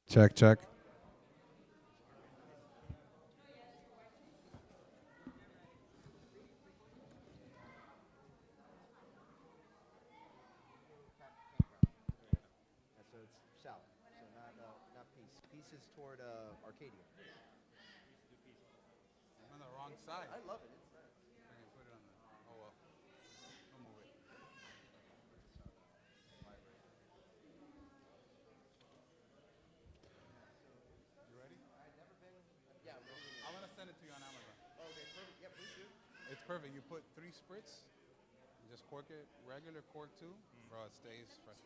Check, check. So it's south. So not Peace. Peace is toward Arcadia. I'm on the wrong side. I love it. It's Put it on the. Oh well. I'll move it. You ready? yeah. I'm gonna send it to you on Amazon. Okay, perfect. Yeah, please do. It's perfect. You put 3 spritz. You just cork it. Regular cork too. Bro, it stays fresh.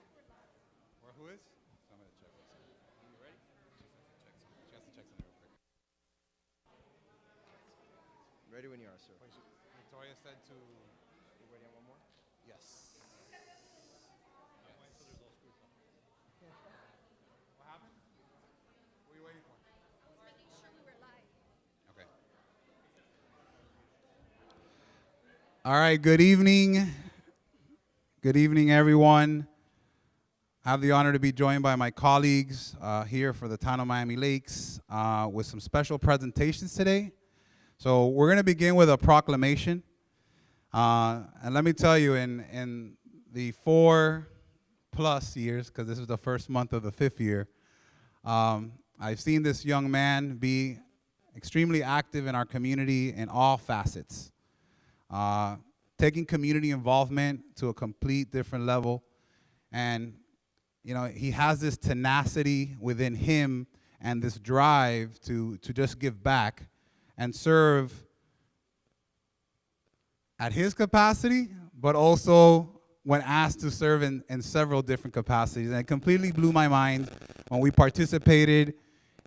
Or who is? So I'm gonna check. You ready? She has to check something real quick. Ready when you are, sir. Victoria said to. You ready on one more? Yes. What happened? What are you waiting for? Making sure we were live. Okay. All right, good evening. Good evening, everyone. I have the honor to be joined by my colleagues here for the town of Miami Lakes with some special presentations today. So we're going to begin with a proclamation. And let me tell you, in the 4+ years, because this is the first month of the 5th year, I've seen this young man be extremely active in our community in all facets, taking community involvement to a complete different level. And, you know, he has this tenacity within him and this drive to just give back and serve at his capacity, but also when asked to serve in several different capacities. And it completely blew my mind when we participated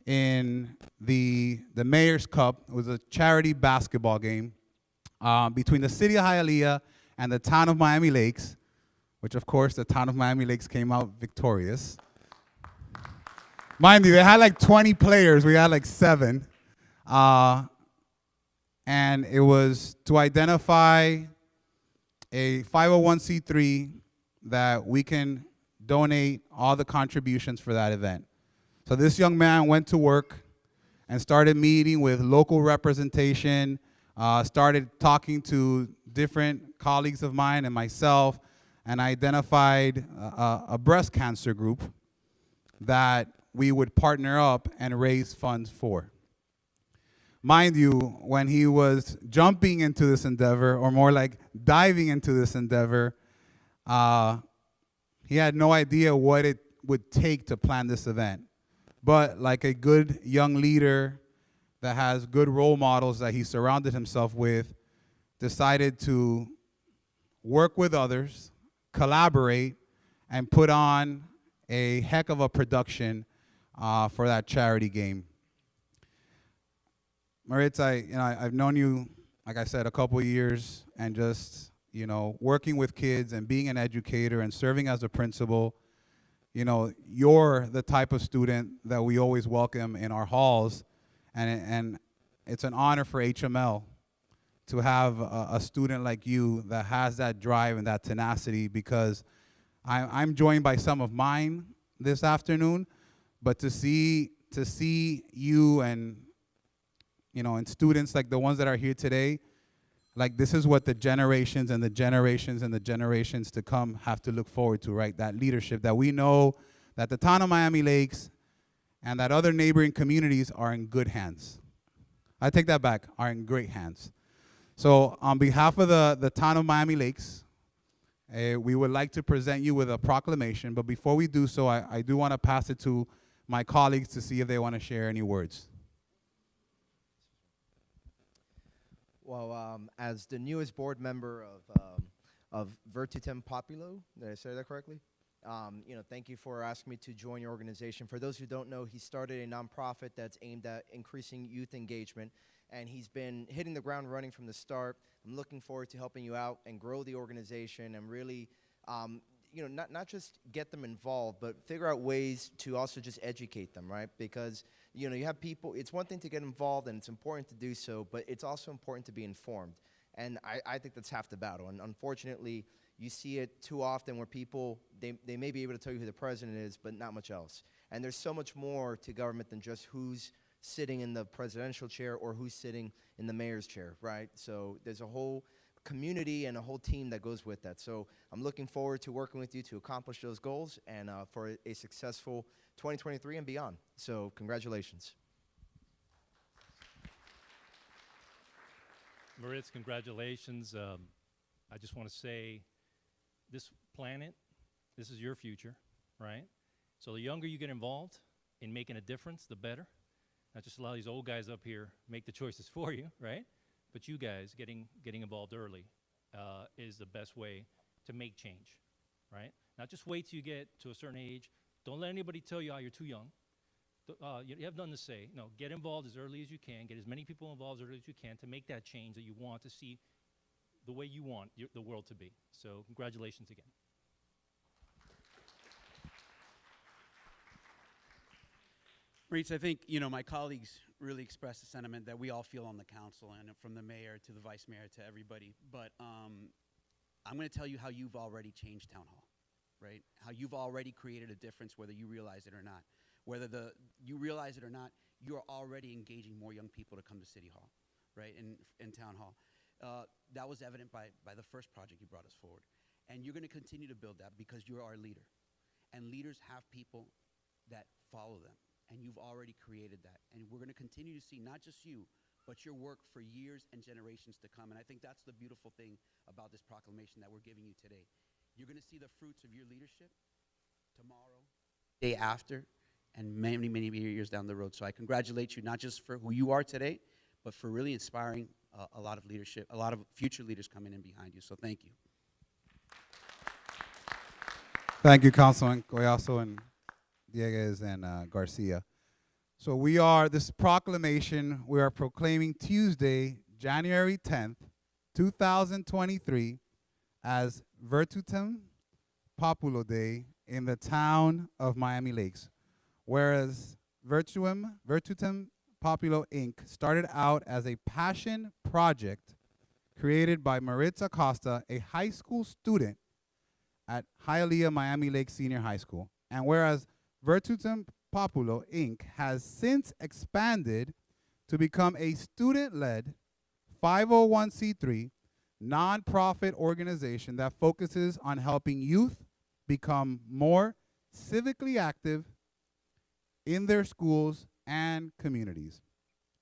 in the Mayor's Cup. It was a charity basketball game between the city of Hialeah and the town of Miami Lakes, which of course the town of Miami Lakes came out victorious. Mind you, they had like 20 players. We had like 7. And it was to identify a 501c3 that we can donate all the contributions for that event. So this young man went to work and started meeting with local representation, started talking to different colleagues of mine and myself, and identified a breast cancer group that we would partner up and raise funds for. Mind you, when he was jumping into this endeavor, or more like diving into this endeavor, he had no idea what it would take to plan this event. But like a good young leader that has good role models that he surrounded himself with, decided to work with others, collaborate, and put on a heck of a production for that charity game. Maritza, I've known you, like I said, a couple of years, and just, working with kids and being an educator and serving as a principal, you're the type of student that we always welcome in our halls, and it's an honor for HML to have a student like you that has that drive and that tenacity, because I'm joined by some of mine this afternoon, but to see you and students like the ones that are here today, like this is what the generations and the generations and the generations to come have to look forward to, right? That leadership that we know that the town of Miami Lakes and that other neighboring communities are in good hands. I take that back, are in great hands. So on behalf of the town of Miami Lakes, we would like to present you with a proclamation, but before we do so, I do want to pass it to my colleagues to see if they want to share any words. Well, as the newest board member of Virtutem Populo, did I say that correctly? Thank you for asking me to join your organization. For those who don't know, he started a nonprofit that's aimed at increasing youth engagement, and he's been hitting the ground running from the start. I'm looking forward to helping you out and grow the organization and really, not just get them involved, but figure out ways to also just educate them, right? Because you have people, it's one thing to get involved and it's important to do so, but it's also important to be informed. And I think that's half the battle. And unfortunately, you see it too often where people, they may be able to tell you who the president is, but not much else. And there's so much more to government than just who's sitting in the presidential chair or who's sitting in the mayor's chair, right? So there's a whole community and a whole team that goes with that. So I'm looking forward to working with you to accomplish those goals and for a successful 2023 and beyond. So congratulations. Maritz, congratulations. I just want to say this planet, this is your future, right? So the younger you get involved in making a difference, the better. Not just allow these old guys up here make the choices for you, right? But you guys getting involved early is the best way to make change, right? Not just wait till you get to a certain age. Don't let anybody tell you, oh, you're too young. You have nothing to say. No, get involved as early as you can. Get as many people involved as early as you can to make that change that you want to see the way you want the world to be. So congratulations again. Maurice, I think, my colleagues really expressed the sentiment that we all feel on the council, and from the mayor to the vice mayor to everybody. But I'm going to tell you how you've already changed Town Hall, right? How you've already created a difference, whether you realize it or not. Whether you realize it or not, you're already engaging more young people to come to City Hall, right, in Town Hall. That was evident by the first project you brought us forward. And you're going to continue to build that because you're our leader. And leaders have people that follow them. And you've already created that. And we're going to continue to see not just you, but your work for years and generations to come. And I think that's the beautiful thing about this proclamation that we're giving you today. You're going to see the fruits of your leadership tomorrow, day after, and many, many years down the road. So I congratulate you not just for who you are today, but for really inspiring a lot of leadership, a lot of future leaders coming in behind you. So thank you. Thank you, Councilman Collazo and Dieguez and Garcia. So this proclamation, we are proclaiming Tuesday, January 10th, 2023, as Virtutem Populo Day in the town of Miami Lakes. Whereas Virtutem Populo Inc. started out as a passion project created by Maritz Acosta, a high school student at Hialeah Miami Lakes Senior High School. And whereas Virtutem Populo Inc. has since expanded to become a student-led 501c3 nonprofit organization that focuses on helping youth become more civically active in their schools and communities.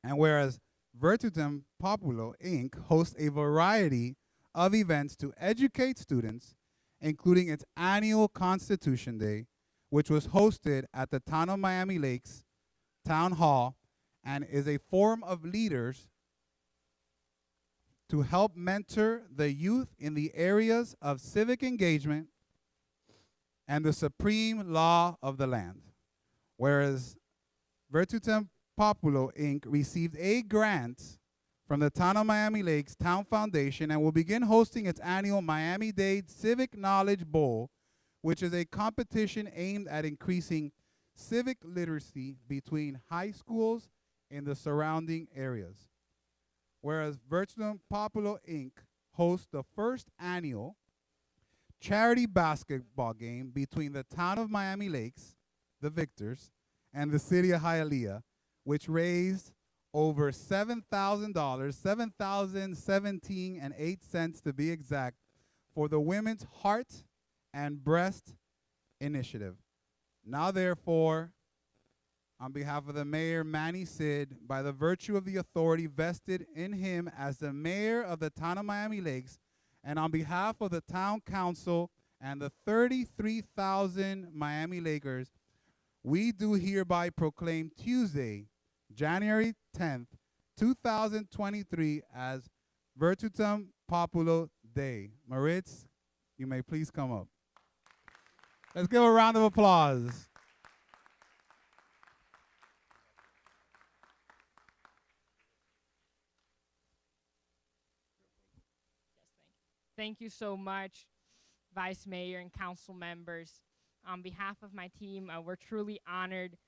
And whereas Virtutem Populo Inc. hosts a variety of events to educate students, including its annual Constitution Day, which was hosted at the Town of Miami Lakes Town Hall, and is a forum of leaders to help mentor the youth in the areas of civic engagement and the supreme law of the land. Whereas Virtutem Populo Inc. received a grant from the Town of Miami Lakes Town Foundation and will begin hosting its annual Miami-Dade Civic Knowledge Bowl, which is a competition aimed at increasing civic literacy between high schools in the surrounding areas. Whereas Virtutem Populo Inc. hosts the first annual charity basketball game between the Town of Miami Lakes, the Victors, and the City of Hialeah, which raised over $7,000, $7,017.08 to be exact, for the Women's Heart and Breast Initiative. Now therefore, on behalf of the Mayor Manny Sid, by the virtue of the authority vested in him as the Mayor of the Town of Miami Lakes, and on behalf of the Town Council and the 33,000 Miami Lakers, we do hereby proclaim Tuesday, January 10th, 2023 as Virtutem Populo Day. Maritz, you may please come up. Let's give a round of applause. Thank you so much, Vice Mayor and council members. On behalf of my team, we're truly honored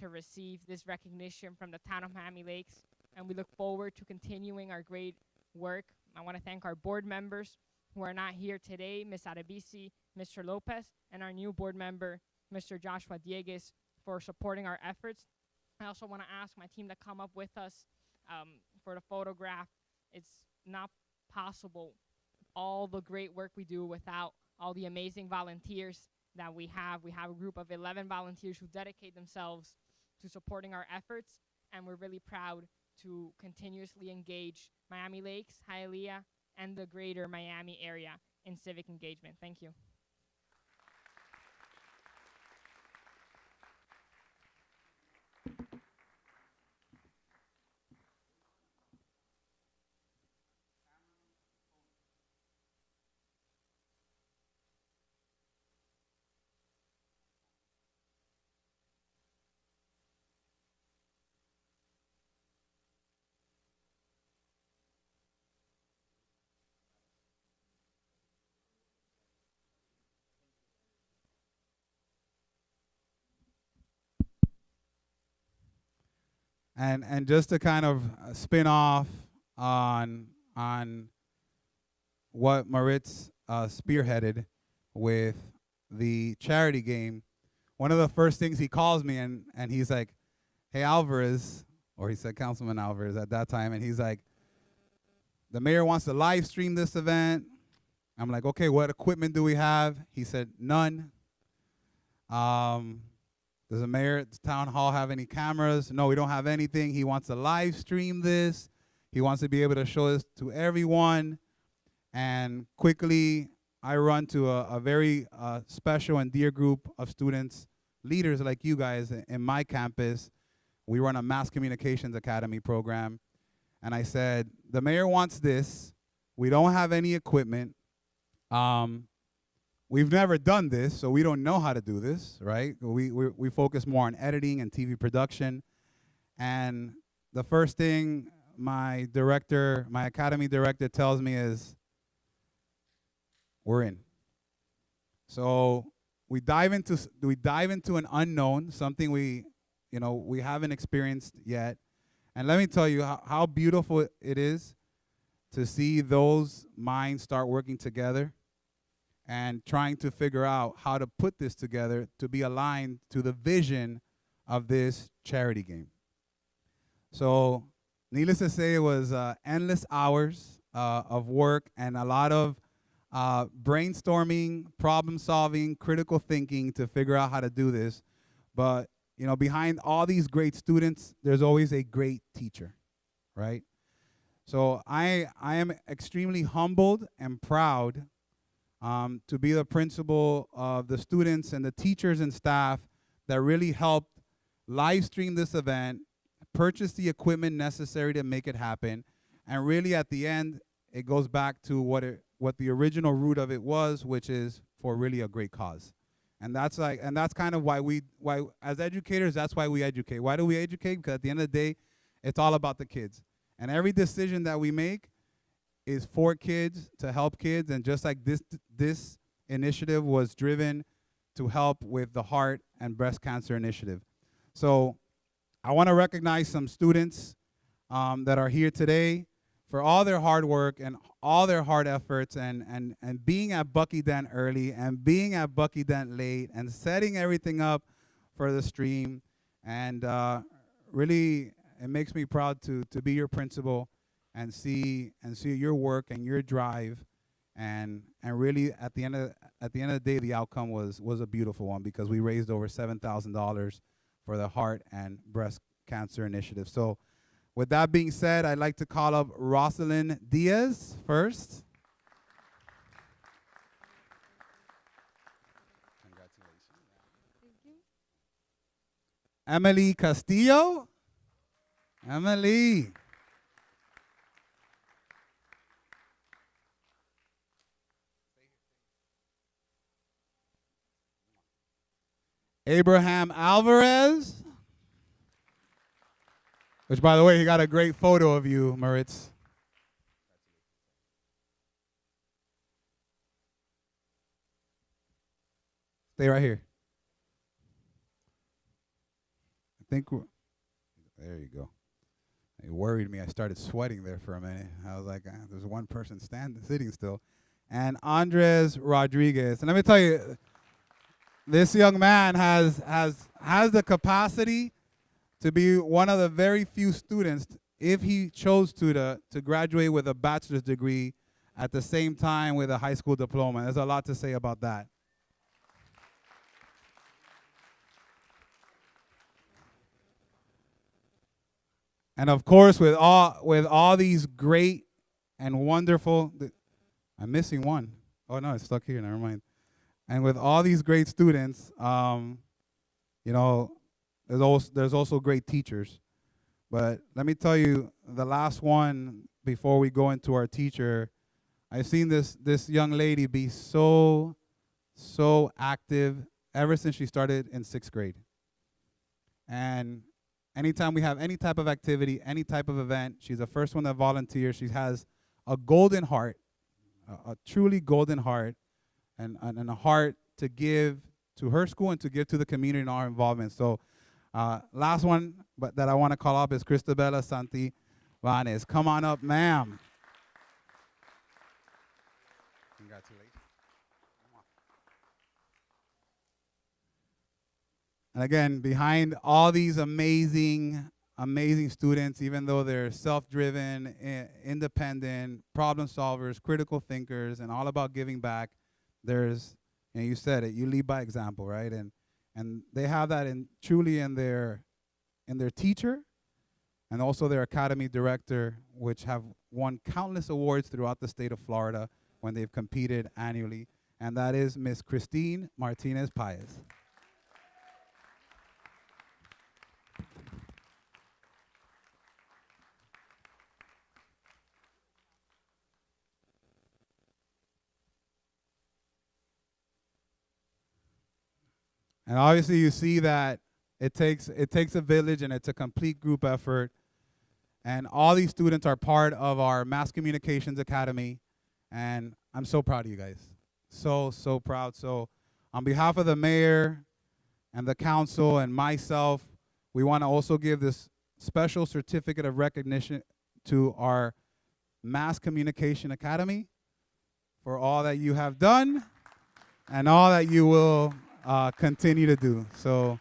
to receive this recognition from the Town of Miami Lakes, and we look forward to continuing our great work. I want to thank our board members who are not here today, Ms. Arabisi, Mr. Lopez, and our new board member, Mr. Joshua Diegues, for supporting our efforts. I also want to ask my team to come up with us for the photograph. It's not possible, all the great work we do, without all the amazing volunteers that we have. We have a group of 11 volunteers who dedicate themselves to supporting our efforts, and we're really proud to continuously engage Miami Lakes, Hialeah, and the greater Miami area in civic engagement. Thank you. And just to kind of spin off on what Maritz spearheaded with the charity game, one of the first things he calls me and he's like, "Hey Alvarez," or he said Councilman Alvarez at that time, and he's like, "The mayor wants to live stream this event." I'm like, "Okay, what equipment do we have?" He said, "None." Does the mayor at the town hall have any cameras? No, we don't have anything. He wants to live stream this. He wants to be able to show this to everyone. And quickly, I run to a very special and dear group of students, leaders like you guys in my campus. We run a Mass Communications Academy program. And I said, the mayor wants this. We don't have any equipment. We've never done this, so we don't know how to do this, right? We focus more on editing and TV production. And the first thing my academy director tells me is, we're in. So we dive into an unknown, something we haven't experienced yet. And let me tell you how beautiful it is to see those minds start working together and trying to figure out how to put this together to be aligned to the vision of this charity game. So needless to say, it was endless hours of work and a lot of brainstorming, problem solving, critical thinking to figure out how to do this. But behind all these great students, there's always a great teacher, right? So I am extremely humbled and proud to be the principal of the students and the teachers and staff that really helped live stream this event, purchase the equipment necessary to make it happen, and really at the end, it goes back to what the original root of it was, which is for really a great cause. And that's kind of why as educators, that's why we educate. Why do we educate? Because at the end of the day, it's all about the kids. And every decision that we make is for kids, to help kids, and just like this initiative was driven to help with the Heart and Breast Cancer Initiative. So I want to recognize some students that are here today for all their hard work and all their hard efforts and being at Bucky Dent early and being at Bucky Dent late and setting everything up for the stream. And really, it makes me proud to be your principal and see your work and your drive, and really at the end of the day, the outcome was a beautiful one because we raised over $7,000 for the Heart and Breast Cancer Initiative. So with that being said, I'd like to call up Rosalind Diaz first. Congratulations. Thank you. Emily Castillo. Emily. Abraham Alvarez, which, by the way, he got a great photo of you, Maritz. Stay right here. There you go. It worried me. I started sweating there for a minute. I was like, there's one person sitting still. and Andres Rodriguez. And let me tell you, this young man has the capacity to be one of the very few students, if he chose to graduate with a bachelor's degree at the same time with a high school diploma. There's a lot to say about that. And of course, with all these great and wonderful, I'm missing one. Oh no, it's stuck here. Never mind. And with all these great students, you know, there's also great teachers. But let me tell you, the last one before we go into our teacher, I've seen this young lady be so active ever since she started in 6th grade. And anytime we have any type of activity, any type of event, she's the first one that volunteers. She has a golden heart, a truly golden heart, and a heart to give to her school and to give to the community in our involvement. So last one but that I want to call up is Cristabella Santi Vanes. Come on up, ma'am. Congratulations. And again, behind all these amazing students, even though they're self-driven, independent, problem solvers, critical thinkers, and all about giving back, there's, and you said it, you lead by example, right? And they have that truly in their teacher, and also their academy director, which have won countless awards throughout the state of Florida when they've competed annually, and that is Miss Christine Martinez Paez. And obviously you see that it takes a village, and it's a complete group effort. And all these students are part of our Mass Communications Academy. And I'm so proud of you guys. So proud. So on behalf of the mayor and the council and myself, we want to also give this special certificate of recognition to our Mass Communication Academy for all that you have done and all that you will continue to do. So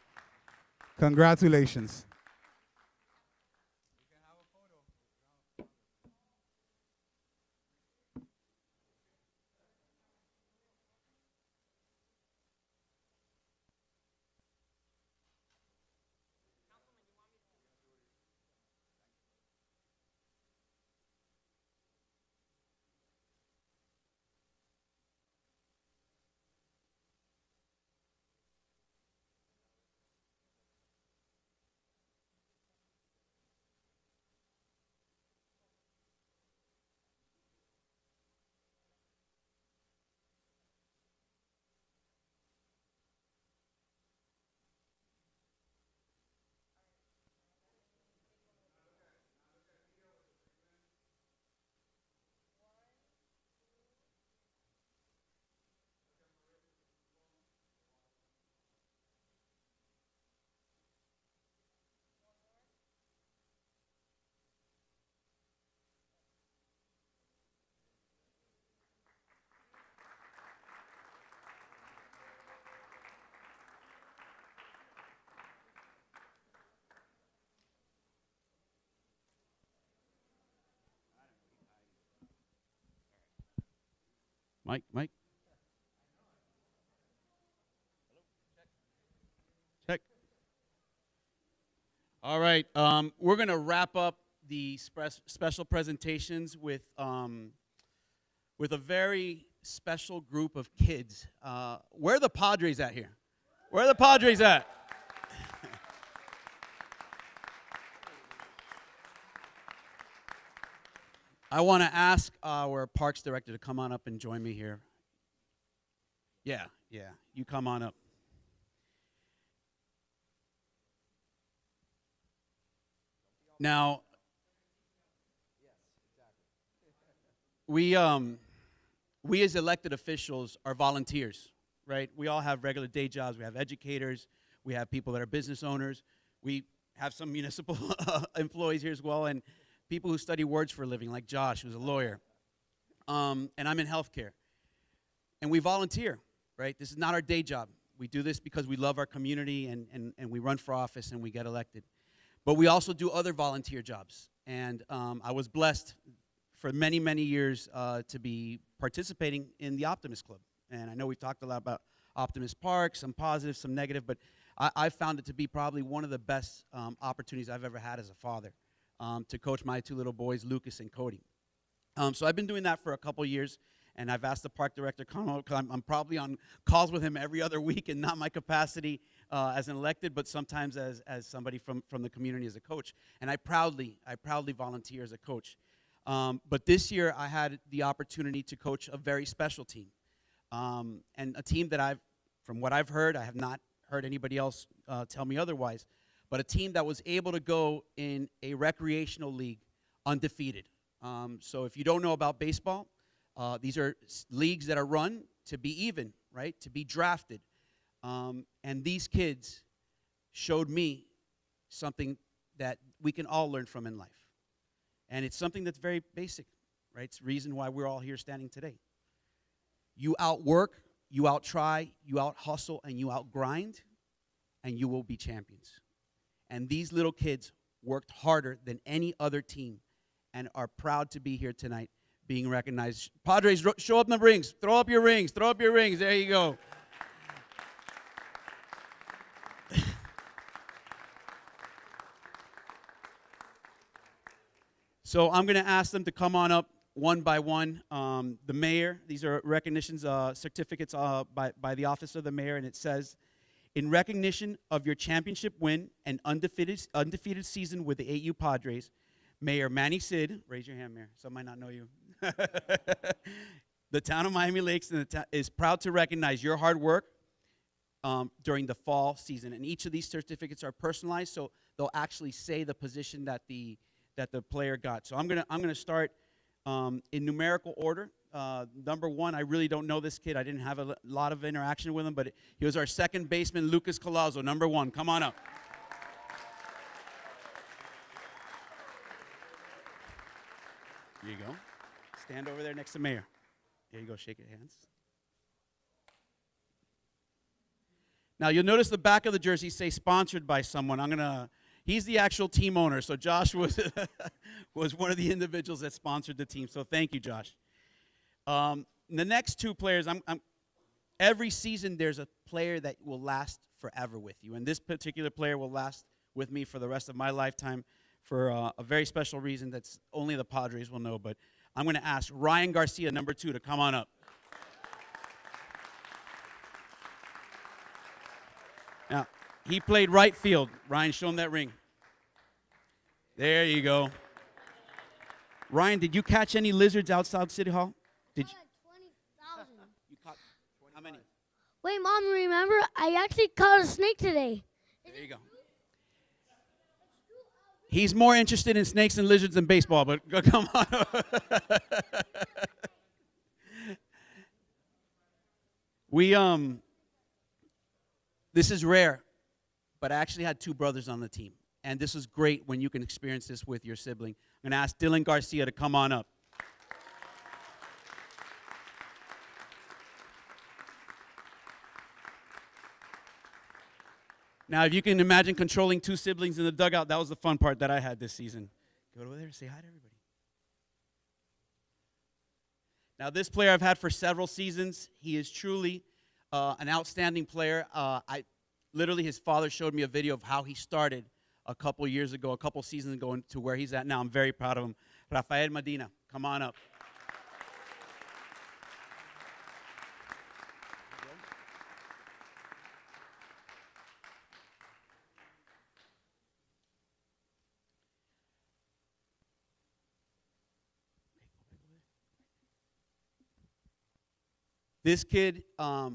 congratulations. Mike. Check. All right. We're going to wrap up the special presentations with a very special group of kids. Where are the Padres at here? Where are the Padres at? I want to ask our Parks Director to come on up and join me here. Yeah, you come on up. Now, we as elected officials are volunteers, right? We all have regular day jobs. We have educators. We have people that are business owners. We have some municipal employees here as well, and people who study words for a living, like Josh, who's a lawyer. And I'm in healthcare. And we volunteer, right? This is not our day job. We do this because we love our community and we run for office and we get elected. But we also do other volunteer jobs. And I was blessed for many, many years to be participating in the Optimist Club. And I know we've talked a lot about Optimist Park, some positive, some negative, but I found it to be probably one of the best opportunities I've ever had as a father to coach my two little boys, Lucas and Cody. So I've been doing that for a couple years, and I've asked the park director, because I'm probably on calls with him every other week, and not my capacity as an elected, but sometimes as somebody from the community as a coach. And I proudly volunteer as a coach. But this year I had the opportunity to coach a very special team, and a team that from what I've heard, I have not heard anybody else tell me otherwise, but a team that was able to go in a recreational league undefeated. So if you don't know about baseball, these are leagues that are run to be even, right? To be drafted. And these kids showed me something that we can all learn from in life. And it's something that's very basic, right? It's the reason why we're all here standing today. You outwork, you out-try, you out-hustle, and you out-grind, and you will be champions. And these little kids worked harder than any other team and are proud to be here tonight being recognized. Padres, show up the rings. Throw up your rings. Throw up your rings. There you go. So I'm going to ask them to come on up one by one. The mayor, these are recognitions, certificates by the office of the mayor, and it says, in recognition of your championship win and undefeated season with the 8U Padres, Mayor Manny Sid, raise your hand, Mayor, some might not know you. The town of Miami Lakes is proud to recognize your hard work during the fall season. And each of these certificates are personalized, so they'll actually say the position that the player got. So I'm gonna start in numerical order. Number one, I really don't know this kid. I didn't have a lot of interaction with him, but he was our second baseman, Lucas Collazo, number one. Come on up. Here you go. Stand over there next to Mayor. There you go. Shake your hands. Now, you'll notice the back of the jersey say sponsored by someone. He's the actual team owner, so Josh was one of the individuals that sponsored the team. So thank you, Josh. The next two players, every season there's a player that will last forever with you, and this particular player will last with me for the rest of my lifetime for a very special reason that's only the Padres will know. But I'm going to ask Ryan Garcia, number 2, to come on up. Now, he played right field. Ryan, show him that ring. There you go. Ryan, did you catch any lizards outside City Hall? Did you? Like 20,000. You caught how many? Wait, Mom, remember? I actually caught a snake today. There you go. He's more interested in snakes and lizards than baseball, but come on. This is rare, but I actually had 2 brothers on the team. And this is great when you can experience this with your sibling. I'm going to ask Dylan Garcia to come on up. Now, if you can imagine controlling 2 siblings in the dugout, that was the fun part that I had this season. Go over there and say hi to everybody. Now, this player I've had for several seasons. He is truly an outstanding player. Literally, his father showed me a video of how he started a couple years ago, a couple seasons ago, to where he's at now. I'm very proud of him. Rafael Medina, come on up. This kid, a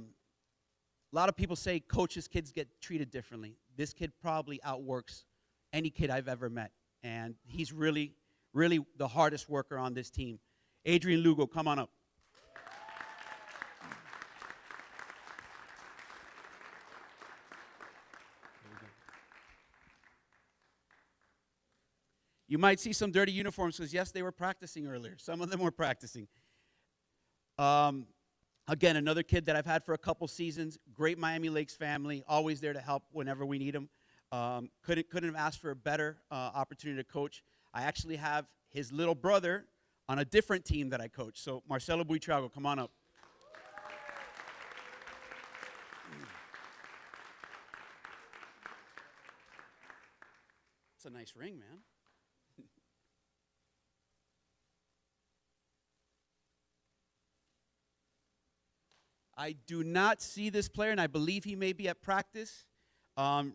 lot of people say coaches' kids get treated differently. This kid probably outworks any kid I've ever met. And he's really, really the hardest worker on this team. Adrian Lugo, come on up. You might see some dirty uniforms because, yes, they were practicing earlier. Some of them were practicing. Again, another kid that I've had for a couple seasons. Great Miami Lakes family, always there to help whenever we need them. Couldn't have asked for a better opportunity to coach. I actually have his little brother on a different team that I coach. So Marcelo Buitrago, come on up. It's a nice ring, man. I do not see this player, and I believe he may be at practice.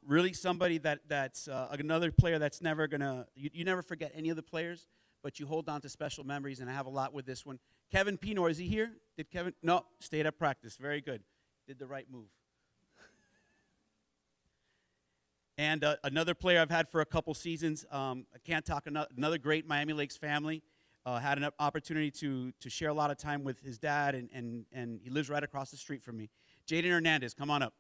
Really somebody that's another player that's never going to, you never forget any of the players, but you hold on to special memories, and I have a lot with this one. Kevin Pinor, is he here? Did Kevin? No, stayed at practice. Very good. Did the right move. And another player I've had for a couple seasons, I can't talk, another great Miami Lakes family. Had an opportunity to share a lot of time with his dad, and he lives right across the street from me. Jaden Hernandez, come on up.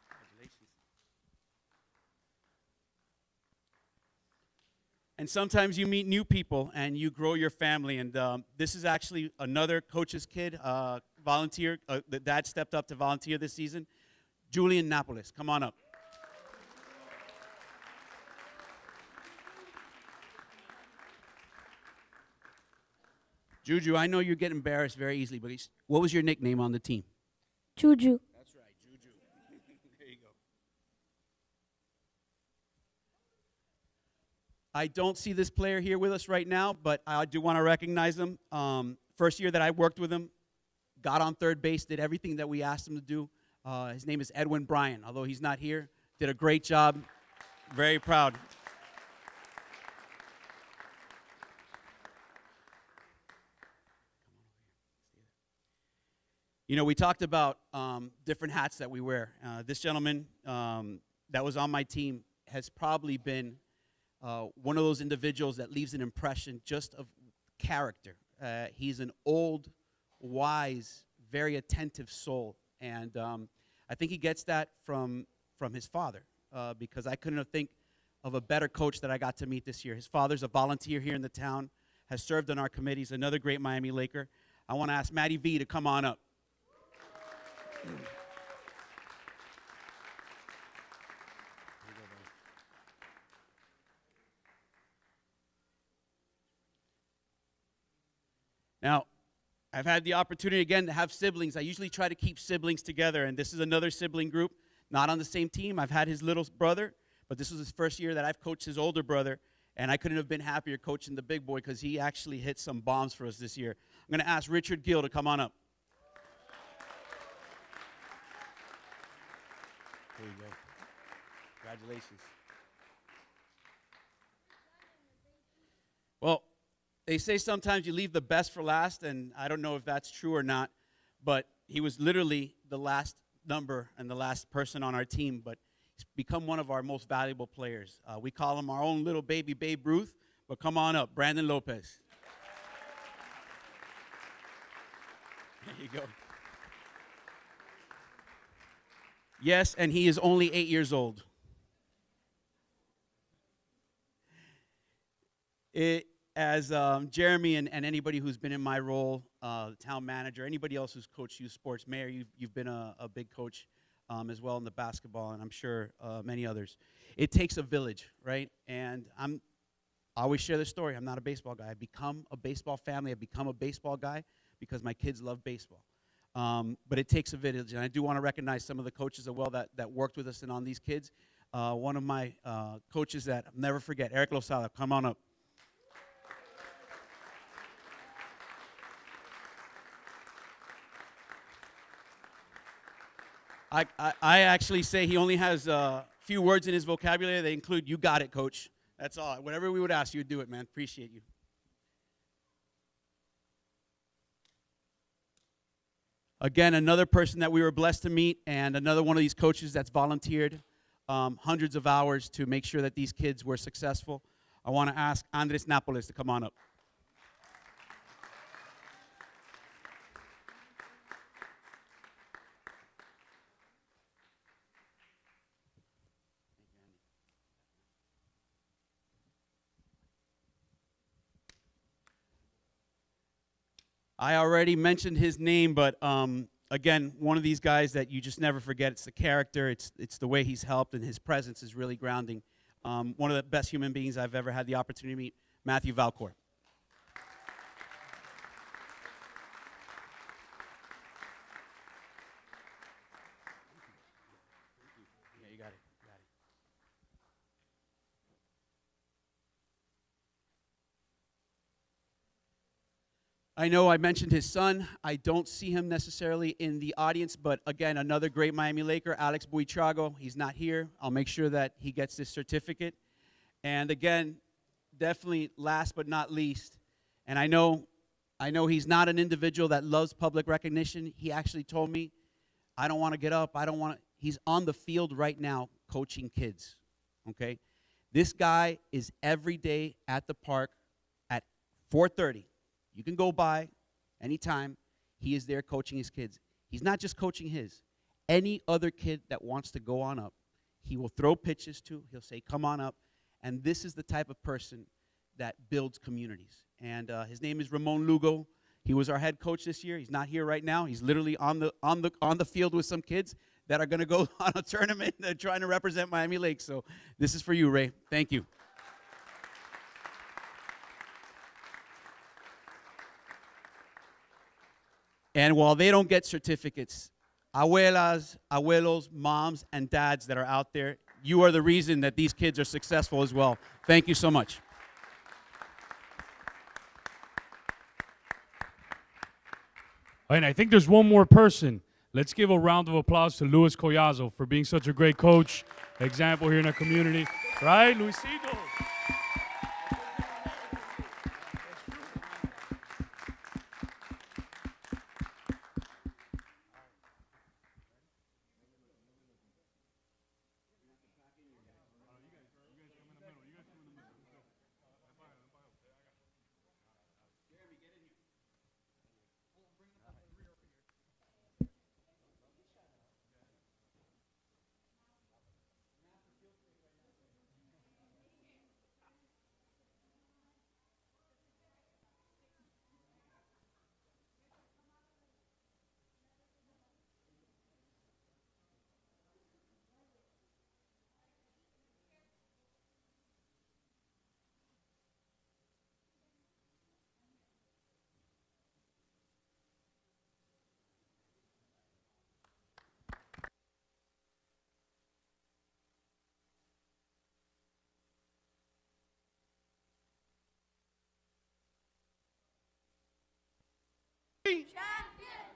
Congratulations. And sometimes you meet new people and you grow your family, and this is actually another coach's kid, volunteer. The dad stepped up to volunteer this season. Julian Napoles, come on up. Juju, I know you get embarrassed very easily, but what was your nickname on the team? Juju. That's right, Juju. There you go. I don't see this player here with us right now, but I do want to recognize him. First year that I worked with him, got on third base, did everything that we asked him to do. His name is Edwin Bryan. Although he's not here, did a great job. Very proud. You know, we talked about different hats that we wear. This gentleman that was on my team has probably been one of those individuals that leaves an impression just of character. He's an old, wise, very attentive soul. And I think he gets that from his father, because I couldn't think of a better coach that I got to meet this year. His father's a volunteer here in the town, has served on our committees, another great Miami Laker. I want to ask Matty V to come on up. Now, I've had the opportunity again to have siblings. I usually try to keep siblings together, and this is another sibling group, not on the same team. I've had his little brother, but this was his first year that I've coached his older brother, and I couldn't have been happier coaching the big boy because he actually hit some bombs for us this year. I'm going to ask Richard Gill to come on up. There you go. Congratulations. Well, they say sometimes you leave the best for last, and I don't know if that's true or not, but he was literally the last number and the last person on our team, but he's become one of our most valuable players. We call him our own little baby Babe Ruth, but come on up, Brandon Lopez. There you go. Yes, and he is only 8 years old. As Jeremy and anybody who's been in my role, town manager, anybody else who's coached youth sports, Mayor, you've been a big coach as well in the basketball, and I'm sure many others. It takes a village, right? And I always share this story. I'm not a baseball guy. I've become a baseball family. I've become a baseball guy because my kids love baseball. But it takes a village, and I do want to recognize some of the coaches as well that worked with us and on these kids. One of my coaches that I'll never forget, Eric Losada, come on up. I actually say he only has a few words in his vocabulary. They include, "You got it, coach." That's all. Whatever we would ask you, do it, man. Appreciate you. Again, another person that we were blessed to meet, and another one of these coaches that's volunteered hundreds of hours to make sure that these kids were successful. I want to ask Andres Napoles to come on up. I already mentioned his name, but again, one of these guys that you just never forget. It's the character. It's the way he's helped, and his presence is really grounding. One of the best human beings I've ever had the opportunity to meet, Matthew Valcourt. Yeah, you got it. I know I mentioned his son. I don't see him necessarily in the audience, but again, another great Miami Laker, Alex Buitrago. He's not here. I'll make sure that he gets this certificate. And again, definitely last but not least, and I know he's not an individual that loves public recognition. He actually told me, I don't want to get up. He's on the field right now coaching kids, okay? This guy is every day at the park at 4:30. You can go by anytime. He is there coaching his kids. He's not just coaching his. Any other kid that wants to go on up, he will throw pitches to. He'll say, come on up. And this is the type of person that builds communities. And his name is Ramon Lugo. He was our head coach this year. He's not here right now. He's literally on the field with some kids that are going to go on a tournament trying to represent Miami Lakes. So this is for you, Ray. Thank you. And while they don't get certificates, abuelas, abuelos, moms, and dads that are out there, you are the reason that these kids are successful as well. Thank you so much. And I think there's one more person. Let's give a round of applause to Luis Collazo for being such a great coach, example here in our community. Right, Luisito?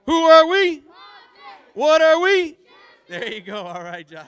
Who are we? What are we? There you go. All right, Jais.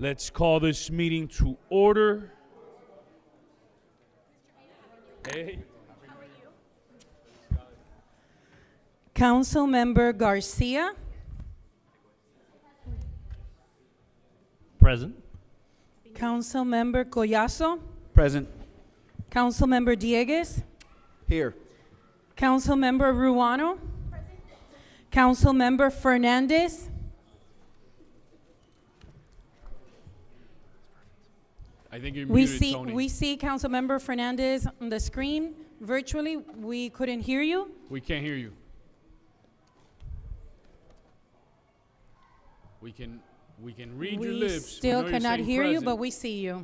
Let's call this meeting to order. Hey. Councilmember Garcia, Present. Councilmember Collazo, Present. Councilmember Diegues, Here. Councilmember Ruano, Councilmember Fernandez, I think you're we muted, Tony. see Councilmember Fernandez on the screen virtually. We couldn't hear you. We can't hear you. We can read your We lips. We still know you're cannot saying hear you, present. but we see you.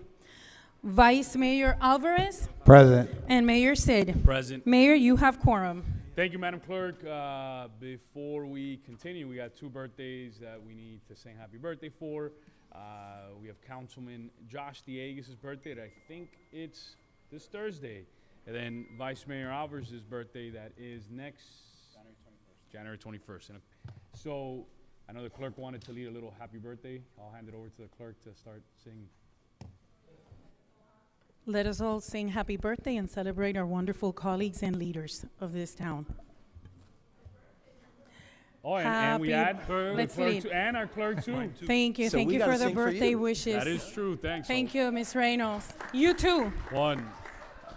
Vice Mayor Alvarez Present. and Mayor Sid. Present. Mayor, you have quorum. Thank you, Madam Clerk. Before we continue, we got 2 birthdays that we need to sing happy birthday for. We have Councilman Josh Diegues' birthday, that I think it's this Thursday. And then Vice Mayor Alvarez's birthday, that is next January 21st. And so I know the clerk wanted to lead a little happy birthday. I'll hand it over to the clerk to start singing. Let us all sing happy birthday and celebrate our wonderful colleagues and leaders of this town. Oh, and we Happy add the Let's clerk lead. too, and our clerk too. Thank you. So Thank we you gotta for the sing for birthday you. wishes. That is true. Thanks. Thank you, Miss Reynolds. You too. 1,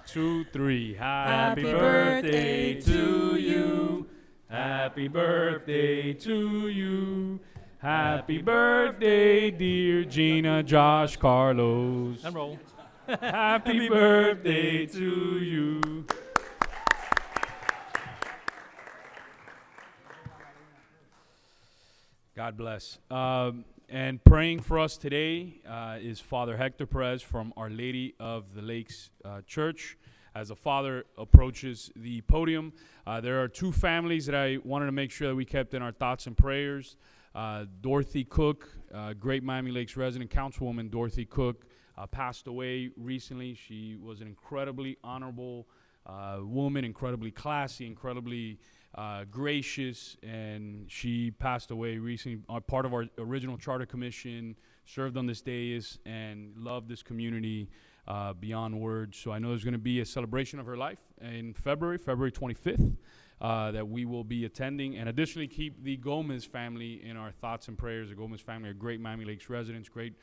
2, 3. Happy Happy birthday to you. Happy birthday to you. Happy birthday, dear Gina, Josh, Carlos. And roll. Happy birthday to you. God bless. And praying for us today is Father Hector Perez from Our Lady of the Lakes Church. As the father approaches the podium, there are 2 families that I wanted to make sure that we kept in our thoughts and prayers. Dorothy Cook, great Miami Lakes resident, Councilwoman Dorothy Cook, passed away recently. She was an incredibly honorable woman, incredibly classy, incredibly gracious, and she passed away recently. Part of our original charter commission, served on this dais, and loved this community beyond words. So I know there's going to be a celebration of her life in February 25th, that we will be attending. And additionally, keep the Gomez family in our thoughts and prayers. The Gomez family are great Miami Lakes residents, great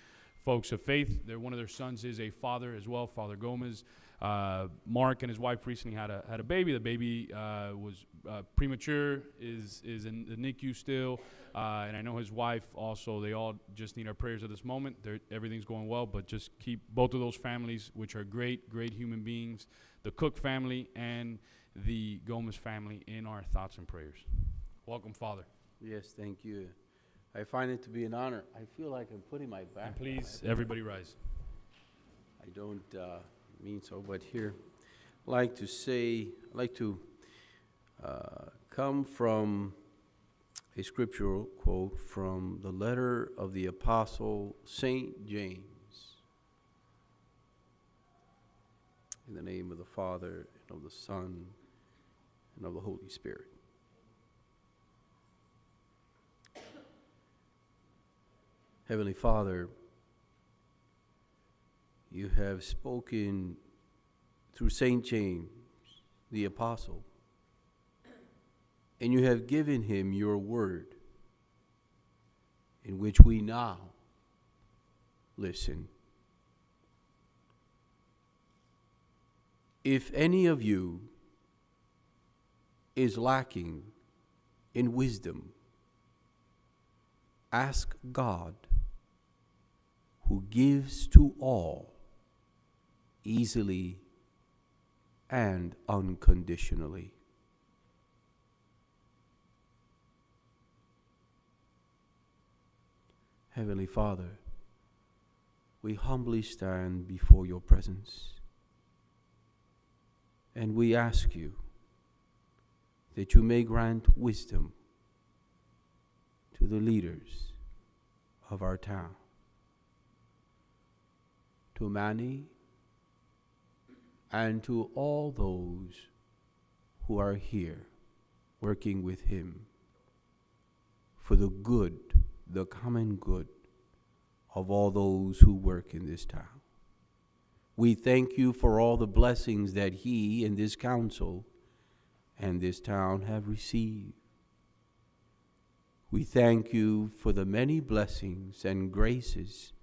folks of faith. One of their sons is a father as well, Father Gomez. Mark and his wife recently had a baby. The baby was premature, is in the NICU still, and I know his wife also. They all just need our prayers at this moment. Everything's going well, but just keep both of those families, which are great human beings, the Cook family and the Gomez family, in our thoughts and prayers. Welcome, Father. Yes, thank you. I find it to be an honor. I feel like I'm putting my back. And please, everybody rise. I don't mean so, but here, I'd like to come from a scriptural quote from the letter of the Apostle St. James. In the name of the Father, and of the Son, and of the Holy Spirit. Heavenly Father, you have spoken through St. James, the apostle, and you have given him your word, in which we now listen. If any of you is lacking in wisdom, ask God, who gives to all easily and unconditionally. Heavenly Father, we humbly stand before your presence, and we ask you that you may grant wisdom to the leaders of our town, to Manny, and to all those who are here working with him for the good, the common good of all those who work in this town. We thank you for all the blessings that he and this council and this town have received. We thank you for the many blessings and graces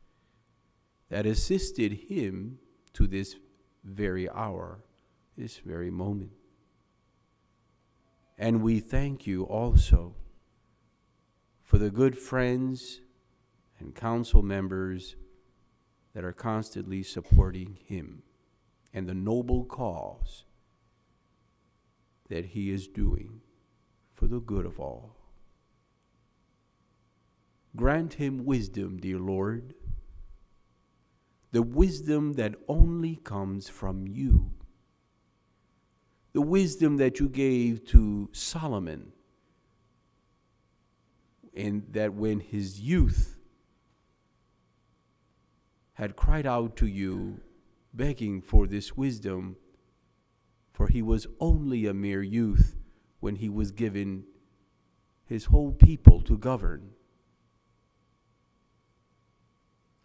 that assisted him to this very hour, this very moment. And we thank you also for the good friends and council members that are constantly supporting him and the noble cause that he is doing for the good of all. Grant him wisdom, dear Lord, the wisdom that only comes from you, the wisdom that you gave to Solomon, and that when his youth had cried out to you, begging for this wisdom, for he was only a mere youth when he was given his whole people to govern.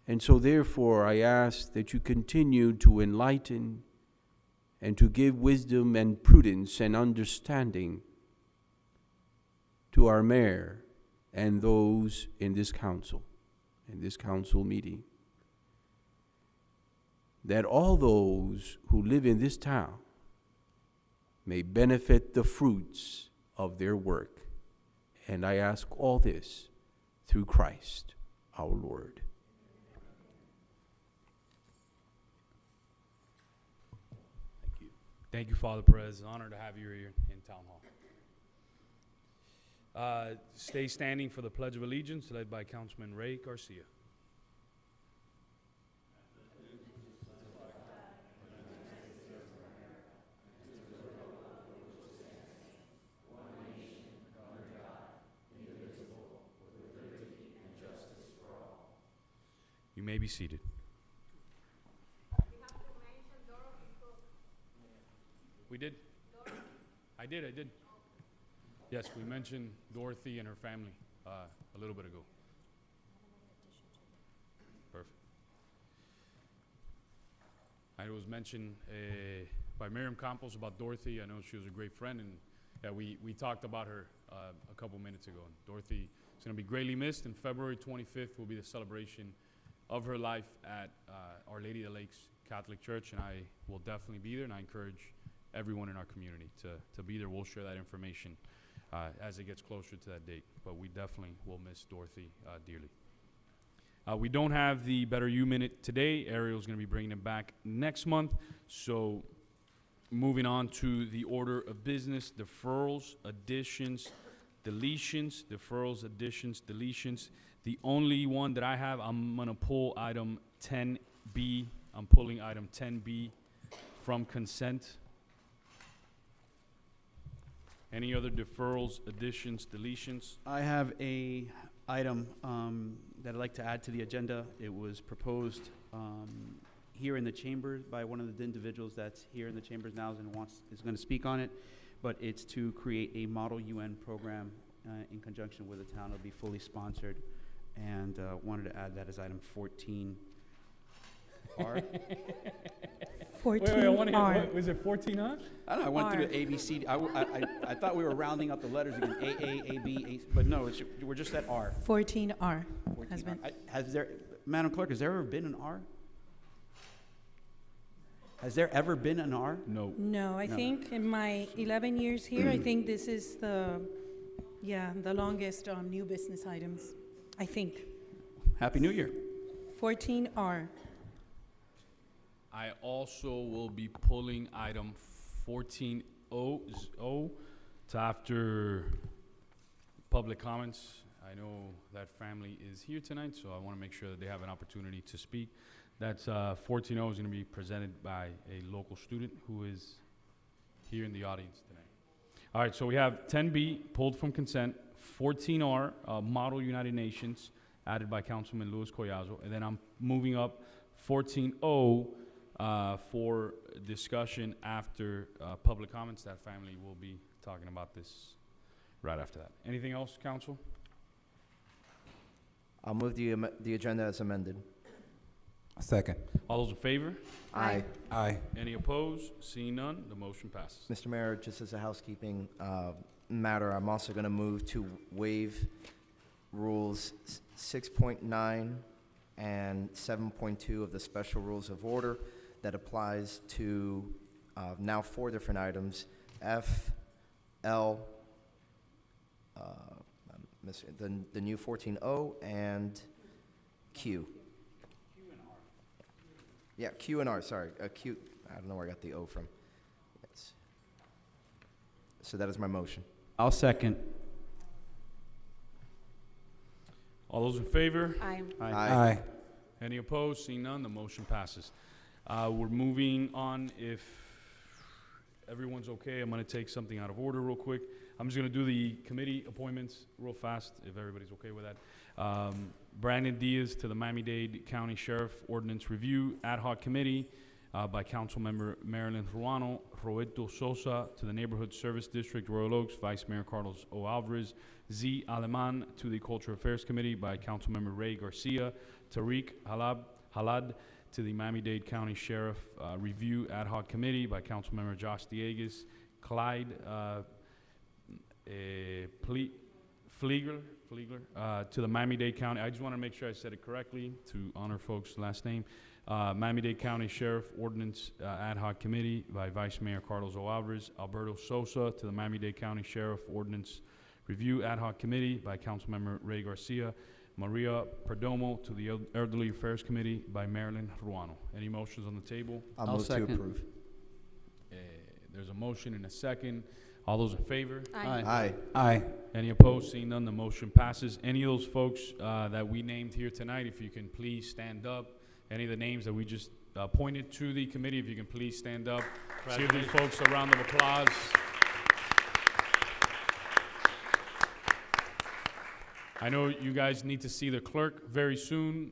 And so therefore I ask that you continue to enlighten and to give wisdom and prudence and understanding to our mayor and those in this council meeting, that all those who live in this town may benefit the fruits of their work. And I ask all this through Christ our Lord. Thank you. Thank you, Father Perez. Honor to have you here in Town Hall. Stay standing for the Pledge of Allegiance, led by Councilman Ray Garcia. You may be seated. We did? I did. Yes, we mentioned Dorothy and her family a little bit ago. Perfect. It was mentioned by Miriam Campos about Dorothy. I know she was a great friend, and we talked about her a couple minutes ago. And Dorothy is going to be greatly missed, and February 25th will be the celebration of her life at Our Lady of the Lakes Catholic Church, and I will definitely be there, and I encourage everyone in our community to be there. We'll share that information as it gets closer to that date, but we definitely will miss Dorothy dearly. We don't have the Better You Minute today. Ariel's going to be bringing it back next month. So moving on to the order of business, deferrals, additions, deletions, deferrals, additions, deletions. The only one that I have, I'm going to pull item 10B. I'm pulling item 10B from consent. Any other deferrals, additions, deletions? I have a item that I'd like to add to the agenda. It was proposed here in the chamber by one of the individuals that's here in the chambers now and is going to speak on it, but it's to create a model UN program in conjunction with the town. It'll be fully sponsored, and wanted to add that as item 14R. 14R. Was it 14R? I don't know, I went through the A, B, C, D. I thought we were rounding up the letters again, A, B, A, but no, we're just at R. 14R has 14R. been. Has there, Madam Clerk, has there ever been an R? Has there ever been an R? No. No, I think in my 11 years here, I think this is the longest new business items, I think. Happy New Year. 14R. I also will be pulling item 14O to after public comments. I know that family is here tonight, so I want to make sure that they have an opportunity to speak. That's 14O is going to be presented by a local student who is here in the audience tonight. All right, so we have 10B pulled from consent, 14R, Model United Nations, added by Councilman Luis Collazo, and then I'm moving up 14O for discussion after public comments. That family will be talking about this right after that. Anything else, Council? I'll move the agenda as amended. Second. All those in favor? Aye. Aye. Any opposed? Seeing none, the motion passes. Mr. Mayor, just as a housekeeping matter, I'm also going to move to waive rules 6.9 and 7.2 of the special rules of order that applies to now 4 different items: F, L, the new 14O, and Q. Yeah, Q and R, sorry. Q, I don't know where I got the O from. Yes. So that is my motion. I'll second. All those in favor? Aye. Aye. Any opposed? Seeing none, the motion passes. We're moving on. If everyone's okay, I'm going to take something out of order real quick. I'm just going to do the committee appointments real fast, if everybody's okay with that. Brandon Diaz to the Miami-Dade County Sheriff Ordinance Review Ad Hoc Committee by Councilmember Marilyn Ruano. Roberto Sosa to the Neighborhood Service District, Royal Oaks, Vice Mayor Carlos O. Alvarez. Z. Aleman to the Cultural Affairs Committee by Councilmember Ray Garcia. Tariq Halad to the Miami-Dade County Sheriff Review Ad Hoc Committee by Councilmember Josh Diegues. Clyde Flieger to the Miami-Dade County, I just want to make sure I said it correctly to honor folks' last name. Miami-Dade County Sheriff Ordinance Ad Hoc Committee by Vice Mayor Carlos O. Alvarez. Alberto Sosa to the Miami-Dade County Sheriff Ordinance Review Ad Hoc Committee by Councilmember Ray Garcia. Maria Perdomo to the Elderly Affairs Committee by Marilyn Ruano. Any motions on the table? I'll I'll move to second. approve. There's a motion and a second. All those in favor? Aye. Aye. Any opposed? Seeing none, the motion passes. Any of those folks that we named here tonight, if you can please stand up. Any of the names that we just pointed to the committee, if you can please stand up. Give these folks a round of applause. I know you guys need to see the clerk very soon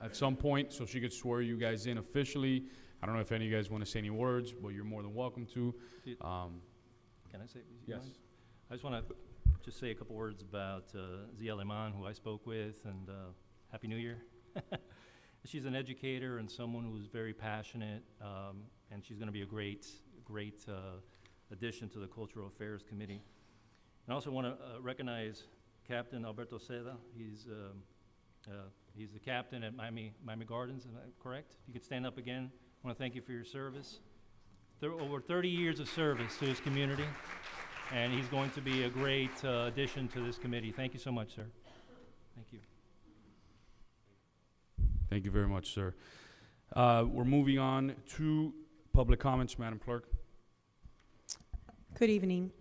at some point so she could swear you guys in officially. I don't know if any of you guys want to say any words, but you're more than welcome to. Can I say? Yes. Mind? I just want to just say a couple words about Zia Leman, who I spoke with, and Happy New Year. She's an educator and someone who's very passionate, and she's going to be a great addition to the Cultural Affairs Committee. And I also want to recognize Captain Alberto Seda. He's the captain at Miami Gardens, is that correct? If you could stand up again. I want to thank you for your service. Over 30 years of service to his community, and he's going to be a great addition to this committee. Thank you so much, sir. Thank you. Thank you very much, sir. We're moving on to public comments, Madam Clerk. Good evening.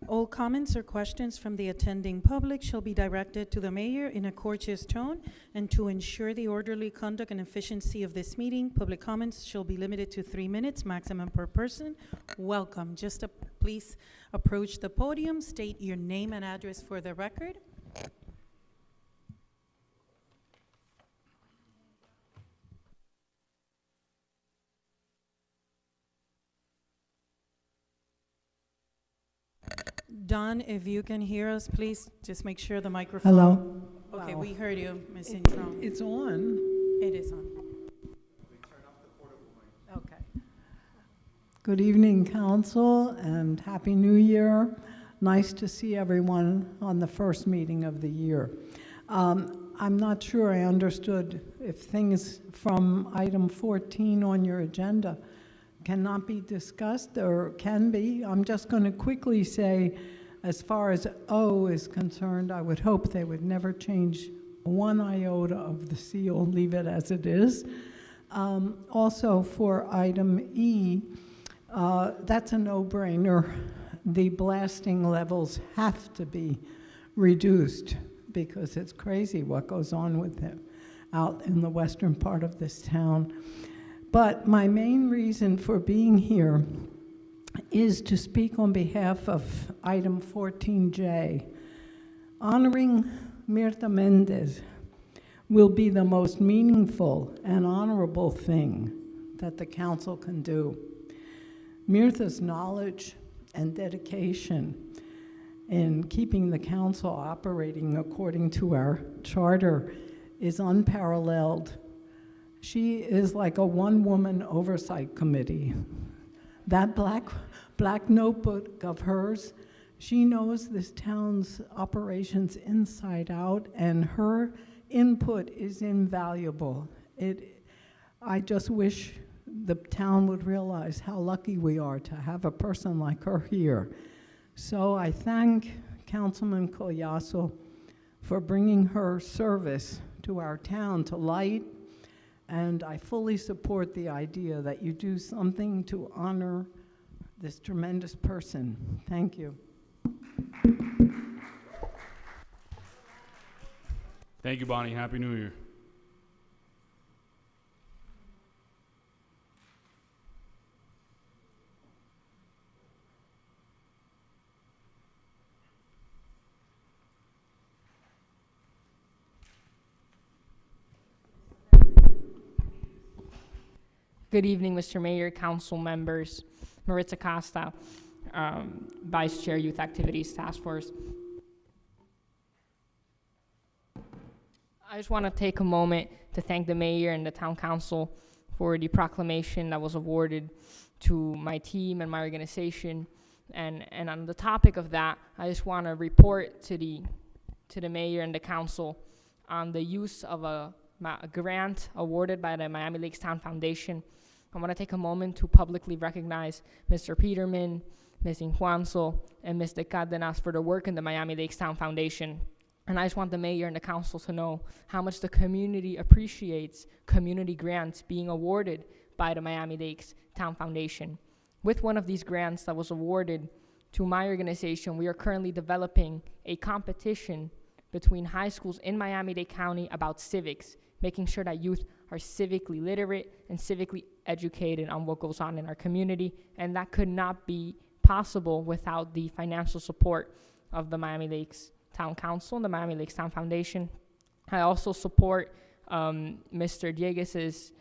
All comments or questions from the attending public shall be directed to the mayor in a courteous tone, and to ensure the orderly conduct and efficiency of this meeting, public comments shall be limited to 3 minutes maximum per person. Welcome. Just please approach the podium, state your name and address for the record. Don, if you can hear us, please just make sure the microphone. Hello? Okay, Wow. we heard you, Ms. Intron. It's on. It is on. Okay. Good evening, council, and Happy New Year. Nice to see everyone on the first meeting of the year. I'm not sure I understood if things from item 14 on your agenda cannot be discussed or can be. I'm just going to quickly say, as far as O is concerned, I would hope they would never change one iota of the seal, leave it as it is. Also for item E, that's a no-brainer. The blasting levels have to be reduced because it's crazy what goes on with them out in the western part of this town. But my main reason for being here is to speak on behalf of item 14J. Honoring Mirtha Mendez will be the most meaningful and honorable thing that the council can do. Mirtha's knowledge and dedication in keeping the council operating according to our charter is unparalleled. She is like a one-woman oversight committee. That black notebook of hers, she knows this town's operations inside out, and her input is invaluable. I just wish the town would realize how lucky we are to have a person like her here. So I thank Councilman Collazo for bringing her service to our town to light, and I fully support the idea that you do something to honor this tremendous person. Thank you. Thank you, Bonnie. Happy New Year. Good evening, Mr. Mayor, council members. Maritza Costa, Vice Chair, Youth Activities Task Force. I just want to take a moment to thank the mayor and the town council for the proclamation that was awarded to my team and my organization. And on the topic of that, I just want to report to the mayor and the council on the use of a grant awarded by the Miami Lakes Town Foundation. I want to take a moment to publicly recognize Mr. Peterman, Ms. Injuanzo, and Ms. De Cardenas for their work in the Miami Lakes Town Foundation. And I just want the mayor and the council to know how much the community appreciates community grants being awarded by the Miami Lakes Town Foundation. With one of these grants that was awarded to my organization, we are currently developing a competition between high schools in Miami-Dade County about civics, making sure that youth are civically literate and civically educated on what goes on in our community. And that could not be possible without the financial support of the Miami Lakes Town Council and the Miami Lakes Town Foundation. I also support Mr. Dieguez's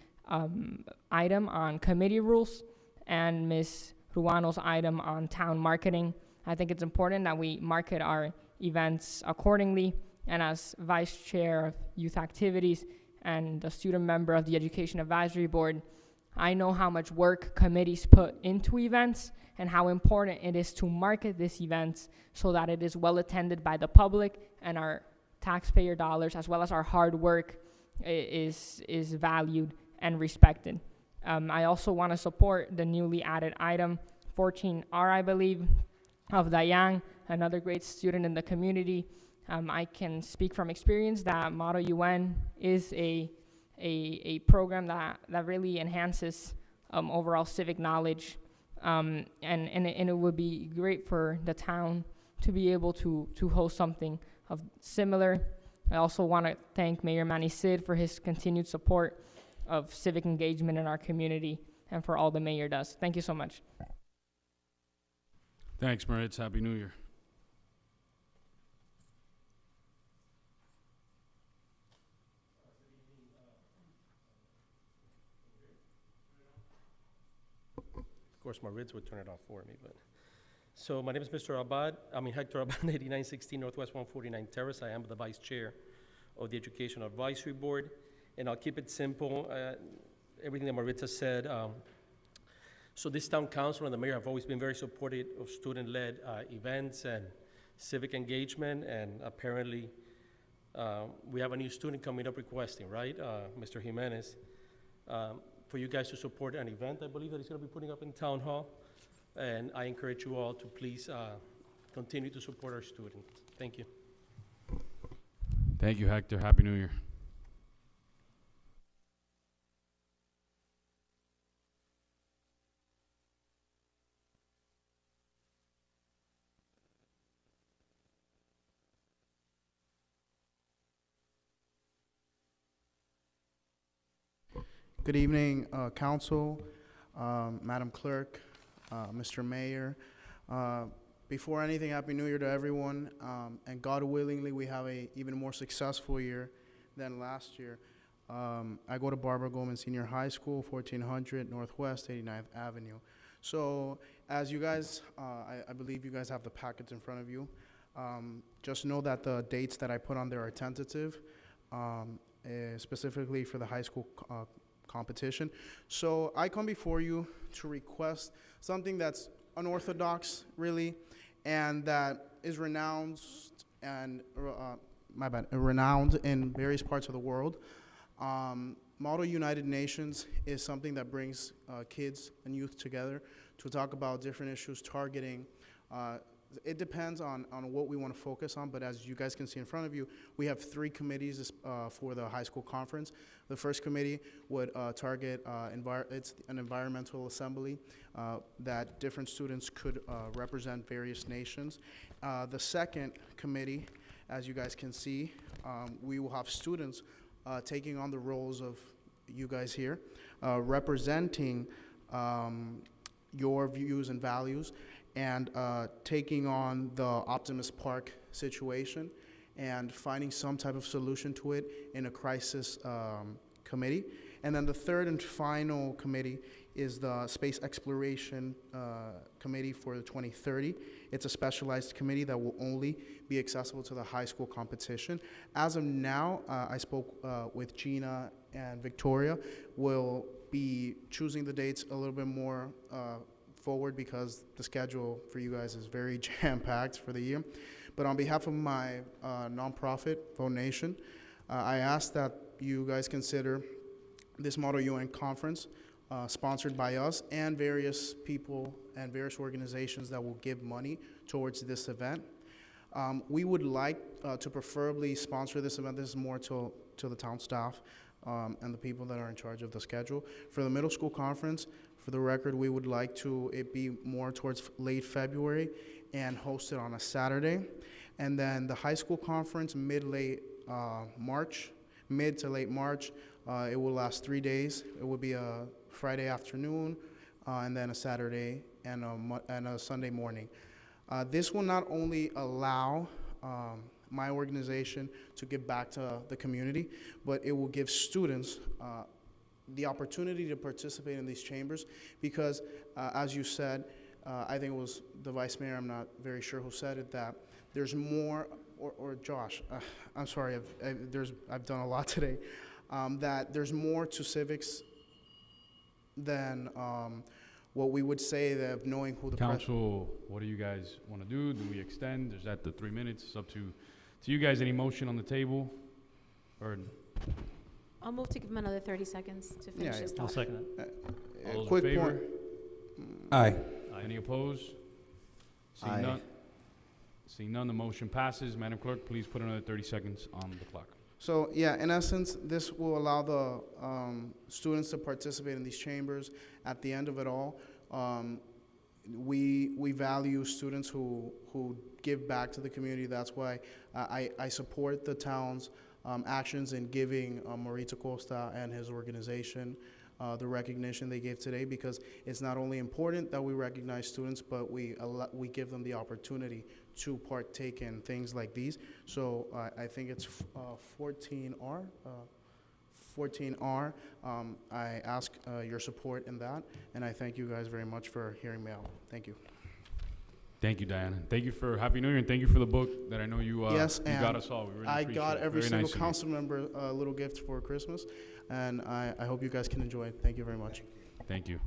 item on committee rules and Ms. Ruano's item on town marketing. I think it's important that we market our events accordingly. And as Vice Chair of Youth Activities and a student member of the Education Advisory Board, I know how much work committees put into events and how important it is to market these events so that it is well attended by the public and our taxpayer dollars, as well as our hard work, is valued and respected. I also want to support the newly added item 14R, I believe, of Diane, another great student in the community. I can speak from experience that Model UN is a program that really enhances overall civic knowledge, and it would be great for the town to be able to host something of similar. I also want to thank Mayor Manny Cid for his continued support of civic engagement in our community and for all the mayor does. Thank you so much. Thanks, Maritz. Happy New Year. Of course, Maritz would turn it off for me, but. So my name is Hector Abad, 8916 Northwest 149 Terrace. I am the Vice Chair of the Education Advisory Board, and I'll keep it simple. Everything that Maritza said. So this town council and the mayor have always been very supportive of student-led events and civic engagement, and apparently we have a new student coming up requesting, right, Mr. Jimenez, for you guys to support an event, I believe, that he's going to be putting up in Town Hall. And I encourage you all to please continue to support our students. Thank you. Thank you, Hector. Happy New Year. Good evening, Council, Madam Clerk, Mr. Mayor. Before anything, Happy New Year to everyone, and God willingly, we have a even more successful year than last year. I go to Barbara Goldman Senior High School, 1400 Northwest 89th Avenue. So as you guys, I believe you guys have the packets in front of you. Just know that the dates that I put on there are tentative. specifically for the high school competition. So I come before you to request something that's unorthodox, really, and that is renowned and renowned in various parts of the world. Model United Nations is something that brings kids and youth together to talk about different issues targeting. It depends on what we want to focus on, but as you guys can see in front of you, we have 3 committees for the high school conference. The first committee would target, it's an environmental assembly that different students could represent various nations. The second committee, as you guys can see, we will have students taking on the roles of you guys here, representing your views and values, and taking on the Optimus Park situation and finding some type of solution to it in a crisis committee. And then the third and final committee is the Space Exploration Committee for the 2030. It's a specialized committee that will only be accessible to the high school competition. As of now, I spoke with Gina and Victoria. We'll be choosing the dates a little bit more forward because the schedule for you guys is very jam-packed for the year. But on behalf of my nonprofit, Vote Nation, I ask that you guys consider this Model UN conference sponsored by us and various people and various organizations that will give money towards this event. We would like to preferably sponsor this event. This is more to the town staff and the people that are in charge of the schedule. For the middle school conference, for the record, we would like it be more towards late February and hosted on a Saturday. And then the high school conference, mid to late March. It will last 3 days. It will be a Friday afternoon and then a Saturday and a Sunday morning. This will not only allow my organization to give back to the community, but it will give students the opportunity to participate in these chambers because, as you said, I think it was the Vice Mayor, I'm not very sure who said it, that there's more, or Josh, I'm sorry, I've done a lot today, that there's more to civics than what we would say that knowing who the Council, what do you guys want to do? Do we extend? Is that the 3 minutes? It's up to you guys. Any motion on the table? Or I'll move to give him another 30 seconds to finish his I'll thought. second that. all those quick in favor? point. Aye. Any opposed? Seeing Aye. none. Seeing none, the motion passes. Madam Clerk, please put another 30 seconds on the clock. So yeah, in essence, this will allow the students to participate in these chambers. At the end of it all, we value students who give back to the community. That's why I support the town's actions in giving Mauricio Costa and his organization the recognition they gave today, because it's not only important that we recognize students, but we give them the opportunity to partake in things like these. So I think it's 14R. 14R. I ask your support in that, and I thank you guys very much for hearing me out. Thank you. Thank you, Diana. Thank you for Happy New Year, and thank you for the book that I know you, Yes, you got and us all. We really I appreciate got it. every Very single nice of you. council member a little gift for Christmas, and I hope you guys can enjoy it. Thank you very much. Thank you.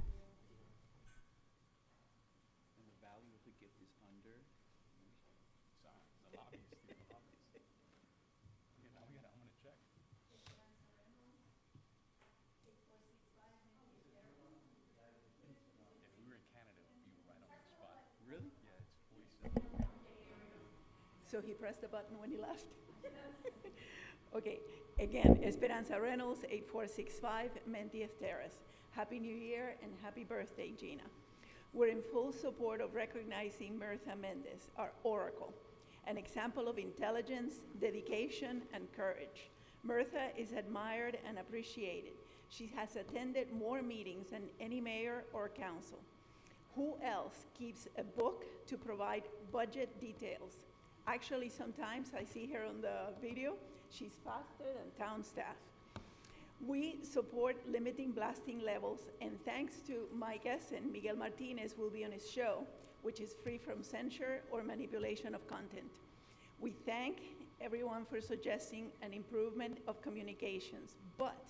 So he pressed the button when he left? Okay, again, Esperanza Reynolds, 8465 Mendiez Terrace. Happy New Year and happy birthday, Gina. We're in full support of recognizing Mirtha Mendez, our oracle, an example of intelligence, dedication, and courage. Mirtha is admired and appreciated. She has attended more meetings than any mayor or council. Who else keeps a book to provide budget details? Actually, sometimes I see her on the video, she's faster than town staff. We support limiting blasting levels, and thanks to Mike Essen, Miguel Martinez will be on his show, which is free from censure or manipulation of content. We thank everyone for suggesting an improvement of communications. But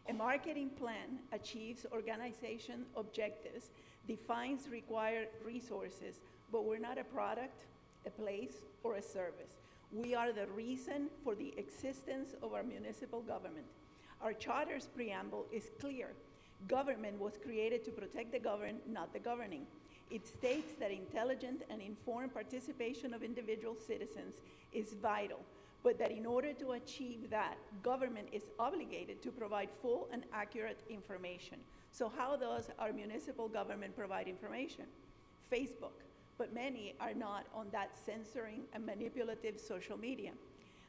a marketing plan achieves organization objectives, defines required resources, but we're not a product, a place, or a service. We are the reason for the existence of our municipal government. Our charter's preamble is clear. Government was created to protect the governed, not the governing. It states that intelligent and informed participation of individual citizens is vital, but that in order to achieve that, government is obligated to provide full and accurate information. So how does our municipal government provide information? Facebook, but many are not on that censoring and manipulative social media.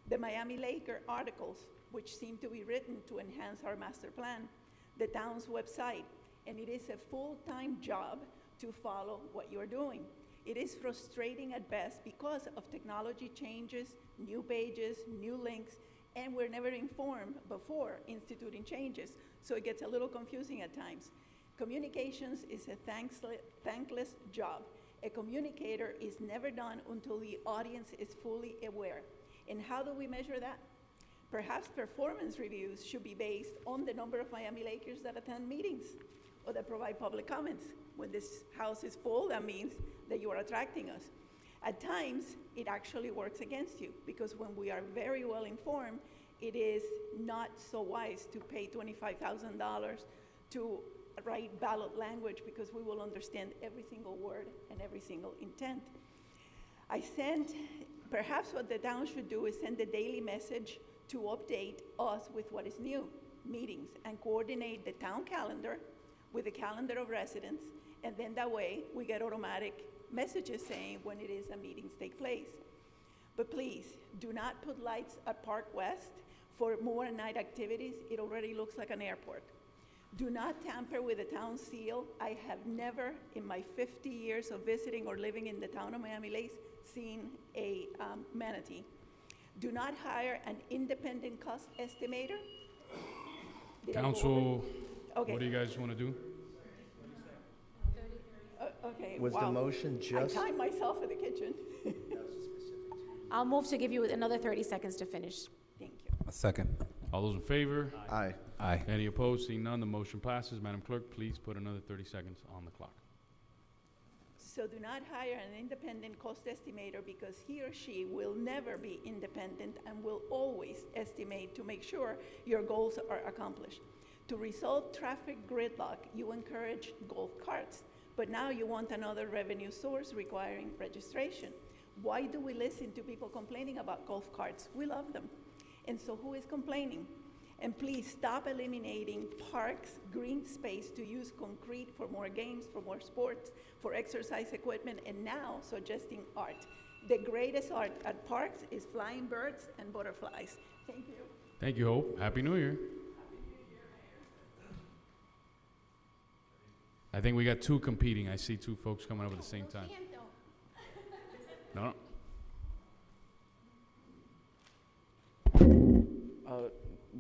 The Miami Laker articles, which seem to be written to enhance our master plan, the town's website, and it is a full-time job to follow what you're doing. It is frustrating at best because of technology changes, new pages, new links, and we're never informed before instituting changes, so it gets a little confusing at times. Communications is a thankless job. A communicator is never done until the audience is fully aware. And how do we measure that? Perhaps performance reviews should be based on the number of Miami Lakers that attend meetings or that provide public comments. When this house is full, that means that you are attracting us. At times, it actually works against you because when we are very well informed, it is not so wise to pay $25,000 to write ballot language because we will understand every single word and every single intent. Perhaps what the town should do is send a daily message to update us with what is new, meetings, and coordinate the town calendar with the calendar of residents, and then that way we get automatic messages saying when it is a meetings take place. But please, do not put lights at Park West for more night activities. It already looks like an airport. Do not tamper with the town seal. I have never, in my 50 years of visiting or living in the town of Miami Lakes, seen a manatee. Do not hire an independent cost estimator. Council, Okay. what do you guys want to do? Okay, Was the wow. motion just? I timed myself in the kitchen. I'll move to give you another 30 seconds to finish. Thank you. A second. All those in favor? Aye. Aye. Any opposed? Seeing none, the motion passes. Madam Clerk, please put another 30 seconds on the clock. So do not hire an independent cost estimator because he or she will never be independent and will always estimate to make sure your goals are accomplished. To resolve traffic gridlock, you encourage golf carts, but now you want another revenue source requiring registration. Why do we listen to people complaining about golf carts? We love them. And so who is complaining? And please stop eliminating parks, green space to use concrete for more games, for more sports, for exercise equipment, and now suggesting art. The greatest art at parks is flying birds and butterflies. Thank you. Thank you, Hope. Happy New Year. I think we got two competing. I see two folks coming up at the same time. No.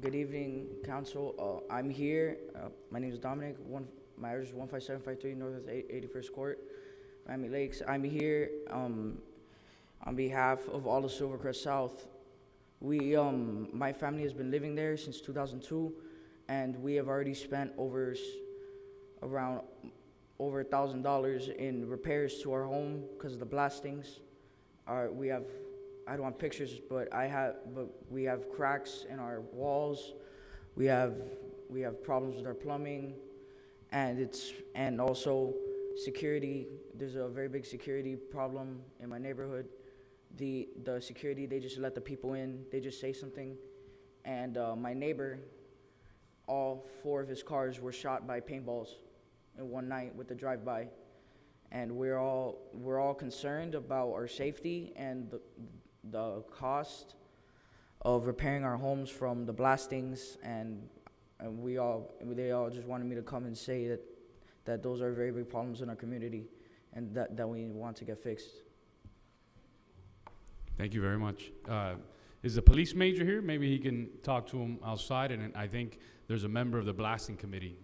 Good evening, Council. I'm here. My name is Dominic. My address is 15753 Northwest 81st Court, Miami Lakes. I'm here on behalf of all of Silvercrest South. My family has been living there since 2002, and we have already spent over $1,000 in repairs to our home because of the blastings. I don't want pictures, but we have cracks in our walls. We have problems with our plumbing, and also security. There's a very big security problem in my neighborhood. The security, they just let the people in. They just say something, and my neighbor, all 4 of his cars were shot by paintballs in one night with the drive-by, and we're all concerned about our safety and the cost of repairing our homes from the blastings, and they all just wanted me to come and say that those are very big problems in our community, and that we want to get fixed. Thank you very much. Is the police major here? Maybe he can talk to him outside, and I think there's a member of the blasting committee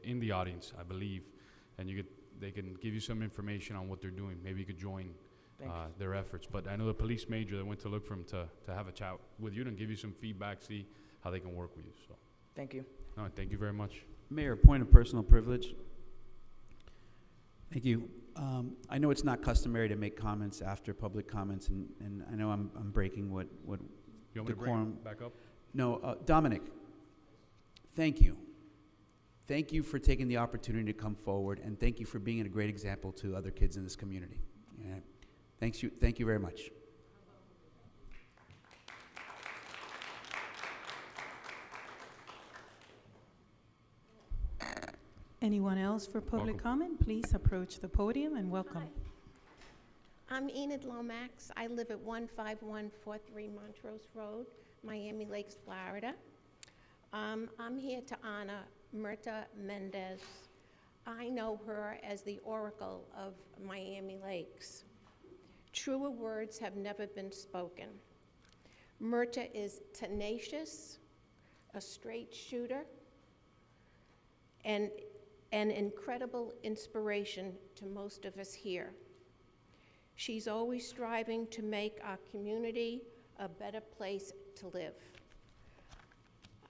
in the audience, I believe, and they can give you some information on what they're doing. Maybe you could join Thank you. their efforts. But I know the police major that went to look for him to have a chat with you and give you some feedback, see how they can work with you. So, Thank you. no, thank you very much. Mayor, point of personal privilege. Thank you. I know it's not customary to make comments after public comments, and I know I'm breaking what You want me to bring decorum. it back up? No, Dominic, thank you. Thank you for taking the opportunity to come forward, and thank you for being a great example to other kids in this community. Yeah. Thank you very much. Anyone else for public comment? Please approach the podium and welcome. I'm Enid Lomax. I live at 15143 Montrose Road, Miami Lakes, Florida. I'm here to honor Myrta Mendez. I know her as the oracle of Miami Lakes. Truer words have never been spoken. Myrta is tenacious, a straight shooter, and an incredible inspiration to most of us here. She's always striving to make our community a better place to live.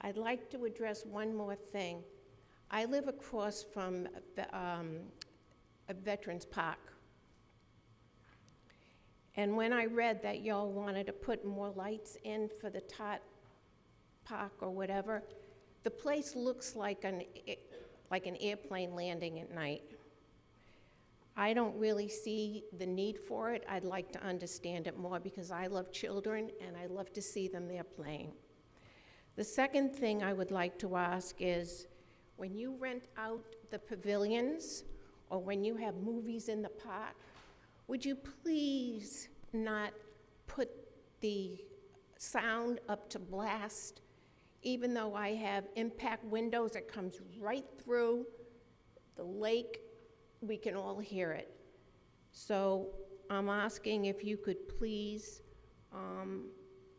I'd like to address one more thing. I live across from a Veterans Park. And when I read that y'all wanted to put more lights in for the Tot Park or whatever, the place looks like an airplane landing at night. I don't really see the need for it. I'd like to understand it more because I love children and I love to see them there playing. The second thing I would like to ask is, when you rent out the pavilions or when you have movies in the park, would you please not put the sound up to blast? Even though I have impact windows that comes right through the lake, we can all hear it. So I'm asking if you could please,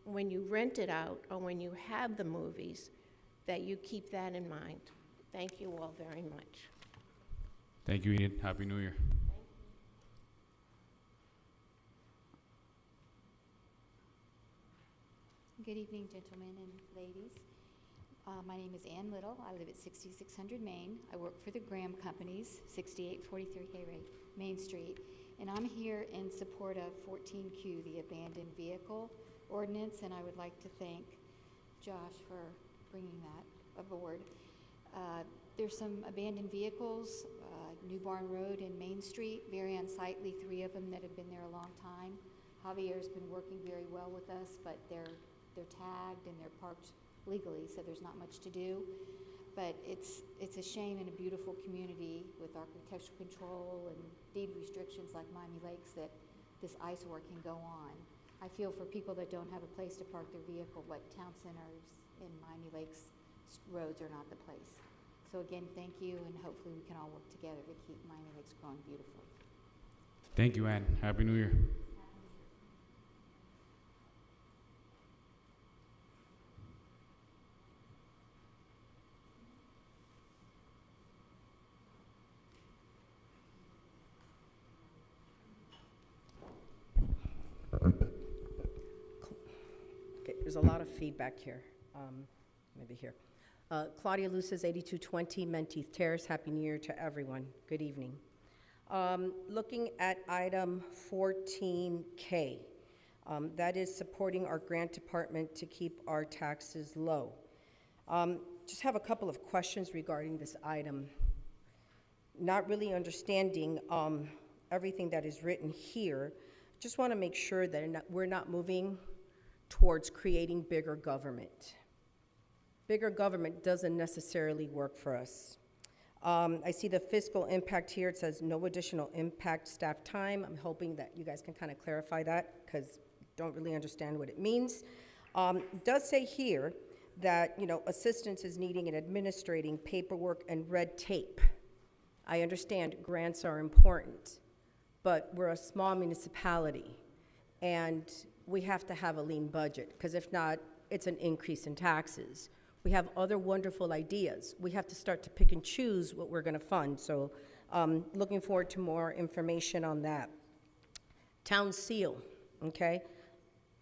when you rent it out or when you have the movies, that you keep that in mind. Thank you all very much. Thank you, Enid. Happy New Year. Good evening, gentlemen and ladies. My name is Ann Little. I live at 6600 Main. I work for the Graham Companies, 6843 Main Street. And I'm here in support of 14Q, the abandoned vehicle ordinance, and I would like to thank Josh for bringing that aboard. There's some abandoned vehicles, New Barn Road and Main Street, very unsightly, 3 of them that have been there a long time. Javier's been working very well with us, but they're tagged and they're parked legally, so there's not much to do. But it's a shame in a beautiful community with architectural control and deed restrictions like Miami Lakes that this eyesore can go on. I feel for people that don't have a place to park their vehicle, but town centers in Miami Lakes roads are not the place. So again, thank you, and hopefully we can all work together to keep Miami Lakes growing beautifully. Thank you, Ann. Happy New Year. Okay, there's a lot of feedback here. Maybe here. Claudia Luces, 8220 Menteith Terrace. Happy New Year to everyone. Good evening. Looking at item 14K, that is supporting our grant department to keep our taxes low. Just have a couple of questions regarding this item. Not really understanding everything that is written here. Just want to make sure that we're not moving towards creating bigger government. Bigger government doesn't necessarily work for us. I see the fiscal impact here. It says no additional impact staff time. I'm hoping that you guys can kind of clarify that because don't really understand what it means. It does say here that, assistance is needing in administrating paperwork and red tape. I understand grants are important, but we're a small municipality and we have to have a lean budget because if not, it's an increase in taxes. We have other wonderful ideas. We have to start to pick and choose what we're going to fund. So looking forward to more information on that. Town seal, okay?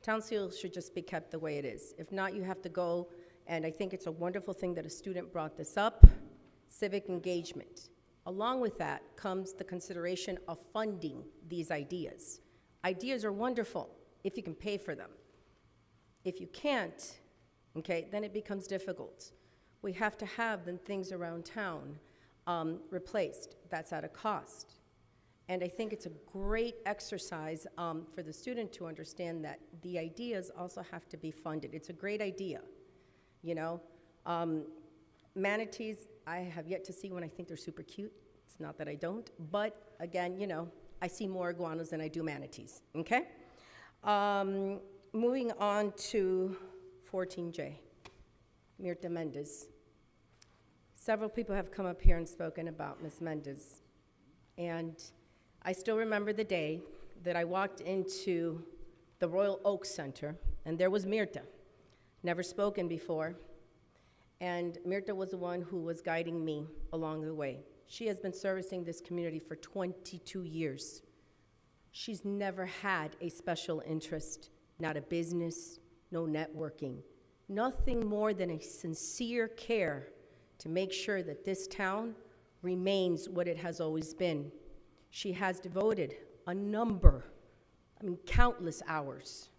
Town seal should just be kept the way it is. If not, you have to go, and I think it's a wonderful thing that a student brought this up, civic engagement. Along with that comes the consideration of funding these ideas. Ideas are wonderful if you can pay for them. If you can't, okay, then it becomes difficult. We have to have the things around town replaced. That's at a cost. And I think it's a great exercise for the student to understand that the ideas also have to be funded. It's a great idea, you know. Manatees, I have yet to see one. I think they're super cute. It's not that I don't, but again, you know, I see more iguanas than I do manatees, okay? Moving on to 14J, Mirta Mendez. Several people have come up here and spoken about Ms. Mendez, and I still remember the day that I walked into the Royal Oak Center, and there was Mirta, never spoken before, and Mirta was the one who was guiding me along the way. She has been servicing this community for 22 years. She's never had a special interest, not a business, no networking, nothing more than a sincere care to make sure that this town remains what it has always been. She has devoted a number, countless hours.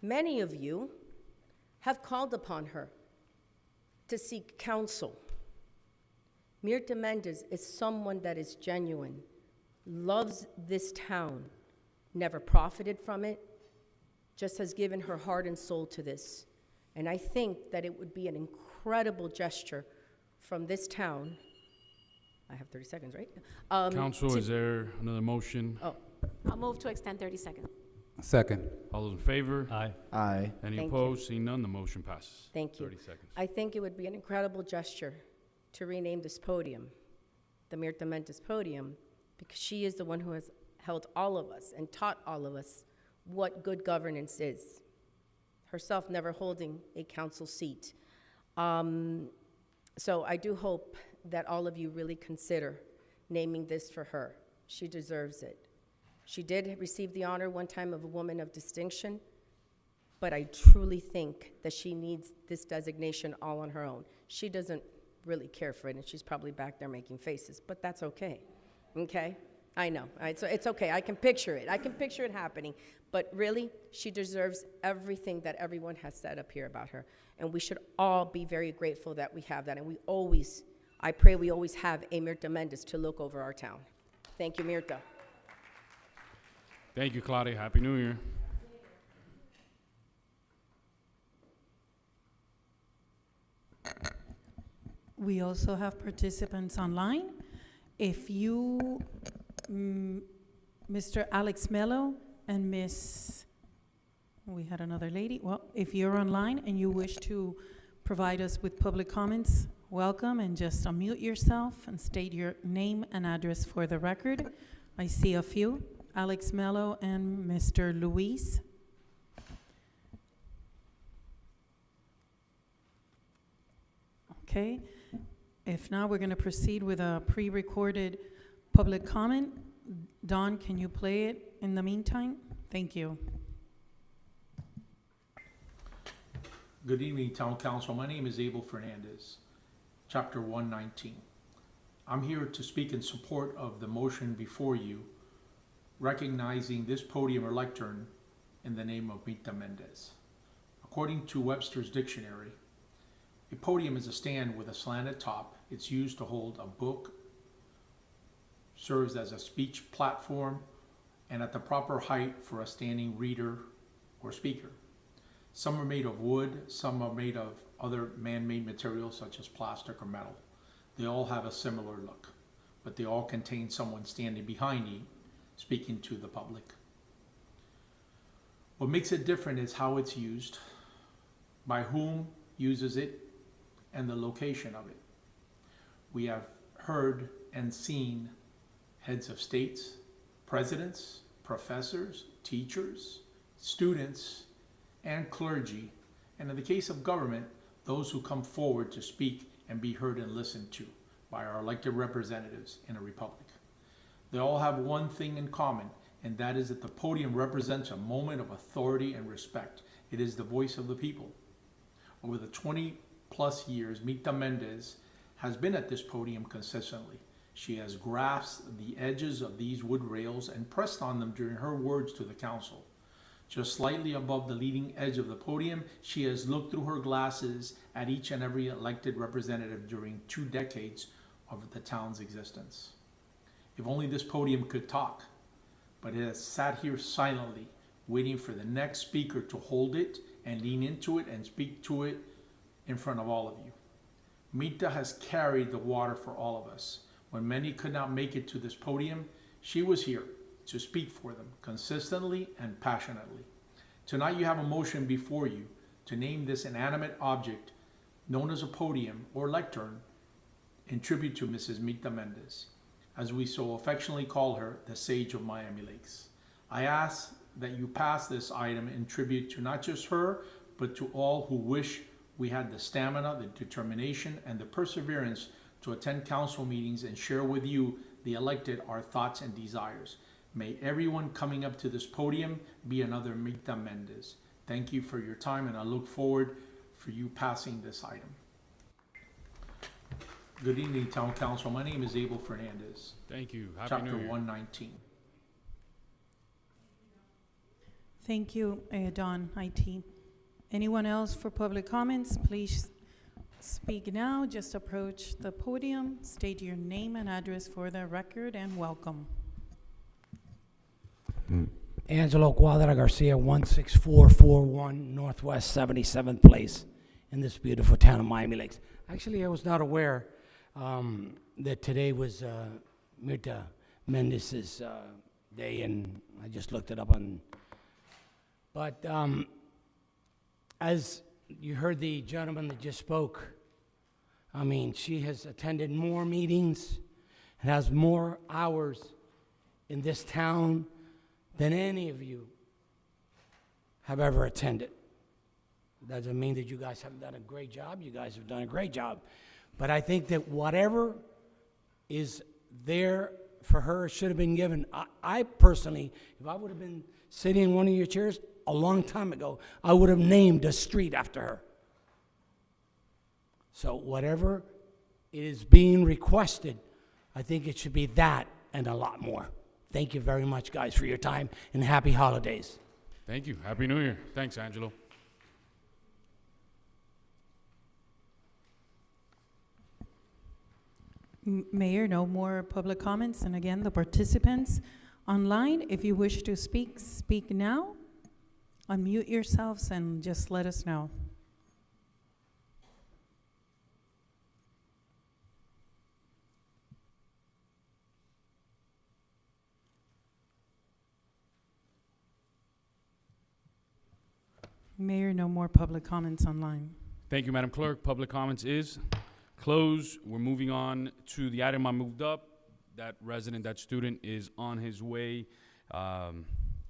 Many of you have called upon her to seek counsel. Mirta Mendez is someone that is genuine, loves this town, never profited from it, just has given her heart and soul to this. And I think that it would be an incredible gesture from this town. I have 30 seconds, right? Council, is there another motion? Oh, I'll move to extend 30 seconds. Second. All those in favor? Aye. Aye. Any Thank you. opposed? Seeing none, the motion passes. Thank you. 30 seconds. I think it would be an incredible gesture to rename this podium, the Mirta Mendez Podium, because she is the one who has held all of us and taught all of us what good governance is, herself never holding a council seat. So I do hope that all of you really consider naming this for her. She deserves it. She did receive the honor one time of a woman of distinction, but I truly think that she needs this designation all on her own. She doesn't really care for it, and she's probably back there making faces, but that's okay, okay? I know, so it's okay, I can picture it. I can picture it happening, but really, she deserves everything that everyone has said up here about her, and we should all be very grateful that we have that, and I pray we always have a Mirta Mendez to look over our town. Thank you, Mirta. Thank you, Claudia. Happy New Year. We also have participants online. If you, Mr. Alex Mello and we had another lady. Well, if you're online and you wish to provide us with public comments, welcome, and just unmute yourself and state your name and address for the record. I see a few. Alex Mello and Mr. Luis. Okay. If not, we're going to proceed with a pre-recorded public comment. Don, can you play it in the meantime? Thank you. Good evening, Town Council. My name is Abel Fernandez, Chapter 119. I'm here to speak in support of the motion before you, recognizing this podium or lectern in the name of Mirta Mendez. According to Webster's Dictionary, a podium is a stand with a slanted top. It's used to hold a book, serves as a speech platform, and at the proper height for a standing reader or speaker. Some are made of wood, some are made of other man-made materials such as plastic or metal. They all have a similar look, but they all contain someone standing behind you, speaking to the public. What makes it different is how it's used, by whom uses it, and the location of it. We have heard and seen heads of states, presidents, professors, teachers, students, and clergy, and in the case of government, those who come forward to speak and be heard and listened to by our elected representatives in a republic. They all have one thing in common, and that is that the podium represents a moment of authority and respect. It is the voice of the people. Over the 20-plus years, Mita Mendez has been at this podium consistently. She has grasped the edges of these wood rails and pressed on them during her words to the council. Just slightly above the leading edge of the podium, she has looked through her glasses at each and every elected representative during 2 decades of the town's existence. If only this podium could talk, but it has sat here silently, waiting for the next speaker to hold it and lean into it and speak to it in front of all of you. Mita has carried the water for all of us. When many could not make it to this podium, she was here to speak for them consistently and passionately. Tonight you have a motion before you to name this inanimate object known as a podium or lectern in tribute to Mrs. Mita Mendez, as we so affectionately call her, the Sage of Miami Lakes. I ask that you pass this item in tribute to not just her, but to all who wish we had the stamina, the determination, and the perseverance to attend council meetings and share with you, the elected, our thoughts and desires. May everyone coming up to this podium be another Mita Mendez. Thank you for your time, and I look forward for you passing this item. Good evening, Town Council. My name is Abel Fernandez. Thank you. Happy Chapter New Year. 119. Thank you, Don IT. Anyone else for public comments? Please speak now. Just approach the podium, state your name and address for the record, and welcome. Angelo Cuadra Garcia, 16441 Northwest 77th Place in this beautiful town of Miami Lakes. Actually, I was not aware that today was Mita Mendez's day, and I just looked it up on. But as you heard the gentleman that just spoke, I mean, she has attended more meetings and has more hours in this town than any of you have ever attended. Doesn't mean that you guys haven't done a great job. You guys have done a great job. But I think that whatever is there for her should have been given. I personally, if I would have been sitting in one of your chairs a long time ago, I would have named a street after her. So whatever is being requested, I think it should be that and a lot more. Thank you very much, guys, for your time, and happy holidays. Thank you. Happy New Year. Thanks, Angelo. Mayor, no more public comments. And again, the participants online, if you wish to speak, speak now. Unmute yourselves and just let us know. Mayor, no more public comments online. Thank you, Madam Clerk. Public comments is closed. We're moving on to the item I moved up. That resident, that student is on his way.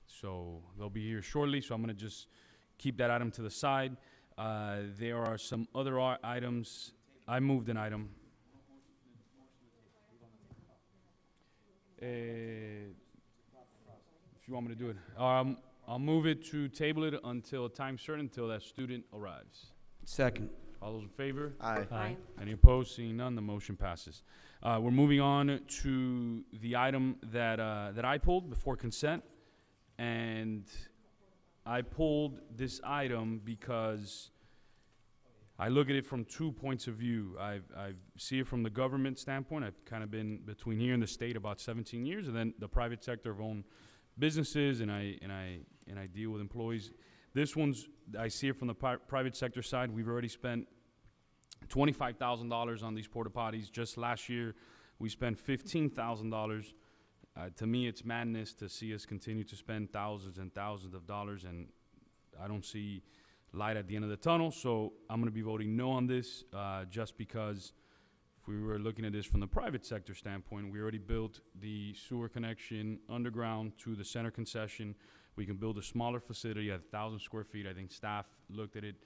So they'll be here shortly. So I'm going to just keep that item to the side. There are some other items. I moved an item. If you want me to do it. I'll move it to table it until a time certain, until that student arrives. Second. All those in favor? Aye. Aye. Any opposed? Seeing none, the motion passes. We're moving on to the item that I pulled before consent, and I pulled this item because I look at it from 2 points of view. I see it from the government standpoint. I've kind of been between here and the state about 17 years, and then the private sector of own businesses, and I deal with employees. This one's, I see it from the private sector side. We've already spent $25,000 on these porta potties. Just last year, we spent $15,000. To me, it's madness to see us continue to spend thousands and thousands of dollars, and I don't see light at the end of the tunnel. So I'm going to be voting no on this, just because if we were looking at this from the private sector standpoint, we already built the sewer connection underground to the center concession. We can build a smaller facility at 1,000 square feet. I think staff looked at it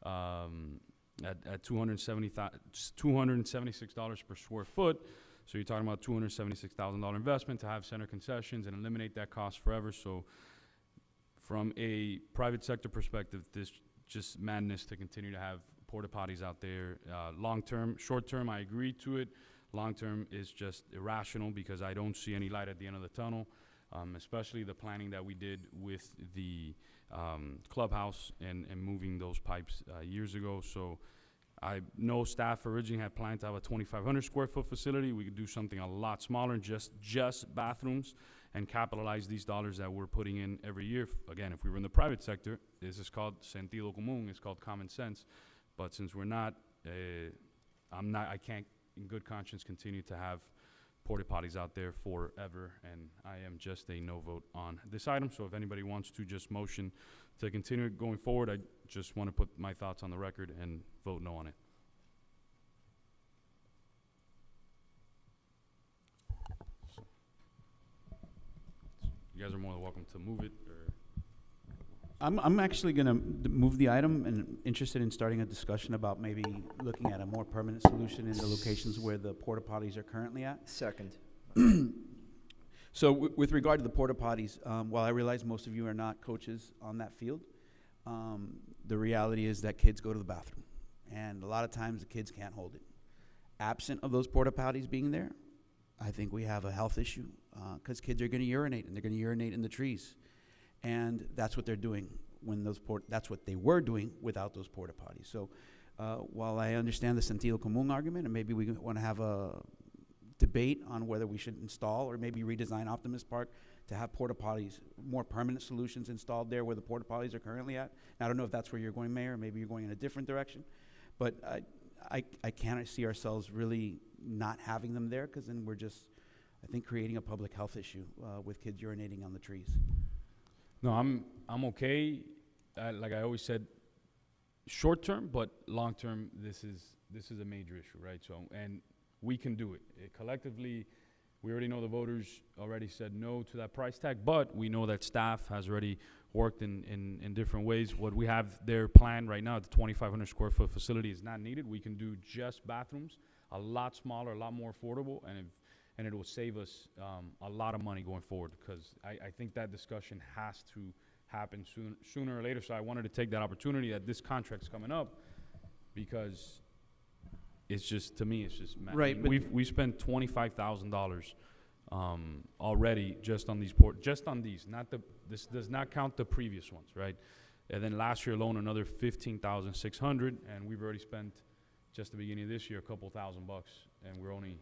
at $276 per square foot. So you're talking about $276,000 investment to have center concessions and eliminate that cost forever. So from a private sector perspective, this just madness to continue to have porta potties out there. Long term, short term, I agree to it. Long term is just irrational because I don't see any light at the end of the tunnel, especially the planning that we did with the clubhouse and moving those pipes years ago. So I know staff originally had planned to have a 2,500 square foot facility. We could do something a lot smaller, just bathrooms, and capitalize these dollars that we're putting in every year. Again, if we were in the private sector, this is called sentido común, it's called common sense. But since we're not, I can't in good conscience continue to have porta potties out there forever, and I am just a no vote on this item. So if anybody wants to just motion to continue it going forward, I just want to put my thoughts on the record and vote no on it. So, you guys are more than welcome to move it. Or I'm actually going to move the item and interested in starting a discussion about maybe looking at a more permanent solution in the locations where the porta potties are currently at. Second. So with regard to the porta potties, while I realize most of you are not coaches on that field, the reality is that kids go to the bathroom, and a lot of times the kids can't hold it. Absent of those porta potties being there, I think we have a health issue because kids are going to urinate, and they're going to urinate in the trees. And that's what they're doing when that's what they were doing without those porta potties. So while I understand the sentido común argument, and maybe we want to have a debate on whether we should install or maybe redesign Optimus Park to have porta potties, more permanent solutions installed there where the porta potties are currently at. Now, I don't know if that's where you're going, Mayor, maybe you're going in a different direction, but I can't see ourselves really not having them there, because then we're just, I think, creating a public health issue with kids urinating on the trees. No, I'm okay. Like I always said, short term, but long term, this is a major issue, right? So, and we can do it. Collectively, we already know the voters already said no to that price tag, but we know that staff has already worked in different ways. What we have there planned right now at the 2,500 square foot facility is not needed. We can do just bathrooms, a lot smaller, a lot more affordable, and it will save us a lot of money going forward, because I think that discussion has to happen sooner or later. So I wanted to take that opportunity that this contract's coming up, because it's just, to me, it's just mad. Right, I mean, we spent $25,000 already just on these this does not count the previous ones, right? And then last year alone, another $15,600, and we've already spent just the beginning of this year a couple $1,000 bucks, and we're only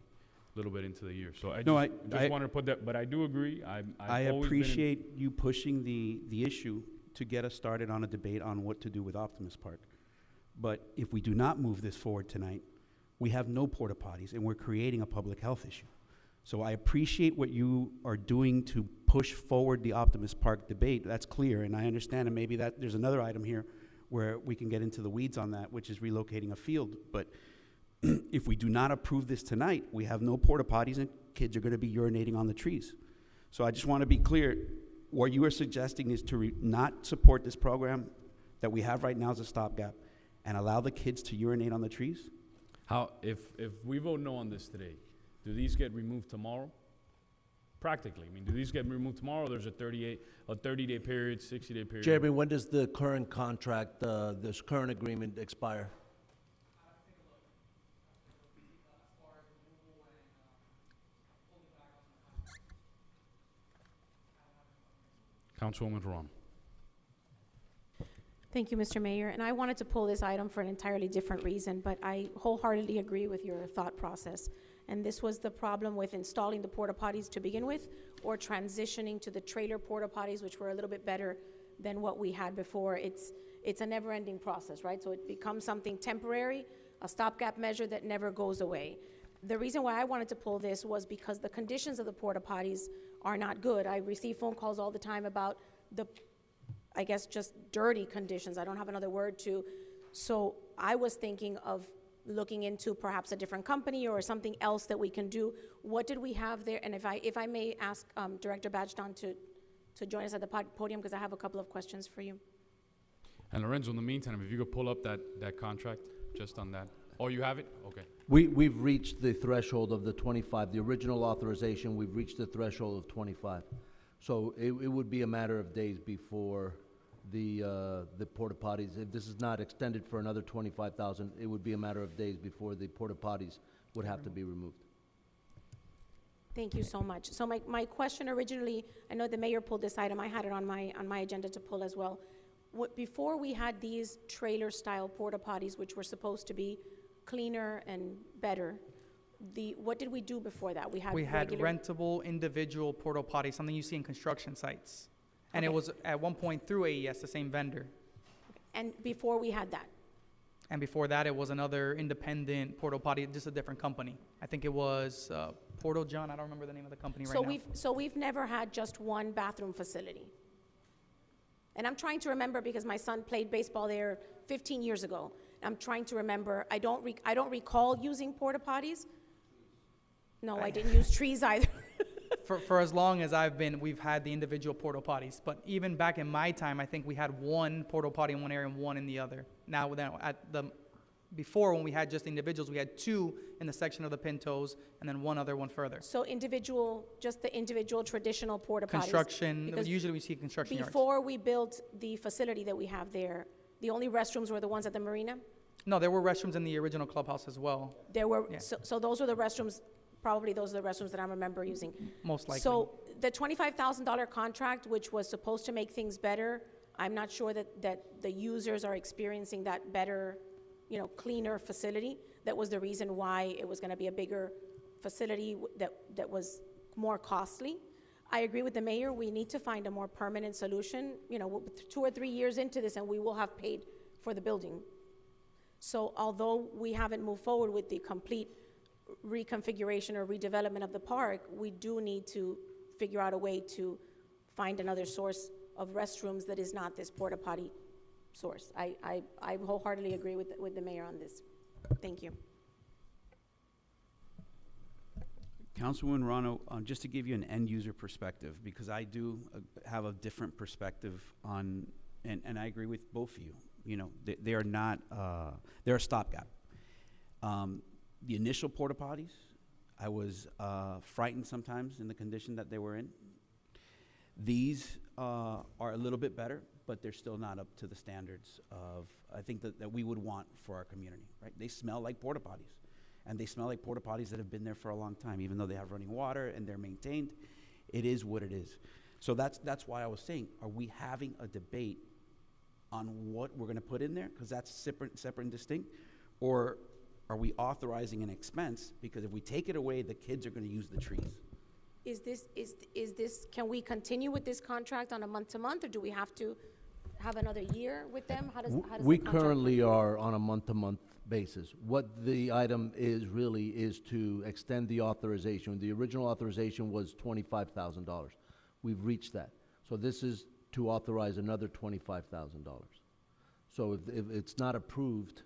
little bit into the year. So I just wanted to put that, but I do agree. I appreciate you pushing the issue to get us started on a debate on what to do with Optimus Park. But if we do not move this forward tonight, we have no porta potties, and we're creating a public health issue. So I appreciate what you are doing to push forward the Optimus Park debate. That's clear, and I understand, and maybe that there's another item here where we can get into the weeds on that, which is relocating a field. But if we do not approve this tonight, we have no porta potties, and kids are going to be urinating on the trees. So I just want to be clear. What you are suggesting is to not support this program that we have right now as a stopgap and allow the kids to urinate on the trees? How, if we vote no on this today, do these get removed tomorrow? Practically, I mean, do these get removed tomorrow? There's a 30-day period, 60-day period. Jeremy, when does the current contract, this current agreement expire? Councilwoman Ron. Thank you, Mr. Mayor. And I wanted to pull this item for an entirely different reason, but I wholeheartedly agree with your thought process. And this was the problem with installing the porta potties to begin with, or transitioning to the trailer porta potties, which were a little bit better than what we had before. It's a never-ending process, right? So it becomes something temporary, a stopgap measure that never goes away. The reason why I wanted to pull this was because the conditions of the porta potties are not good. I receive phone calls all the time about the, I guess, just dirty conditions. I don't have another word to. So I was thinking of looking into perhaps a different company or something else that we can do. What did we have there? And if I may ask Director Bajdon to join us at the podium, because I have a couple of questions for you. And Lorenzo, in the meantime, if you could pull up that contract just on that. Oh, you have it? Okay. We've reached the threshold of the 25. The original authorization, we've reached the threshold of 25. So it would be a matter of days before the porta potties, if this is not extended for another 25,000, it would be a matter of days before the porta potties would have to be removed. Thank you so much. So my question originally, I know the mayor pulled this item, I had it on my agenda to pull as well. Before we had these trailer-style porta potties, which were supposed to be cleaner and better, what did we do before that? We had rentable individual porta potties, something you see in construction sites. And it Okay. was at one point through AES, the same vendor. And before we had that? And before that, it was another independent porta potty, just a different company. I think it was Portal John. I don't remember the name of the company right now. So we've never had just one bathroom facility. And I'm trying to remember because my son played baseball there 15 years ago. I'm trying to remember. I don't recall using porta potties. No, I didn't use trees either. For as long as I've been, we've had the individual porta potties. But even back in my time, I think we had one porta potty in one area and one in the other. Now, before when we had just individuals, we had two in the section of the Pintos and then one other one further. So just the individual traditional porta potties. Construction, Because usually we see construction yards. Before we built the facility that we have there, the only restrooms were the ones at the marina? No, there were restrooms in the original clubhouse as well. There were, Yeah. so those were the restrooms, probably those are the restrooms that I remember using. Most likely. So the $25,000 contract, which was supposed to make things better, I'm not sure that the users are experiencing that better, cleaner facility. That was the reason why it was gonna be a bigger facility that was more costly. I agree with the mayor, we need to find a more permanent solution. 2 or 3 years into this and we will have paid for the building. So although we haven't moved forward with the complete reconfiguration or redevelopment of the park, we do need to figure out a way to find another source of restrooms that is not this porta potty source. I wholeheartedly agree with the mayor on this. Thank you. Councilwoman Rano, just to give you an end user perspective, because I do have a different perspective on, and I agree with both of you. They are not, they're a stopgap. The initial porta potties, I was frightened sometimes in the condition that they were in. These are a little bit better, but they're still not up to the standards of, I think, that we would want for our community, right? They smell like porta potties, and they smell like porta potties that have been there for a long time, even though they have running water and they're maintained. It is what it is. So that's why I was saying, are we having a debate on what we're gonna put in there? Because that's separate and distinct. Or are we authorizing an expense? Because if we take it away, the kids are gonna use the trees. Is this, can we continue with this contract on a month-to-month, or do we have to have another year with them? How does the We contract currently work? are on a month-to-month basis. What the item is to extend the authorization. The original authorization was $25,000. We've reached that. So this is to authorize another $25,000. So if it's not approved,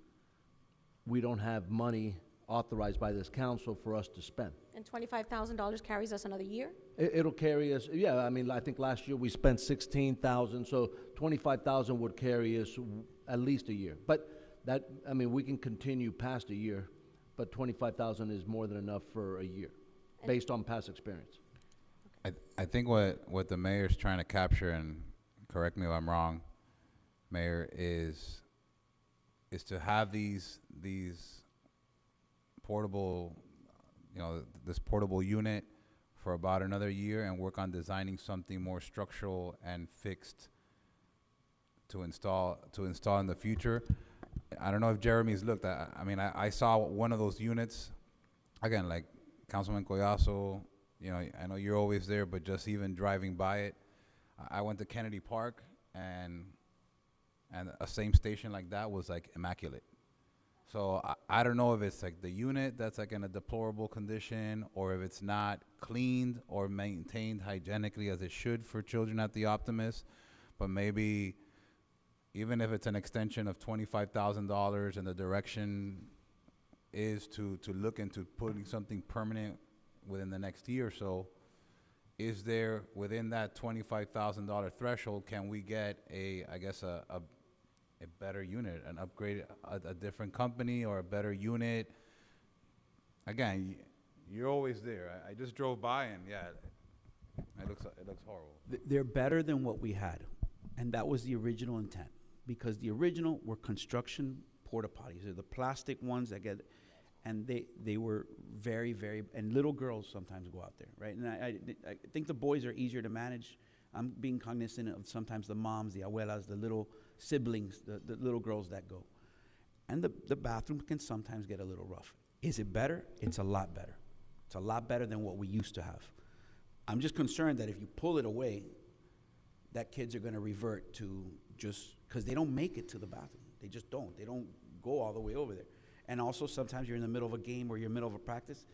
we don't have money authorized by this council for us to spend. And $25,000 carries us another year? It'll carry us, yeah, I mean, I think last year we spent 16,000, so 25,000 would carry us at least a year. But that, I mean, we can continue past a year, but 25,000 is more than enough for a year, based on past experience. I think what the mayor's trying to capture, and correct me if I'm wrong, Mayor, is to have these portable, this portable unit for about another year and work on designing something more structural and fixed to install in the future. I don't know if Jeremy's looked at. I mean, I saw one of those units. Again, like Councilman Collazo, I know you're always there, but just even driving by it, I went to Kennedy Park, and a same station like that was like immaculate. So I don't know if it's like the unit that's like in a deplorable condition, or if it's not cleaned or maintained hygienically as it should for children at the Optimist. But maybe even if it's an extension of $25,000 and the direction is to look into putting something permanent within the next year or so, is there within that $25,000 threshold, can we get a a better unit, an upgrade, a different company or a better unit. Again, you're always there. I just drove by and yeah, it looks horrible. They're better than what we had, and that was the original intent, because the original were construction porta potties. They're the plastic ones that get, and they were very, very, and little girls sometimes go out there, right? And I think the boys are easier to manage. I'm being cognizant of sometimes the moms, the abuelas, the little siblings, the little girls that go. And the bathroom can sometimes get a little rough. Is it better? It's a lot better. It's a lot better than what we used to have. I'm just concerned that if you pull it away, that kids are going to revert to just, because they don't make it to the bathroom. They just don't. They don't go all the way over there. And also sometimes you're in the middle of a game or you're in the middle of a practice.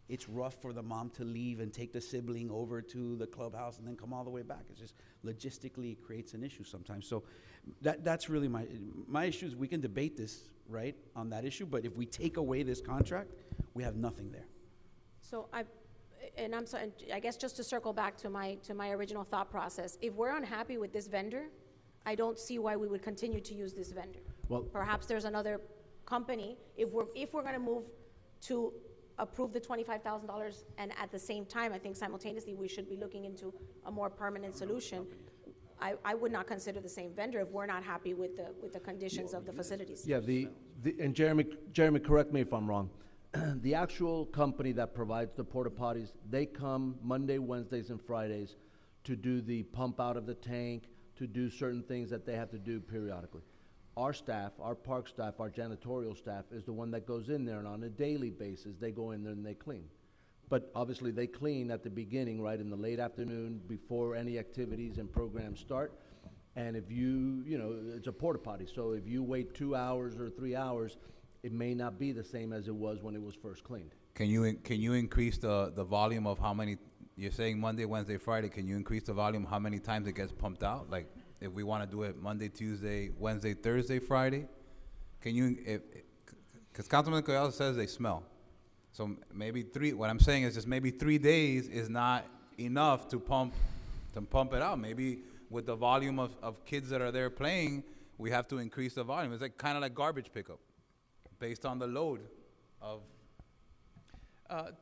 It's rough for the mom to leave and take the sibling over to the clubhouse and then come all the way back. It's just logistically it creates an issue sometimes. So that's really my issue is we can debate this, right, on that issue, but if we take away this contract, we have nothing there. So I'm sorry, I guess just to circle back to my original thought process, if we're unhappy with this vendor, I don't see why we would continue to use this vendor. Well, Perhaps there's another company, if we're gonna move to approve the $25,000, and at the same time, I think simultaneously, we should be looking into a more permanent solution. I would not consider the same vendor if we're not happy with the conditions of the facilities. yeah, and Jeremy, correct me if I'm wrong. The actual company that provides the porta potties, they come Monday, Wednesdays, and Fridays to do the pump out of the tank, to do certain things that they have to do periodically. Our staff, our park staff, our janitorial staff is the one that goes in there, and on a daily basis, they go in there and they clean. But obviously, they clean at the beginning, right, in the late afternoon, before any activities and programs start. And if it's a porta potty, so if you wait 2 hours or 3 hours, it may not be the same as it was when it was first cleaned. Can you increase the volume of how many, you're saying Monday, Wednesday, Friday, can you increase the volume, how many times it gets pumped out? Like, if we want to do it Monday, Tuesday, Wednesday, Thursday, Friday, can you, because Councilman Coelho says they smell. So maybe what I'm saying is just maybe 3 days is not enough to pump it out. Maybe with the volume of kids that are there playing, we have to increase the volume. It's like kind of like garbage pickup based on the load of.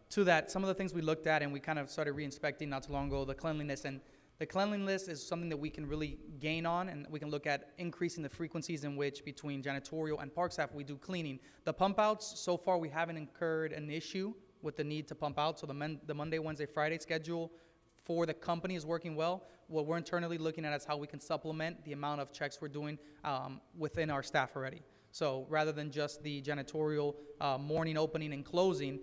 To that, some of the things we looked at and we kind of started re-inspecting not too long ago, the cleanliness. And the cleanliness is something that we can really gain on, and we can look at increasing the frequencies in which between janitorial and park staff we do cleaning. The pump outs, so far we haven't incurred an issue with the need to pump out. So the Monday, Wednesday, Friday schedule for the company is working well. What we're internally looking at is how we can supplement the amount of checks we're doing within our staff already. So rather than just the janitorial morning opening and closing,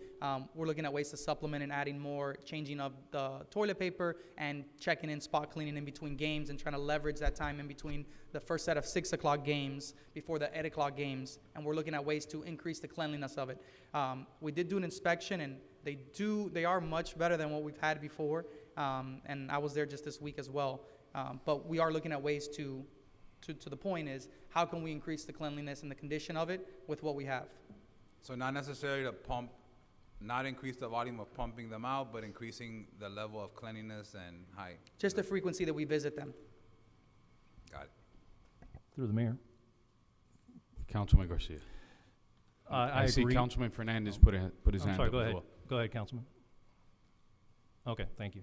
we're looking at ways to supplement and adding more, changing of the toilet paper and checking in spot cleaning in between games and trying to leverage that time in between the first set of 6 o'clock games before the 8 o'clock games. And we're looking at ways to increase the cleanliness of it. We did do an inspection, and they are much better than what we've had before. And I was there just this week as well. But we are looking at ways to the point is, how can we increase the cleanliness and the condition of it with what we have? So not necessarily to pump, not increase the volume of pumping them out, but increasing the level of cleanliness and height. Just the frequency that we visit them. Got it. Through the mayor. Councilman Garcia. I see agree. Councilman Fernandez put his hand I'm sorry, up go as ahead. well. Go ahead, Councilman. Okay, thank you.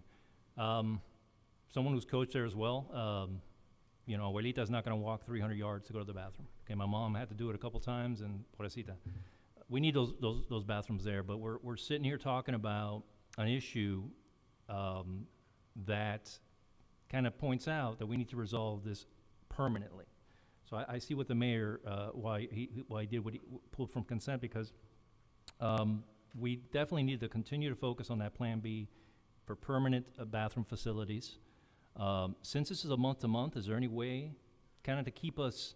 Someone who's coached there as well, Abuelita's not going to walk 300 yards to go to the bathroom. Okay, my mom had to do it a couple times, and pobrecita. We need those bathrooms there, but we're sitting here talking about an issue that kind of points out that we need to resolve this permanently. So I see what the mayor, why he did what he pulled from consent, because we definitely need to continue to focus on that Plan B for permanent bathroom facilities. Since this is a month-to-month, is there any way kind of to keep us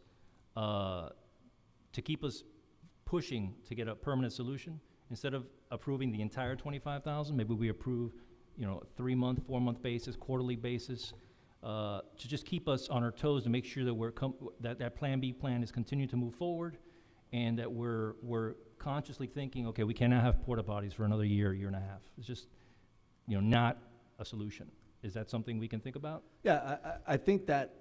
pushing to get a permanent solution? Instead of approving the entire $25,000, maybe we approve, 3-month, 4-month basis, quarterly basis, to just keep us on our toes to make sure that that Plan B plan is continuing to move forward, and that we're consciously thinking, okay, we cannot have porta potties for another year and a half. It's just, not a solution. Is that something we can think about? Yeah, I think that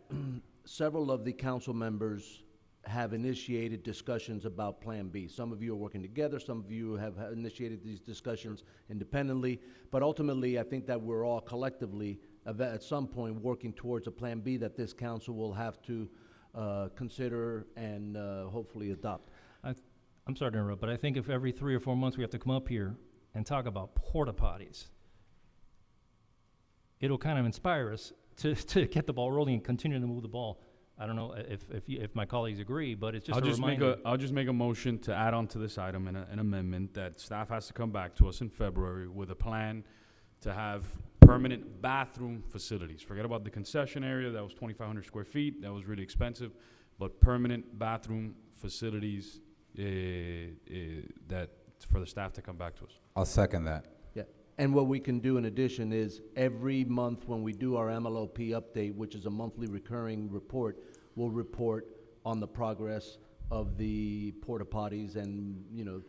several of the council members have initiated discussions about Plan B. Some of you are working together, some of you have initiated these discussions independently, but ultimately, I think that we're all collectively, at some point, working towards a Plan B that this council will have to consider and hopefully adopt. I'm sorry to interrupt, but I think if every 3 or 4 months we have to come up here and talk about porta potties, it'll kind of inspire us to get the ball rolling and continue to move the ball. I don't know if my colleagues agree, but it's just a reminder. I'll just make a motion to add on to this item an amendment that staff has to come back to us in February with a plan to have permanent bathroom facilities. Forget about the concession area, that was 2,500 square feet, that was really expensive, but permanent bathroom facilities that for the staff to come back to us. I'll second that. Yeah, and what we can do in addition is every month when we do our MLOP update, which is a monthly recurring report, we'll report on the progress of the porta potties and, you know,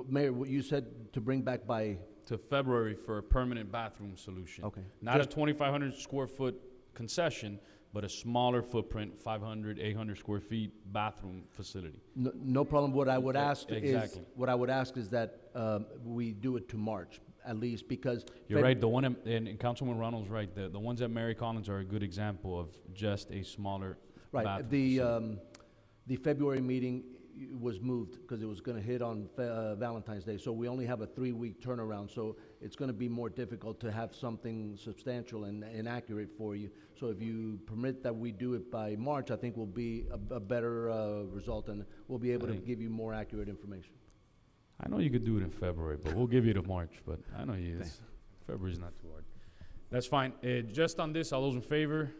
Mayor, what you said to bring back by to February for a permanent bathroom solution. Okay. Not a 2,500 square foot concession, but a smaller footprint, 500, 800 square feet bathroom facility. No problem. What I would ask Exactly. is that we do it to March at least, because You're right. The one and Councilman Ronald's right. The ones at Mary Collins are a good example of just a smaller bathroom facility. The February meeting was moved because it was going to hit on Valentine's Day. So we only have a 3-week turnaround. So it's going to be more difficult to have something substantial and accurate for you. So if you permit that we do it by March, I think will be a better result, and we'll be able to give you more accurate information. I know you could do it in February, but we'll give you to March. But I know February's not too hard. That's fine. Just on this, all those in favor?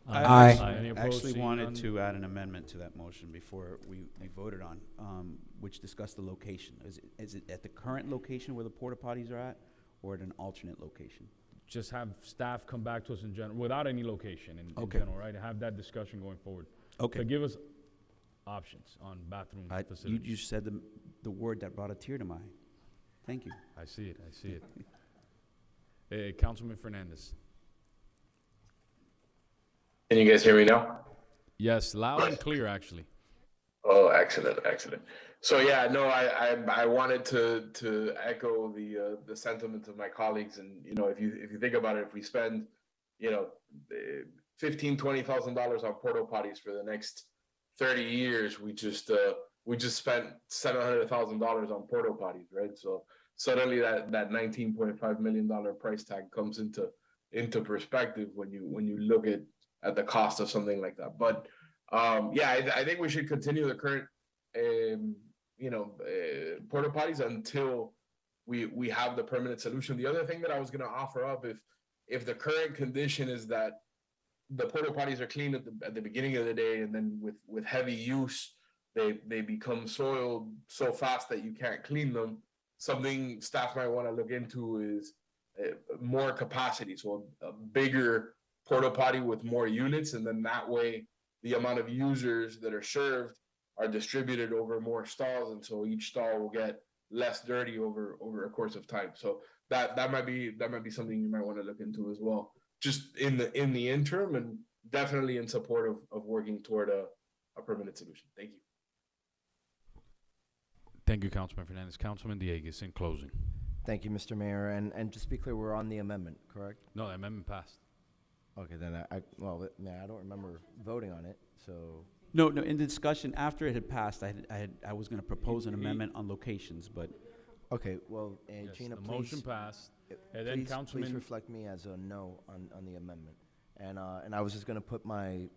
Aye. Any I opposed? actually Seeing wanted none? to add an amendment to that motion before we voted on, which discussed the location. Is it at the current location where the porta potties are at, or at an alternate location? Just have staff come back to us in general, without any location in Okay. general, right? Have that discussion going forward. Okay. But give us options on bathroom facilities. You said the word that brought a tear to my eye. Thank you. I see it. I see it. Councilman Fernandez. Can you guys hear me now? Yes, loud and clear, actually. Oh, excellent, excellent. So yeah, no, I wanted to echo the sentiments of my colleagues, and you know, if you think about it, if we spend, you know, $15,000-$20,000 on porta potties for the next 30 years, we just spent $700,000 on porta potties, right? So suddenly that $19.5 million price tag comes into perspective when you look at the cost of something like that. But yeah, I think we should continue the current porta potties until we have the permanent solution. The other thing that I was going to offer up, if the current condition is that the porta potties are cleaned at the beginning of the day, and then with heavy use they become soiled so fast that you can't clean them, something staff might want to look into is more capacity, so a bigger porta potty with more units, and then that way the amount of users that are served are distributed over more stalls, and so each stall will get less dirty over a course of time. So that might be something you might want to look into as well, just in the interim, and definitely in support of working toward a permanent solution. Thank you. Thank you, Councilman Fernandez. Councilman Dieguez, in closing. Thank you, Mr. Mayor. And just to be clear, we're on the amendment, correct? No, the amendment passed. Okay, then I don't remember voting on it, so. No, in the discussion after it had passed, I was going to propose an amendment on locations, but. Okay, well, Yes, Gina, the please. motion passed, and then Councilman. Please reflect me as a no on the amendment. And I was just going to put my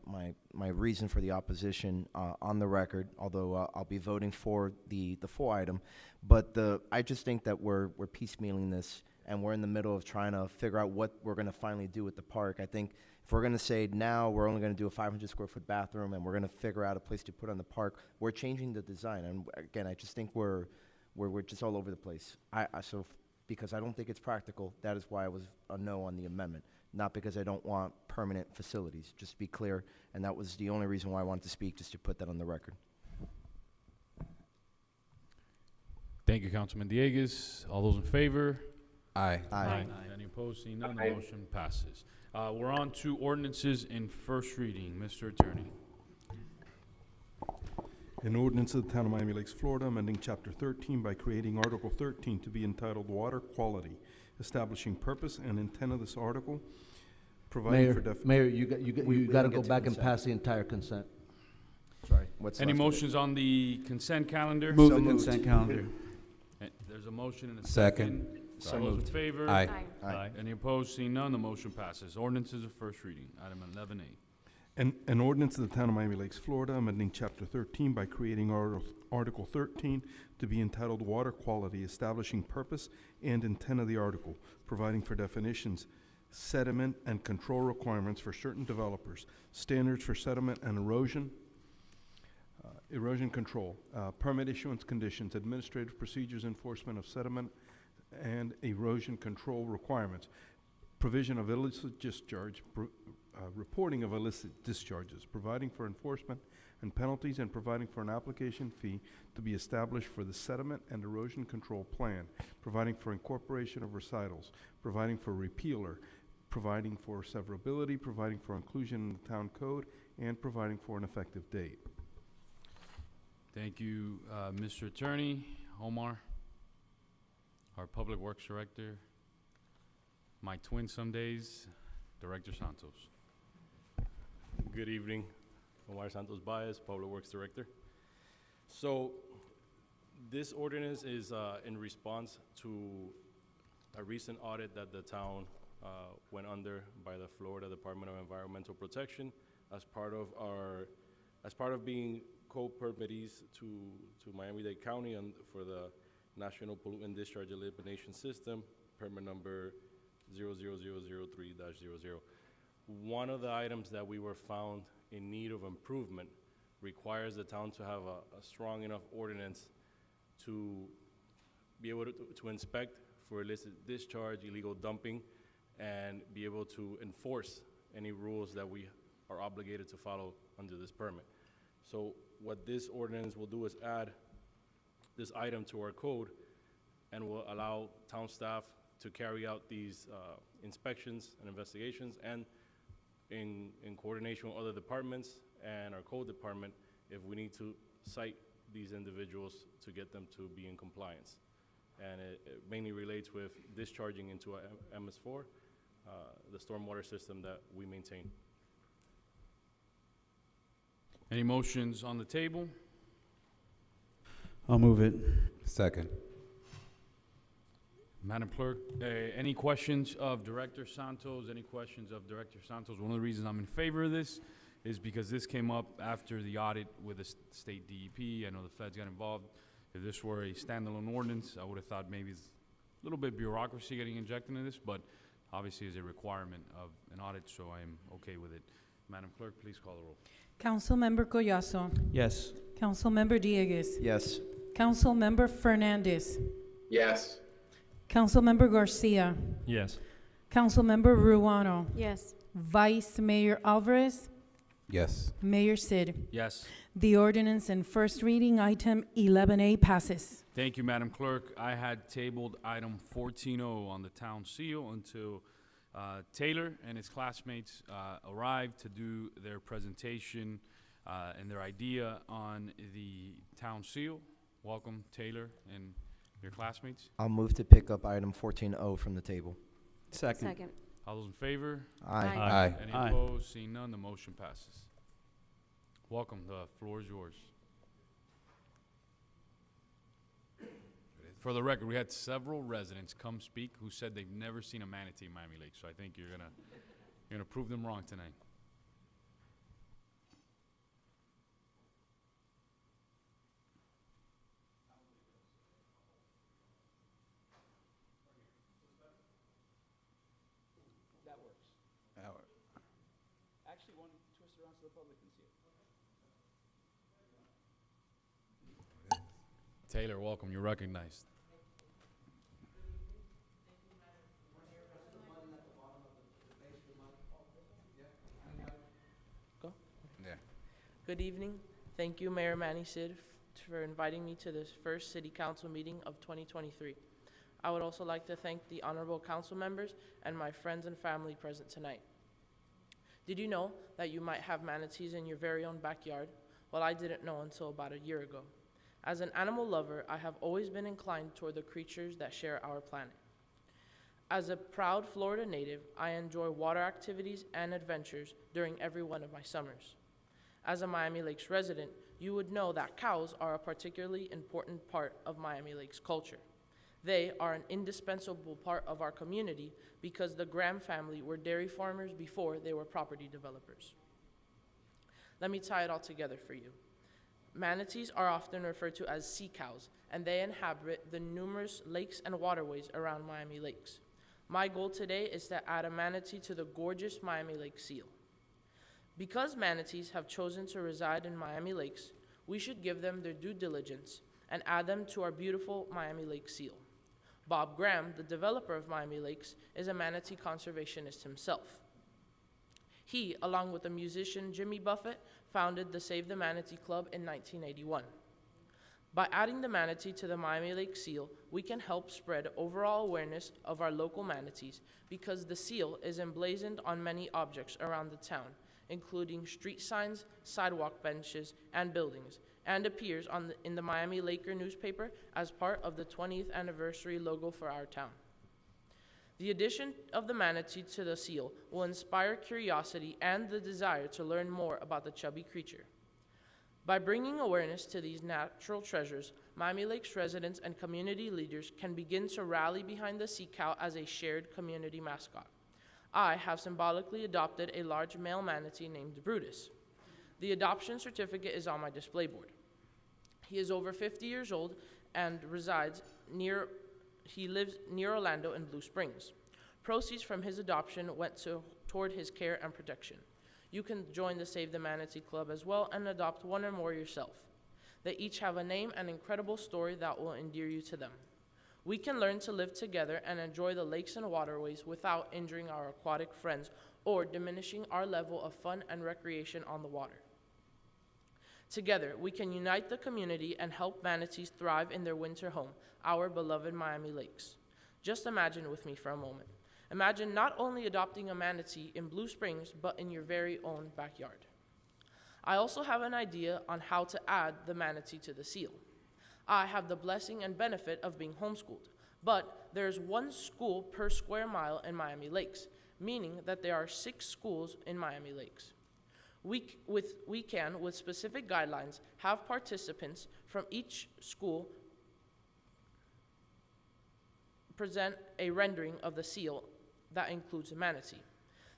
reason for the opposition on the record, although I'll be voting for the full item. But I just think that we're piecemealing this, and we're in the middle of trying to figure out what we're going to finally do with the park. I think if we're going to say now we're only going to do a 500 square foot bathroom and we're going to figure out a place to put on the park, we're changing the design. And again, I just think we're just all over the place. Because I don't think it's practical, that is why I was a no on the amendment. Not because I don't want permanent facilities, just to be clear. And that was the only reason why I wanted to speak, just to put that on the record. Thank you, Councilman Dieguez. All those in favor? Aye. Aye. Any opposed? Seeing none, the motion passes. We're on to ordinances in first reading. Mr. Attorney. An ordinance of the Town of Miami Lakes, Florida, amending Chapter 13 by creating Article 13 to be entitled Water Quality, establishing purpose and intent of this article, providing for Mayor, you got to get go to back and consent. pass the entire consent. Sorry, what's Any left of it? motions on the consent calendar? Move So the moved. consent calendar. There's a motion and a Second. second. So All those in moved. favor? Aye. Aye. Any opposed? Seeing none, the motion passes. Ordinances of first reading. Item 11A. An ordinance of the Town of Miami Lakes, Florida, amending Chapter 13 by creating Article 13 to be entitled Water Quality, establishing purpose and intent of the article, providing for definitions, sediment and control requirements for certain developers, standards for sediment and erosion control, permit issuance conditions, administrative procedures, enforcement of sediment and erosion control requirements, provision of illicit discharge, reporting of illicit discharges, providing for enforcement and penalties, and providing for an application fee to be established for the sediment and erosion control plan, providing for incorporation of recitals, providing for repealer, providing for severability, providing for inclusion in the town code, and providing for an effective date. Thank you, Mr. Attorney. Omar, our Public Works Director, my twin some days, Director Santos. Good evening. Omar Santos Baez, Public Works Director. So this ordinance is in response to a recent audit that the town went under by the Florida Department of Environmental Protection as part of being co-permittees to Miami-Dade County and for the National Pollutant Discharge Elimination System, permit number 00003-00. One of the items that we were found in need of improvement requires the town to have a strong enough ordinance to be able to inspect for illicit discharge, illegal dumping, and be able to enforce any rules that we are obligated to follow under this permit. So what this ordinance will do is add this item to our code and will allow town staff to carry out these inspections and investigations, and in coordination with other departments and our code department, if we need to cite these individuals to get them to be in compliance. And it mainly relates with discharging into a MS4, the stormwater system that we maintain. Any motions on the table? I'll move it. Second. Madam Clerk, any questions of Director Santos? Any questions of Director Santos? One of the reasons I'm in favor of this is because this came up after the audit with the state DEP. I know the feds got involved. If this were a standalone ordinance, I would have thought maybe it's a little bit of bureaucracy getting injected into this, but obviously is a requirement of an audit, so I am okay with it. Madam Clerk, please call the roll. Councilmember Collazo. Yes. Councilmember Diegues. Yes. Councilmember Fernandez. Yes. Councilmember Garcia. Yes. Councilmember Ruano. Yes. Vice Mayor Alvarez. Yes. Mayor Sid. Yes. The ordinance in first reading, item 11A passes. Thank you, Madam Clerk. I had tabled item 14-0 on the town seal until Taylor and his classmates arrived to do their presentation and their idea on the town seal. Welcome, Taylor and your classmates. I'll move to pick up item 14-0 from the table. Second. All those in favor? Aye. Aye. Any Aye. opposed? Seeing none, the motion passes. Welcome, the floor is yours. For the record, we had several residents come speak who said they've never seen a manatee in Miami Lakes, so I think you're gonna prove them wrong tonight. That works. Actually, one twist around so the public can see it. Taylor, welcome. You're recognized. Good evening. Thank you, Mayor Manny Sid, for inviting me to this first City Council meeting of 2023. I would also like to thank the honorable council members and my friends and family present tonight. Did you know that you might have manatees in your very own backyard? but I didn't know until about a year ago. As an animal lover, I have always been inclined toward the creatures that share our planet. As a proud Florida native, I enjoy water activities and adventures during every one of my summers. As a Miami Lakes resident, you would know that cows are a particularly important part of Miami Lakes culture. They are an indispensable part of our community because the Graham family were dairy farmers before they were property developers. Let me tie it all together for you. Manatees are often referred to as sea cows, and they inhabit the numerous lakes and waterways around Miami Lakes. My goal today is to add a manatee to the gorgeous Miami Lake seal. Because manatees have chosen to reside in Miami Lakes, we should give them their due diligence and add them to our beautiful Miami Lake seal. Bob Graham, the developer of Miami Lakes, is a manatee conservationist himself. He, along with the musician Jimmy Buffett, founded the Save the Manatee Club in 1981. By adding the manatee to the Miami Lake seal, we can help spread overall awareness of our local manatees because the seal is emblazoned on many objects around the town, including street signs, sidewalk benches, and buildings, and appears in the Miami Laker newspaper as part of the 20th anniversary logo for our town. The addition of the manatee to the seal will inspire curiosity and the desire to learn more about the chubby creature. By bringing awareness to these natural treasures, Miami Lakes residents and community leaders can begin to rally behind the sea cow as a shared community mascot. I have symbolically adopted a large male manatee named Brutus. The adoption certificate is on my display board. He is over 50 years old and he lives near Orlando in Blue Springs. Proceeds from his adoption went toward his care and protection. You can join the Save the Manatee Club as well and adopt one or more yourself. They each have a name and incredible story that will endear you to them. We can learn to live together and enjoy the lakes and waterways without injuring our aquatic friends or diminishing our level of fun and recreation on the water. Together, we can unite the community and help manatees thrive in their winter home, our beloved Miami Lakes. Just imagine with me for a moment. Imagine not only adopting a manatee in Blue Springs, but in your very own backyard. I also have an idea on how to add the manatee to the seal. I have the blessing and benefit of being homeschooled, but there's one school per square mile in Miami Lakes, meaning that there are 6 schools in Miami Lakes. We can, with specific guidelines, have participants from each school present a rendering of the seal that includes a manatee.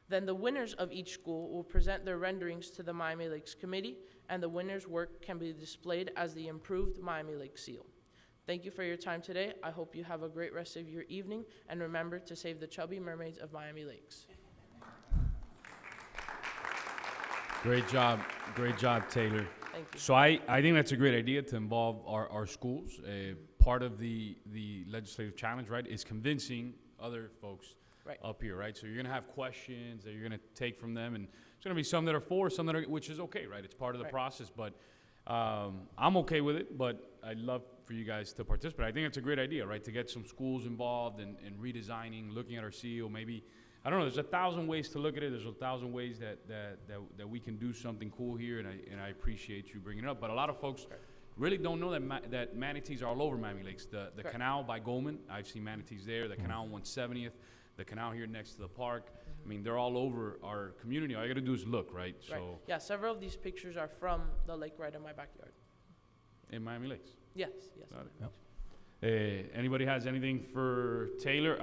Then the winners of each school will present their renderings to the Miami Lakes Committee, and the winner's work can be displayed as the improved Miami Lakes seal. Thank you for your time today. I hope you have a great rest of your evening, and remember to save the chubby mermaids of Miami Lakes. Great job, Taylor. Thank you. So I think that's a great idea to involve our schools. Part of the legislative challenge, right, is convincing other folks up here, right? So you're gonna have questions that you're gonna take from them, and there's gonna be some that are for, some that are, which is okay, right? It's part of the process, but I'm okay with it, but I'd love for you guys to participate. I think it's a great idea, right, to get some schools involved in redesigning, looking at our seal, maybe, I don't know, there's 1,000 ways to look at it. There's 1,000 ways that we can do something cool here, and I appreciate you bringing it up. But a lot of folks really don't know that manatees are all over Miami Lakes. The canal by Goldman, I've seen manatees there. The canal on 170th, the canal here next to the park. I mean, they're all over our community. All you got to do is look, right? So Yeah, several of these pictures are from the lake right in my backyard. in Miami Lakes. Yes. Got it. Anybody has anything for Taylor?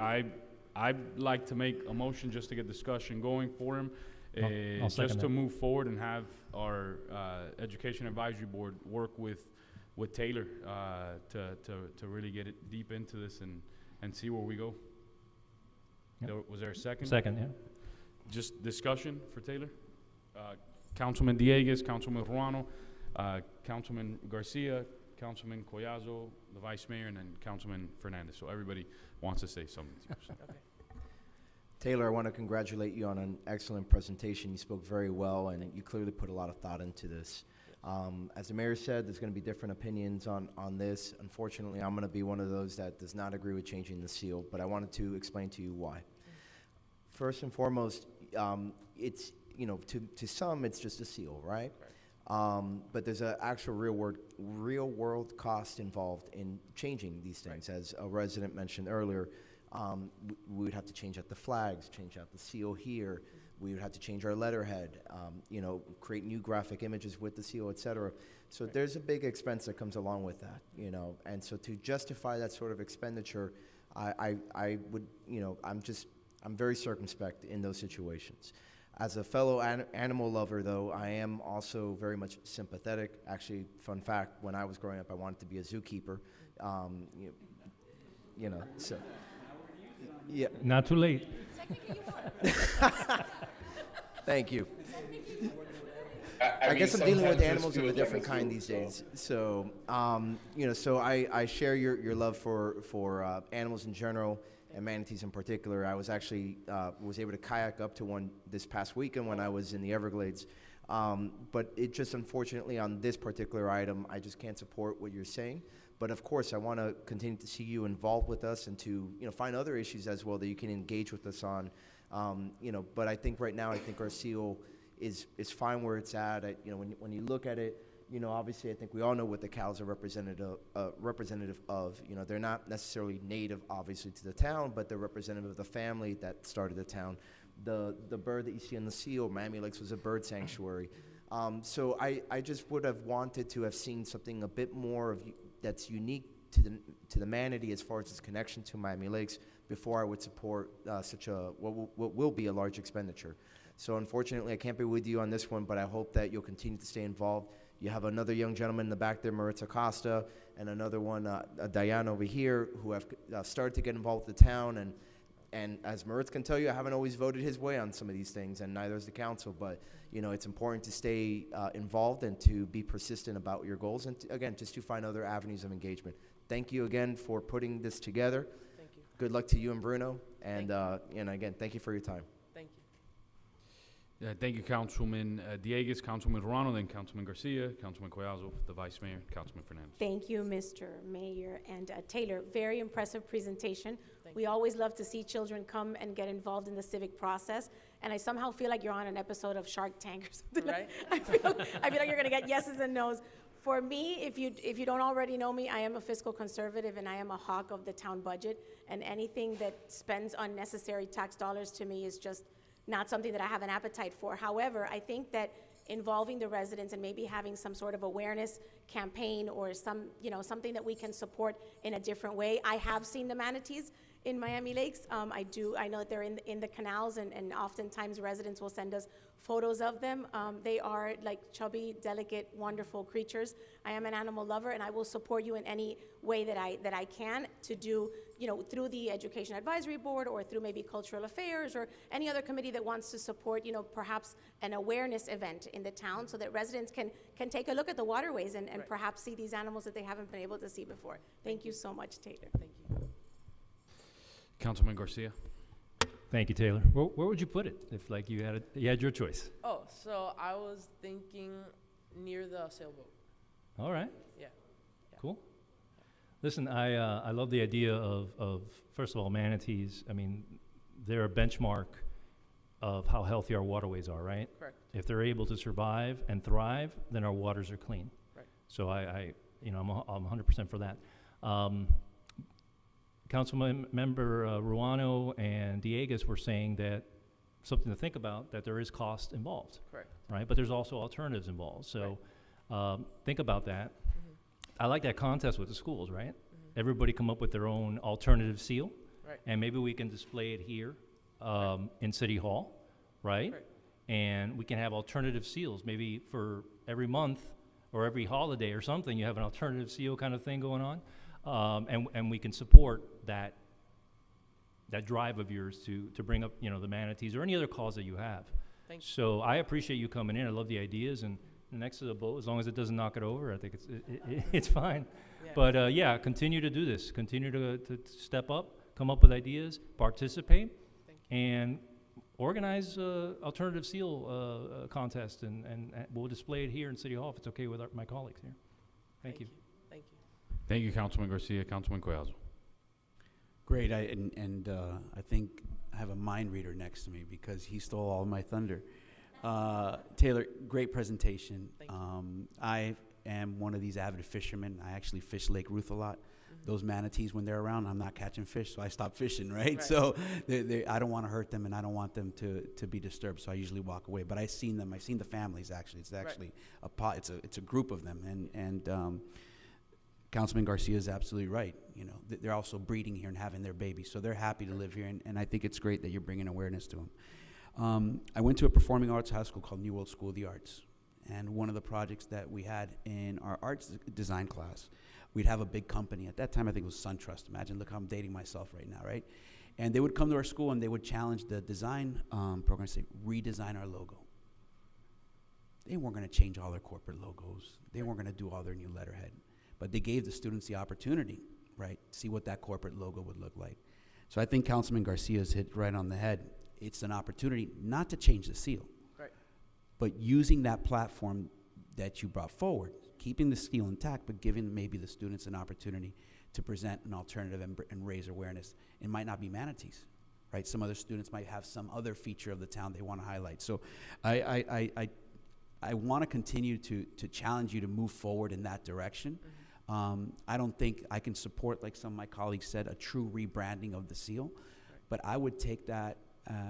I'd like to make a motion just to get discussion going for him, I'll second just that. to move forward and have our Education Advisory Board work with Taylor to really get it deep into this and see where we go. Yep. Was there a second? Second, yeah. Just discussion for Taylor? Councilman Dieguez, Councilman Ruano, Councilman Garcia, Councilman Collazo, the Vice Mayor, and then Councilman Fernandez. So everybody wants to say something. Taylor, I want to congratulate you on an excellent presentation. You spoke very well, and you clearly put a lot of thought into this. As the mayor said, there's going to be different opinions on this. Unfortunately, I'm going to be one of those that does not agree with changing the seal, but I wanted to explain to you why. First and foremost, it's, to some, it's just a seal, right? But there's an actual real world cost involved in changing these things. As a resident mentioned earlier, we would have to change out the flags, change out the seal here. We would have to change our letterhead, create new graphic images with the seal, et cetera. So there's a big expense that comes along with that, and so to justify that sort of expenditure, I would, I'm very circumspect in those situations. As a fellow animal lover, though, I am also very much sympathetic. Actually, fun fact, when I was growing up, I wanted to be a zookeeper, so. Yeah. Not too late. Thank you. I I mean, guess I'm dealing with sometimes animals this of a feels like different a kind zoo, these so. days. So, so I share your love for animals in general and manatees in particular. I was actually was able to kayak up to one this past weekend when I was in the Everglades. But it just unfortunately on this particular item, I just can't support what you're saying. But of course, I want to continue to see you involved with us and to find other issues as well that you can engage with us on. But I think right now, I think our seal is fine where it's at. When you look at it, obviously I think we all know what the cows are representative of. They're not necessarily native, obviously, to the town, but they're representative of the family that started the town. The bird that you see on the seal, Miami Lakes, was a bird sanctuary. So I just would have wanted to have seen something a bit more that's unique to the manatee as far as its connection to Miami Lakes before I would support such a what will be a large expenditure. So unfortunately, I can't be with you on this one, but I hope that you'll continue to stay involved. You have another young gentleman in the back there, Maritza Costa, and another one, Diane over here, who have started to get involved with the town. And as Maritza can tell you, I haven't always voted his way on some of these things, and neither has the council. But it's important to stay involved and to be persistent about your goals, and again, just to find other avenues of engagement. Thank you again for putting this together. Thank you. Good luck to you and Bruno, and again, thank you for your time. Thank you. Thank you, Councilman Dieguez, Councilman Ruano, then Councilman Garcia, Councilman Collazo, the Vice Mayor, Councilman Fernandez. Thank you, Mr. Mayor and Taylor. Very impressive presentation. We always love to see children come and get involved in the civic process. And I somehow feel like you're on an episode of Shark Tank or something. Right. I feel like you're gonna get yeses and nos. For me, if you don't already know me, I am a fiscal conservative and I am a hawk of the town budget. And anything that spends unnecessary tax dollars to me is just not something that I have an appetite for. However, I think that involving the residents and maybe having some sort of awareness campaign or something that we can support in a different way. I have seen the manatees in Miami Lakes. I know that they're in the canals, and oftentimes residents will send us photos of them. They are like chubby, delicate, wonderful creatures. I am an animal lover, and I will support you in any way that I can to do, through the Education Advisory Board or through maybe Cultural Affairs or any other committee that wants to support, perhaps an awareness event in the town so that residents can take a look at the waterways and Right. perhaps see these animals that they haven't been able to see before. Thank you so much, Taylor. Thank you. Councilman Garcia. Thank you, Taylor. Where would you put it if you had your choice? Oh, so I was thinking near the sailboat. All right. Yeah. Cool. Listen, I love the idea of first of all, manatees. I mean, they're a benchmark of how healthy our waterways are, right? Correct. If they're able to survive and thrive, then our waters are clean. Right. So I'm 100% for that. Councilman member Ruano and Dieguez were saying that something to think about, that there is cost involved. Correct. Right, but there's also alternatives involved. So think about that. I like that contest with the schools, right? Everybody come up with their own alternative seal. Right. And maybe we can display it here in City Hall, right? Right. And we can have alternative seals. Maybe for every month or every holiday or something, you have an alternative seal kind of thing going on. And we can support that drive of yours to bring up, the manatees or any other cause that you have. Thank you. So I appreciate you coming in. I love the ideas, and next to the boat, as long as it doesn't knock it over, I think it's fine. Yeah. But continue to do this. Continue to step up, come up with ideas, participate, and organize alternative seal contest, and we'll display it here in City Hall if it's okay with my colleagues here. Thank you. Thank you. Thank you, Councilman Garcia. Councilman Collazo. Great, I think I have a mind reader next to me because he stole all my thunder. Taylor, great presentation. I am one of these avid fishermen. I actually fish Lake Ruth a lot. Those manatees, when they're around, I'm not catching fish, so I stop fishing, right? So I don't want to hurt them, and I don't want them to be disturbed, so I usually walk away. But I've seen them. I've seen the families, actually. It's actually it's a group of them, and Councilman Garcia is absolutely right. You know, they're also breeding here and having their babies, so they're happy to live here, and I think it's great that you're bringing awareness to them. I went to a performing arts high school called New World School of the Arts, and one of the projects that we had in our arts design class, we'd have a big company. At that time, I think it was SunTrust. Imagine, look how I'm dating myself right now, right? And they would come to our school and they would challenge the design program and say, redesign our logo. They weren't going to change all their corporate logos. They weren't going to do all their new letterhead. But they gave the students the opportunity, right, to see what that corporate logo would look like. So I think Councilman Garcia's hit right on the head. It's an opportunity not to change the seal, but using that platform that you brought forward, keeping the seal intact, but giving maybe the students an opportunity to present an alternative and raise awareness. It might not be manatees, right? Some other students might have some other feature of the town they want to highlight. So I want to continue to challenge you to move forward in that direction. I don't think I can support, like some of my colleagues said, a true rebranding of the seal, but I would take that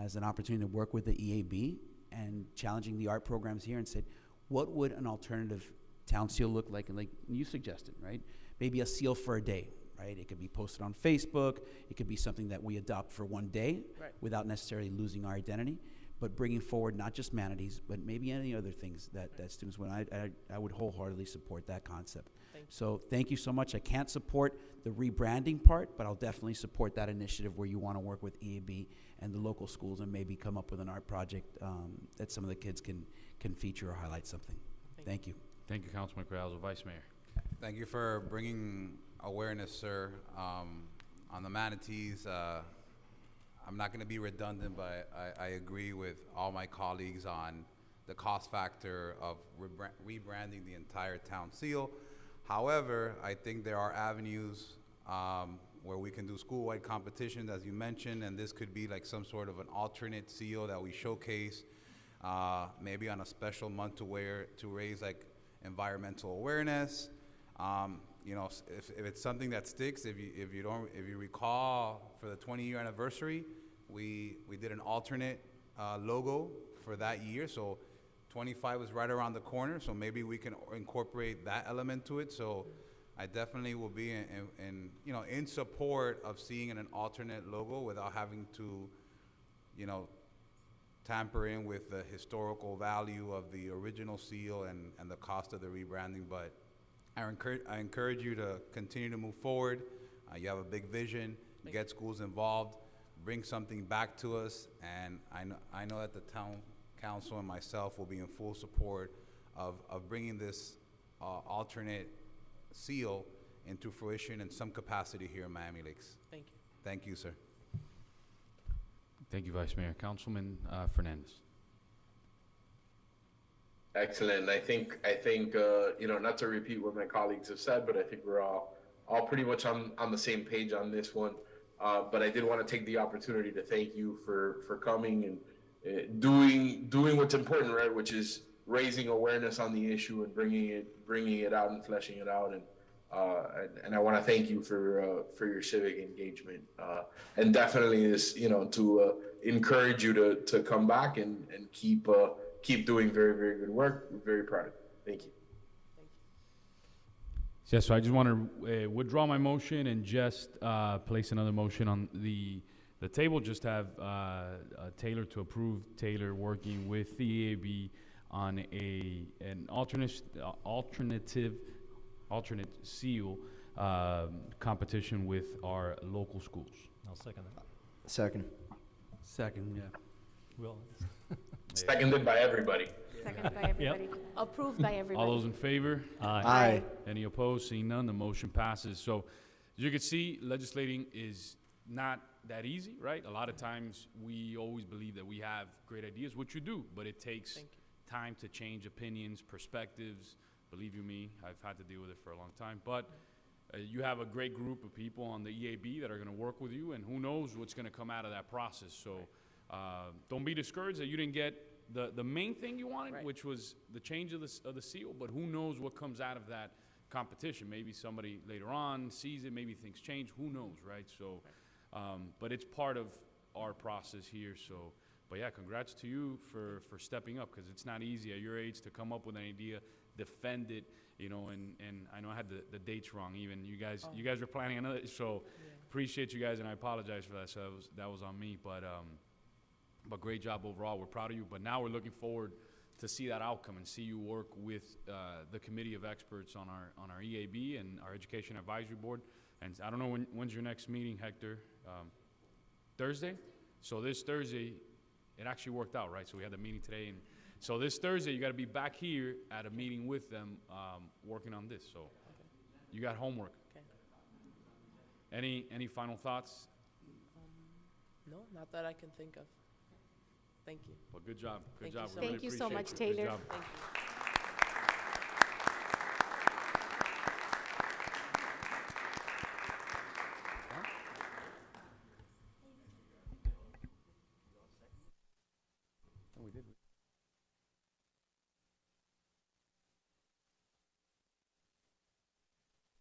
as an opportunity to work with the EAB and challenging the art programs here and said, what would an alternative town seal look like? And like you suggested, right? Maybe a seal for a day, right? It could be posted on Facebook. It could be something that we adopt for one day without necessarily losing our identity, but bringing forward not just manatees, but maybe any other things that students want. I would wholeheartedly support that concept. So thank you so much. I can't support the rebranding part, but I'll definitely support that initiative where you want to work with EAB and the local schools and maybe come up with an art project that some of the kids can feature or highlight something. Thank you. Thank you, Councilman Corrales. Vice Mayor. Thank you for bringing awareness, sir. On the manatees, I'm not going to be redundant, but I agree with all my colleagues on the cost factor of rebranding the entire town seal. However, I think there are avenues where we can do school-wide competitions, as you mentioned, and this could be like some sort of an alternate seal that we showcase, maybe on a special month to raise like environmental awareness. You know, if it's something that sticks, if you recall, for the 20-year anniversary, we did an alternate logo for that year. So 25 was right around the corner. So maybe we can incorporate that element to it. So I definitely will be in support of seeing an alternate logo without having to, you know, tamper in with the historical value of the original seal and the cost of the rebranding. But I encourage you to continue to move forward. You have a big vision, get schools involved, bring something back to us, and I know that the town council and myself will be in full support of bringing this alternate seal into fruition in some capacity here in Miami Lakes. Thank you. Thank you, sir. Thank you, Vice Mayor. Councilman Fernandez. Excellent. I think you know, not to repeat what my colleagues have said, but I think we're all pretty much on the same page on this one. But I did want to take the opportunity to thank you for coming and doing what's important, right? Which is raising awareness on the issue and bringing it out and fleshing it out. And I want to thank you for your civic engagement. And definitely this, you know, to encourage you to come back and keep doing very, very good work. We're very proud of you. Thank you. Yes, so I just want to withdraw my motion and just place another motion on the table. Just have Taylor to approve Taylor working with the EAB on an alternate seal competition with our local schools. I'll second that. Second, yeah. Will. Seconded by everybody. Seconded by everybody. Approved by everybody. All those in favor? Aye. Any opposed? Seeing none, the motion passes. So as you can see, legislating is not that easy, right? A lot of times we always believe that we have great ideas, which you do, but it takes time to change opinions, perspectives. Believe you me, I've had to deal with it for a long time. But you have a great group of people on the EAB that are going to work with you, and who knows what's going to come out of that process. So don't be discouraged that you didn't get the main thing you wanted, Right. which was the change of the seal, but who knows what comes out of that competition. Maybe somebody later on sees it, maybe things change, who knows, right? So, but it's part of our process here, so. But yeah, congrats to you for stepping up, because it's not easy at your age to come up with an idea, defend it, you know, and I know I had the dates wrong even. You guys were planning another, so appreciate you guys, and I apologize for that, so that was on me, but great job overall. We're proud of you, but now we're looking forward to see that outcome and see you work with the committee of experts on our EAB and our Education Advisory Board. And I don't know when's your next meeting, Hector? Thursday? So this Thursday, it actually worked out, right? So we had the meeting today, and so this Thursday you got to be back here at a meeting with them, working on this. So you got homework. Okay. Any final thoughts? No, not that I can think of. Thank you. Well, good job. Good Thank you job. so We much. really Thank you so appreciate much, Good Taylor. job. Thank you.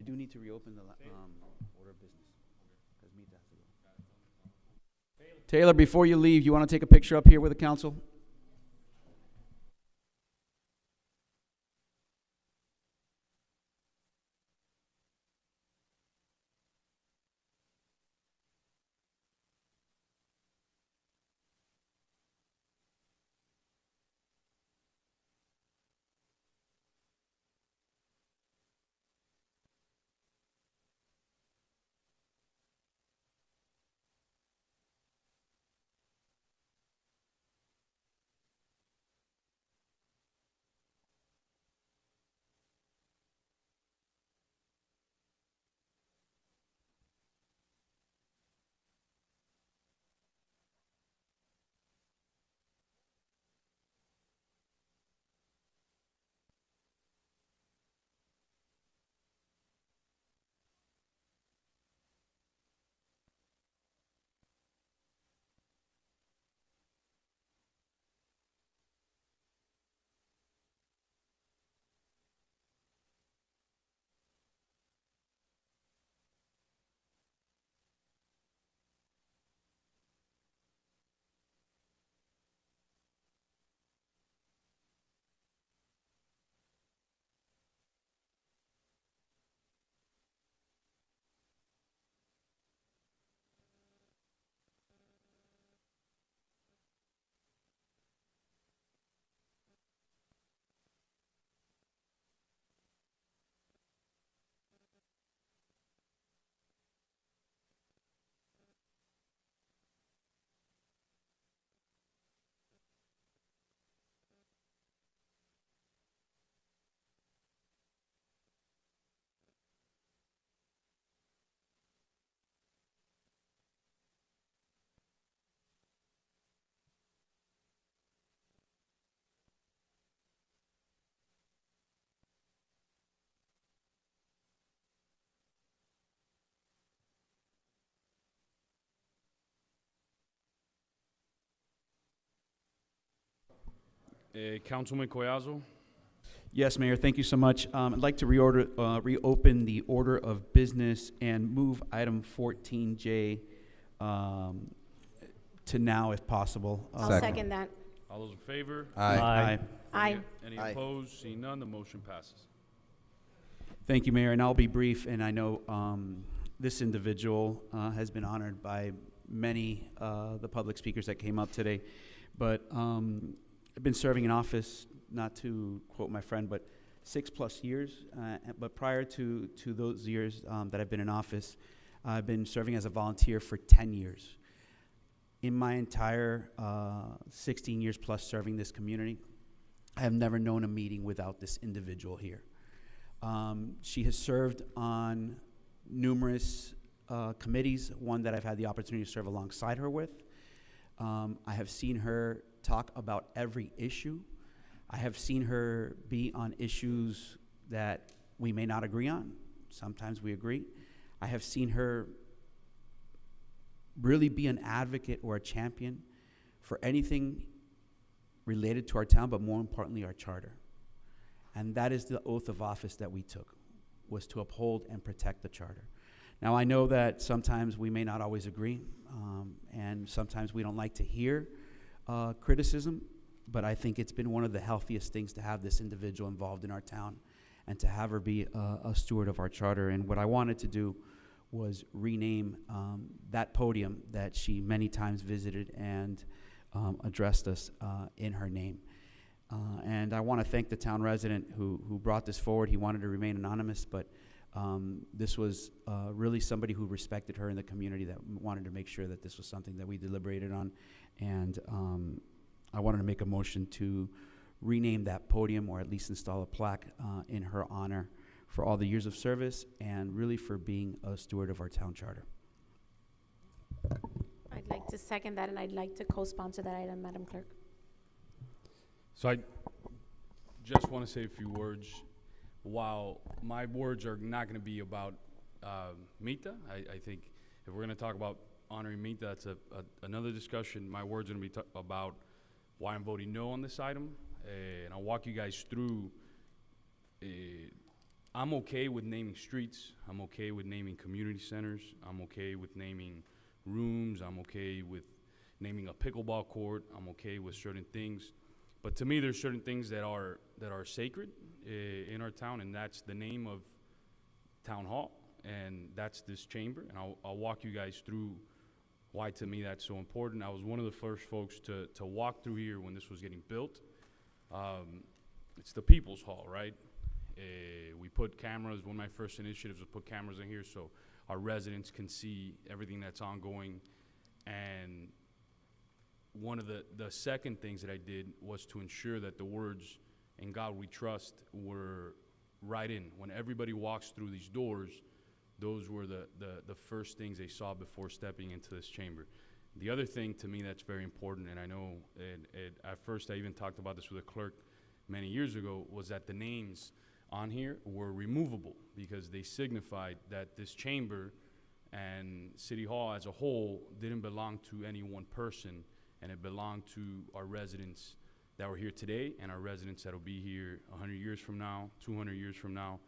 We do need to reopen the order of business, because Mita has to go. Taylor, before you leave, you want to take a picture up here with the council? Councilman Collazo? Yes, Mayor, thank you so much. I'd like to reopen the order of business and move item 14J to now, if possible. I'll second that. All those in favor? Aye. Aye. Any Aye. opposed? Seeing none, the motion passes. Thank you, Mayor, and I'll be brief, and I know this individual has been honored by many the public speakers that came up today, but I've been serving in office, not to quote my friend, but 6+ years, but prior to those years that I've been in office, I've been serving as a volunteer for 10 years. In my entire 16 years plus serving this community, I have never known a meeting without this individual here. She has served on numerous committees, one that I've had the opportunity to serve alongside her with. I have seen her talk about every issue. I have seen her be on issues that we may not agree on. Sometimes we agree. I have seen her really be an advocate or a champion for anything related to our town, but more importantly, our charter. And that is the oath of office that we took, was to uphold and protect the charter. Now, I know that sometimes we may not always agree, and sometimes we don't like to hear criticism, but I think it's been one of the healthiest things to have this individual involved in our town and to have her be a steward of our charter. And what I wanted to do was rename that podium that she many times visited and addressed us in her name. And I want to thank the town resident who brought this forward. He wanted to remain anonymous, but this was really somebody who respected her in the community that wanted to make sure that this was something that we deliberated on. And I wanted to make a motion to rename that podium, or at least install a plaque in her honor for all the years of service and really for being a steward of our town charter. I'd like to second that, and I'd like to co-sponsor that item, Madam Clerk. So I just want to say a few words. While my words are not going to be about Mita, I think if we're going to talk about honoring Mita, that's another discussion. My words are going to be about why I'm voting no on this item, and I'll walk you guys through. I'm okay with naming streets. I'm okay with naming community centers. I'm okay with naming rooms. I'm okay with naming a pickleball court. I'm okay with certain things. But to me, there's certain things that are sacred in our town, and that's the name of Town Hall, and that's this chamber. And I'll walk you guys through why to me that's so important. I was one of the first folks to walk through here when this was getting built. It's the People's Hall, right? We put cameras. One of my first initiatives was put cameras in here so our residents can see everything that's ongoing. And one of the second things that I did was to ensure that the words "In God We Trust" were right in. When everybody walks through these doors, those were the first things they saw before stepping into this chamber. The other thing to me that's very important, and I know at first I even talked about this with a clerk many years ago, was that the names on here were removable because they signified that this chamber and City Hall as a whole didn't belong to any one person, and it belonged to our residents that were here today and our residents that will be here 100 years from now, 200 years from now.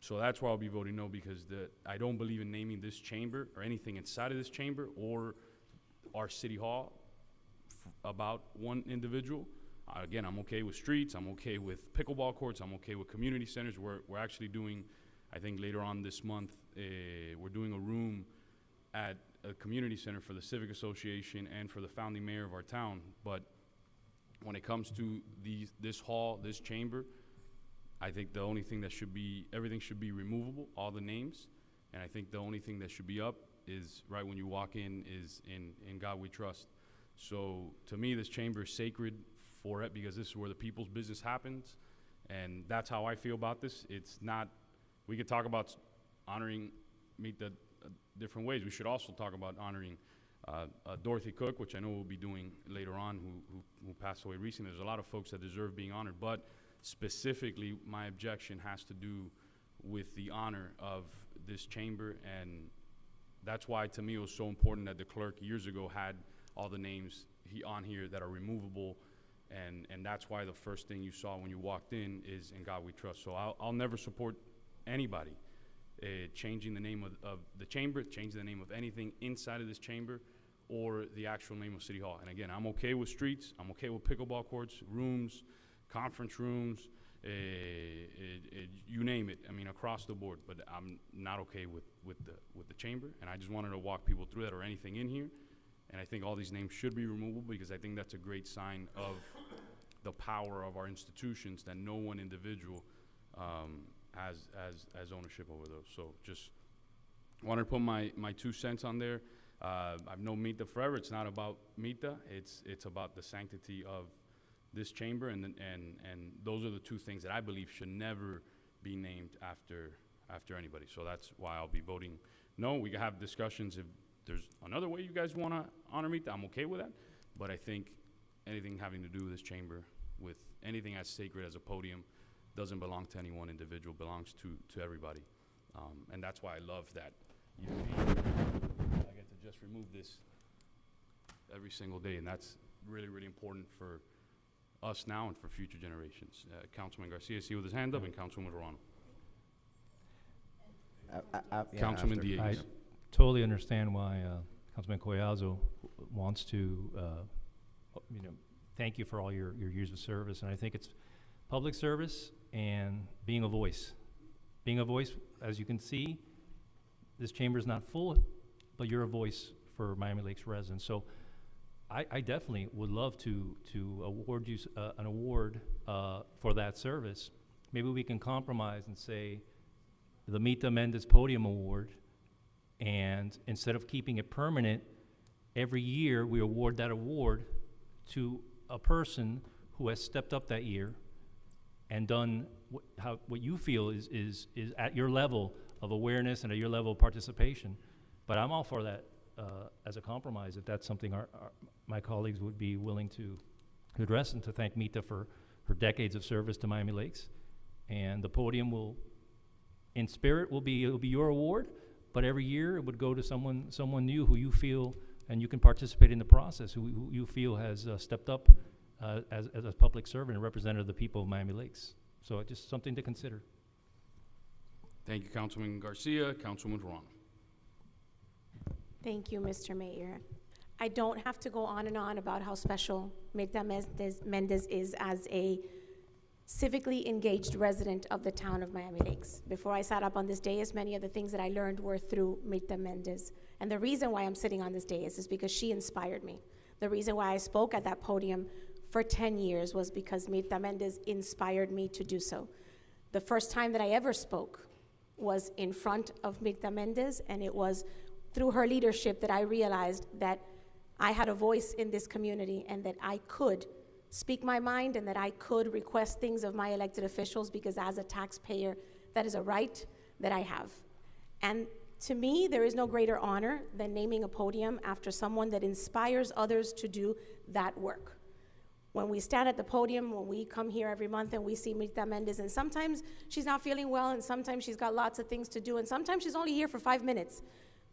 So that's why I'll be voting no, because I don't believe in naming this chamber or anything inside of this chamber or our City Hall about one individual. Again, I'm okay with streets. I'm okay with pickleball courts. I'm okay with community centers. We're actually doing, I think later on this month, we're doing a room at a community center for the Civic Association and for the founding mayor of our town. But when it comes to this hall, this chamber, I think the only thing that should be, everything should be removable, all the names. And I think the only thing that should be up is, right when you walk in, is in God We Trust. So to me, this chamber is sacred for it because this is where the people's business happens. And that's how I feel about this. It's not, we could talk about honoring Mita different ways. We should also talk about honoring Dorothy Cook, which I know we'll be doing later on, who passed away recently. There's a lot of folks that deserve being honored, but specifically my objection has to do with the honor of this chamber, and that's why to me it was so important that the clerk years ago had all the names on here that are removable, and that's why the first thing you saw when you walked in is "In God We Trust." So I'll never support anybody changing the name of the chamber, changing the name of anything inside of this chamber, or the actual name of City Hall. And again, I'm okay with streets, I'm okay with pickleball courts, rooms, conference rooms, you name it. I mean, across the board. But I'm not okay with the chamber, and I just wanted to walk people through that, or anything in here. And I think all these names should be removable because I think that's a great sign of the power of our institutions, that no one individual has ownership over those. So just wanted to put my 2 cents on there. I've known Mita forever. It's not about Mita. It's about the sanctity of this chamber, and those are the 2 things that I believe should never be named after anybody. So that's why I'll be voting no. We can have discussions if there's another way you guys want to honor Mita. I'm okay with that. But I think anything having to do with this chamber, with anything as sacred as a podium, doesn't belong to any one individual, belongs to everybody. And that's why I love that I get to just remove this every single day, and that's really, really important for us now and for future generations. Councilman Garcia, I see with his hand up, and Councilwoman Verano. Councilman after. Diegues. I totally understand why Councilman Collazo wants to, thank you for all your years of service. And I think it's public service and being a voice. Being a voice, as you can see, this chamber is not full, but you're a voice for Miami Lakes residents. So I definitely would love to award you an award for that service. Maybe we can compromise and say the Mita Mendez Podium Award, and instead of keeping it permanent, every year we award that award to a person who has stepped up that year and done what you feel is at your level of awareness and at your level of participation. But I'm all for that as a compromise, if that's something my colleagues would be willing to address, and to thank Mita for her decades of service to Miami Lakes. And the podium will, in spirit, it'll be your award, but every year it would go to someone new who you feel, and you can participate in the process, who you feel has stepped up as a public servant and representative of the people of Miami Lakes. So just something to consider. Thank you, Councilman Garcia. Councilwoman Verano. Thank you, Mr. Mayor. I don't have to go on and on about how special Mita Mendez is as a civically engaged resident of the town of Miami Lakes. Before I sat up on this dais, many of the things that I learned were through Mita Mendez. And the reason why I'm sitting on this dais is because she inspired me. The reason why I spoke at that podium for 10 years was because Mita Mendez inspired me to do so. The first time that I ever spoke was in front of Mita Mendez, and it was through her leadership that I realized that I had a voice in this community and that I could speak my mind and that I could request things of my elected officials, because as a taxpayer, that is a right that I have. And to me, there is no greater honor than naming a podium after someone that inspires others to do that work. When we stand at the podium, when we come here every month and we see Mita Mendez, and sometimes she's not feeling well, and sometimes she's got lots of things to do, and sometimes she's only here for 5 minutes,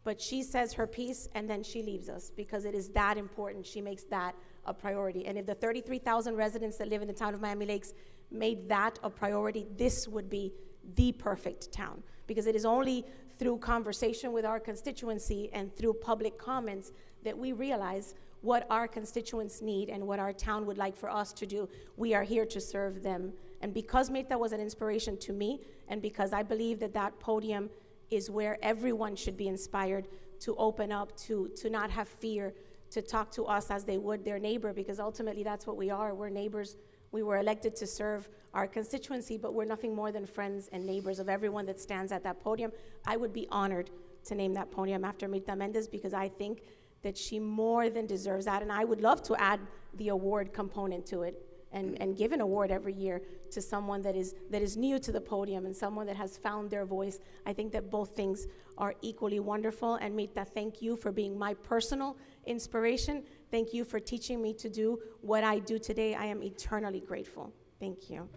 but she says her piece and then she leaves us because it is that important. She makes that a priority. And if the 33,000 residents that live in the town of Miami Lakes made that a priority, this would be the perfect town, because it is only through conversation with our constituency and through public comments that we realize what our constituents need and what our town would like for us to do. We are here to serve them. And because Mita was an inspiration to me, and because I believe that that podium is where everyone should be inspired to open up, to not have fear, to talk to us as they would their neighbor, because ultimately that's what we are. We're neighbors. We were elected to serve our constituency, but we're nothing more than friends and neighbors of everyone that stands at that podium. I would be honored to name that podium after Mita Mendez, because I think that she more than deserves that, and I would love to add the award component to it and give an award every year to someone that is new to the podium and someone that has found their voice. I think that both things are equally wonderful. And Mita, thank you for being my personal inspiration. Thank you for teaching me to do what I do today. I am eternally grateful. Thank you.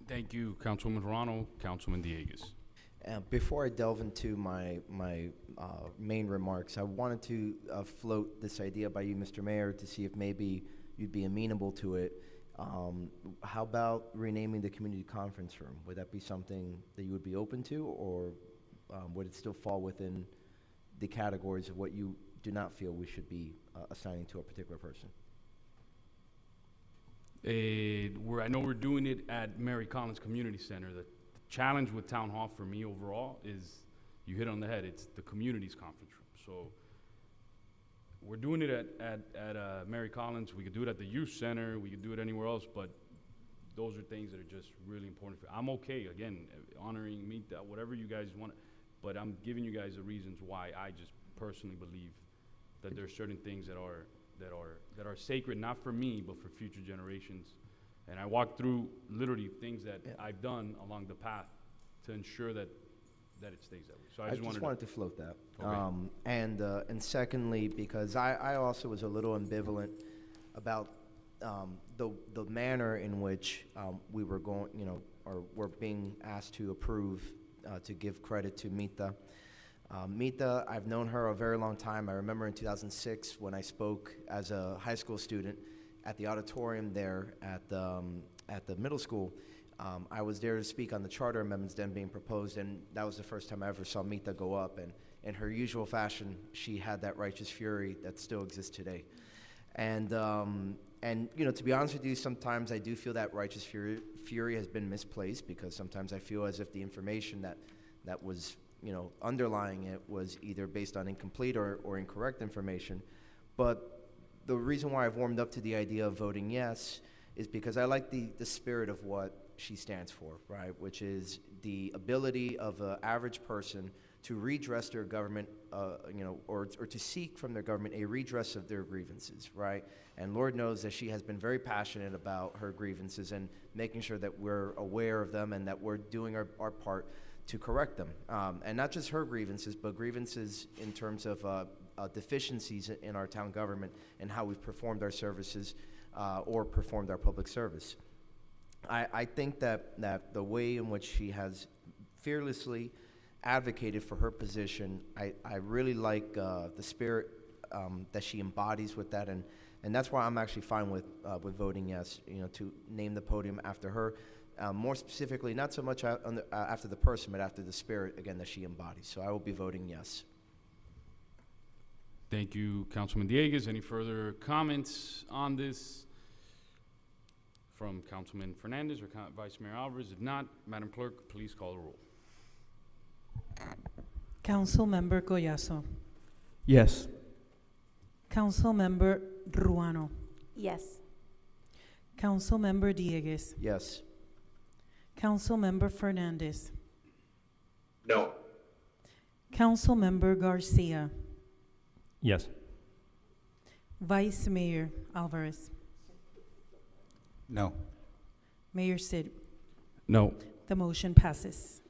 Thank you, Councilwoman Verano. Councilman Diegues. Before I delve into my main remarks, I wanted to float this idea by you, Mr. Mayor, to see if maybe you'd be amenable to it. How about renaming the community conference room? Would that be something that you would be open to, or would it still fall within the categories of what you do not feel we should be assigning to a particular person? I know we're doing it at Mary Collins Community Center. The challenge with Town Hall for me overall is, you hit on the head, it's the community's conference room. So we're doing it at Mary Collins. We could do it at the youth center. We could do it anywhere else, but those are things that are just really important. I'm okay, again, honoring me, whatever you guys want, but I'm giving you guys the reasons why I just personally believe that there's certain things that are sacred, not for me, but for future generations. And I walked through literally things that I've done along the path to ensure that it stays that way. So I just wanted to float that. Okay. And secondly, because I also was a little ambivalent about the manner in which we were going, or were being asked to approve to give credit to Mita. Mita, I've known her a very long time. I remember in 2006 when I spoke as a high school student at the auditorium there at the middle school. I was there to speak on the charter amendments then being proposed, and that was the first time I ever saw Mita go up. And in her usual fashion, she had that righteous fury that still exists today. And you know, to be honest with you, sometimes I do feel that righteous fury has been misplaced, because sometimes I feel as if the information that was, you know, underlying it was either based on incomplete or incorrect information. But the reason why I've warmed up to the idea of voting yes is because I like the spirit of what she stands for, right? Which is the ability of an average person to redress their government, you know, or to seek from their government a redress of their grievances, right? And Lord knows that she has been very passionate about her grievances and making sure that we're aware of them and that we're doing our part to correct them. And not just her grievances, but grievances in terms of deficiencies in our town government and how we've performed our services or performed our public service. I think that the way in which she has fearlessly advocated for her position, I really like the spirit that she embodies with that, and that's why I'm actually fine with voting yes, you know, to name the podium after her. More specifically, not so much after the person, but after the spirit, again, that she embodies. So I will be voting yes. Thank you, Councilman Dieguez. Any further comments on this from Councilman Fernandez or Vice Mayor Alvarez? If not, Madam Clerk, please call the roll. Councilmember Collazo. Yes. Councilmember Ruano. Yes. Councilmember Dieguez. Yes. Councilmember Fernandez. No. Councilmember Garcia. Yes. Vice Mayor Alvarez. No. Mayor Sid. No. The motion passes.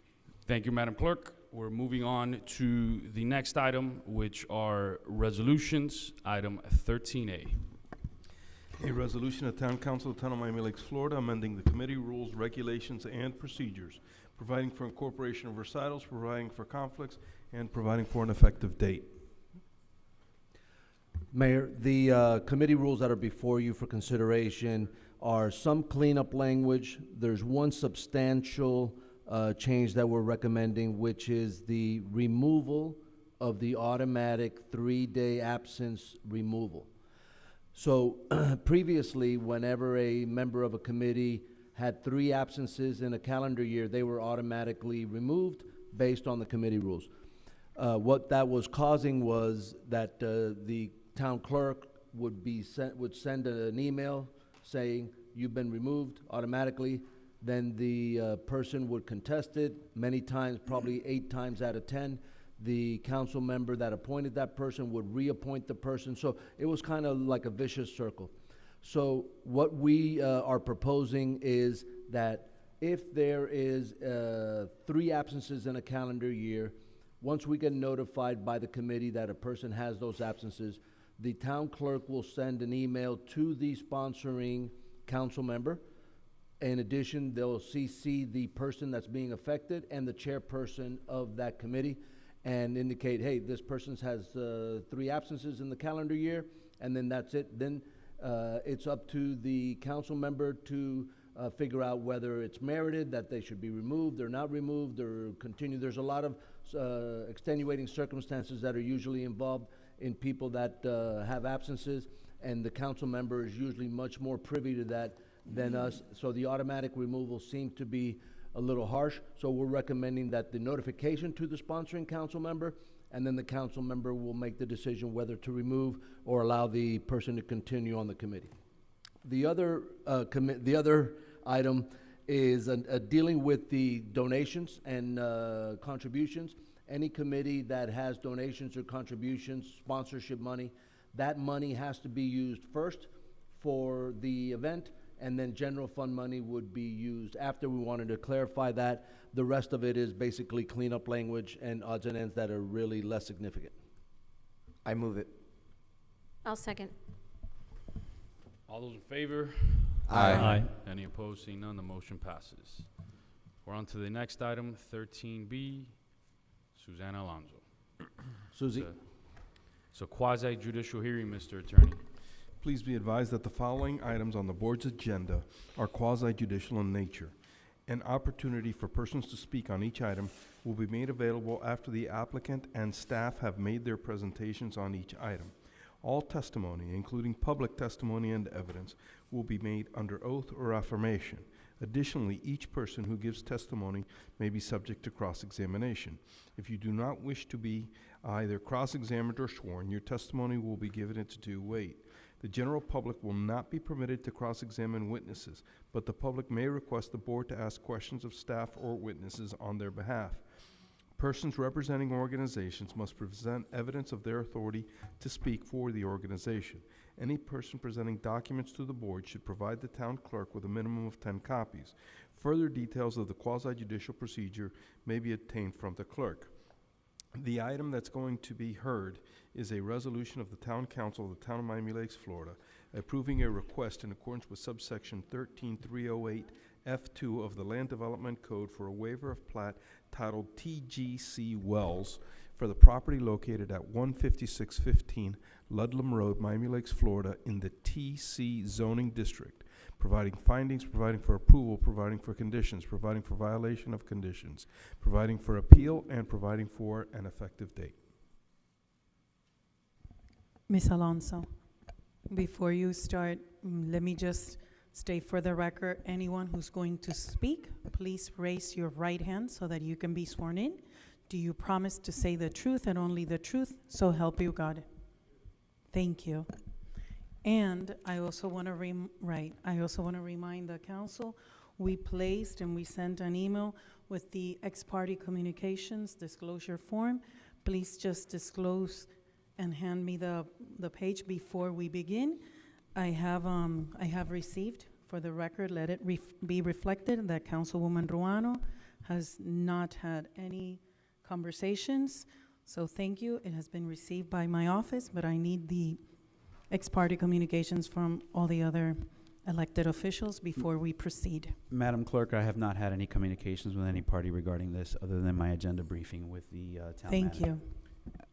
Thank you, Madam Clerk. We're moving on to the next item, which are resolutions. Item 13A. A resolution of Town Council of Town of Miami Lakes, Florida, amending the committee rules, regulations, and procedures, providing for incorporation of recitals, providing for conflicts, and providing for an effective date. Mayor, the committee rules that are before you for consideration are some cleanup language. There's one substantial change that we're recommending, which is the removal of the automatic 3-day absence removal. So previously, whenever a member of a committee had 3 absences in a calendar year, they were automatically removed based on the committee rules. What that was causing was that the town clerk would send an email saying you've been removed automatically. Then the person would contest it many times, probably 8 times out of 10. The council member that appointed that person would reappoint the person. So it was kind of like a vicious circle. So what we are proposing is that if there is 3 absences in a calendar year, once we get notified by the committee that a person has those absences, the town clerk will send an email to the sponsoring council member. In addition, they'll CC the person that's being affected and the chairperson of that committee and indicate, hey, this person has 3 absences in the calendar year, and then that's it. Then it's up to the council member to figure out whether it's merited, that they should be removed or not removed or continue. There's a lot of extenuating circumstances that are usually involved in people that have absences, and the council member is usually much more privy to that than us. So the automatic removal seemed to be a little harsh. So we're recommending that the notification to the sponsoring council member, and then the council member will make the decision whether to remove or allow the person to continue on the committee. The other item is dealing with the donations and contributions. Any committee that has donations or contributions, sponsorship money, that money has to be used first for the event, and then general fund money would be used after. We wanted to clarify that. The rest of it is basically cleanup language and odds and ends that are really less significant. I move it. I'll second. All those in favor? Aye. Aye. Any opposed? Seeing none, the motion passes. We're on to the next item, 13B. Susanna Alonso. Susie? It's a quasi judicial hearing, Mr. Attorney. Please be advised that the following items on the board's agenda are quasi-judicial in nature. An opportunity for persons to speak on each item will be made available after the applicant and staff have made their presentations on each item. All testimony, including public testimony and evidence, will be made under oath or affirmation. Additionally, each person who gives testimony may be subject to cross-examination. If you do not wish to be either cross-examined or sworn, your testimony will be given its due weight. The general public will not be permitted to cross-examine witnesses, but the public may request the board to ask questions of staff or witnesses on their behalf. Persons representing organizations must present evidence of their authority to speak for the organization. Any person presenting documents to the board should provide the town clerk with a minimum of 10 copies. Further details of the quasi-judicial procedure may be obtained from the clerk. The item that's going to be heard is a resolution of the Town Council of the Town of Miami Lakes, Florida, approving a request in accordance with subsection 13308 F2 of the Land Development Code for a waiver of plat titled TGC Wells for the property located at 15615 Ludlam Road, Miami Lakes, Florida, in the TC zoning district, providing findings, providing for approval, providing for conditions, providing for violation of conditions, providing for appeal, and providing for an effective date. Ms. Alonso, before you start, let me just state for the record, anyone who's going to speak, please raise your right hand so that you can be sworn in. Do you promise to say the truth and only the truth, so help you God? Thank you. And I also want to remind the council, we placed and we sent an email with the ex-parte communications disclosure form. Please just disclose and hand me the page before we begin. I have received, for the record, let it be reflected that Councilwoman Ruano has not had any conversations. So thank you. It has been received by my office, but I need the ex-parte communications from all the other elected officials before we proceed. Madam Clerk, I have not had any communications with any party regarding this other than my agenda briefing with the town Thank manager.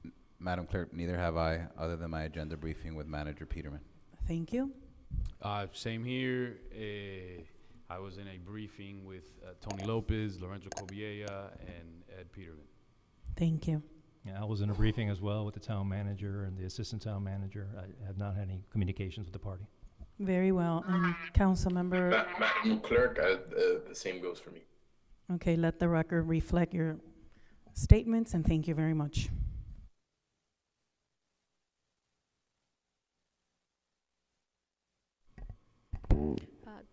you. Madam Clerk, neither have I, other than my agenda briefing with Manager Peterman. Thank you. Same here. I was in a briefing with Tony Lopez, Lorenzo Cobiella, and Ed Peterman. Thank you. Yeah, I was in a briefing as well with the town manager and the assistant town manager. I have not had any communications with the party. Very well. And Councilmember. Madam Clerk, the same goes for me. Okay, let the record reflect your statements, and thank you very much.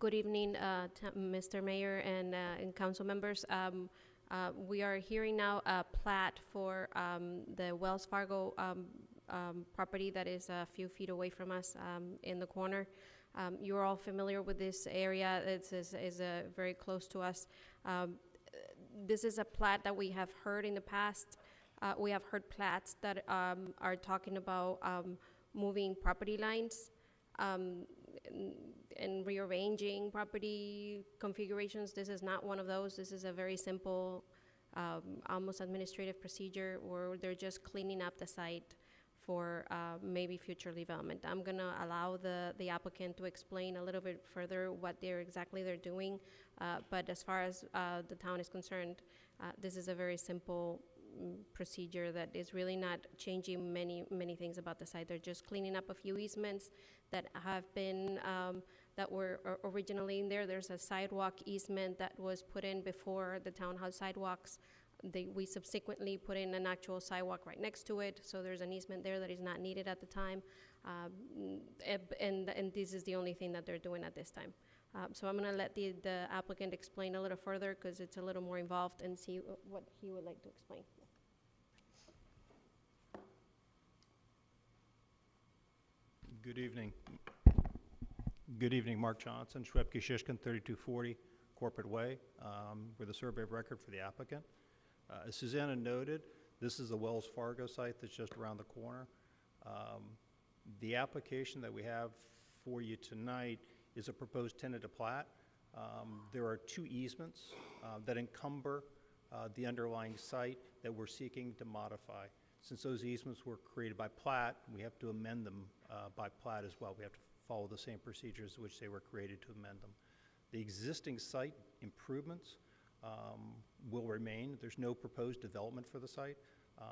Good evening, Mr. Mayor and council members. We are hearing now a plat for the Wells Fargo property that is a few feet away from us in the corner. You're all familiar with this area. It's very close to us. This is a plat that we have heard in the past. We have heard plats that are talking about moving property lines and rearranging property configurations. This is not one of those. This is a very simple, almost administrative procedure where they're just cleaning up the site for maybe future development. I'm gonna allow the applicant to explain a little bit further what exactly they're doing, but as far as the town is concerned, this is a very simple procedure that is really not changing many things about the site. They're just cleaning up a few easements that have been that were originally in there. There's a sidewalk easement that was put in before the townhouse sidewalks. We subsequently put in an actual sidewalk right next to it, so there's an easement there that is not needed at the time, and this is the only thing that they're doing at this time. So I'm going to let the applicant explain a little further because it's a little more involved, and see what he would like to explain. Good evening. Good evening, Mark Johnson, Schwebke Shishkin, 3240 Corporate Way. We're the survey of record for the applicant. As Susanna noted, this is the Wells Fargo site that's just around the corner. The application that we have for you tonight is a proposed tentative plat. There are two easements that encumber the underlying site that we're seeking to modify. since those easements were created by plat, we have to amend them by plat as well. We have to follow the same procedures which they were created to amend them. The existing site improvements will remain. There's no proposed development for the site,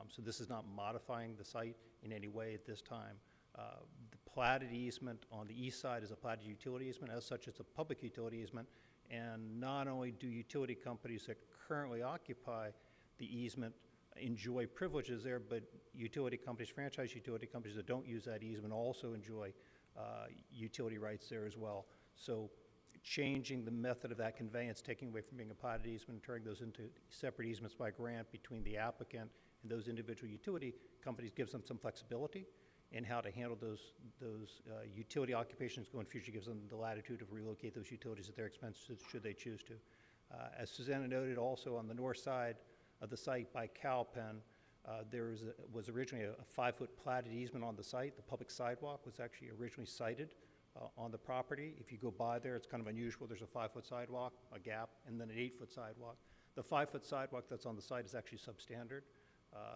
so this is not modifying the site in any way at this time. The platted easement on the east side is a platted utility easement. As such, it's a public utility easement, and not only do utility companies that currently occupy the easement enjoy privileges there, but utility companies, franchise utility companies that don't use that easement also enjoy utility rights there as well. So changing the method of that conveyance, taking away from being a platted easement and turning those into separate easements by grant between the applicant and those individual utility companies gives them some flexibility in how to handle those utility occupations going future, gives them the latitude to relocate those utilities at their expense should they choose to. As Susanna noted, also on the north side of the site by Cowpen, there was originally a 5-foot platted easement on the site. The public sidewalk was actually originally sited on the property. If you go by there, it's kind of unusual. There's a 5-foot sidewalk, a gap, and then an 8-foot sidewalk. The 5-foot sidewalk that's on the site is actually substandard.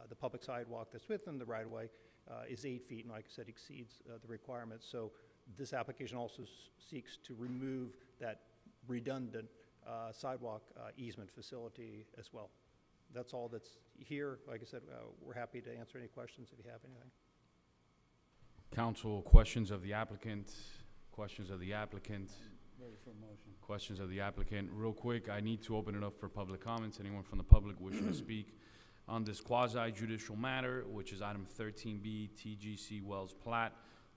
The public sidewalk that's within the right-of-way is 8 feet, and like I said, exceeds the requirements. So this application also seeks to remove that redundant sidewalk easement facility as well. That's all that's here. Like I said, we're happy to answer any questions if you have anything. Council, questions of the applicant? Questions of the applicant? Ready for a motion. Questions of the applicant. Real quick, I need to open it up for public comments. Anyone from the public wishing to speak on this quasi-judicial matter, which is item 13B, TGC Wells Plat,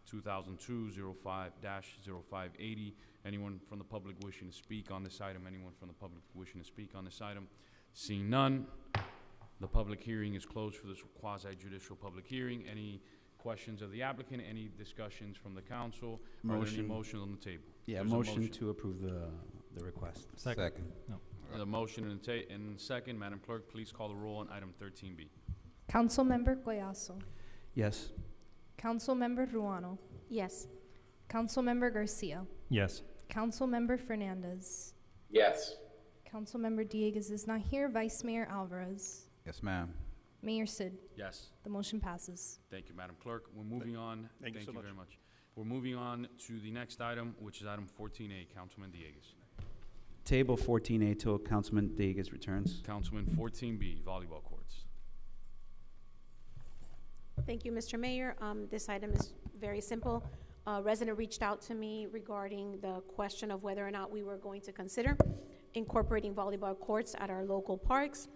2002-05-0580. Anyone from the public wishing to speak on this item? Anyone from the public wishing to speak on this item? Seeing none, the public hearing is closed for this quasi-judicial public hearing. Any questions of the applicant? Any discussions from the council? Are there any motions on the table? Yeah, There's a motion to approve the request. Second. No. The motion and second. Madam Clerk, please call the roll on item 13B. Councilmember Collazo. Yes. Councilmember Ruano. Yes. Councilmember Garcia. Yes. Councilmember Fernandez. Yes. Councilmember Dieguez is not here. Vice Mayor Alvarez. Yes, ma'am. Mayor Sid. Yes. The motion passes. Thank you, Madam Clerk. We're moving on. Thank you so much. Very much. We're moving on to the next item, which is item 14A. Councilman Dieguez. Table 14A till Councilman Dieguez returns. Councilman 14B, volleyball courts. Thank you, Mr. Mayor. This item is very simple. A resident reached out to me regarding the question of whether or not we were going to consider incorporating volleyball courts at our local parks.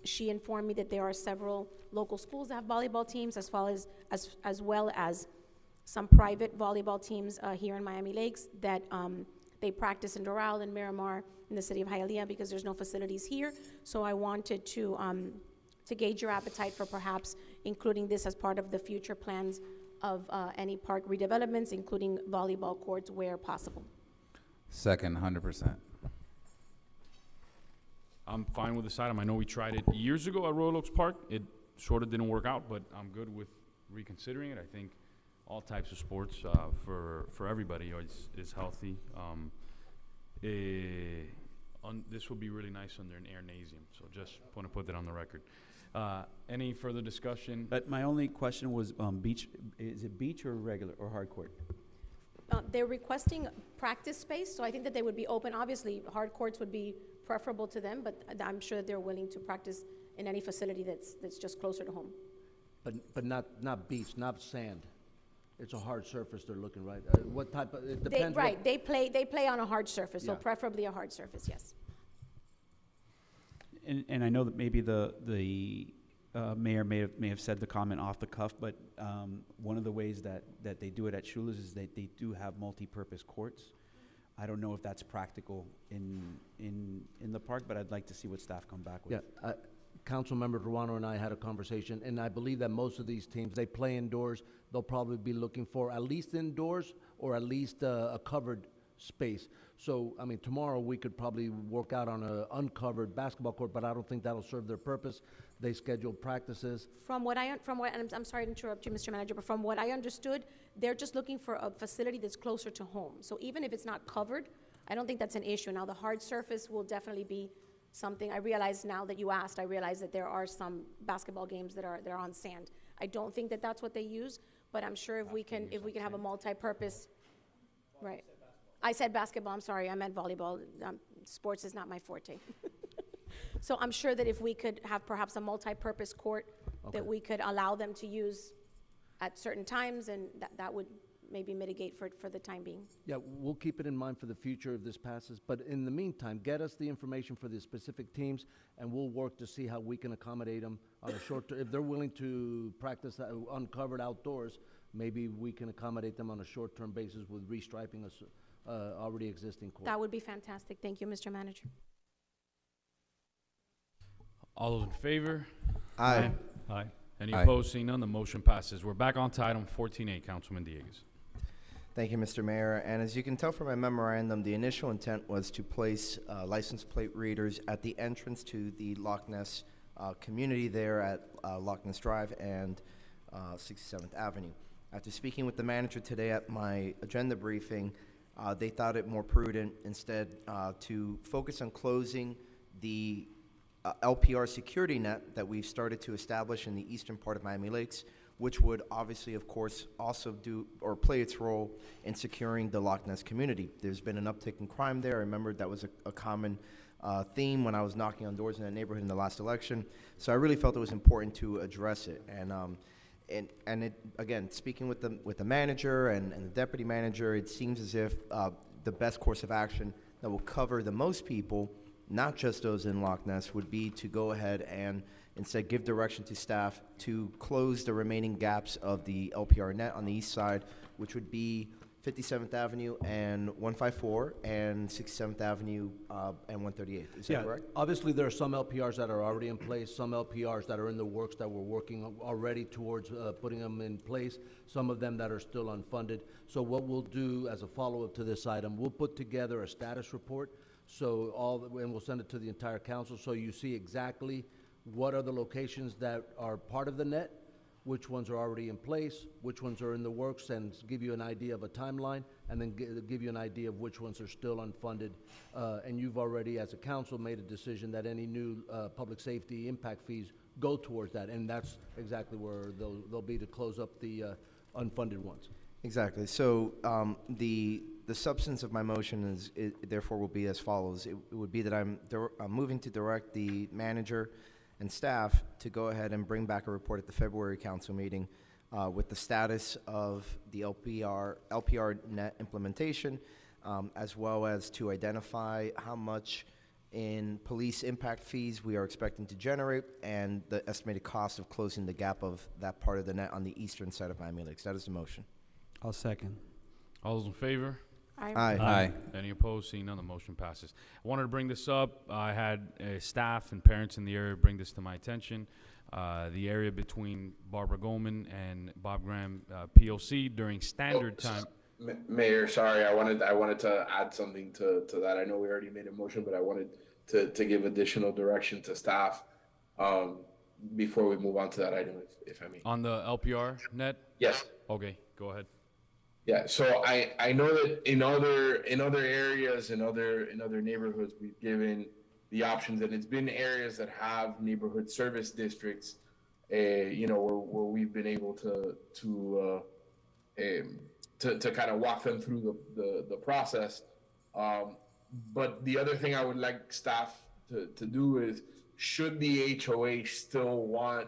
She informed me that there are several local schools that have volleyball teams, as well as some private volleyball teams here in Miami Lakes that they practice in Doral and Miramar in the city of Hialeah because there's no facilities here. So I wanted to gauge your appetite for perhaps including this as part of the future plans of any park redevelopments, including volleyball courts where possible. Second, 100%. I'm fine with this item. I know we tried it years ago at Royal Oaks Park. It sort of didn't work out, but I'm good with reconsidering it. I think all types of sports for everybody is healthy. This will be really nice under an airnasium, so just want to put that on the record. Any further discussion? But my only question was beach. Is it beach or regular or hard court? They're requesting practice space, so I think that they would be open. Obviously, hard courts would be preferable to them, but I'm sure they're willing to practice in any facility that's just closer to home. But not beach, not sand. It's a hard surface they're looking, right? What type of, it They, depends. right, they play on a hard surface, so Yeah. preferably a hard surface, yes. And I know that maybe the mayor may have said the comment off the cuff, but one of the ways that they do it at Shula's is that they do have multi-purpose courts. I don't know if that's practical in the park, but I'd like to see what staff come back with. Yeah, Councilmember Ruano and I had a conversation, and I believe that most of these teams, they play indoors. They'll probably be looking for at least indoors or at least a covered space. So, I mean, tomorrow we could probably work out on an uncovered basketball court, but I don't think that'll serve their purpose. They schedule practices. And I'm sorry to interrupt you, Mr. Manager, but from what I understood, they're just looking for a facility that's closer to home. So even if it's not covered, I don't think that's an issue. Now, the hard surface will definitely be something. I realize now that you asked, I realize that there are some basketball games that are on sand. I don't think that that's what they use, but I'm sure if we can have a multi-purpose, right. I said basketball, I'm sorry, I meant volleyball. Sports is not my forte. So I'm sure that if we could have perhaps a multi-purpose court that we could allow them to use at certain times, and that would maybe mitigate for the time being. Yeah, we'll keep it in mind for the future if this passes, but in the meantime, get us the information for the specific teams, and we'll work to see how we can accommodate them on a short term. If they're willing to practice uncovered outdoors, maybe we can accommodate them on a short-term basis with restriping a already existing court. That would be fantastic. Thank you, Mr. Manager. All those in favor? Aye. Aye. Any Aye. opposed? Seeing none, the motion passes. We're back on to item 14A, Councilman Dieguez. Thank you, Mr. Mayor. And as you can tell from my memorandum, the initial intent was to place license plate readers at the entrance to the Loch Ness community there at Loch Ness Drive and 67th Avenue. After speaking with the manager today at my agenda briefing, they thought it more prudent instead to focus on closing the LPR security net that we've started to establish in the eastern part of Miami Lakes, which would obviously, of course, also do or play its role in securing the Loch Ness community. There's been an uptick in crime there. I remember that was a common theme when I was knocking on doors in that neighborhood in the last election. So I really felt it was important to address it. And it, again, speaking with the manager and the deputy manager, it seems as if the best course of action that will cover the most people, not just those in Loch Ness, would be to go ahead and instead give direction to staff to close the remaining gaps of the LPR net on the east side, which would be 57th Avenue and 154 and 67th Avenue and 138. Is that correct? Obviously, there are some LPRs that are already in place, some LPRs that are in the works that we're working already towards putting them in place, some of them that are still unfunded. So what we'll do as a follow-up to this item, we'll put together a status report, and we'll send it to the entire council, so you see exactly what are the locations that are part of the net, which ones are already in place, which ones are in the works, and give you an idea of a timeline, and then give you an idea of which ones are still unfunded. And you've already, as a council, made a decision that any new public safety impact fees go towards that, and that's exactly where they'll be to close up the unfunded ones. Exactly. So the substance of my motion therefore will be as follows. It would be that I'm moving to direct the manager and staff to go ahead and bring back a report at the February council meeting with the status of the LPR net implementation, as well as to identify how much in police impact fees we are expecting to generate and the estimated cost of closing the gap of that part of the net on the eastern side of Miami Lakes. That is the motion. I'll second. All those in favor? Aye. Aye. Aye. Any opposed? Seeing none, the motion passes. I wanted to bring this up. I had staff and parents in the area bring this to my attention. The area between Barbara Goldman and Bob Graham POC during standard time. Mayor, sorry, I wanted to add something to that. I know we already made a motion, but I wanted to give additional direction to staff before we move on to that item, if I may. On the LPR net? Yes. Okay, go ahead. Yeah, so I know that in other areas, in other neighborhoods, we've given the options, and it's been areas that have neighborhood service districts, where we've been able to kind of walk them through the process. But the other thing I would like staff to do is, should the HOA still want,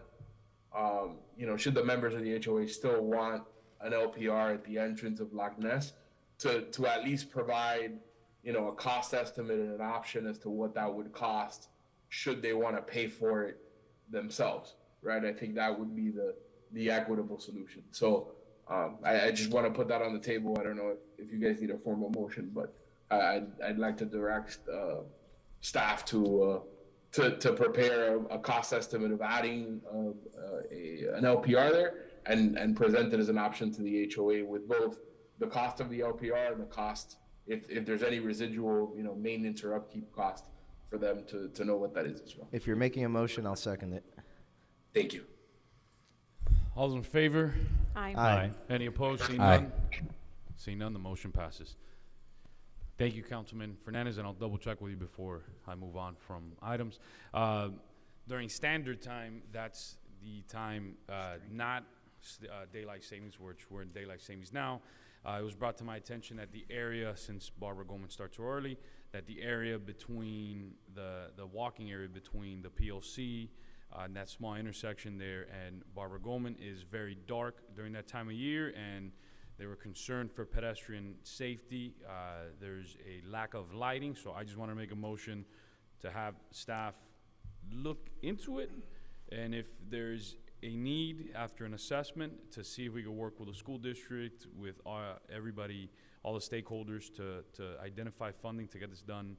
should the members of the HOA still want an LPR at the entrance of Loch Ness, to at least provide, a cost estimate and an option as to what that would cost should they want to pay for it themselves, right? I think that would be the equitable solution. So I just want to put that on the table. I don't know if you guys need a formal motion, but I'd like to direct staff to prepare a cost estimate of adding an LPR there, and present it as an option to the HOA with both the cost of the LPR and the cost, if there's any residual, maintenance or upkeep cost, for them to know what that is as well. If you're making a motion, I'll second it. Thank you. All those in favor? Aye. Aye. Any opposed? Seeing Aye. none? Seeing none, the motion passes. Thank you, Councilman Fernandez, and I'll double check with you before I move on from items. During standard time, that's the time not daylight savings, which we're in daylight savings now. It was brought to my attention that the area, since Barbara Goldman starts so early, that the area between the walking area between the PLC and that small intersection there and Barbara Goldman is very dark during that time of year, and they were concerned for pedestrian safety. There's a lack of lighting, so I just want to make a motion to have staff look into it, and if there's a need after an assessment to see if we can work with the school district, with everybody, all the stakeholders to identify funding to get this done,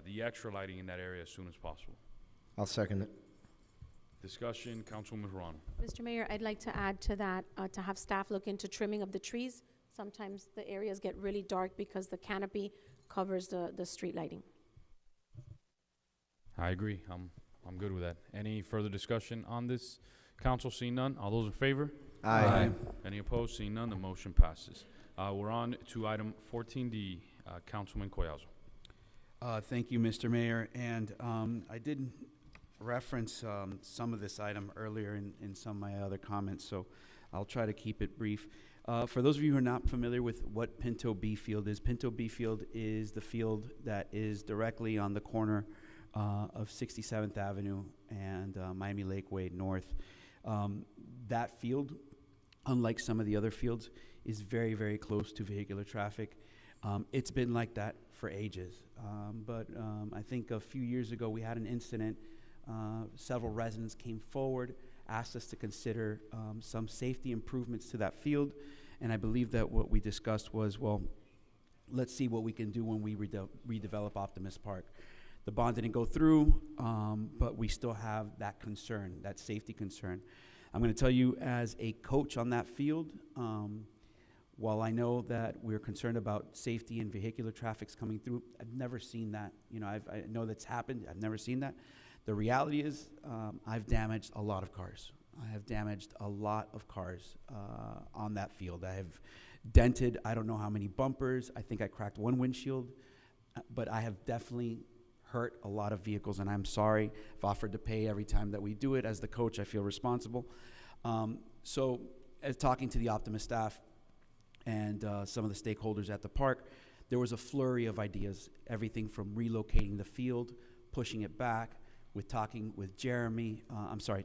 the extra lighting in that area as soon as possible. I'll second it. Discussion, Councilwoman Ruano. Mr. Mayor, I'd like to add to that, to have staff look into trimming of the trees. Sometimes the areas get really dark because the canopy covers the street lighting. I agree. I'm good with that. Any further discussion on this? Council, seeing none. All those in favor? Aye. Any opposed? Seeing none, the motion passes. We're on to item 14D. Councilman Collazo. Thank you, Mr. Mayor. And I did reference some of this item earlier in some of my other comments, so I'll try to keep it brief. For those of you who are not familiar with what Pinto B Field is the field that is directly on the corner of 67th Avenue and Miami Lakeway North. That field, unlike some of the other fields, is very, very close to vehicular traffic. It's been like that for ages, but I think a few years ago we had an incident. Several residents came forward, asked us to consider some safety improvements to that field, and I believe that what we discussed was, well, let's see what we can do when we redevelop Optimus Park. The bond didn't go through, but we still have that concern, that safety concern. I'm going to tell you, as a coach on that field, while I know that we're concerned about safety and vehicular traffic's coming through, I've never seen that. You know, I know that's happened. I've never seen that. The reality is, I've damaged a lot of cars. I have damaged a lot of cars on that field. I have dented, I don't know how many bumpers. I think I cracked one windshield, but I have definitely hurt a lot of vehicles, and I'm sorry. I've offered to pay every time that we do it. As the coach, I feel responsible. So as talking to the Optimus staff and some of the stakeholders at the park, there was a flurry of ideas, everything from relocating the field, pushing it back, with talking with Jeremy,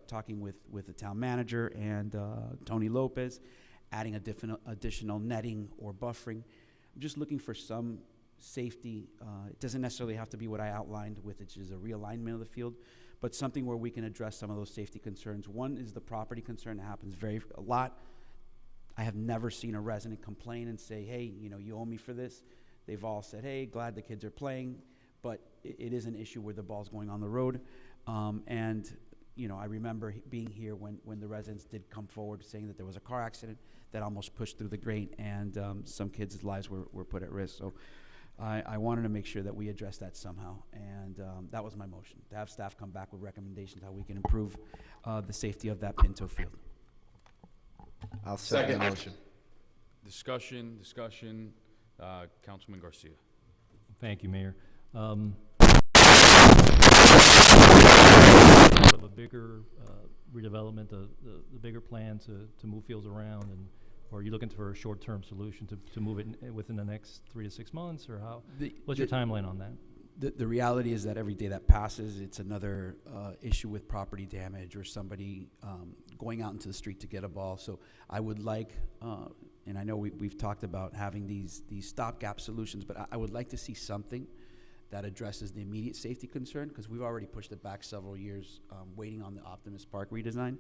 talking with the town manager and Tony Lopez, adding additional netting or buffering. I'm just looking for some safety. It doesn't necessarily have to be what I outlined with, which is a realignment of the field, but something where we can address some of those safety concerns. One is the property concern. It happens a lot. I have never seen a resident complain and say, hey, you know, you owe me for this. They've all said, hey, glad the kids are playing, but it is an issue where the ball's going on the road. And, you know, I remember being here when the residents did come forward saying that there was a car accident that almost pushed through the grate, and some kids' lives were put at risk. So I wanted to make sure that we address that somehow, and that was my motion, to have staff come back with recommendations how we can improve the safety of that Pinto field. I'll second the motion. Discussion, Councilman Garcia. Thank you, Mayor. Part of a bigger redevelopment, the bigger plan to move fields around, and or are you looking for a short-term solution to move it within the next 3 to 6 months, or how? What's your timeline on that? The reality is that every day that passes, it's another issue with property damage or somebody going out into the street to get a ball. So I would like, and I know we've talked about having these stopgap solutions, but I would like to see something that addresses the immediate safety concern, because we've already pushed it back several years, waiting on the Optimus Park redesign.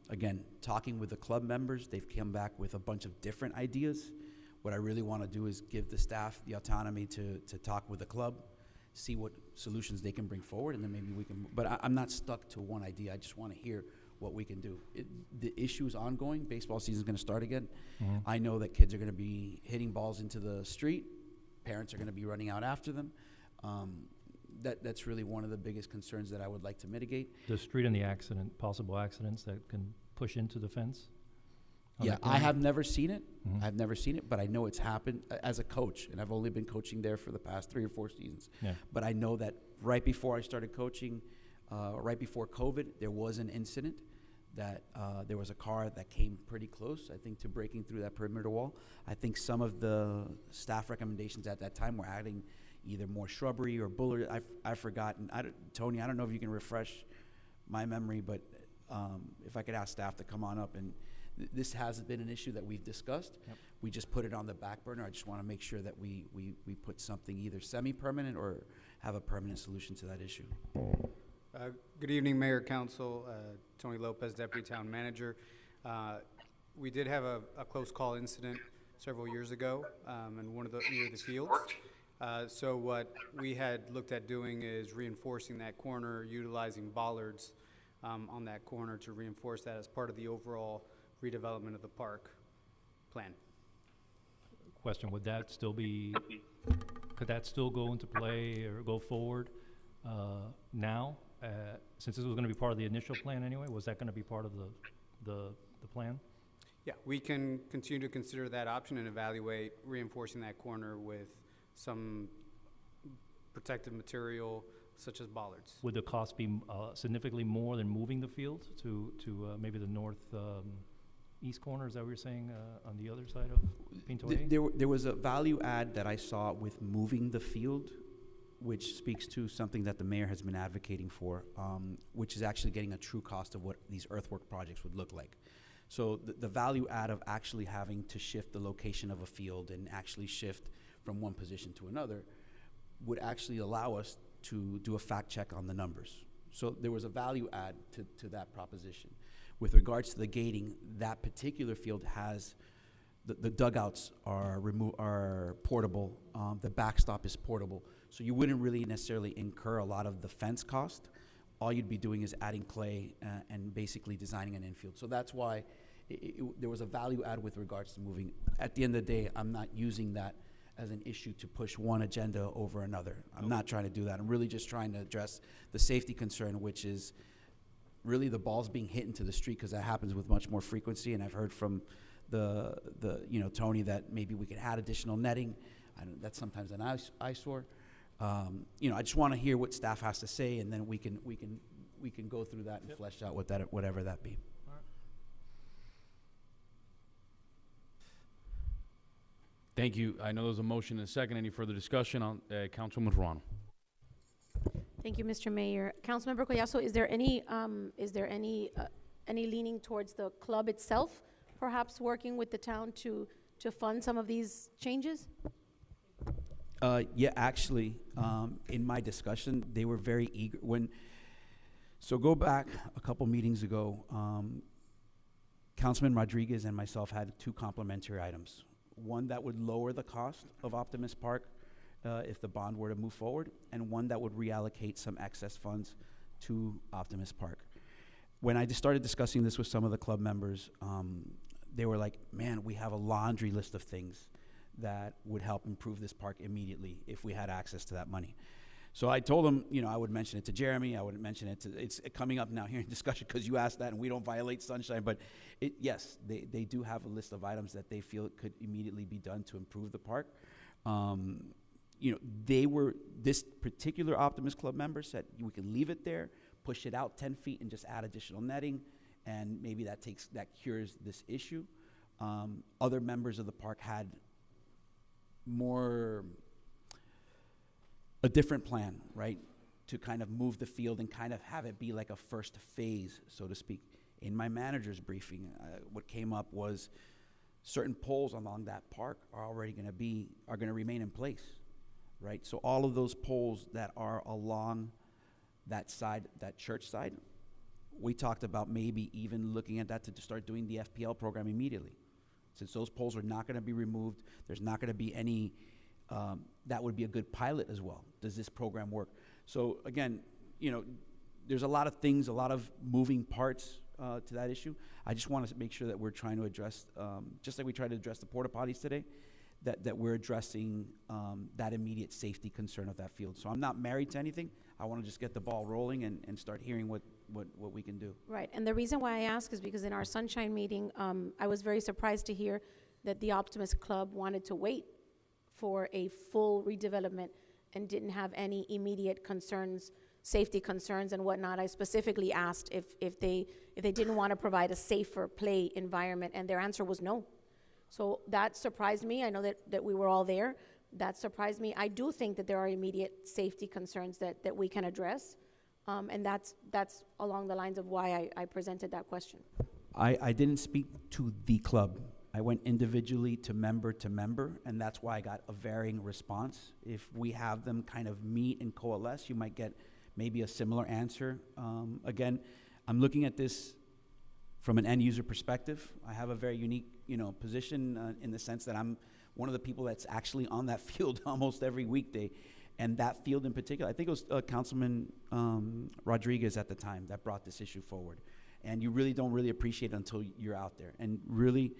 Again, talking with the club members, they've come back with a bunch of different ideas. What I really want to do is give the staff the autonomy to talk with the club, see what solutions they can bring forward, and then maybe we can, but I'm not stuck to one idea. I just want to hear what we can do. The issue is ongoing. Baseball season is going to start again. Mm-hmm. I know that kids are going to be hitting balls into the street. Parents are going to be running out after them. That's really one of the biggest concerns that I would like to mitigate. The street and the possible accidents that can push into the fence? on Yeah, that I plan? have never seen it. Mhm. I've never seen it, but I know it's happened as a coach, and I've only been coaching there for the past 3 or 4 seasons. Yeah. But I know that right before I started coaching, right before COVID, there was an incident that there was a car that came pretty close, I think, to breaking through that perimeter wall. I think some of the staff recommendations at that time were adding either more shrubbery or bullard. I've forgotten. Tony, I don't know if you can refresh my memory, but if I could ask staff to come on up. And this hasn't been an issue that we've discussed. Yep. We just put it on the back burner. I just want to make sure that we put something either semi-permanent or have a permanent solution to that issue. Good evening, Mayor, Council. Tony Lopez, Deputy Town Manager. We did have a close call incident several years ago in one of near the fields. So what we had looked at doing is reinforcing that corner, utilizing bollards on that corner to reinforce that as part of the overall redevelopment of the park plan. Question, would that still be, could that still go into play or go forward now? Since this was going to be part of the initial plan anyway, was that going to be part of the plan? Yeah, we can continue to consider that option and evaluate reinforcing that corner with some protective material such as bollards. Would the cost be significantly more than moving the field to maybe the north east corner? Is that what you're saying on the other side of Pinto A? There was a value add that I saw with moving the field, which speaks to something that the mayor has been advocating for, which is actually getting a true cost of what these earthwork projects would look like. So the value add of actually having to shift the location of a field and actually shift from one position to another would actually allow us to do a fact check on the numbers. So there was a value add to that proposition. With regards to the gating, that particular field has, the dugouts are portable, the backstop is portable, so you wouldn't really necessarily incur a lot of the fence cost. All you'd be doing is adding clay and basically designing an infield. So that's why there was a value add with regards to moving. At the end of the day, I'm not using that as an issue to push one agenda over another. I'm not trying to do that. I'm really just trying to address the safety concern, which is really the ball's being hit into the street, because that happens with much more frequency. And I've heard from the Tony that maybe we could add additional netting. That's sometimes an eyesore. I just want to hear what staff has to say, and then we can go through that and flesh out whatever that be. Thank you. I know there's a motion and a second. Any further discussion on Councilwoman Ruano? Thank you, Mr. Mayor. Councilmember Collazo, is there any leaning towards the club itself, perhaps working with the town to fund some of these changes? Yeah, actually, in my discussion, they were very eager. So go back a couple meetings ago, Councilman Rodriguez and myself had 2 complimentary items. One that would lower the cost of Optimus Park if the bond were to move forward, and one that would reallocate some excess funds to Optimus Park. When I just started discussing this with some of the club members, they were like, man, we have a laundry list of things that would help improve this park immediately if we had access to that money. So I told them, I would mention it to Jeremy, I would mention it to, it's coming up now here in discussion because you asked that and we don't violate sunshine, but yes, they do have a list of items that they feel could immediately be done to improve the park. This particular Optimist Club member said we can leave it there, push it out 10 feet and just add additional netting, and maybe that cures this issue. Other members of the park had a different plan, right? To kind of move the field and kind of have it be like a first phase, so to speak. In my manager's briefing, what came up was certain poles along that park are going to remain in place, right? So all of those poles that are along that side, that church side, we talked about maybe even looking at that to start doing the FPL program immediately. Since those poles are not going to be removed, there's not going to be any, that would be a good pilot as well. Does this program work? So again, there's a lot of things, a lot of moving parts to that issue. I just want to make sure that we're trying to address, just like we tried to address the porta potties today, that we're addressing that immediate safety concern of that field. So I'm not married to anything. I want to just get the ball rolling and start hearing what what we can do. Right, and the reason why I ask is because in our Sunshine meeting, I was very surprised to hear that the Optimist Club wanted to wait for a full redevelopment and didn't have any immediate concerns, safety concerns and whatnot. I specifically asked if they didn't want to provide a safer play environment, and their answer was no. So that surprised me. I know that we were all there. That surprised me. I do think that there are immediate safety concerns that we can address, and that's along the lines of why I presented that question. I didn't speak to the club. I went individually to member, and that's why I got a varying response. If we have them kind of meet and coalesce, you might get maybe a similar answer. Again, I'm looking at this from an end user perspective. I have a very unique, position in the sense that I'm one of the people that's actually on that field almost every weekday. And that field in particular, I think it was Councilman Rodriguez at the time that brought this issue forward. And you really don't really appreciate it until you're out there. And really,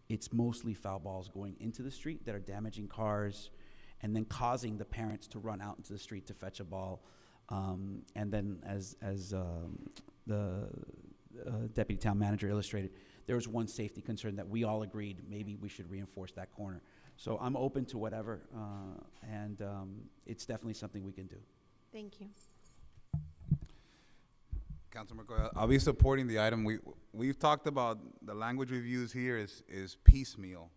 it's mostly foul balls going into the street that are damaging cars and then causing the parents to run out into the street to fetch a ball. And then as the deputy town manager illustrated, there was one safety concern that we all agreed maybe we should reinforce that corner. So I'm open to whatever, and it's definitely something we can do. Thank you. Councilman McCoy, I'll be supporting the item. We've talked about the language we've used here is piecemeal,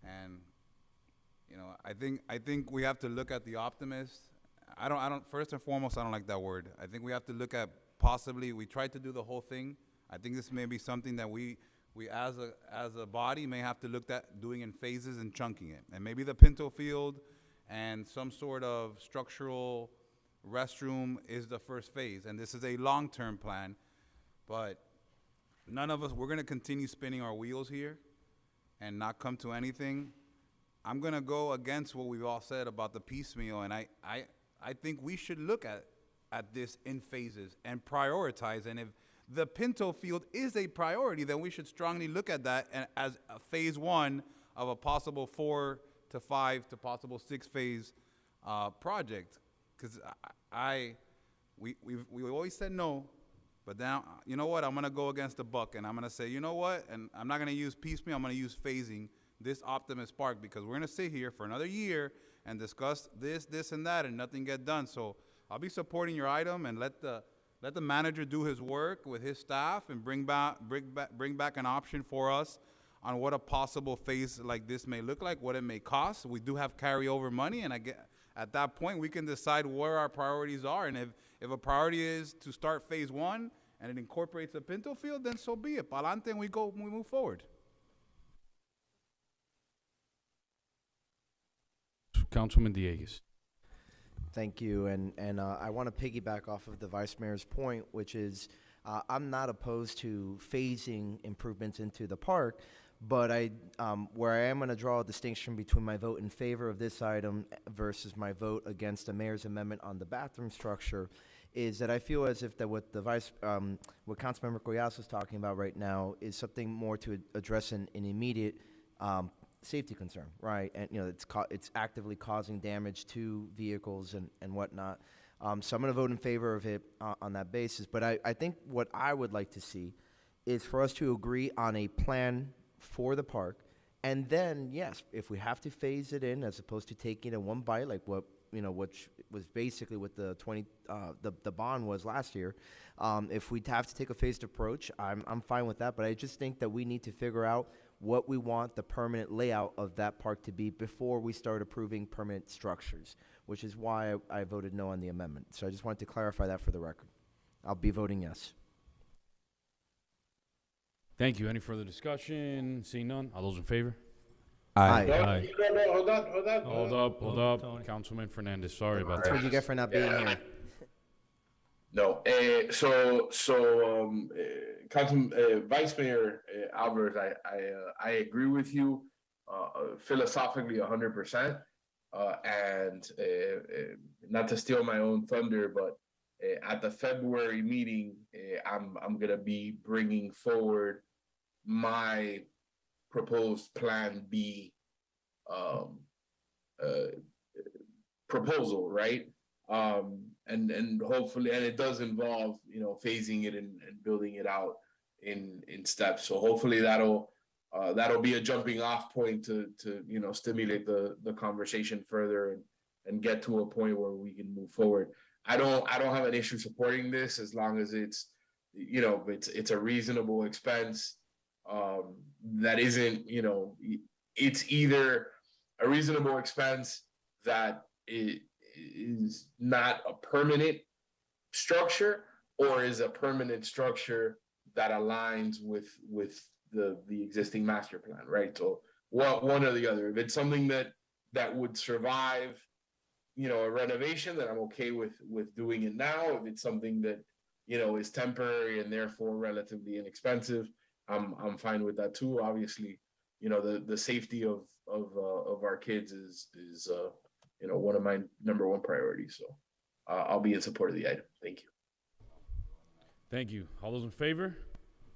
and I think we have to look at the optimist. I don't. First and foremost, I don't like that word. I think we have to look at possibly. We tried to do the whole thing. I think this may be something that we as a body may have to look at doing in phases and chunking it, and maybe the Pinto Field and some sort of structural restroom is the first phase, and this is a long-term plan, but none of us, we're gonna continue spinning our wheels here and not come to anything. I'm gonna go against what we've all said about the piecemeal, and I think we should look at this in phases and prioritize, and if the Pinto Field is a priority, then we should strongly look at that as a phase one of a possible 4 to 5 to possible 6 phase project. Because we always said no, but now, you know what, I'm going to go against the buck, and I'm going to say, you know what, and I'm not going to use piecemeal, I'm going to use phasing this Optimist Park, because we're going to sit here for another year and discuss this, and that, and nothing get done. So I'll be supporting your item, and let the manager do his work with his staff and bring back an option for us on what a possible phase like this may look like, what it may cost. We do have carryover money, and at that point, we can decide where our priorities are. And if a priority is to start phase one and it incorporates the Pinto Field, then so be it. Pa'lante, and we move forward. Councilman Dieguez. Thank you, and I want to piggyback off of the Vice Mayor's point, which is I'm not opposed to phasing improvements into the park, but where I am going to draw a distinction between my vote in favor of this item versus my vote against the mayor's amendment on the bathroom structure is that I feel as if that what Councilmember Collazo is talking about right now is something more to address an immediate safety concern, right? And it's actively causing damage to vehicles and whatnot. So I'm going to vote in favor of it on that basis. But I think what I would like to see is for us to agree on a plan for the park, and then yes, if we have to phase it in as opposed to taking it one bite, like which was basically what the bond was last year. If we have to take a phased approach, I'm fine with that. But I just think that we need to figure out what we want the permanent layout of that park to be before we start approving permanent structures, which is why I voted no on the amendment. So I just wanted to clarify that for the record. I'll be voting yes. Thank you. Any further discussion? Seeing none. All those in favor? Aye. Aye. Hold on. Hold up. Councilman Fernandez, sorry about That's that. what you get for not being here. No, Councilman Vice Mayor Alvarez, I agree with you philosophically 100%, and not to steal my own thunder, but at the February meeting, I'm gonna be bringing forward my proposed Plan B proposal, right? and hopefully, and it does involve, you know, phasing it and building it out in steps. So hopefully that'll be a jumping off point to you know, stimulate the conversation further and get to a point where we can move forward. I don't have an issue supporting this as long as it's, you know, it's a reasonable expense that isn't, you know, it's either a reasonable expense that is not a permanent structure, or is a permanent structure that aligns with the existing master plan, right? So one or the other. If it's something that would survive, you know, a renovation, then I'm okay with doing it now. If it's something that, you know, is temporary and therefore relatively inexpensive, I'm fine with that too. Obviously, you know, the safety of our kids is you know, one of my number one priorities. So I'll be in support of the item. Thank you. Thank you. All those in favor?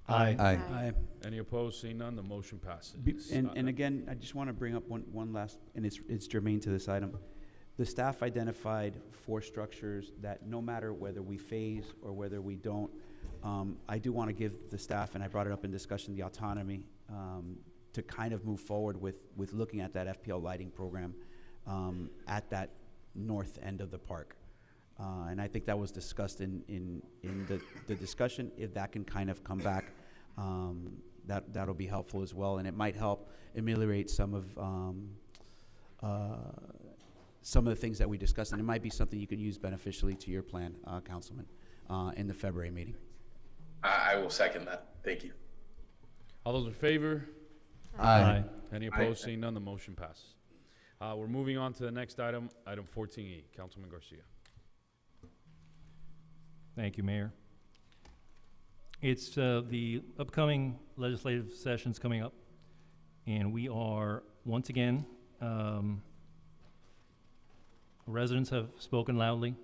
Aye. Aye. Aye. Any opposed? Seeing none, the motion passes. And again, I just want to bring up one last, and it's germane to this item. The staff identified 4 structures that no matter whether we phase or whether we don't, I do want to give the staff, and I brought it up in discussion, the autonomy to kind of move forward with looking at that FPL lighting program at that north end of the park. And I think that was discussed in the discussion. If that can kind of come back, that'll be helpful as well, and it might help ameliorate some of the things that we discussed, and it might be something you could use beneficially to your plan, Councilman, in the February meeting. I will second that. Thank you. All those in favor? Aye. Any opposed? Seeing none, the motion passes. We're moving on to the next item, item 14E. Councilman Garcia. Thank you, Mayor. It's the upcoming legislative sessions coming up, and we are once again, residents have spoken loudly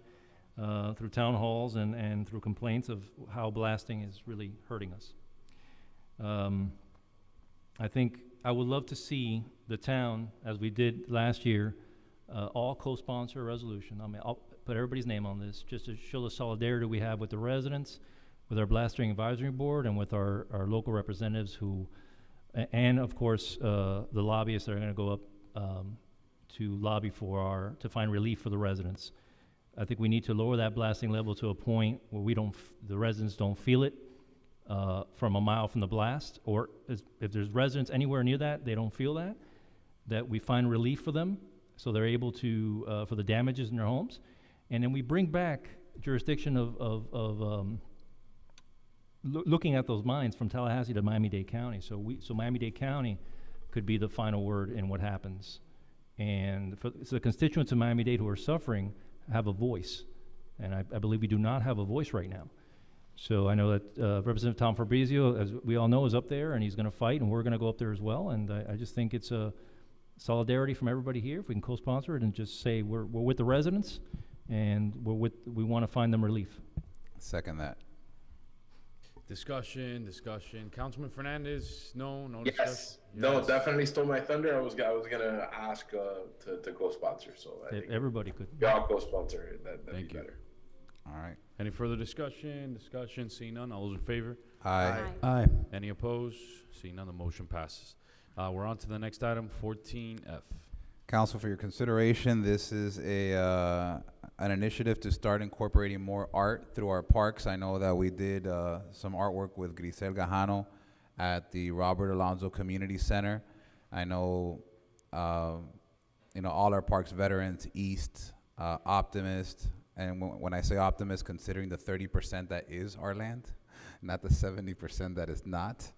through town halls and through complaints of how blasting is really hurting us. I think I would love to see the town, as we did last year, all co-sponsor a resolution. I mean, I'll put everybody's name on this just to show the solidarity we have with the residents, with our blasting advisory board, and with our local representatives who, and of course, the lobbyists that are going to go up to lobby for to find relief for the residents. I think we need to lower that blasting level to a point where the residents don't feel it from a mile from the blast, or if there's residents anywhere near that, they don't feel that we find relief for them so they're able to, for the damages in their homes. And then we bring back jurisdiction of looking at those mines from Tallahassee to Miami-Dade County. So Miami-Dade County could be the final word in what happens. And so the constituents of Miami-Dade who are suffering have a voice. And I believe we do not have a voice right now. So I know that Representative Tom Fabrizio, as we all know, is up there, and he's going to fight, and we're going to go up there as well. And I just think it's a solidarity from everybody here. If we can co-sponsor it and just say we're with the residents, and we want to find them relief. Second that. Discussion. Councilman Fernandez, no Yes. discussion? No, definitely stole my thunder. I was gonna ask to co-sponsor, so I think Everybody could. we all co-sponsor it. That'd Thank be you. better. All right. Any further discussion? Seeing none, all those in favor? Aye. Aye. Any opposed? Seeing none, the motion passes. We're on to the next item, 14F. Council, for your consideration, this is an initiative to start incorporating more art through our parks. I know that we did some artwork with Grisel Gajano at the Robert Alonzo Community Center. I know, all our parks, Veterans, East, Optimist, and when I say Optimist, considering the 30% that is our land, not the 70% that is not.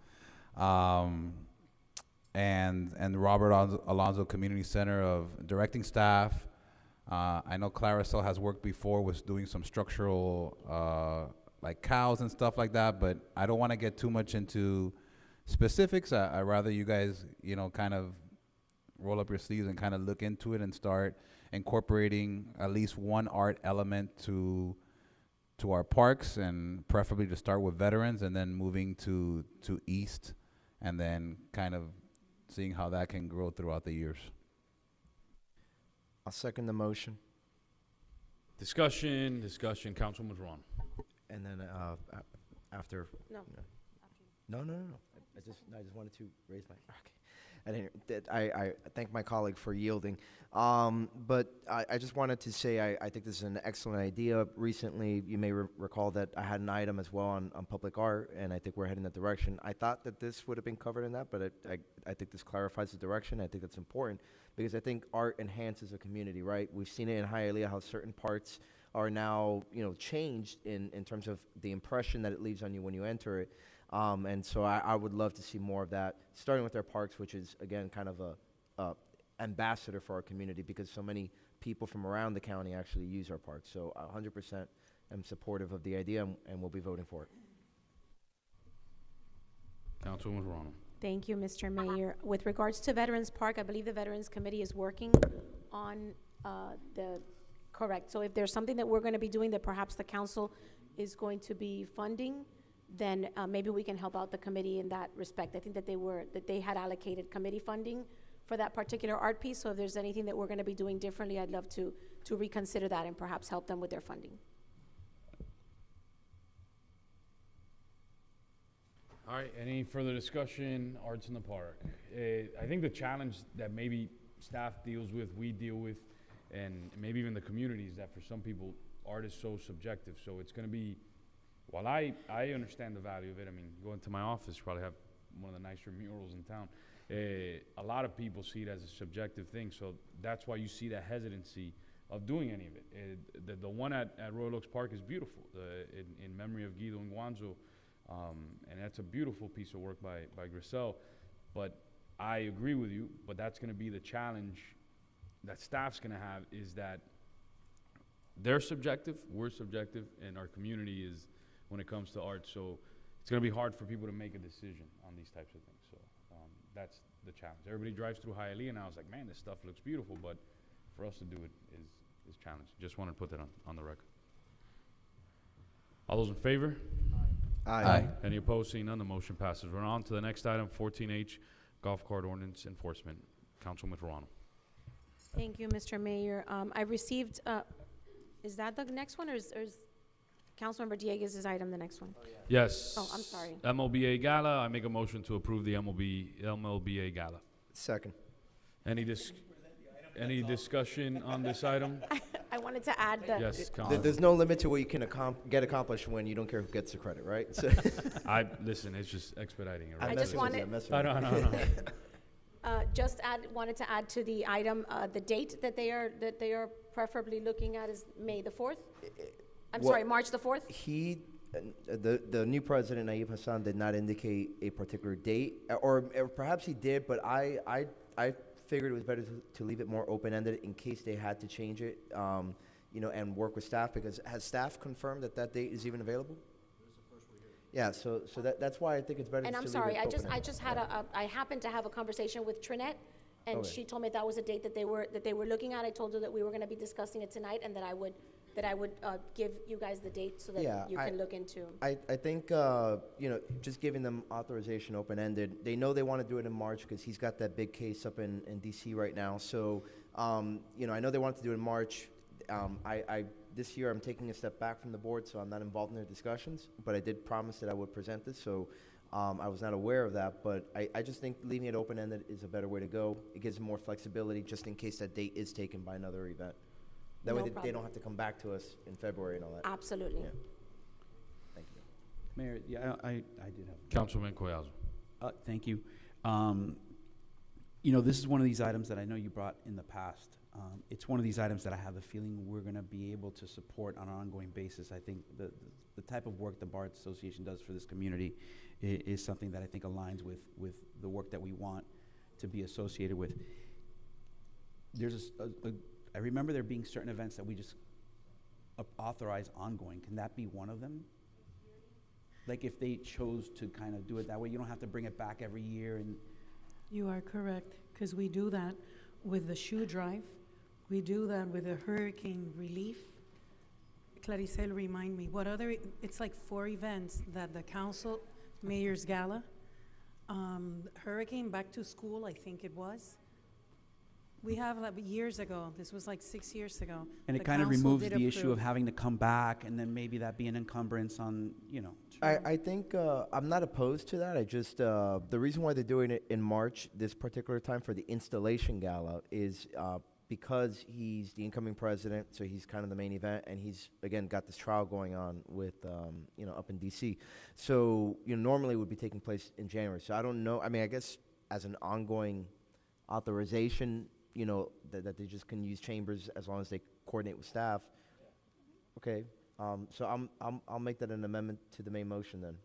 And Robert Alonzo Community Center of directing staff. I know Claricel has worked before with doing some structural, like cows and stuff like that, but I don't want to get too much into specifics. I'd rather you guys, kind of roll up your sleeves and kind of look into it and start incorporating at least one art element to our parks, and preferably to start with Veterans and then moving to East, and then kind of seeing how that can grow throughout the years. I'll second the motion. Discussion, Councilman Ron. And then after. No. No. I just wanted to raise my. Okay. I thank my colleague for yielding. But I just wanted to say I think this is an excellent idea. Recently, you may recall that I had an item as well on public art, and I think we're heading that direction. I thought that this would have been covered in that, but I think this clarifies the direction. I think that's important because I think art enhances a community, right? We've seen it in Hialeah how certain parts are now, changed in terms of the impression that it leaves on you when you enter it. And so I would love to see more of that, starting with our parks, which is, again, kind of a ambassador for our community because so many people from around the county actually use our parks. So 100% am supportive of the idea, and we'll be voting for it. Councilwoman Ron. Thank you, Mr. Mayor. With regards to Veterans Park, I believe the Veterans Committee is working on correct. So if there's something that we're going to be doing that perhaps the council is going to be funding, then maybe we can help out the committee in that respect. I think that they had allocated committee funding for that particular art piece. So if there's anything that we're going to be doing differently, I'd love to reconsider that and perhaps help them with their funding. All right, any further discussion, arts in the park? I think the challenge that maybe staff deals with, we deal with, and maybe even the community is that for some people, art is so subjective. So it's going to be, while I understand the value of it, I mean, go into my office, probably have one of the nicer murals in town. A lot of people see it as a subjective thing, so that's why you see that hesitancy of doing any of it. The one at Royal Oaks Park is beautiful, in memory of Guido Nguanzo, and that's a beautiful piece of work by Grisel. But I agree with you, but that's going to be the challenge that staff's going to have, is that they're subjective, we're subjective, and our community is when it comes to art. So it's going to be hard for people to make a decision on these types of things. So that's the challenge. Everybody drives through Hialeah, and I was like, man, this stuff looks beautiful, but for us to do it is challenging. Just wanted to put that on the record. All those in favor? Aye. Any opposed? Seeing none, the motion passes. We're on to the next item, 14H, golf cart ordinance enforcement. Councilman Toronto. Thank you, Mr. Mayor. I received, is that the next one, or is Councilmember Dieguez's item the next one? Yes. Oh, I'm sorry. MLBA Gala. I make a motion to approve the MLBA Gala. Second. Any discussion on this item? I wanted to add the. Yes, There's no limit to what you can get accomplished when you don't care who gets the credit, right? So Listen, it's just expediting it. Right? I just wanted. No. Wanted to add to the item, the date that they are preferably looking at is May the 4th. March the 4th. The new president, Naib Hassan, did not indicate a particular date, or perhaps he did, but I figured it was better to leave it more open-ended in case they had to change it, and work with staff, because has staff confirmed that date is even available? Yeah, so that's why I think it's better. And I'm sorry, I just had I happened to have a conversation with Trinette, and she told me that was a date that they were looking at. I told her that we were going to be discussing it tonight, and that I would give you guys the date so that you can look into. I think just giving them authorization open-ended. They know they want to do it in March because he's got that big case up in DC right now. So I know they want to do it in March. This year I'm taking a step back from the board, so I'm not involved in their discussions, but I did promise that I would present this, so I was not aware of that, but I just think leaving it open-ended is a better way to go. It gives them more flexibility just in case that date is taken by another event. That way they don't have to come back to us in February and all that. Absolutely. Yeah. Thank you. Mayor, yeah, I did have. Councilman Collazo. Thank you. This is one of these items that I know you brought in the past. It's one of these items that I have a feeling we're going to be able to support on an ongoing basis. I think the type of work the Bar Association does for this community is something that I think aligns with the work that we want to be associated with. There's I remember there being certain events that we just authorize ongoing. Can that be one of them? Like if they chose to kind of do it that way, you don't have to bring it back every year. And you are correct, because we do that with the shoe drive. We do that with the hurricane relief. Claricel, remind me, what other, it's like 4 events that the council, Mayor's Gala, hurricane back to school, I think it was. We have, like, years ago, this was like 6 years ago. And the it kind of council removes did the issue of approve. having to come back and then maybe that be an encumbrance on, you know. I think I'm not opposed to that. I just the reason why they're doing it in March, this particular time for the installation gala, is because he's the incoming president, so he's kind of the main event, and he's again got this trial going on with up in D.C. So normally it would be taking place in January. So I don't know. I mean, I guess as an ongoing authorization, that they just can use chambers as long as they coordinate with staff. Okay. So I'll make that an amendment to the main motion then,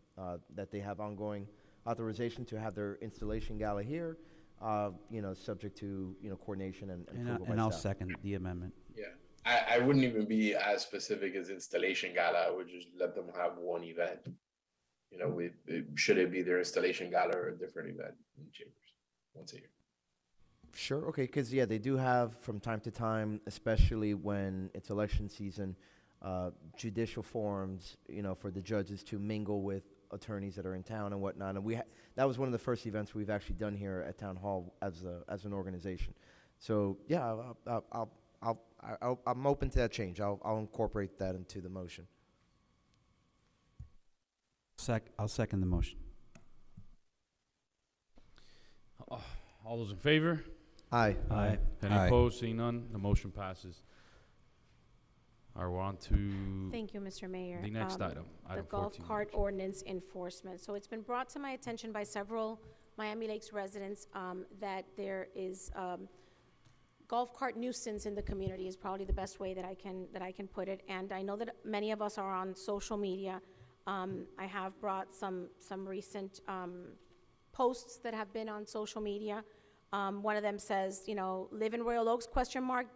that they have ongoing authorization to have their installation gala here, subject to, coordination and approval by And I'll staff. second the amendment. Yeah, I wouldn't even be as specific as installation gala. I would just let them have one event. Should it be their installation gala or a different event in Chambers once a year? Sure, okay, because, they do have from time to time, especially when it's election season, judicial forums, for the judges to mingle with attorneys that are in town and whatnot. And that was one of the first events we've actually done here at Town Hall as an organization. So, yeah, I'm open to that change. I'll incorporate that into the motion. I'll second the motion. All those in favor? Aye. Aye. Any Aye. opposed? Seeing none, the motion passes. All right, we're on to Thank you, Mr. Mayor. the next item. The Item golf 14. cart ordinance enforcement. So it's been brought to my attention by several Miami Lakes residents that there is golf cart nuisance in the community is probably the best way that I can put it. And I know that many of us are on social media. I have brought some recent posts that have been on social media. One of them says, live in Royal Oaks, ?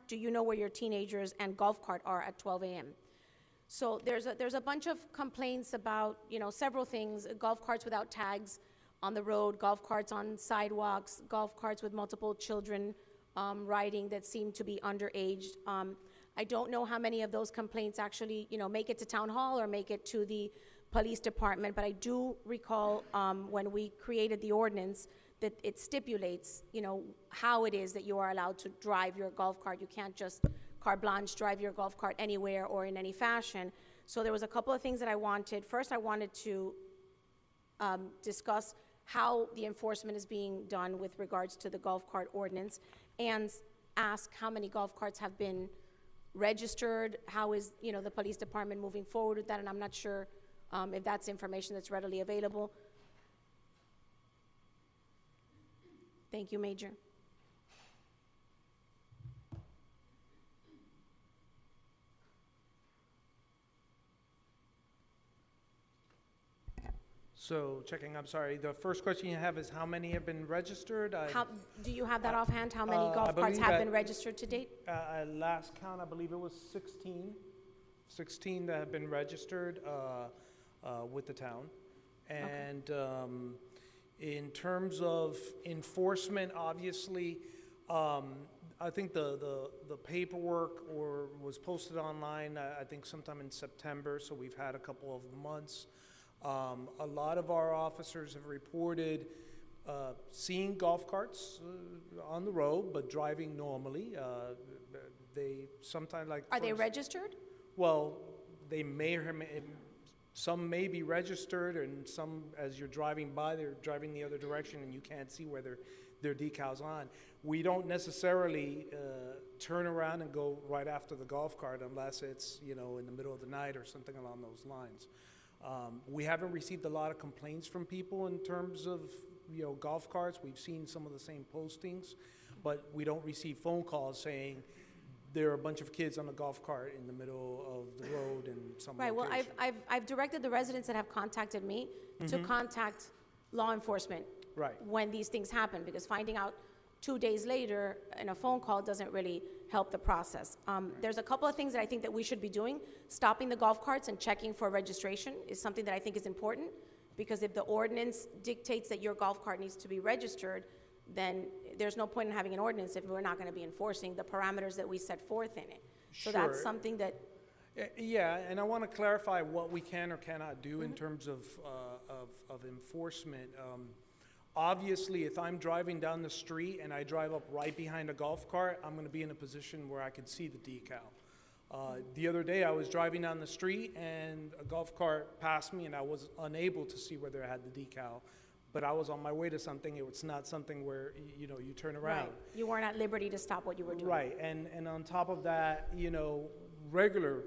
Do you know where your teenagers and golf cart are at 12 a.m.? So there's a bunch of complaints about, several things, golf carts without tags on the road, golf carts on sidewalks, golf carts with multiple children riding that seem to be underaged. I don't know how many of those complaints actually, make it to Town Hall or make it to the police department, but I do recall when we created the ordinance that it stipulates, how it is that you are allowed to drive your golf cart. You can't just carte blanche drive your golf cart anywhere or in any fashion. So there was a couple of things that I wanted. First, I wanted to discuss how the enforcement is being done with regards to the golf cart ordinance and ask how many golf carts have been registered, how is, the police department moving forward with that, and I'm not sure if that's information that's readily available. Thank you, Major. So checking, I'm sorry, the first question you have is how many have been registered? Do you have that offhand, how many I golf carts believe have at- been registered to date? At last count, I believe it was 16 that have been registered with the town. And in terms of enforcement, obviously, I think the paperwork was posted online, I think sometime in September, so we've had a couple of months. A lot of our officers have reported seeing golf carts on the road, but driving normally. They sometimes like. Are they registered? Well, they may or may, some may be registered, and some, as you're driving by, they're driving the other direction, and you can't see whether their decals on. We don't necessarily turn around and go right after the golf cart unless it's in the middle of the night or something along those lines. We haven't received a lot of complaints from people in terms of golf carts. We've seen some of the same postings, but we don't receive phone calls saying there are a bunch of kids on a golf cart in the middle of the road in some Right, well, location. I've directed the residents that have contacted me to contact law enforcement Right. when these things happen, because finding out 2 days later in a phone call doesn't really help the process. There's a couple of things that I think that we should be doing. Stopping the golf carts and checking for registration is something that I think is important, because if the ordinance dictates that your golf cart needs to be registered, then there's no point in having an ordinance if we're not going to be enforcing the parameters that we set forth in it. So that's Sure. something that, Yeah, and I want to clarify what we can or cannot do in terms of enforcement. Obviously, if I'm driving down the street and I drive up right behind a golf cart, I'm going to be in a position where I can see the decal. The other day, I was driving down the street and a golf cart passed me, and I was unable to see whether it had the decal. But I was on my way to something. It was not something where, you know, you turn around. Right. You weren't at liberty to stop what you were doing. Right, and on top of that, you know, regular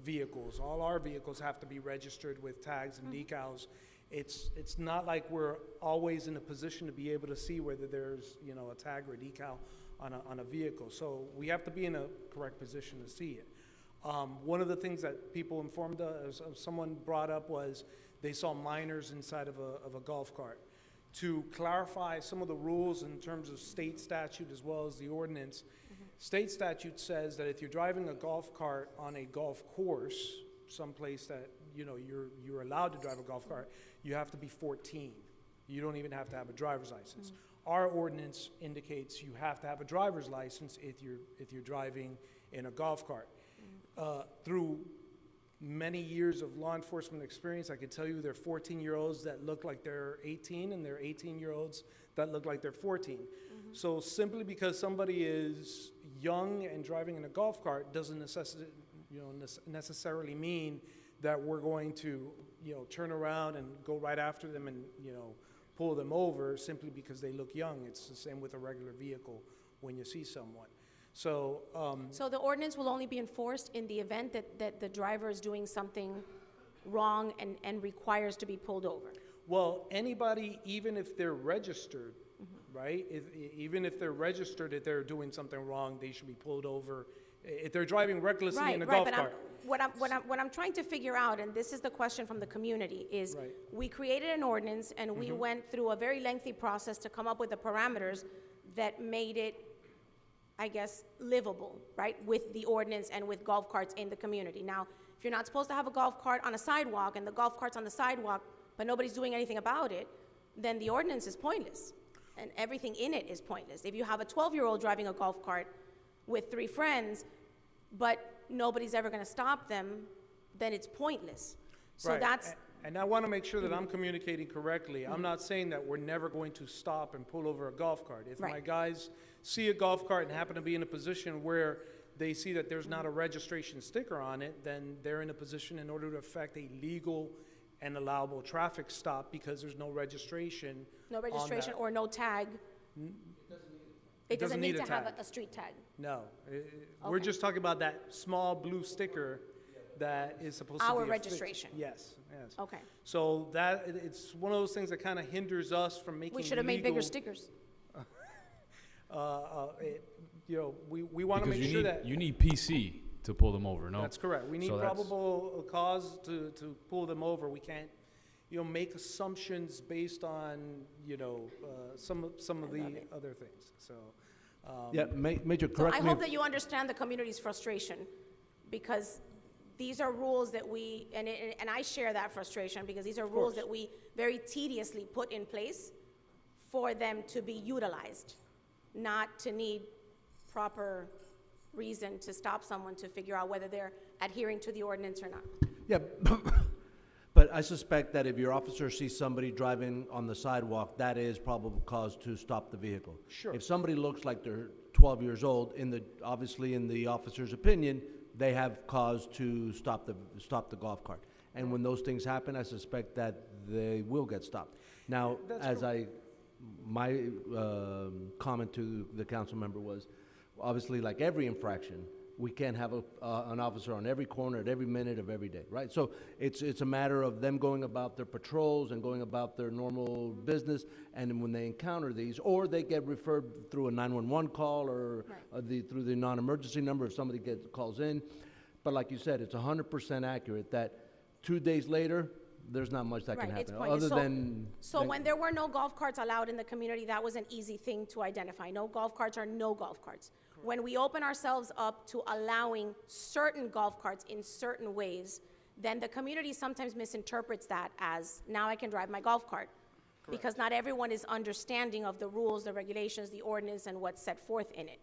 vehicles, all our vehicles have to be registered with tags and decals. It's not like we're always in a position to be able to see whether there's, you know, a tag or a decal on a vehicle. So we have to be in a correct position to see it. One of the things that people informed us, someone brought up, was they saw minors inside of a golf cart. To clarify some of the rules in terms of state statute as well as the ordinance, state statute says that if you're driving a golf cart on a golf course, someplace that, you know, you're allowed to drive a golf cart, you have to be 14. You don't even have to have a driver's license. Our ordinance indicates you have to have a driver's license if you're driving in a golf cart. Through many years of law enforcement experience, I can tell you there are 14-year-olds that look like they're 18, and there are 18-year-olds that look like they're 14. So simply because somebody is young and driving in a golf cart doesn't necessarily mean that we're going to, you know, turn around and go right after them and, you know, pull them over simply because they look young. It's the same with a regular vehicle when you see someone. So, So the ordinance will only be enforced in the event that the driver is doing something wrong and requires to be pulled over? well, anybody, even if they're registered, right? Even if they're registered, if they're doing something wrong, they should be pulled over. If they're driving recklessly in a golf cart. What I'm trying to figure out, and this is the question from the community, is we created an ordinance and we went through a very lengthy process to come up with the parameters that made it, I guess, livable, right, with the ordinance and with golf carts in the community. Now, if you're not supposed to have a golf cart on a sidewalk and the golf cart's on the sidewalk, but nobody's doing anything about it, then the ordinance is pointless, and everything in it is pointless. If you have a 12-year-old driving a golf cart with 3 friends, but nobody's ever going to stop them, then it's pointless. So that's... And I want to make sure that I'm communicating correctly. I'm not saying that we're never going to stop and pull over a golf cart. If my guys see a golf cart and happen to be in a position where they see that there's not a registration sticker on it, then they're in a position in order to effect a legal and allowable traffic stop because there's no registration. No registration or no tag. It doesn't need to have a street tag. No. We're just talking about that small blue sticker that is supposed to be our registration. Yes, yes. Okay. So that, it's one of those things that kind of hinders us from making We should have made bigger stickers. You know, we want to make sure that... You need PC to pull them over, no? That's correct. We need probable cause to pull them over. We can't, you know, make assumptions based on, you know, some of the other things. So, Yeah, Major, So correct I me hope if- that you understand the community's frustration, because these are rules that we, and I share that frustration, because these are rules that we very tediously put in place for them to be utilized, not to need proper reason to stop someone to figure out whether they're adhering to the ordinance or not. Yeah, but I suspect that if your officer sees somebody driving on the sidewalk, that is probable cause to stop the vehicle. Sure. If somebody looks like they're 12 years old, obviously in the officer's opinion, they have cause to stop the golf cart. And when those things happen, I suspect that they will get stopped. Now, my comment to the council member was, obviously, like every infraction, we can't have an officer on every corner at every minute of every day, right? So it's a matter of them going about their patrols and going about their normal business, and then when they encounter these, or they get referred through a 911 call or through the non-emergency number if somebody calls in. But like you said, it's 100% accurate that 2 days later, there's not much that can happen, So when there were no golf carts allowed in the community, that was an easy thing to identify. No golf carts are no golf carts. When we open ourselves up to allowing certain golf carts in certain ways, then the community sometimes misinterprets that as, now I can drive my golf cart. Because not everyone is understanding of the rules, the regulations, the ordinance, and what's set forth in it.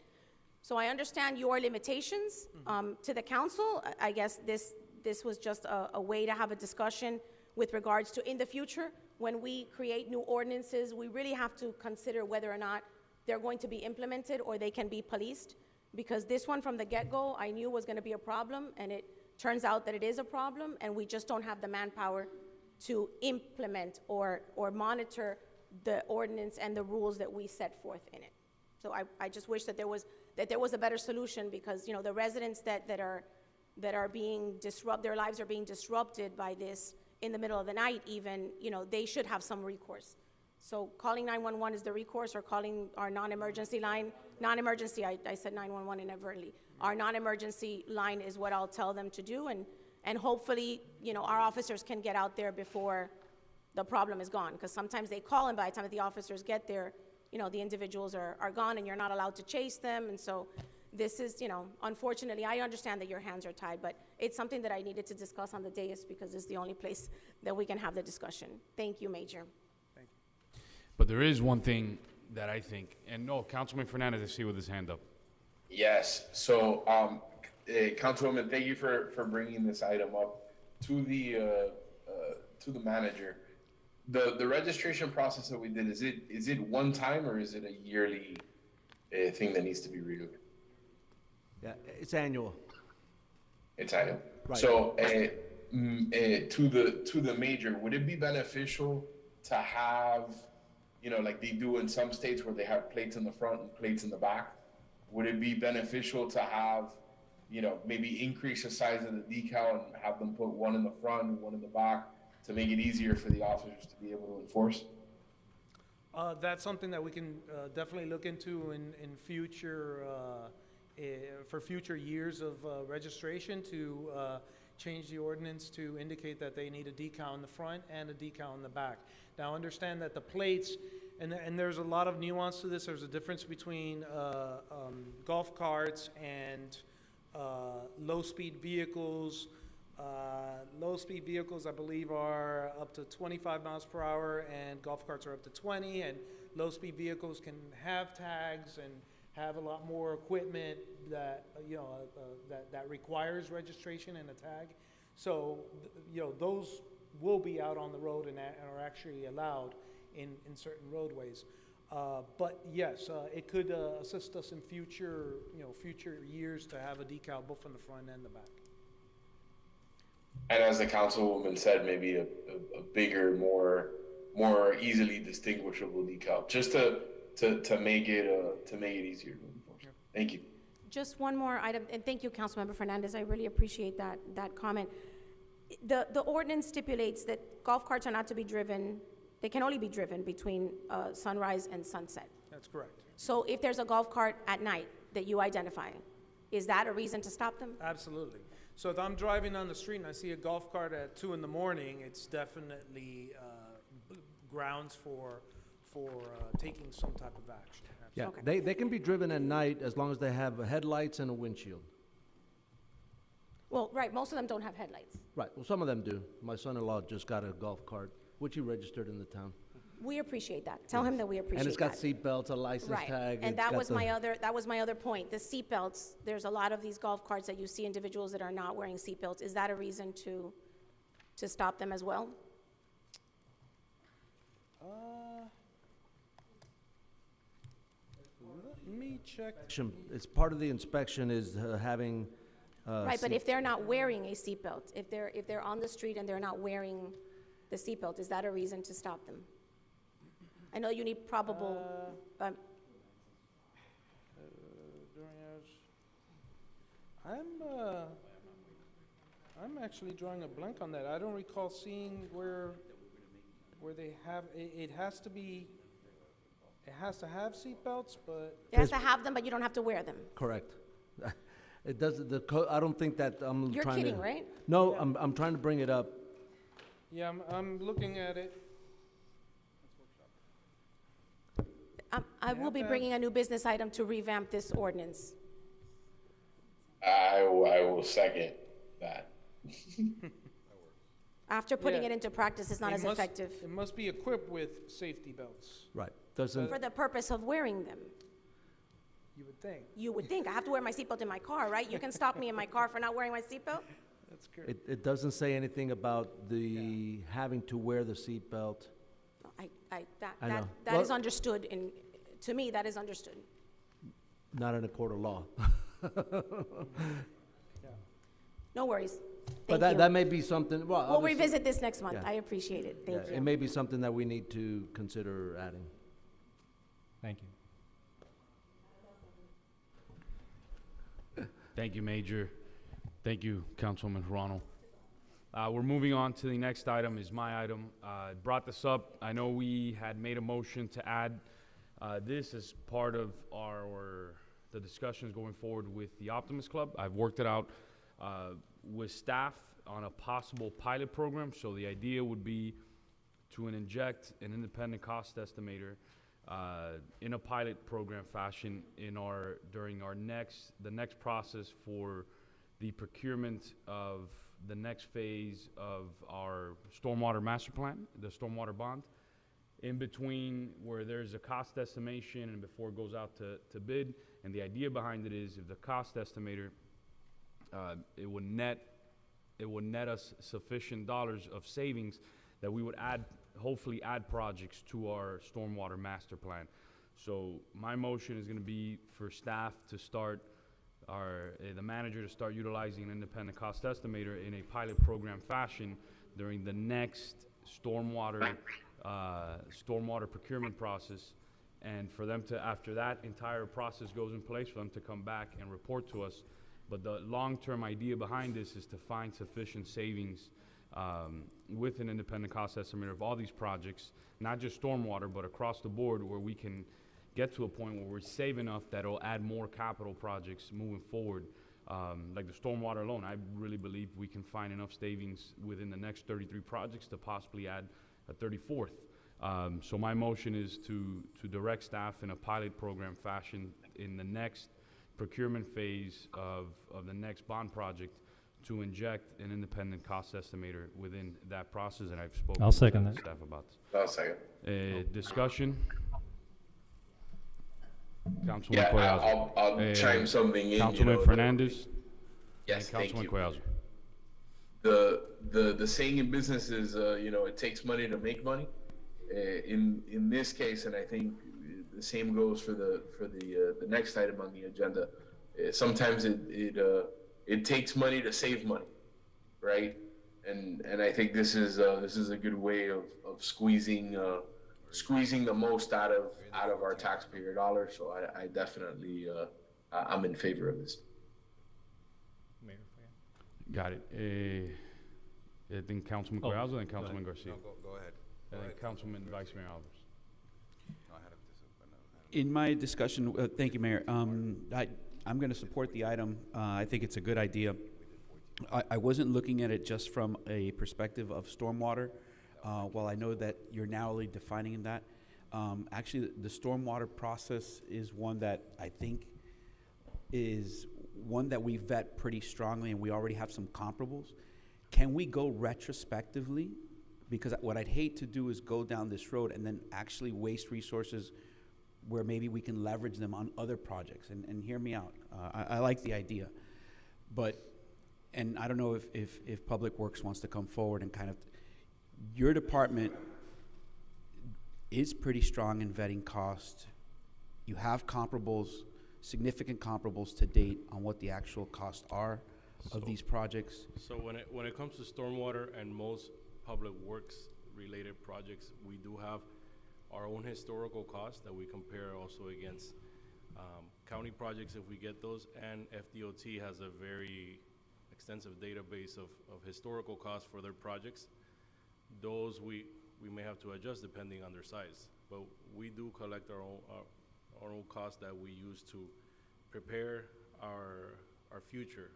So I understand your limitations. To the council, I guess this was just a way to have a discussion with regards to, in the future, when we create new ordinances, we really have to consider whether or not they're going to be implemented or they can be policed. Because this one from the get-go, I knew was gonna be a problem, and it turns out that it is a problem, and we just don't have the manpower to implement or monitor the ordinance and the rules that we set forth in it. So I just wish that there was a better solution, because, you know, the residents that are being their lives are being disrupted by this in the middle of the night even, you know, they should have some recourse. So calling 911 is the recourse, or calling our non-emergency line, non-emergency, I said 911 inadvertently. Our non-emergency line is what I'll tell them to do, and hopefully, you know, our officers can get out there before the problem is gone, because sometimes they call, and by the time that the officers get there, you know, the individuals are gone, and you're not allowed to chase them. And so this is, you know, unfortunately, I understand that your hands are tied, but it's something that I needed to discuss on the dais, because it's the only place that we can have the discussion. Thank you, Major. But there is one thing that I think, and no, Councilman Fernandez, I see with his hand up. Yes, so, Councilwoman, thank you for bringing this item up to the manager. The registration process that we did, is it one time, or is it a yearly thing that needs to be renewed? Yeah, it's annual. It's annual. Right. So, to the major, would it be beneficial to have, you know, like they do in some states where they have plates in the front and plates in the back? Would it be beneficial to have, you know, maybe increase the size of the decal and have them put one in the front and one in the back to make it easier for the officers to be able to enforce? That's something that we can definitely look into in future, for future years of registration, to change the ordinance to indicate that they need a decal in the front and a decal in the back. Now, understand that the plates, and there's a lot of nuance to this. There's a difference between golf carts and low-speed vehicles. Low-speed vehicles, I believe, are up to 25 miles per hour, and golf carts are up to 20, and low-speed vehicles can have tags and have a lot more equipment that, you know, that requires registration and a tag. So, you know, those will be out on the road and are actually allowed in certain roadways. But yes, it could assist us in future years to have a decal both on the front and the back. And as the councilwoman said, maybe a bigger, more easily distinguishable decal, just to make it easier to enforce. Thank you. Just one more item, and thank you, Councilmember Fernandez. I really appreciate that comment. The ordinance stipulates that golf carts are not to be driven. They can only be driven between sunrise and sunset. That's correct. So if there's a golf cart at night that you identify, is that a reason to stop them? Absolutely. So if I'm driving on the street and I see a golf cart at 2 in the morning, it's definitely grounds for taking some type of action. Yeah, Okay. they can be driven at night as long as they have headlights and a windshield. Well, right, most of them don't have headlights. Right, well, some of them do. My son-in-law just got a golf cart, which he registered in the town. We appreciate that. Tell him that we appreciate that. And it's got seat belts, a license Right, tag. and it's that got was the- my other point. The seatbelts, there's a lot of these golf carts that you see individuals that are not wearing seatbelts. Is that a reason to stop them as well? Let me check. It's part of the inspection is having. Right, but if they're not wearing a seatbelt, if they're on the street and they're not wearing the seatbelt, is that a reason to stop them? I know you need probable, During hours. I'm actually drawing a blank on that. I don't recall seeing where they have, it has to have seatbelts, but. it has to have them, but you don't have to wear them. Correct. It does, I don't think that I'm You're trying to. kidding, right? No, I'm trying to bring it up. Yeah, I'm looking at it. I will be bringing a new business item to revamp this ordinance. I will second that. After putting Yeah. it into practice, it's not as effective. It must be equipped with safety belts. Right. Doesn't. For the purpose of wearing them. You would think. You would think. I have to wear my seatbelt in my car, right? You can stop me in my car for not wearing my seatbelt? That's correct. It doesn't say anything about the having to wear the seatbelt. I know. That is Well- understood, and to me, that is understood. Not in a court of law. No worries. But Thank you. that may be something, well, We'll obviously- revisit this next month. Yeah. I appreciate it. Yeah, Thank you. it may be something that we need to consider adding. Thank you. Thank you, Major. Thank you, Councilwoman Ronald. We're moving on to the next item, is my item. I brought this up. I know we had made a motion to add this as part of the discussions going forward with the Optimist Club. I've worked it out with staff on a possible pilot program. So the idea would be to inject an independent cost estimator in a pilot program fashion during the next process for the procurement of the next phase of our stormwater master plan, the stormwater bond. In between where there's a cost estimation and before it goes out to bid. And the idea behind it is if the cost estimator, it would net us sufficient dollars of savings that we would hopefully add projects to our stormwater master plan. So my motion is gonna be for staff to start, the manager to start utilizing an independent cost estimator in a pilot program fashion during the next stormwater procurement process. And for them to, after that entire process goes in place, for them to come back and report to us. But the long-term idea behind this is to find sufficient savings with an independent cost estimator of all these projects, not just stormwater, but across the board, where we can get to a point where we're safe enough that it'll add more capital projects moving forward. Like the stormwater alone, I really believe we can find enough savings within the next 33 projects to possibly add a 34th. So my motion is to direct staff in a pilot program fashion in the next procurement phase of the next bond project to inject an independent cost estimator within that process, and I've spoken I'll to second the that. staff about this. I'll second. Discussion? Councilman Yeah, Collazo. I'll chime something in. Councilman Fernandez? Yes, and thank Councilman you. Collazo. The saying in business is, it takes money to make money. In this case, and I think the same goes for the next item on the agenda. Sometimes it takes money to save money, right? And I think this is a good way of squeezing the most out of our taxpayer dollars. So I definitely I'm in favor of this. Mayor, Got it. I think Councilman Oh, Collazo and go Councilman ahead. Garcia. Go ahead. And then Councilman Vice Mayor Alvarez. In my discussion, thank you, Mayor. I'm going to support the item. I think it's a good idea. I wasn't looking at it just from a perspective of stormwater. While I know that you're narrowly defining that, actually the stormwater process is one that I think is one that we vet pretty strongly, and we already have some comparables. Can we go retrospectively? Because what I'd hate to do is go down this road and then actually waste resources where maybe we can leverage them on other projects. And hear me out. I like the idea. And I don't know if Public Works wants to come forward and kind of, your department is pretty strong in vetting cost. You have comparables, significant comparables to date on what the actual costs are of these projects. So when it comes to stormwater and most public works related projects, we do have our own historical costs that we compare also against county projects if we get those, and FDOT has a very extensive database of historical costs for their projects. Those we may have to adjust depending on their size, but we do collect our own costs that we use to prepare our future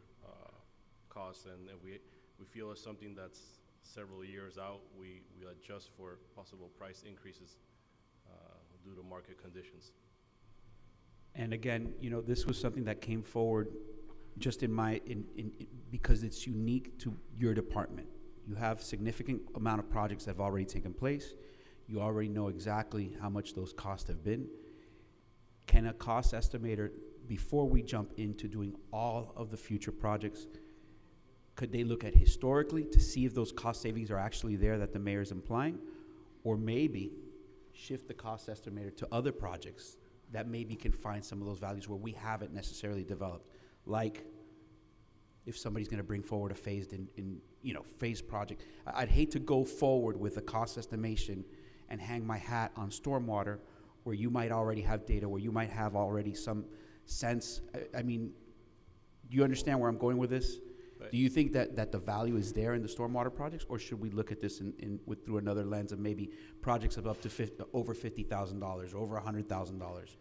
costs, and if we feel it's something that's several years out, we adjust for possible price increases due to market conditions. And again, this was something that came forward just because it's unique to your department. You have significant amount of projects that have already taken place. You already know exactly how much those costs have been. Can a cost estimator, before we jump into doing all of the future projects, could they look at historically to see if those cost savings are actually there that the mayor is implying? Or maybe shift the cost estimator to other projects that maybe can find some of those values where we haven't necessarily developed. Like, if somebody's gonna bring forward a phased phased project. I'd hate to go forward with a cost estimation and hang my hat on stormwater where you might already have data, where you might have already some sense. I mean, do you understand where I'm going with this? Right. Do you think that the value is there in the stormwater projects, or should we look at this through another lens of maybe projects of up to over $50,000, over $100,000?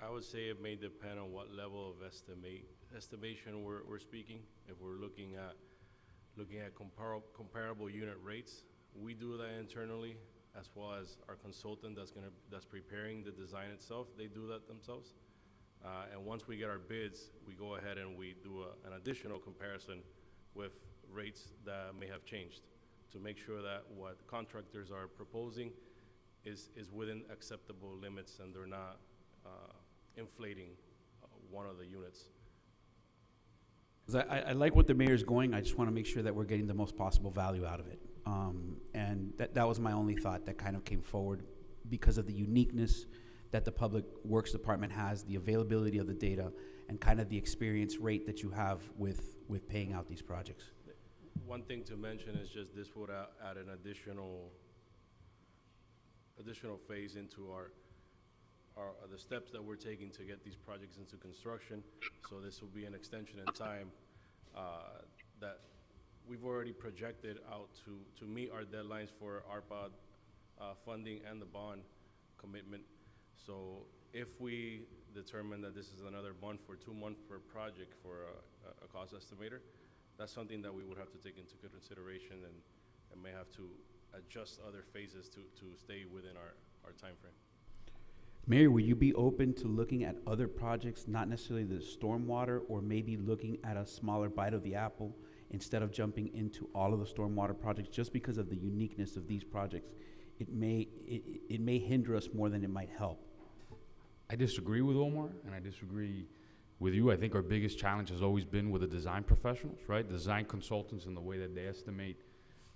I would say it may depend on what level of estimation we're speaking. If we're looking at comparable unit rates, we do that internally, as well as our consultant that's preparing the design itself. They do that themselves. And once we get our bids, we go ahead and we do an additional comparison with rates that may have changed to make sure that what contractors are proposing is within acceptable limits and they're not inflating one of the units. 'Cause I like what the mayor's going. I just want to make sure that we're getting the most possible value out of it. And that was my only thought that kind of came forward because of the uniqueness that the Public Works Department has, the availability of the data, and kind of the experience rate that you have with paying out these projects. One thing to mention is just this would add an additional phase into the steps that we're taking to get these projects into construction. So this will be an extension in time that we've already projected out to meet our deadlines for ARPA funding and the bond commitment. So if we determine that this is another month or 2 months per project for a cost estimator, that's something that we would have to take into consideration and may have to adjust other phases to stay within our time frame. Mayor, will you be open to looking at other projects, not necessarily the stormwater, or maybe looking at a smaller bite of the apple instead of jumping into all of the stormwater projects, just because of the uniqueness of these projects? It may hinder us more than it might help. I disagree with Omar, and I disagree with you. I think our biggest challenge has always been with the design professionals, right? Design consultants and the way that they estimate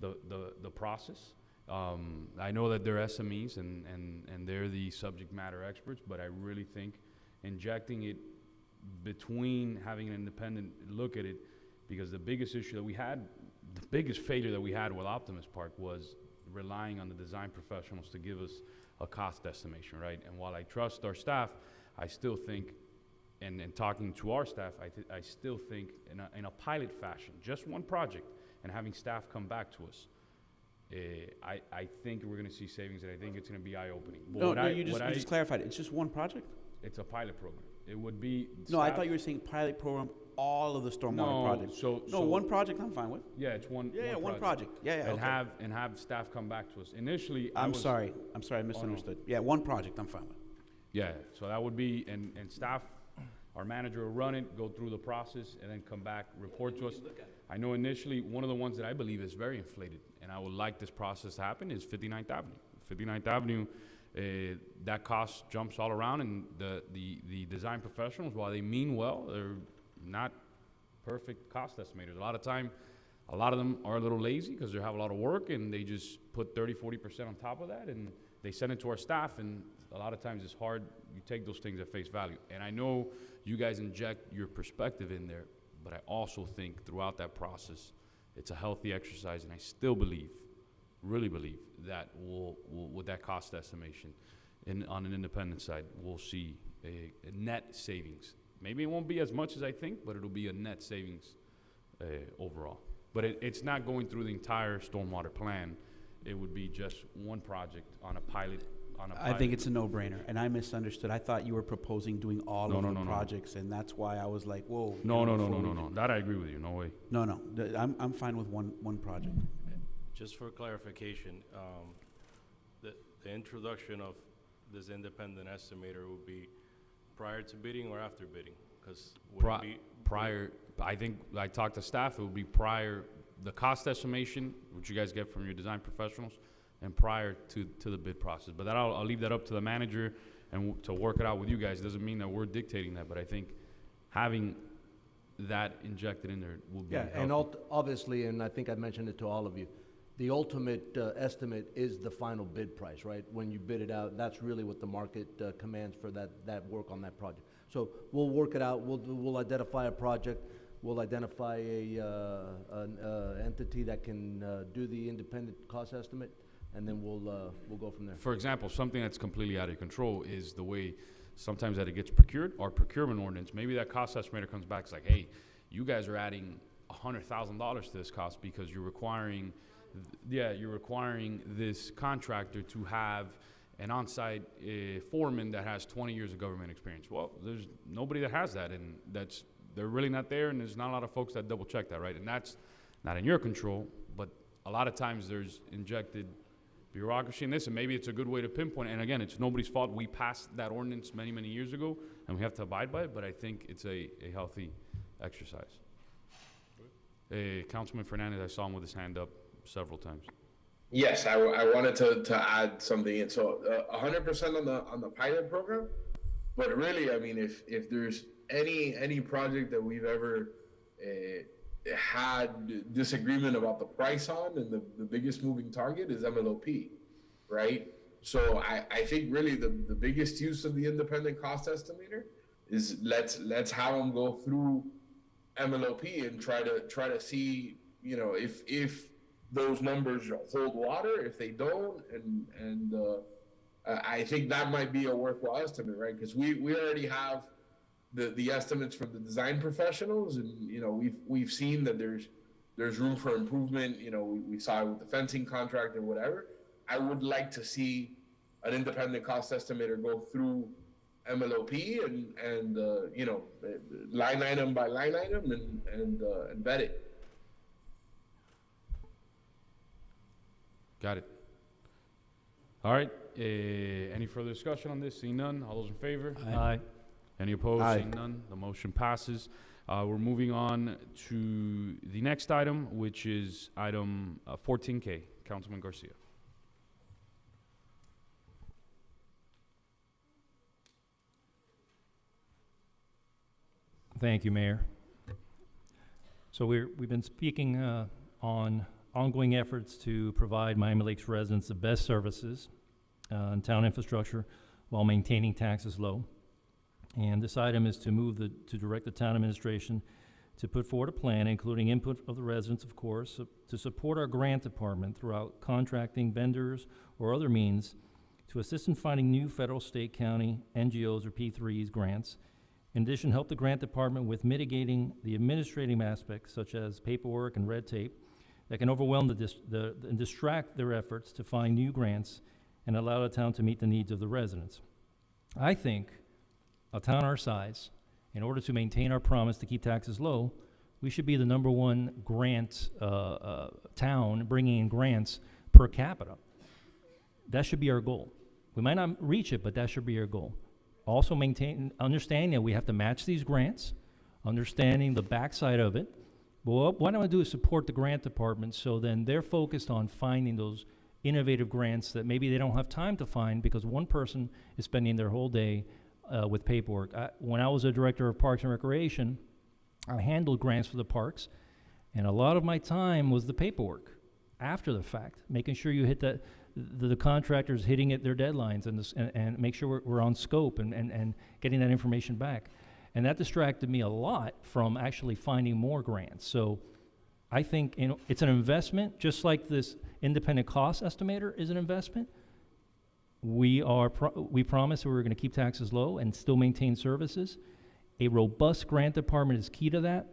the process. I know that they're SMEs and they're the subject matter experts, but I really think injecting it between having an independent look at it, because the biggest issue that we had, the biggest failure that we had with Optimus Park was relying on the design professionals to give us a cost estimation, right? And while I trust our staff, I still think, and talking to our staff, I still think in a pilot fashion, just one project, and having staff come back to us, I think we're going to see savings, and I think it's going to be eye-opening. You just clarified it. It's just one project? It's a pilot program. It would be. No, I thought you were saying pilot program, all of the stormwater projects. So one project I'm fine with. Yeah, it's one. Yeah, one project. Yeah. And have staff come back to us. Initially, I'm sorry, I misunderstood. Yeah, one project I'm fine with. Yeah, so that would be, and staff, our manager will run it, go through the process, and then come back, report to us. I know initially, one of the ones that I believe is very inflated, and I would like this process to happen, is 59th Avenue. 59th Avenue, that cost jumps all around, and the design professionals, while they mean well, they're not perfect cost estimators. A lot of them are a little lazy because they have a lot of work, and they just put 30-40% on top of that, and they send it to our staff, and a lot of times it's hard. You take those things at face value. And I know you guys inject your perspective in there, but I also think throughout that process, it's a healthy exercise, and I still believe, really believe, that with that cost estimation on an independent side, we'll see a net savings. Maybe it won't be as much as I think, but it'll be a net savings overall. But it's not going through the entire stormwater plan. It would be just one project on a pilot. I think it's a no-brainer, and I misunderstood. I thought you were proposing doing all of the projects, and that's why I was like, whoa. No. That I agree with you. No way. No. I'm fine with one project. Just for clarification, the introduction of this independent estimator would be prior to bidding or after bidding? Because prior, I think I talked to staff. It would be prior the cost estimation, which you guys get from your design professionals, and prior to the bid process. But that I'll leave that up to the manager and to work it out with you guys. Doesn't mean that we're dictating that, but I think having that injected in there will be Yeah, and obviously, and I think I mentioned it to all of you, The ultimate estimate is the final bid price, right? When you bid it out, that's really what the market commands for that work on that project. So we'll work it out. We'll identify a project. We'll identify an entity that can do the independent cost estimate, and then we'll go from there. For example, something that's completely out of control is the way sometimes that it gets procured, our procurement ordinance. Maybe that cost estimator comes back, it's like, hey, you guys are adding $100,000 to this cost because you're requiring this contractor to have an on-site foreman that has 20 years of government experience. Well, there's nobody that has that, and they're really not there, and there's not a lot of folks that double check that, right? And that's not in your control, but a lot of times there's injected bureaucracy in this, and maybe it's a good way to pinpoint it. And again, it's nobody's fault. We passed that ordinance many, many years ago, and we have to abide by it, but I think it's a healthy exercise. Councilman Fernandez, I saw him with his hand up several times. Yes, I wanted to add something in. So 100% on the pilot program, but really, I mean, if there's any project that we've ever had disagreement about the price on, and the biggest moving target is MLOP, right? So I think really the biggest use of the independent cost estimator is let's have them go through MLOP and try to see, you know, if those numbers hold water, if they don't, and I think that might be a worthwhile estimate, right? Because we already have the estimates from the design professionals, and you know we've seen that there's room for improvement. You know, we saw it with the fencing contract and whatever. I would like to see an independent cost estimator go through MLOP and you know, line item by line item and vet it. Got it. All right. Any further discussion on this? Seeing none. All those in favor? Aye. Any opposed? Aye. Seeing none. The motion passes. We're moving on to the next item, which is item 14K. Councilman Garcia. Thank you, Mayor. So we've been speaking on ongoing efforts to provide Miami Lakes residents the best services and town infrastructure while maintaining taxes low. And this item is to direct the town administration to put forward a plan, including input of the residents, of course, to support our grant department throughout contracting vendors or other means to assist in finding new federal, state, county, NGOs, or P3s grants. In addition, help the grant department with mitigating the administrative aspects, such as paperwork and red tape, that can overwhelm and distract their efforts to find new grants and allow the town to meet the needs of the residents. I think a town our size, in order to maintain our promise to keep taxes low, we should be the #1 grant town bringing in grants per capita. That should be our goal. We might not reach it, but that should be our goal. Also understanding that we have to match these grants, understanding the backside of it. But what I want to do is support the grant department, so then they're focused on finding those innovative grants that maybe they don't have time to find because one person is spending their whole day with paperwork. When I was a director of Parks and Recreation, I handled grants for the parks, and a lot of my time was the paperwork after the fact, making sure you hit the contractors hitting their deadlines and make sure we're on scope and getting that information back. And that distracted me a lot from actually finding more grants. So I think it's an investment, just like this independent cost estimator is an investment. We promised we were going to keep taxes low and still maintain services. A robust grant department is key to that.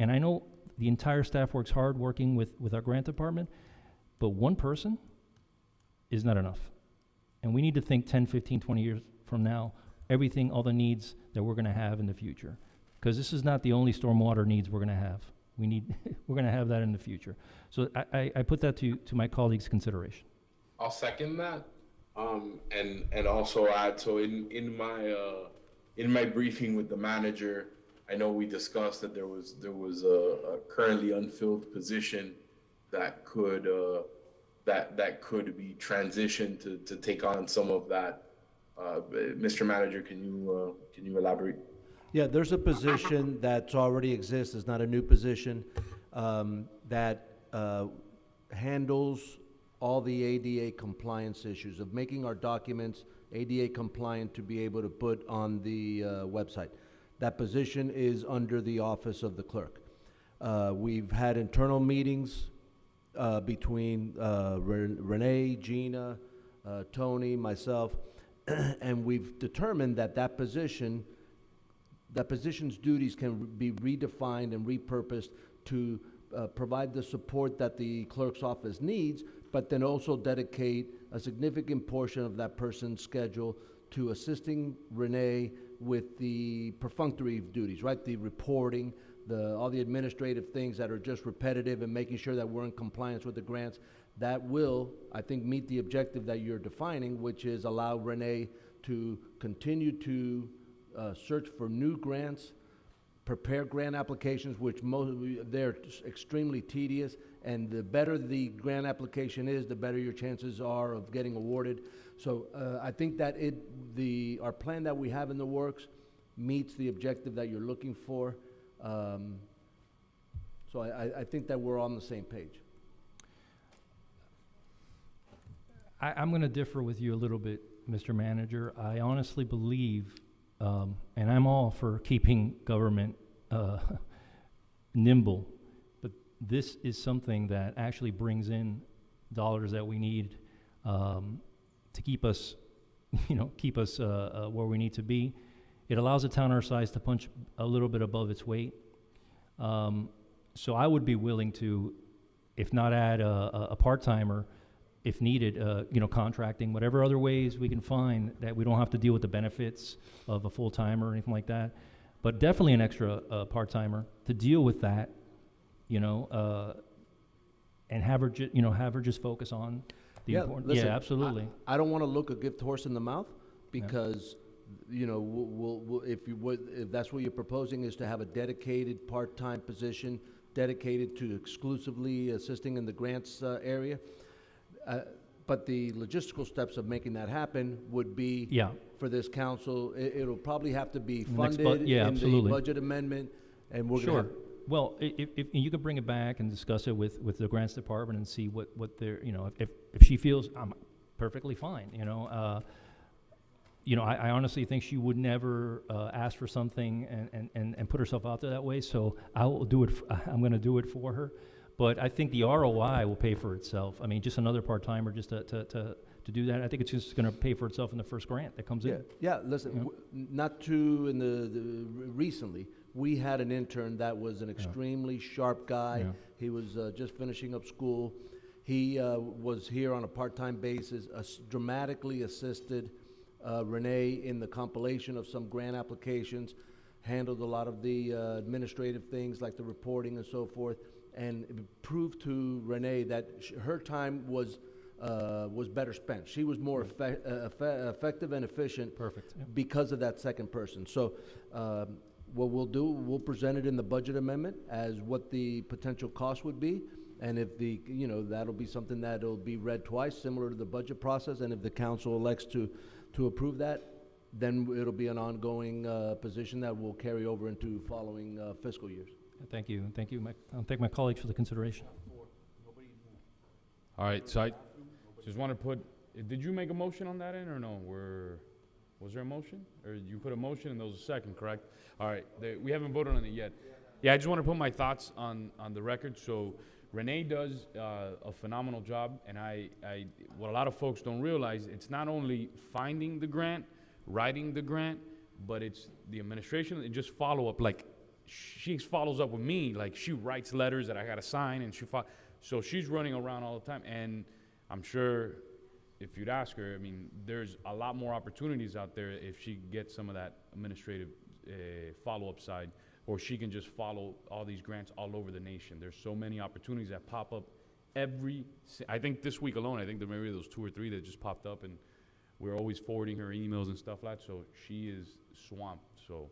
And I know the entire staff works hard working with our grant department, but one person is not enough. And we need to think 10, 15, 20 years from now, all the needs that we're going to have in the future. Because this is not the only stormwater needs we're going to have. We're going to have that in the future. So I put that to my colleagues' consideration. I'll second that, and also add. So in my briefing with the manager, I know we discussed that there was a currently unfilled position that could be transitioned to take on some of that. Mr. Manager, can you elaborate? Yeah, there's a position that's already exists. It's not a new position that handles all the ADA compliance issues of making our documents ADA compliant to be able to put on the website. That position is under the office of the clerk. We've had internal meetings between Renee, Gina, Tony, myself, and we've determined that that position's duties can be redefined and repurposed to provide the support that the clerk's office needs, but then also dedicate a significant portion of that person's schedule to assisting Renee with the perfunctory duties, right? The reporting, all the administrative things that are just repetitive, and making sure that we're in compliance with the grants. That will, I think, meet the objective that you're defining, which is allow Renee to continue to search for new grants, prepare grant applications, which they're extremely tedious, and the better the grant application is, the better your chances are of getting awarded. So I think that our plan that we have in the works meets the objective that you're looking for. So I think that we're on the same page. I'm going to differ with you a little bit, Mr. Manager. I honestly believe, and I'm all for keeping government nimble, but this is something that actually brings in dollars that we need to keep us, where we need to be. It allows a town our size to punch a little bit above its weight. So I would be willing to, if not add a part-timer, if needed, contracting, whatever other ways we can find that we don't have to deal with the benefits of a full-timer or anything like that. But definitely an extra part-timer to deal with that, and have her just focus on the important. Listen, yeah, absolutely. I don't want to look a gift horse in the mouth, because we'll, if that's what you're proposing, is to have a dedicated part-time position dedicated to exclusively assisting in the grants area. But the logistical steps of making that happen would be for this council. It'll probably have to be funded in absolutely. the budget amendment, and we're Sure. gonna. Well, if you could bring it back and discuss it with the grants department and see what they're, if she feels I'm perfectly fine, I honestly think she would never ask for something and put herself out there that way. So I will do it. I'm going to do it for her. But I think the ROI will pay for itself. I mean, just another part-timer just to do that. I think it's just going to pay for itself in the first grant that comes in. Yeah, listen, recently, we had an intern that was an extremely sharp guy. Yeah. He was just finishing up school. He was here on a part-time basis, dramatically assisted Renee in the compilation of some grant applications, handled a lot of the administrative things like the reporting and so forth, and it proved to Renee that her time was better spent. She was more effective and efficient. Perfect. Yeah. Because of that second person. So what we'll do, we'll present it in the budget amendment as what the potential cost would be. And if that'll be something that'll be read twice, similar to the budget process. And if the council elects to approve that, then it'll be an ongoing position that will carry over into following fiscal years. Thank you. Thank you. I'll thank my colleagues for the consideration. All right, so I just want to put, did you make a motion on that end or no? Was there a motion? Or you put a motion and there was a second, correct? All right, we haven't voted on it yet. Yeah, I just want to put my thoughts on the record. So Renee does a phenomenal job, and what a lot of folks don't realize, it's not only finding the grant, writing the grant, but it's the administration and just follow up. Like, she follows up with me, like she writes letters that I got to sign, and so she's running around all the time. And I'm sure if you'd ask her, I mean, there's a lot more opportunities out there if she gets some of that administrative follow-up side, or she can just follow all these grants all over the nation. There's so many opportunities that pop up I think this week alone, I think there maybe those 2 or 3 that just popped up, and we're always forwarding her emails and stuff like that, so she is swamped. So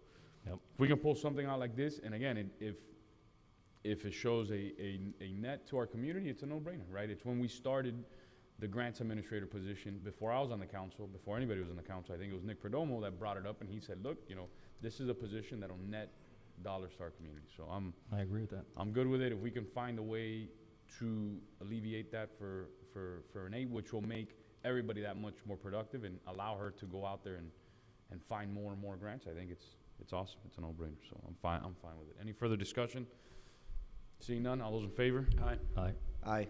if we can pull something out like this, and again, if it shows a net to our community, it's a no-brainer, right? It's when we started the grants administrator position, before I was on the council, before anybody was on the council, I think it was Nick Perdomo that brought it up, and he said, look, this is a position that'll net dollars to our community. So I agree with that. I'm good with it. If we can find a way to alleviate that for Renee, which will make everybody that much more productive and allow her to go out there and find more and more grants. I think it's awesome. It's a no-brainer, so I'm fine with it. Any further discussion? Seeing none, all those in favor? Aye. Aye. Aye.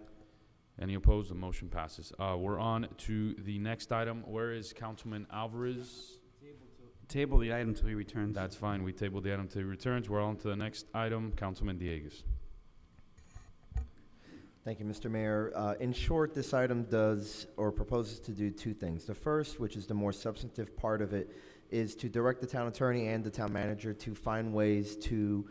Any opposed? The motion passes. We're on to the next item. Where is Councilman Alvarez? Table the item till he returns. That's fine. We tabled the item till he returns. We're on to the next item. Councilman Dieguez. Thank you, Mr. Mayor. In short, this item does or proposes to do two things. The first, which is the more substantive part of it, is to direct the town attorney and the town manager to find ways to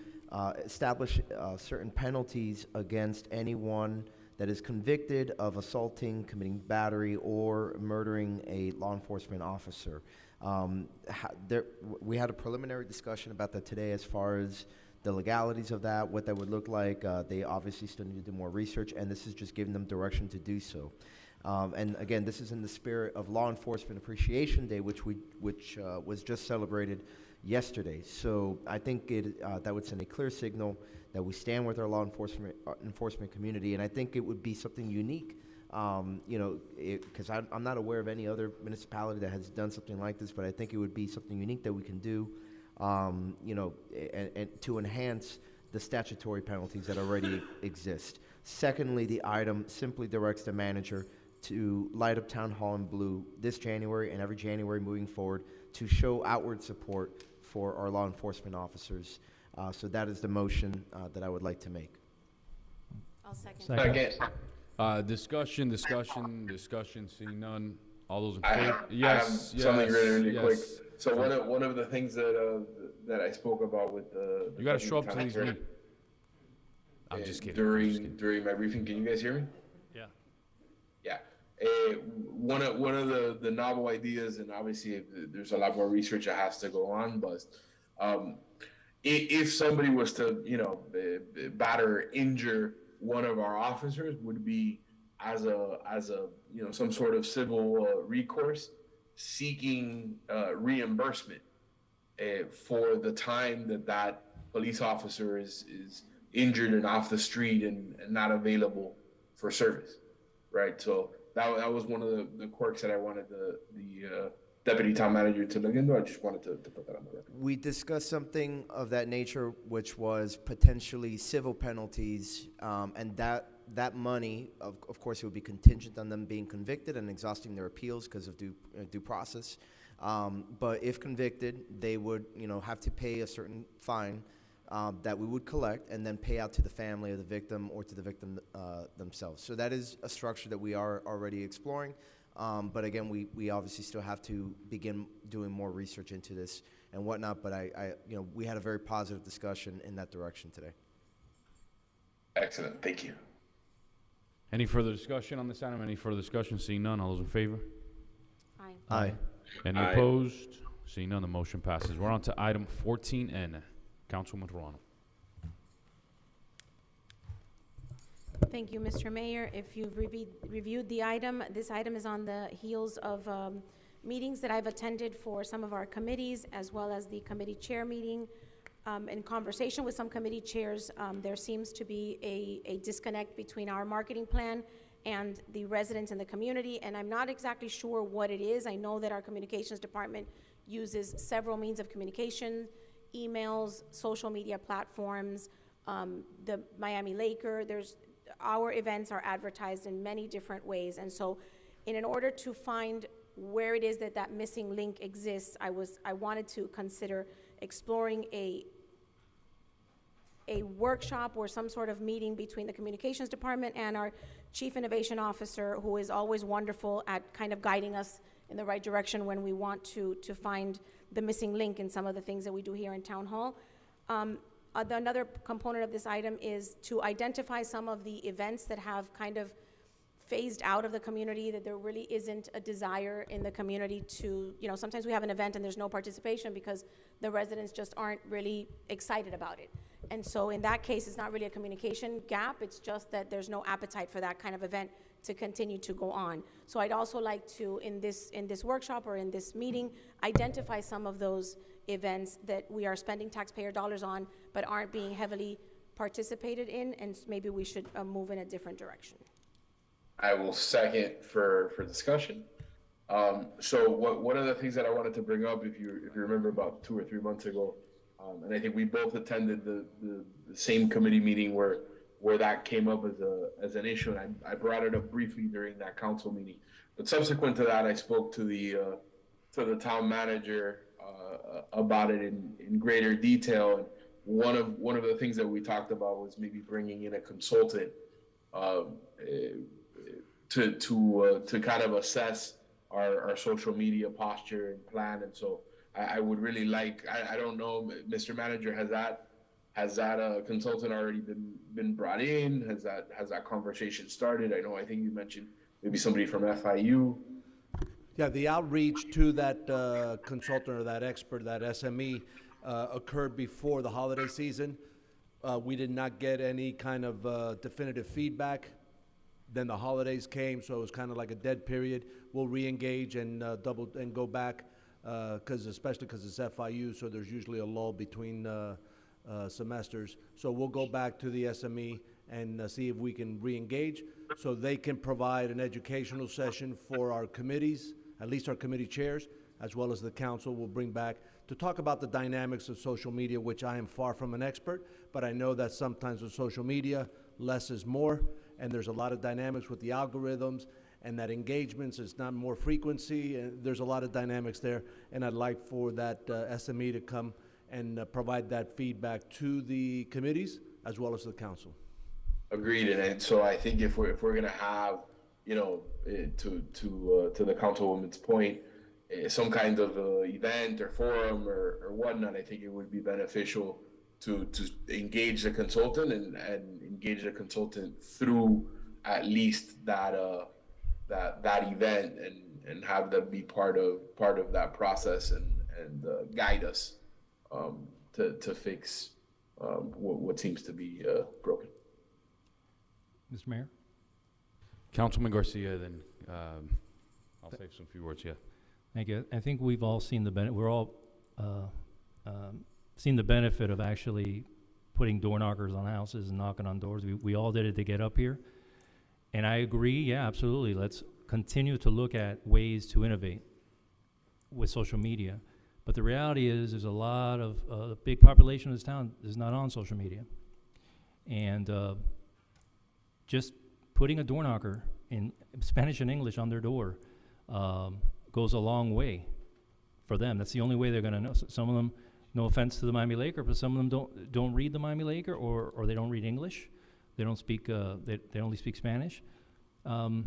establish certain penalties against anyone that is convicted of assaulting, committing battery, or murdering a law enforcement officer. We had a preliminary discussion about that today as far as the legalities of that, what that would look like. They obviously still need to do more research, and this is just giving them direction to do so. And again, this is in the spirit of Law Enforcement Appreciation Day, which was just celebrated yesterday. So I think that would send a clear signal that we stand with our law enforcement community, and I think it would be something unique. Because I'm not aware of any other municipality that has done something like this, but I think it would be something unique that we can do. And to enhance the statutory penalties that already exist. Secondly, the item simply directs the manager to light up Town Hall in blue this January and every January moving forward to show outward support for our law enforcement officers. So that is the motion that I would like to make. I'll second. Discussion, seeing none. All those in I favor? have something really yes. quick. So one of the things that I spoke about with the You gotta show up to town these attorney, meetings. I'm just kidding. during my briefing. Can you guys hear me? Yeah. Yeah. One of the novel ideas, and obviously there's a lot more research that has to go on, but if somebody was to batter or injure one of our officers, would be as a some sort of civil recourse, seeking reimbursement for the time that police officer is injured and off the street and not available for service, right? So that was one of the quirks that I wanted the deputy town manager to look into. I just wanted to put that on the record. We discussed something of that nature, which was potentially civil penalties, and that money, of course, it would be contingent on them being convicted and exhausting their appeals because of due process. But if convicted, they would, have to pay a certain fine that we would collect and then pay out to the family of the victim or to the victim themselves. So that is a structure that we are already exploring. But again, we obviously still have to begin doing more research into this and whatnot. But we had a very positive discussion in that direction today. Excellent. Thank you. Any further discussion on this item? Any further discussion? Seeing none, all those in favor? Aye. Aye. Any opposed? Seeing none, the motion passes. We're on to item 14N. Councilwoman Ruano. Thank you, Mr. Mayor. If you've reviewed the item, this item is on the heels of meetings that I've attended for some of our committees, as well as the committee chair meeting. In conversation with some committee chairs, there seems to be a disconnect between our marketing plan and the residents in the community, and I'm not exactly sure what it is. I know that our communications department uses several means of communication, emails, social media platforms, the Miami Laker. Our events are advertised in many different ways, and so in order to find where it is that missing link exists, I wanted to consider exploring a workshop or some sort of meeting between the communications department and our chief innovation officer, who is always wonderful at kind of guiding us in the right direction when we want to find the missing link in some of the things that we do here in Town Hall. Another component of this item is to identify some of the events that have kind of phased out of the community, that there really isn't a desire in the community to, sometimes we have an event and there's no participation because the residents just aren't really excited about it. And so in that case, it's not really a communication gap, it's just that there's no appetite for that kind of event to continue to go on. So I'd also like to, in this workshop or in this meeting, identify some of those events that we are spending taxpayer dollars on, but aren't being heavily participated in, and maybe we should move in a different direction. I will second for discussion. So one of the things that I wanted to bring up, if you remember about 2 or 3 months ago, and I think we both attended the same committee meeting where that came up as an issue, and I brought it up briefly during that council meeting. But subsequent to that, I spoke to the town manager about it in greater detail. And one of the things that we talked about was maybe bringing in a consultant to kind of assess our social media posture and plan. And so I would really like, I don't know, Mr. Manager, has that consultant already been brought in? Has that conversation started? I think you mentioned maybe somebody from FIU. Yeah, the outreach to that consultant or that expert, that SME, occurred before the holiday season. We did not get any kind of definitive feedback. Then the holidays came, so it was kind of like a dead period. We'll re-engage and go back, especially because it's FIU, so there's usually a lull between semesters. So we'll go back to the SME and see if we can re-engage, so they can provide an educational session for our committees, at least our committee chairs, as well as the council will bring back to talk about the dynamics of social media, which I am far from an expert, but I know that sometimes with social media, less is more, and there's a lot of dynamics with the algorithms, and that engagements is not more frequency, and there's a lot of dynamics there, and I'd like for that SME to come and provide that feedback to the committees as well as the council. Agreed, and so I think if we're gonna have, to the councilwoman's point, some kind of event or forum or whatnot, I think it would be beneficial to engage the consultant and engage the consultant through at least that event and have them be part of that process and guide us to fix what seems to be broken. Mr. Mayor? Councilman Garcia, then I'll say some few words, yeah. Thank you. I think we've all seen the benefit. We're all seen the benefit of actually putting door knockers on houses and knocking on doors. We all did it to get up here. And I agree, yeah, absolutely. Let's continue to look at ways to innovate with social media. But the reality is there's a lot of, a big population of this town is not on social media. And just putting a door knocker in Spanish and English on their door goes a long way for them. That's the only way they're gonna know. So some of them, no offense to the Miami Laker, but some of them don't read the Miami Laker, or they don't read English. They don't speak, they only speak Spanish. How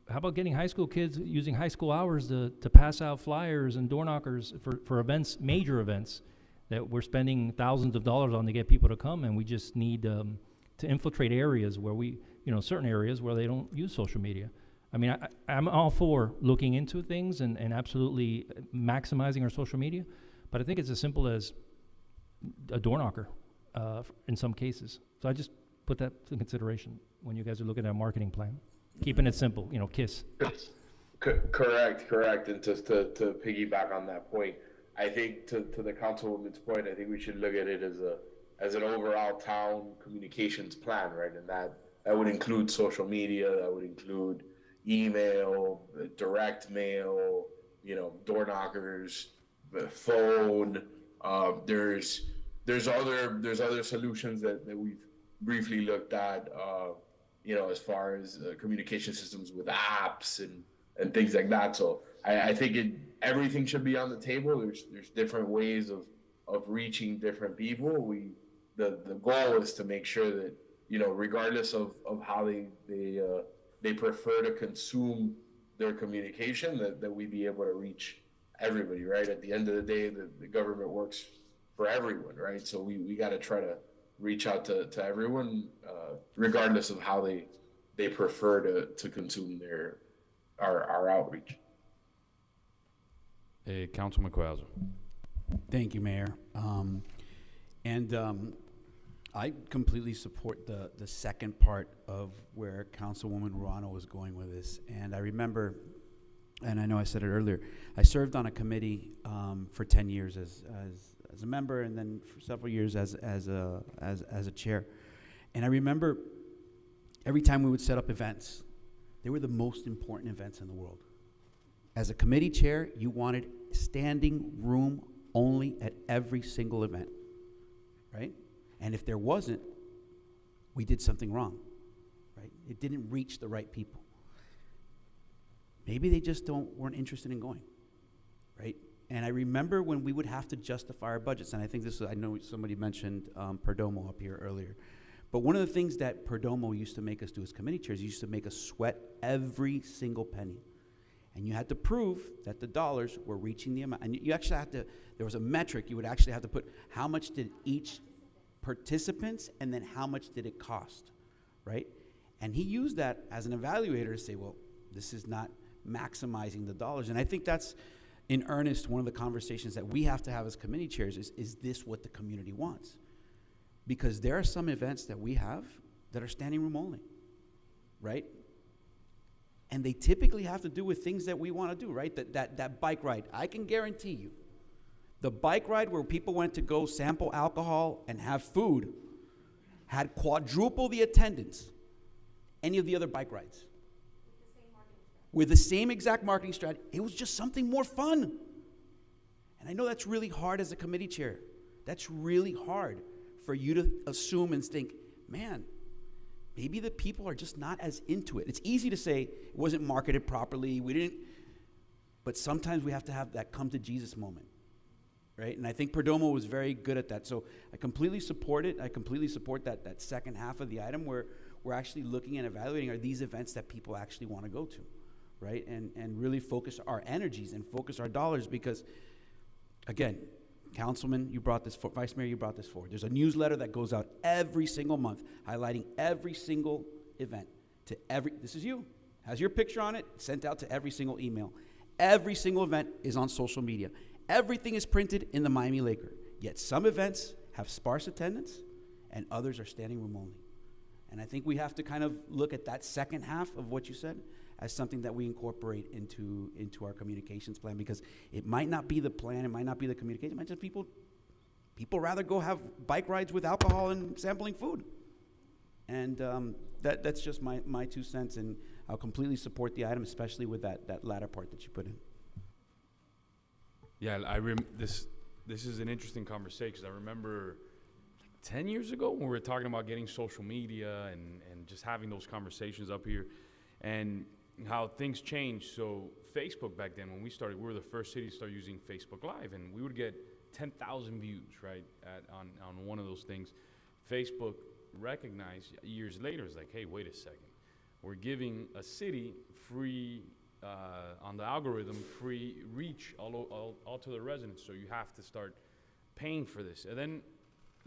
about getting high school kids using high school hours to pass out flyers and door knockers for events, major events, that we're spending thousands of dollars on to get people to come, and we just need to infiltrate areas where certain areas where they don't use social media. I mean, I'm all for looking into things and absolutely maximizing our social media, but I think it's as simple as a door knocker in some cases. So I just put that in consideration when you guys are looking at a marketing plan. Keeping it simple, KISS. Correct. And just to piggyback on that point, I think to the councilwoman's point, I think we should look at it as an overall town communications plan, right? And that would include social media, that would include email, direct mail, door knockers, the phone. There's other solutions that we've briefly looked at, as far as communication systems with apps and things like that. So I think everything should be on the table. There's different ways of reaching different people. The goal is to make sure that, regardless of how they prefer to consume their communication, that we be able to reach everybody, right? At the end of the day, the government works for everyone, right? So we got to try to reach out to everyone, regardless of how they prefer to consume our outreach. Hey, Councilman Quazzo. Thank you, Mayor. I completely support the second part of where Councilwoman Ruano was going with this. And I remember, and I know I said it earlier, I served on a committee for 10 years as as a member, and then for several years as a chair. And I remember every time we would set up events, they were the most important events in the world. As a committee chair, you wanted standing room only at every single event, right? And if there wasn't, we did something wrong, right? It didn't reach the right people. Maybe they just weren't interested in going, right? And I remember when we would have to justify our budgets, and I think I know somebody mentioned Perdomo up here earlier. But one of the things that Perdomo used to make us do as committee chairs, used to make us sweat every single penny. And you had to prove that the dollars were reaching the amount. And you actually had to, there was a metric, you would actually have to put how much did each participants and then how much did it cost, right? And he used that as an evaluator to say, well, this is not maximizing the dollars. And I think that's, in earnest, one of the conversations that we have to have as committee chairs is this what the community wants? Because there are some events that we have that are standing room only, right? And they typically have to do with things that we want to do, right? That bike ride. I can guarantee you, the bike ride where people went to go sample alcohol and have food had quadruple the attendance any of the other bike rides. With the same exact marketing strategy. It was just something more fun. And I know that's really hard as a committee chair. That's really hard for you to assume and think, man, maybe the people are just not as into it. It's easy to say it wasn't marketed properly, but sometimes we have to have that come to Jesus moment, right? And I think Perdomo was very good at that. So I completely support it. I completely support that second half of the item where we're actually looking and evaluating, are these events that people actually want to go to, right? And really focus our energies and focus our dollars because, again, Councilman, you brought this forward. Vice Mayor, you brought this forward. There's a newsletter that goes out every single month highlighting every single event to this is you, has your picture on it, sent out to every single email. Every single event is on social media. Everything is printed in the Miami Laker. Yet some events have sparse attendance and others are standing room only. And I think we have to kind of look at that second half of what you said as something that we incorporate into our communications plan, because it might not be the plan, it might not be the communication, it might just people rather go have bike rides with alcohol and sampling food. And that's just my 2 cents, and I'll completely support the item, especially with that latter part that you put in. Yeah, this is an interesting conversation, because I remember 10 years ago when we were talking about getting social media and just having those conversations up here, and how things changed. So Facebook back then, when we started, we were the first city to start using Facebook Live, and we would get 10,000 views, right, on one of those things. Facebook recognized years later, it's like, hey, wait a second. We're giving a city free, on the algorithm, free reach all to the residents, so you have to start paying for this. And then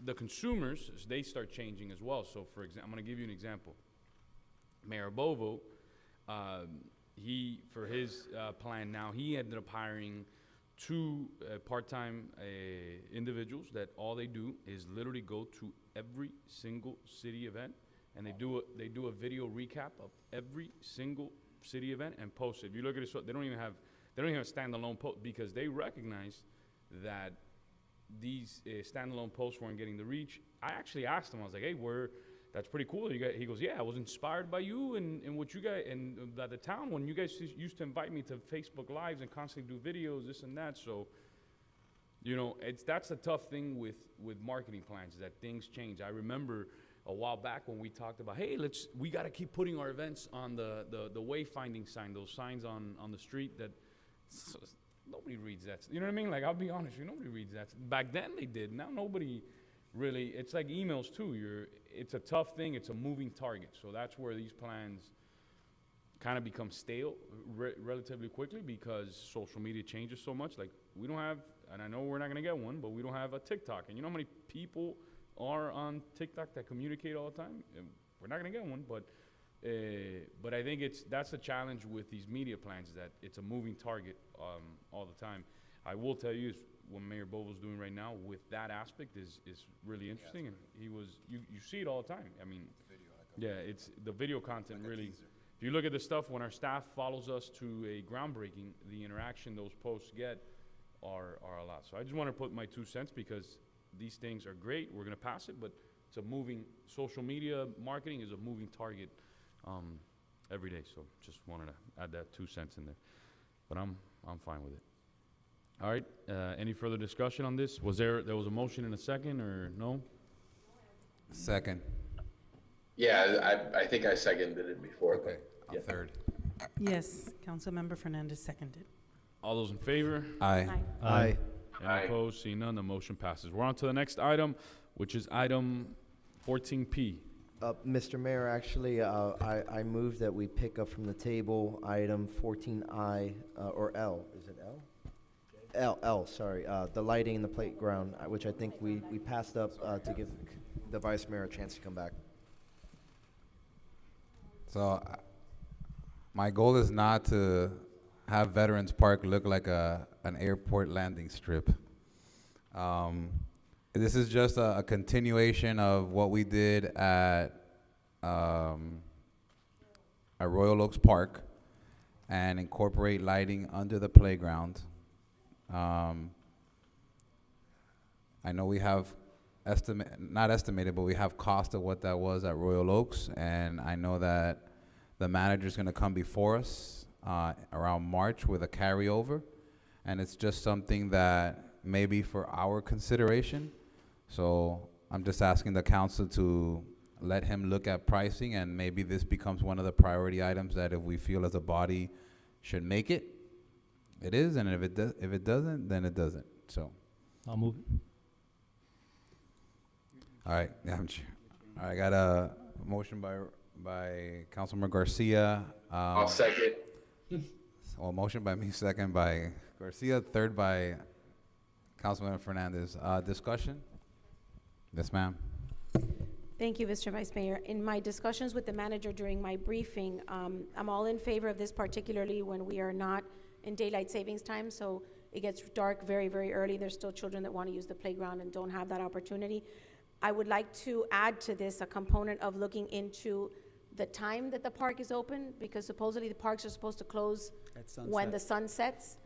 the consumers, they start changing as well. So for example, I'm going to give you an example. Mayor Bovo, he, for his plan now, he ended up hiring 2 part-time individuals that all they do is literally go to every single city event, and they do a video recap of every single city event and post it. If you look at it, so they don't even have a standalone post, because they recognize that these standalone posts weren't getting the reach. I actually asked him, I was like, hey, that's pretty cool. He goes, yeah, I was inspired by you and what you guys, and by the town when you guys used to invite me to Facebook Lives and constantly do videos, this and that. So, that's the tough thing with marketing plans, is that things change. I remember a while back when we talked about, hey, we got to keep putting our events on the wayfinding sign, those signs on the street that nobody reads that. You know what I mean? Like, I'll be honest, nobody reads that. Back then they did. Now nobody really. It's like emails too. It's a tough thing. It's a moving target. So that's where these plans kind of become stale relatively quickly, because social media changes so much. Like, we don't have, and I know we're not going to get one, but we don't have a TikTok. And you know how many people are on TikTok that communicate all the time? We're not going to get one, but I think that's the challenge with these media plans, that it's a moving target all the time. I will tell you, what Mayor Bovo's doing right now with that aspect is really interesting, yeah, and you see it all the time. I mean, it's the video content, like really. If you look at the stuff when our staff follows us to a groundbreaking, the interaction those posts get are allowed. So I just want to put my 2 cents because these things are great. We're going to pass it, but it's a moving, social media marketing is a moving target every day. So just wanted to add that 2 cents in there. But I'm fine with it. All right, any further discussion on this? There was a motion and a second, or no? Second. Yeah, I think I seconded it before. Okay, Yeah. third. Yes, Councilmember Fernandez seconded. All those in favor? Aye. Aye. Any opposed? Seeing none, the motion passes. We're on to the next item, which is item 14P. Mr. Mayor, actually, I move that we pick up from the table item 14I, or L, is it L? L, sorry, the lighting in the playground, which I think we passed up to give the Vice Mayor a chance to come back. So, my goal is not to have Veterans Park look like an airport landing strip. This is just a continuation of what we did at Royal Oaks Park and incorporate lighting under the playground. I know we have not estimated, but we have cost of what that was at Royal Oaks, and I know that the manager's going to come before us around March with a carryover, and it's just something that may be for our consideration. So I'm just asking the council to let him look at pricing, and maybe this becomes one of the priority items that if we feel as a body should make it, it is, and if it doesn't, then it doesn't. So I'll move it. all right, yeah, I got a motion by Councilman Garcia. I'll second. Well, motion by me, second by Garcia, third by Councilman Fernandez. Discussion? Yes, ma'am. Thank you, Mr. Vice Mayor. In my discussions with the manager during my briefing, I'm all in favor of this, particularly when we are not in daylight savings time, so it gets dark very, very early. There's still children that want to use the playground and don't have that opportunity. I would like to add to this a component of looking into the time that the park is open, because supposedly the parks are supposed to close when the sun sets.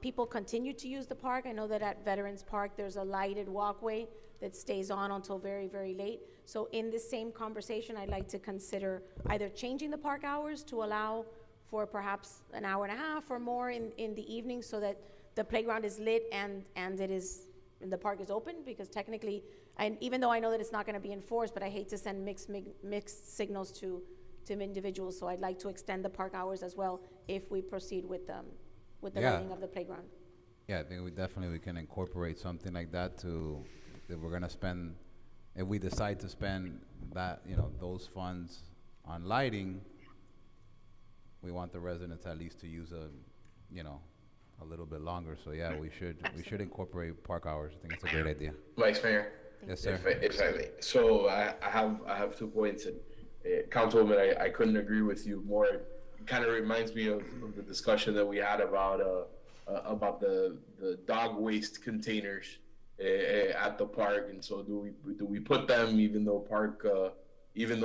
People continue to use the park. I know that at Veterans Park, there's a lighted walkway that stays on until very, very late. So in this same conversation, I'd like to consider either changing the park hours to allow for perhaps an hour and a half or more in the evening, so that the playground is lit and the park is open, because technically, and even though I know that it's not going to be enforced, but I hate to send mixed signals to individuals, so I'd like to extend the park hours as well if we proceed with the lighting of the playground. Yeah, I think we can incorporate something like that to, if we're gonna spend, if we decide to spend that, those funds on lighting, we want the residents at least to use a little bit longer. So yeah, we should incorporate park hours. I think it's a great idea. Vice Mayor. Yes, sir. If I may. So I have 2 points, and Councilwoman, I couldn't agree with you more. It kind of reminds me of the discussion that we had about the dog waste containers at the park. And so do we put them, even though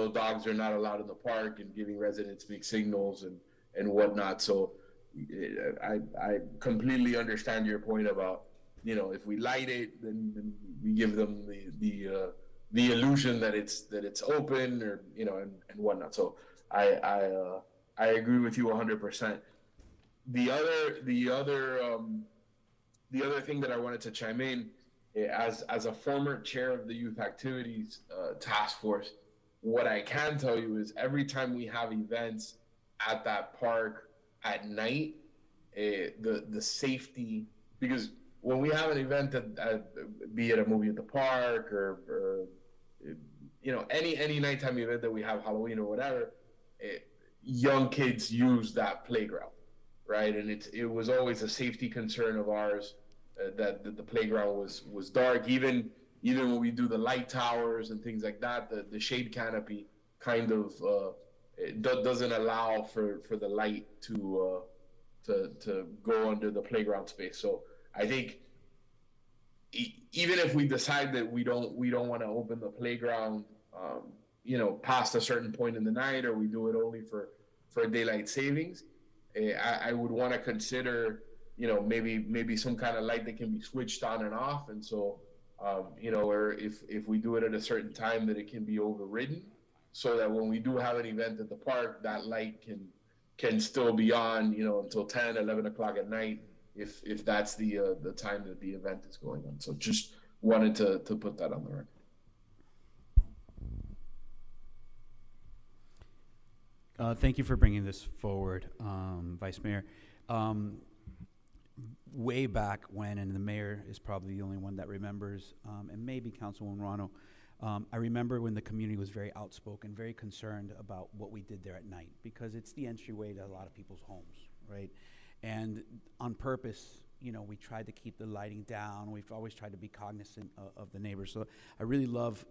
dogs are not allowed in the park, and giving residents mixed signals and whatnot. So I completely understand your point about, if we light it, then we give them the illusion that it's open, or and whatnot. So I agree with you 100%. The other thing that I wanted to chime in, as a former chair of the Youth Activities Task Force, what I can tell you is every time we have events at that park at night, the safety, because when we have an event be it a movie at the park or any nighttime event that we have, Halloween or whatever, young kids use that playground, right? And it was always a safety concern of ours that the playground was dark. Even when we do the light towers and things like that, the shade canopy kind of doesn't allow for the light to go under the playground space. So I think even if we decide that we don't want to open the playground, past a certain point in the night, or we do it only for daylight savings, I would want to consider you know, maybe some kind of light that can be switched on and off. And so, you know, or if we do it at a certain time, that it can be overridden, so that when we do have an event at the park, that light can still be on, you know, until 10, 11 o'clock at night, if that's the time that the event is going on. So just wanted to put that on the record. Thank you for bringing this forward, Vice Mayor. Way back when, and the mayor is probably the only one that remembers, and maybe Councilwoman Rano, I remember when the community was very outspoken, very concerned about what we did there at night, because it's the entryway to a lot of people's homes, right? And on purpose, you know, we tried to keep the lighting down. We've always tried to be cognizant of the neighbors. So I really love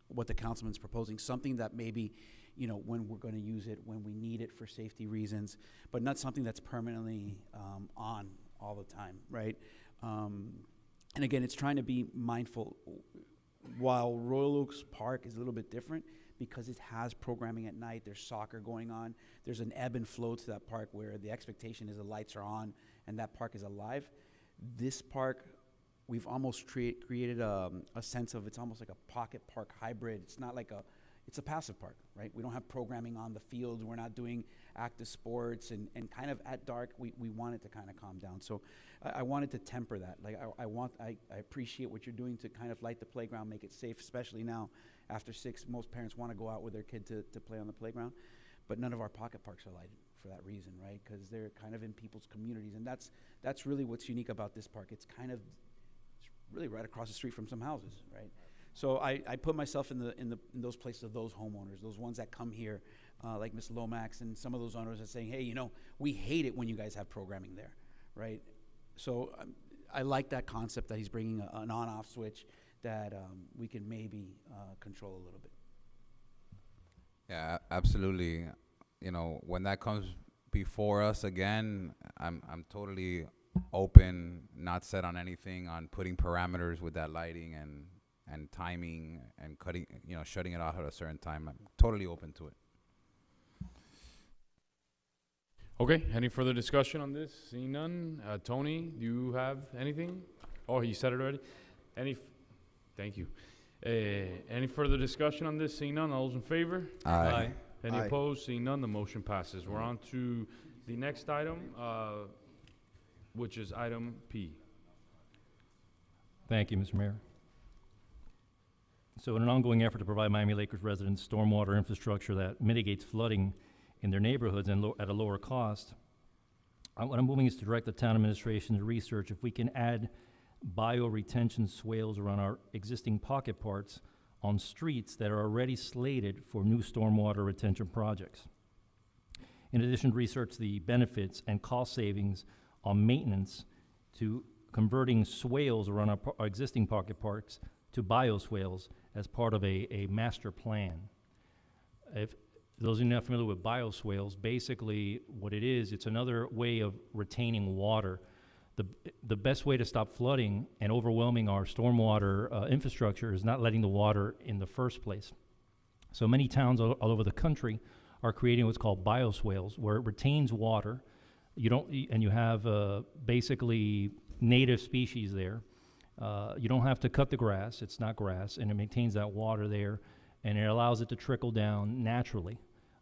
what the councilman's proposing, something that maybe, you know, when we're going to use it, when we need it for safety reasons, but not something that's permanently on all the time, right? And again, it's trying to be mindful. While Royal Oaks Park is a little bit different because it has programming at night, there's soccer going on, there's an ebb and flow to that park where the expectation is the lights are on and that park is alive. This park, we've almost created a sense of, it's almost like a pocket park hybrid. It's not like it's a passive park, right? We don't have programming on the fields. We're not doing active sports, and kind of at dark, we want it to kind of calm down. So I wanted to temper that. Like I appreciate what you're doing to kind of light the playground, make it safe, especially now after 6. Most parents want to go out with their kid to play on the playground, but none of our pocket parks are lighted for that reason, right? Because they're kind of in people's communities, and that's really what's unique about this park. It's really right across the street from some houses, right? So I put myself in those places of those homeowners, those ones that come here, like Ms. Lomax and some of those owners are saying, hey, you know, we hate it when you guys have programming there, right? So I like that concept that he's bringing an on-off switch that we can maybe control a little bit. Yeah, absolutely. You know, when that comes before us again, I'm totally open, not set on anything, on putting parameters with that lighting and timing and cutting, you know, shutting it off at a certain time. I'm totally open to it. Okay, any further discussion on this? Seeing none. Tony, do you have anything? Oh, you said it already. Thank you. Any further discussion on this? Seeing none, all those in favor? Aye. Any Aye. opposed? Seeing none, the motion passes. We're on to the next item, which is item P. Thank you, Mr. Mayor. So in an ongoing effort to provide Miami Lakers residents stormwater infrastructure that mitigates flooding in their neighborhoods and at a lower cost, what I'm moving is to direct the town administration to research if we can add bioretention swales around our existing pocket parks on streets that are already slated for new stormwater retention projects. In addition, research the benefits and cost savings on maintenance to converting swales around our existing pocket parks to bioswales as part of a master plan. If those of you not familiar with bioswales, basically what it is, it's another way of retaining water. The best way to stop flooding and overwhelming our stormwater infrastructure is not letting the water in the first place. So many towns all over the country are creating what's called bioswales, where it retains water. You have basically native species there. You don't have to cut the grass, it's not grass, and it maintains that water there, and it allows it to trickle down naturally.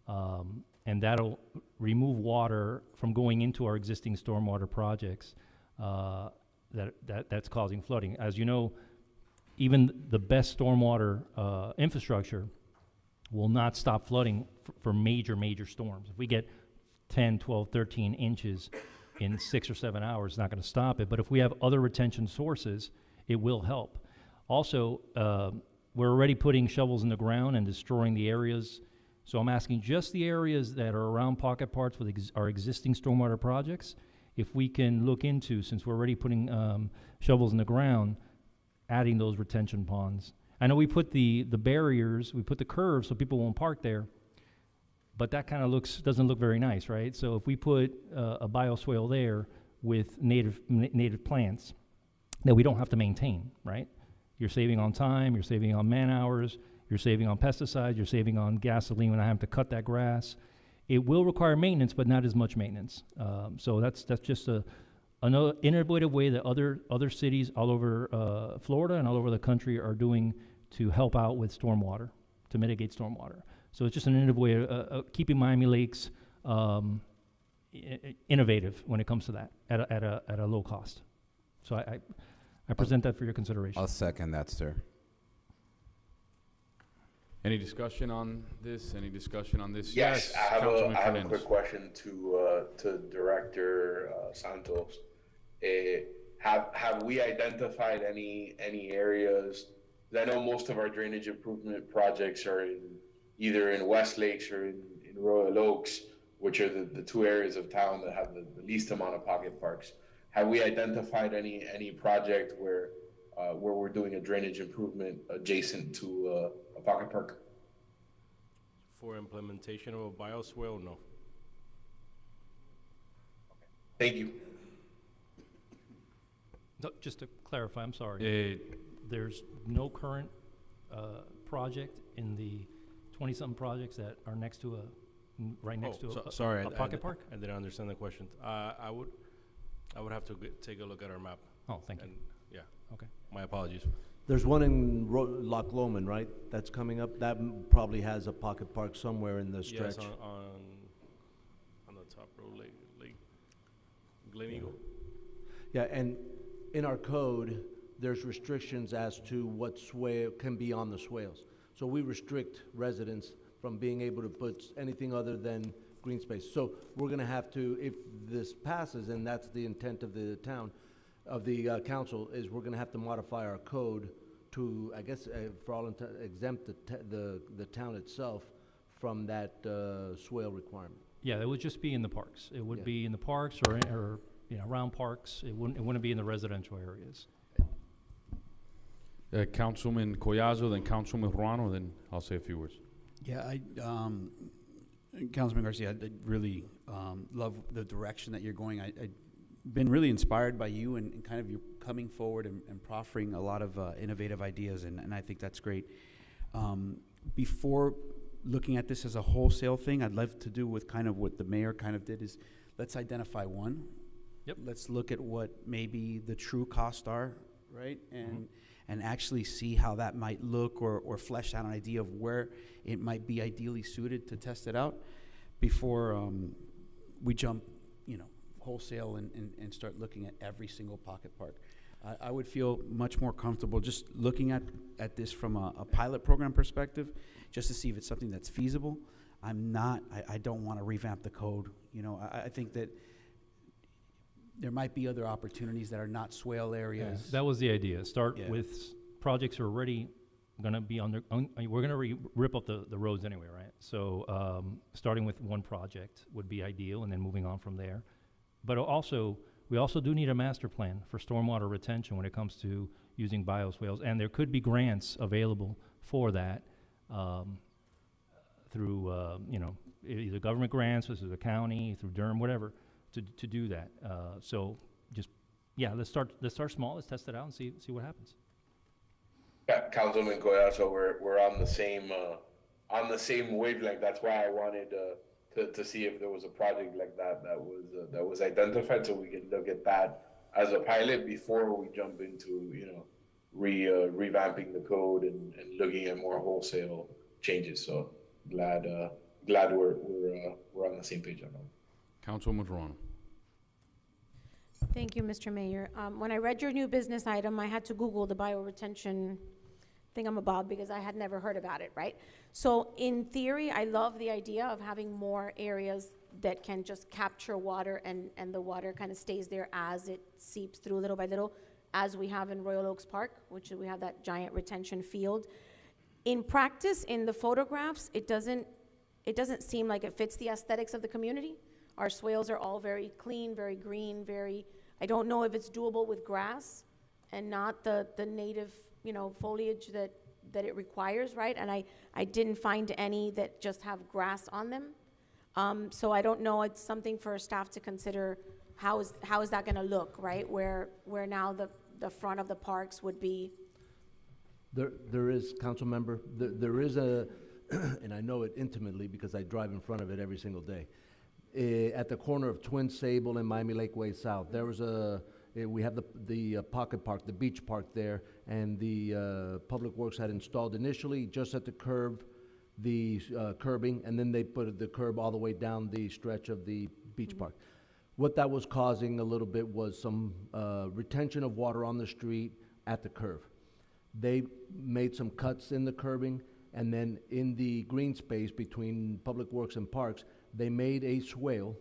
And that'll remove water from going into our existing stormwater projects that's causing flooding. As you know, even the best stormwater infrastructure will not stop flooding for major storms. If we get 10, 12, 13 inches in 6 or 7 hours, it's not going to stop it. But if we have other retention sources, it will help. Also, we're already putting shovels in the ground and destroying the areas. So I'm asking just the areas that are around pocket parks with our existing stormwater projects, if we can look into, since we're already putting shovels in the ground, adding those retention ponds. I know we put the barriers, we put the curves so people won't park there, but that kind of doesn't look very nice, right? So if we put a bioswale there with native plants that we don't have to maintain, right? You're saving on time, you're saving on man hours, you're saving on pesticides, you're saving on gasoline when I have to cut that grass. It will require maintenance, but not as much maintenance. So that's just another innovative way that other cities all over Florida and all over the country are doing to help out with stormwater, to mitigate stormwater. So it's just an innovative way of keeping Miami Lakes innovative when it comes to that at a low cost. So I present that for your consideration. I'll second that, sir. Any discussion on this? Any discussion on this? Yes, I have Councilman a Fernandez. quick question to Director Santos. Have we identified any areas? 'Cause I know most of our drainage improvement projects are either in West Lakes or in Royal Oaks, which are the two areas of town that have the least amount of pocket parks. Have we identified any project where we're doing a drainage improvement adjacent to a pocket park? For implementation of a bioswale, no. Thank you. No, just to clarify, I'm sorry. There's no current project in the 20-something projects that are next to right next to a pocket park? I didn't understand the question. I would have to take a look at our map. Oh, thank you. Yeah. Okay. My apologies. There's one in Loch Lomond, right? That's coming up. That probably has a pocket park somewhere in the stretch. Yes, on the top road, Lake Glen Eagle. Yeah, and in our code, there's restrictions as to what swale can be on the swales. So we restrict residents from being able to put anything other than green space. So we're gonna have to, if this passes, and that's the intent of the town, of the council, is we're gonna have to modify our code to, I guess, for all exempt the town itself from that swale requirement. Yeah, it would just be in the parks. It would Yeah. be in the parks or around parks. It wouldn't be in the residential areas. Councilman Collazo, then Councilman Ruano, then I'll say a few words. Yeah, Councilman Garcia, I really love the direction that you're going. I've been really inspired by you and kind of you coming forward and proffering a lot of innovative ideas, and I think that's great. Before looking at this as a wholesale thing, I'd love to do with kind of what the mayor kind of did is let's identify one. Yep. Let's look at what maybe the true costs are, right? And actually see how that might look or flesh out an idea of where it might be ideally suited to test it out before we jump, wholesale and start looking at every single pocket park. I would feel much more comfortable just looking at this from a pilot program perspective, just to see if it's something that's feasible. I don't want to revamp the code. I think that there might be other opportunities that are not swale areas. Yeah, that was the idea. Start with projects that are already going to be we're going to rip up the roads anyway, right? So starting with one project would be ideal, and then moving on from there. But we also do need a master plan for stormwater retention when it comes to using bioswales, and there could be grants available for that through either government grants, through the county, through Durham, whatever, to do that. So just let's start small. Let's test it out and see what happens. Yeah, Councilman Collazo, we're on the same wavelength. That's why I wanted to see if there was a project like that was identified, so we can look at that as a pilot before we jump into revamping the code and looking at more wholesale changes. So glad we're on the same page on that. Councilwoman Ruano. Thank you, Mr. Mayor. When I read your new business item, I had to Google the bioretention thingamabob because I had never heard about it, right? So in theory, I love the idea of having more areas that can just capture water and the water kind of stays there as it seeps through little by little, as we have in Royal Oaks Park, which we have that giant retention field. In practice, in the photographs, it doesn't seem like it fits the aesthetics of the community. Our swales are all very clean, very green, I don't know if it's doable with grass and not the native, foliage that it requires, right? And I didn't find any that just have grass on them. So I don't know, it's something for staff to consider, how is that gonna look, right? Where now the front of the parks would be. There is, council member, there is and I know it intimately because I drive in front of it every single day. at the corner of Twin Sable and Miami Lakeway South. There was we have the pocket park, the beach park there, and the Public Works had installed initially just at the curb, the curbing, and then they put the curb all the way down the stretch of the beach park. What that was causing a little bit was some retention of water on the street at the curve. They made some cuts in the curbing, and then in the green space between Public Works and Parks, they made a swale,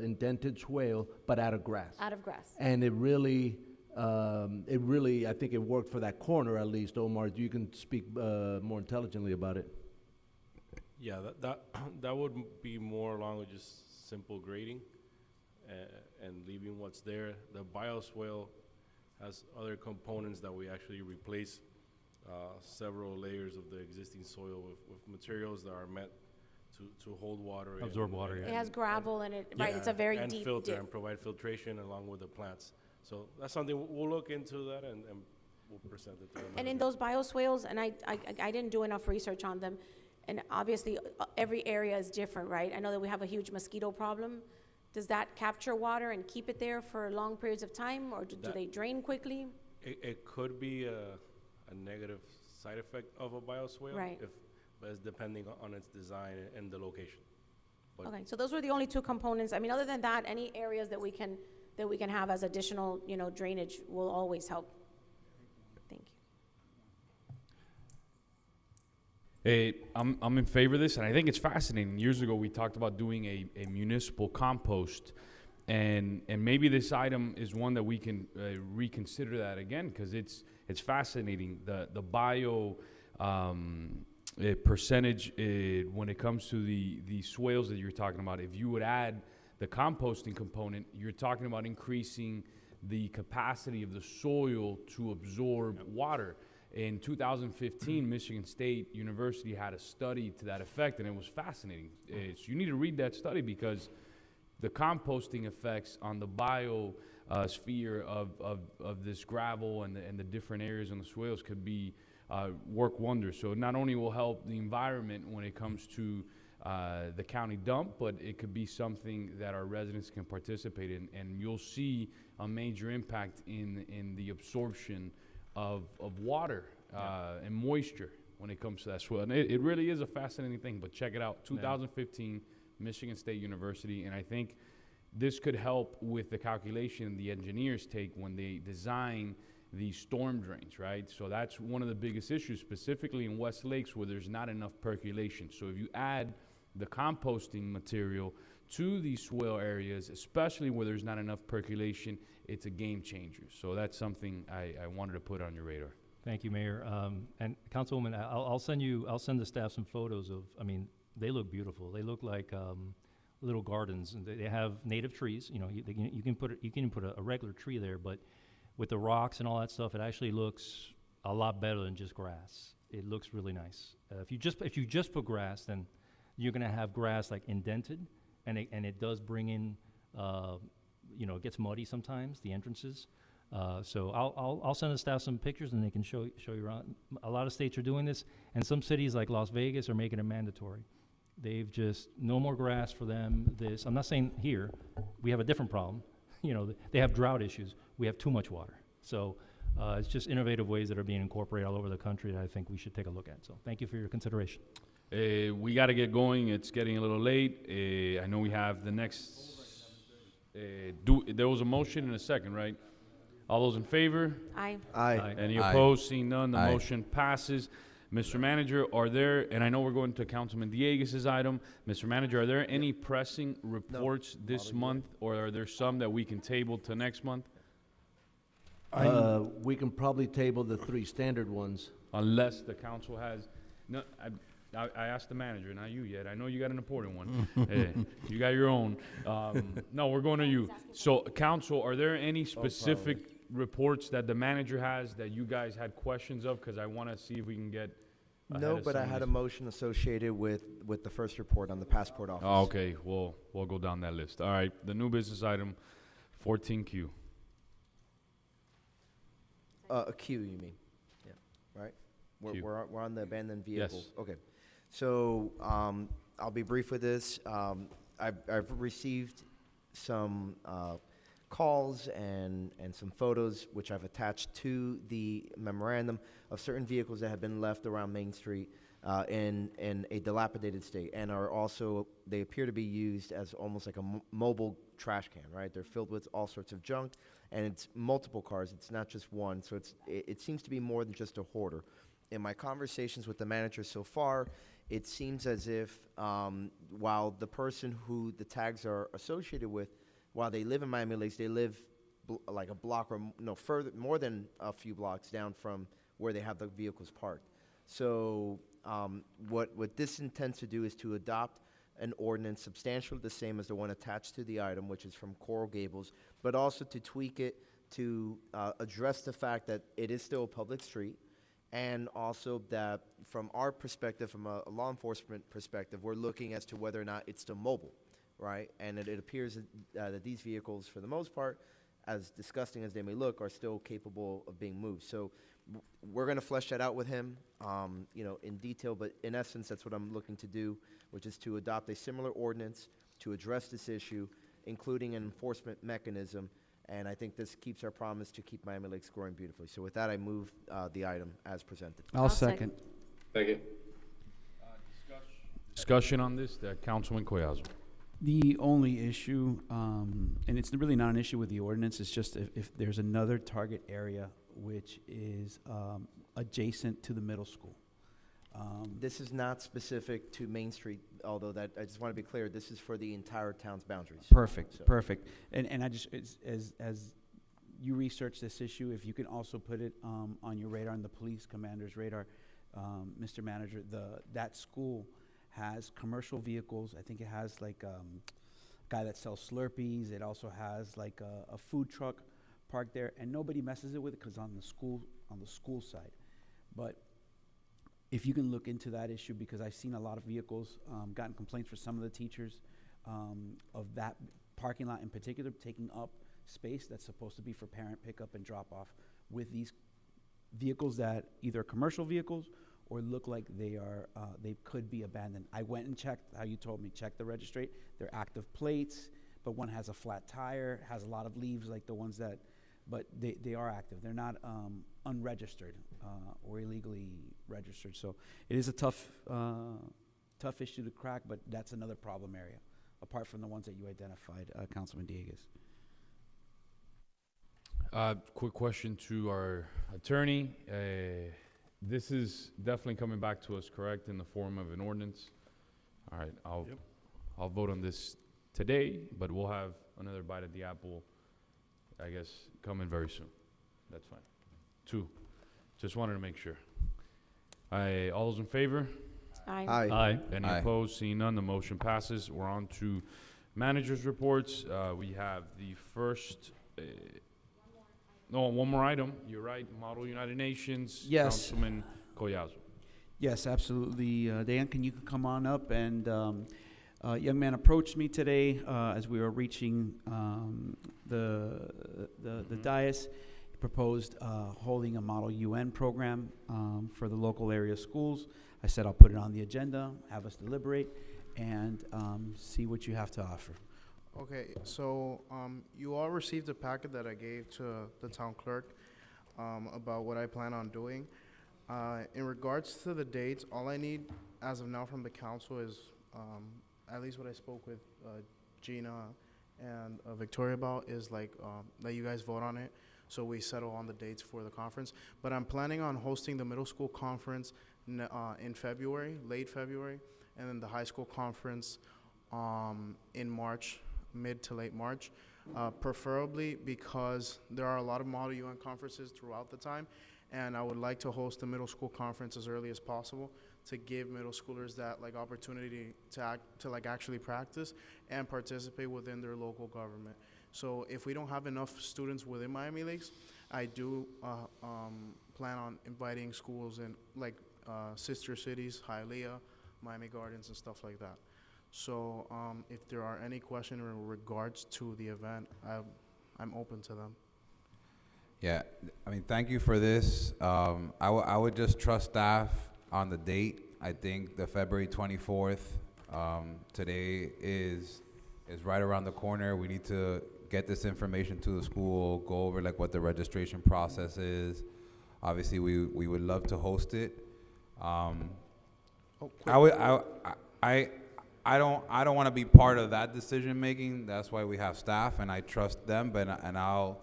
indented swale, but out of grass. Out of grass. And it really, I think it worked for that corner at least. Omar, you can speak more intelligently about it. Yeah, that would be more along with just simple grading and leaving what's there. The bioswale has other components that we actually replace several layers of the existing soil with materials that are meant to hold water. Absorb water, yeah. It has gravel in it, right? It's a very and deep filter dip. and provide filtration along with the plants. So that's something we'll look into that and we'll present it to them. And in those bioswales, and I didn't do enough research on them, and obviously every area is different, right? I know that we have a huge mosquito problem. Does that capture water and keep it there for long periods of time, or do they drain quickly? It could be a negative side effect of a bioswale, Right. But it's depending on its design and the location. But Okay, so those were the only two components. I mean, other than that, any areas that we can have as additional, drainage will always help. Thank you. Hey, I'm in favor of this, and I think it's fascinating. Years ago, we talked about doing a municipal compost, and maybe this item is one that we can reconsider that again, because it's fascinating. The bio percentage when it comes to the swales that you're talking about. If you would add the composting component, you're talking about increasing the capacity of the soil to absorb water. In 2015, Michigan State University had a study to that effect, and it was fascinating. So you need to read that study, because the composting effects on the biosphere of this gravel and the different areas on the swales could be work wonders. So it not only will help the environment when it comes to the county dump, but it could be something that our residents can participate in, and you'll see a major impact in the absorption of water and moisture when it comes to that swale. And it really is a fascinating thing, but check it out. 2015, Michigan State University, and I think this could help with the calculation the engineers take when they design these storm drains, right? So that's one of the biggest issues, specifically in West Lakes, where there's not enough percolation. So if you add the composting material to these swale areas, especially where there's not enough percolation, it's a game changer. So that's something I wanted to put on your radar. Thank you, Mayor. And Councilwoman, I'll send the staff some photos of, they look beautiful. They look like little gardens, and they have native trees. You can put a regular tree there, but with the rocks and all that stuff, it actually looks a lot better than just grass. It looks really nice. If you just put grass, then you're gonna have grass like indented, and it does bring in, it gets muddy sometimes, the entrances. So I'll send the staff some pictures, and they can show you around. A lot of states are doing this, and some cities like Las Vegas are making it mandatory. They've just, no more grass for them. I'm not saying here, we have a different problem. They have drought issues. We have too much water. So it's just innovative ways that are being incorporated all over the country that I think we should take a look at. So thank you for your consideration. We got to get going. It's getting a little late. I know we have the next. There was a motion and a second, right? All those in favor? Aye. Aye. Any Aye. opposed? Seeing none, the Aye. motion passes. Mr. Manager, are there, and I know we're going to Councilman Diegues' item. Mr. Manager, are there any pressing reports this month, or are there some that we can table to next month? We can probably table the 3 standard ones. Unless the council has, no, I asked the manager, not you yet. I know you got an important one. You got your own. No, we're going to you. So, council, are there any specific reports that the manager has that you guys had questions of? Because I want to see if we can get ahead No, of but I some of had a these. motion associated with the first report on the passport office. Oh, okay, we'll go down that list. All right, the new business item, 14Q. A Q, you mean? Yeah, right? Q. We're on the abandoned Yes. vehicles. Okay. So I'll be brief with this. I've received some calls and some photos, which I've attached to the memorandum, of certain vehicles that have been left around Main Street in a dilapidated state, and are also, they appear to be used as almost like a mobile trash can, right? They're filled with all sorts of junk, and it's multiple cars. It's not just one, so it seems to be more than just a hoarder. In my conversations with the manager so far, it seems as if while the person who the tags are associated with, while they live in Miami Lakes, they live like a block or further, more than a few blocks down from where they have the vehicles parked. So what this intends to do is to adopt an ordinance substantially the same as the one attached to the item, which is from Coral Gables, but also to tweak it to address the fact that it is still a public street, and also that from our perspective, from a law enforcement perspective, we're looking as to whether or not it's still mobile, right? And it appears that these vehicles, for the most part, as disgusting as they may look, are still capable of being moved. So we're going to flesh that out with him, in detail, but in essence, that's what I'm looking to do, which is to adopt a similar ordinance to address this issue, including an enforcement mechanism. And I think this keeps our promise to keep Miami Lakes growing beautifully. So with that, I move the item as presented. I'll second. Second. Discussion on this, Councilman Collazo. The only issue, and it's really not an issue with the ordinance, it's just if there's another target area which is adjacent to the middle school. This is not specific to Main Street, although that, I just want to be clear, this is for the entire town's boundaries. Perfect, So- perfect. And I just, as you research this issue, if you can also put it on your radar, on the police commander's radar, Mr. Manager, that school has commercial vehicles. I think it has like a guy that sells Slurpees. It also has like a food truck parked there, and nobody messes it with it because on the school side. But if you can look into that issue, because I've seen a lot of vehicles, gotten complaints for some of the teachers of that parking lot in particular taking up space that's supposed to be for parent pickup and drop off, with these vehicles that either are commercial vehicles or look like they could be abandoned. I went and checked, how you told me, check the registry. They're active plates, but one has a flat tire, has a lot of leaves like the ones that, but they are active. They're not unregistered or illegally registered. So it is a tough issue to crack, but that's another problem area, apart from the ones that you identified, Councilman Dieguez. Quick question to our attorney. This is definitely coming back to us, correct, in the form of an ordinance? All right, I'll vote on this today, but we'll have another bite at the apple, I guess, coming very soon. That's fine. 2. Just wanted to make sure. All those in favor? Aye. Aye. Aye. Any Aye. opposed? Seeing none, the motion passes. We're on to managers' reports. We have the first, one more item. You're right, Model United Nations. Yes. Councilman Collazo. Yes, absolutely. Dan, can you come on up? And a young man approached me today as we were reaching the dais. He proposed holding a Model UN program for the local area schools. I said I'll put it on the agenda, have us deliberate, and see what you have to offer. Okay, so you all received a packet that I gave to the town clerk about what I plan on doing. In regards to the dates, all I need as of now from the council is at least what I spoke with Gina and Victoria about is like that you guys vote on it, so we settle on the dates for the conference. But I'm planning on hosting the middle school conference in February, late February, and then the high school conference in March, mid to late March, preferably because there are a lot of Model UN conferences throughout the time, and I would like to host the middle school conference as early as possible to give middle schoolers that like opportunity to like actually practice and participate within their local government. So if we don't have enough students within Miami Lakes, I do plan on inviting schools in like sister cities, Hialeah, Miami Gardens, and stuff like that. So if there are any questions in regards to the event, I'm open to them. Yeah, I mean, thank you for this. I would just trust staff on the date. I think the February 24th, today is is right around the corner. We need to get this information to the school, go over like what the registration process is. Obviously, we would love to host it. I don't want to be part of that decision making. That's why we have staff, and I trust them. And I'll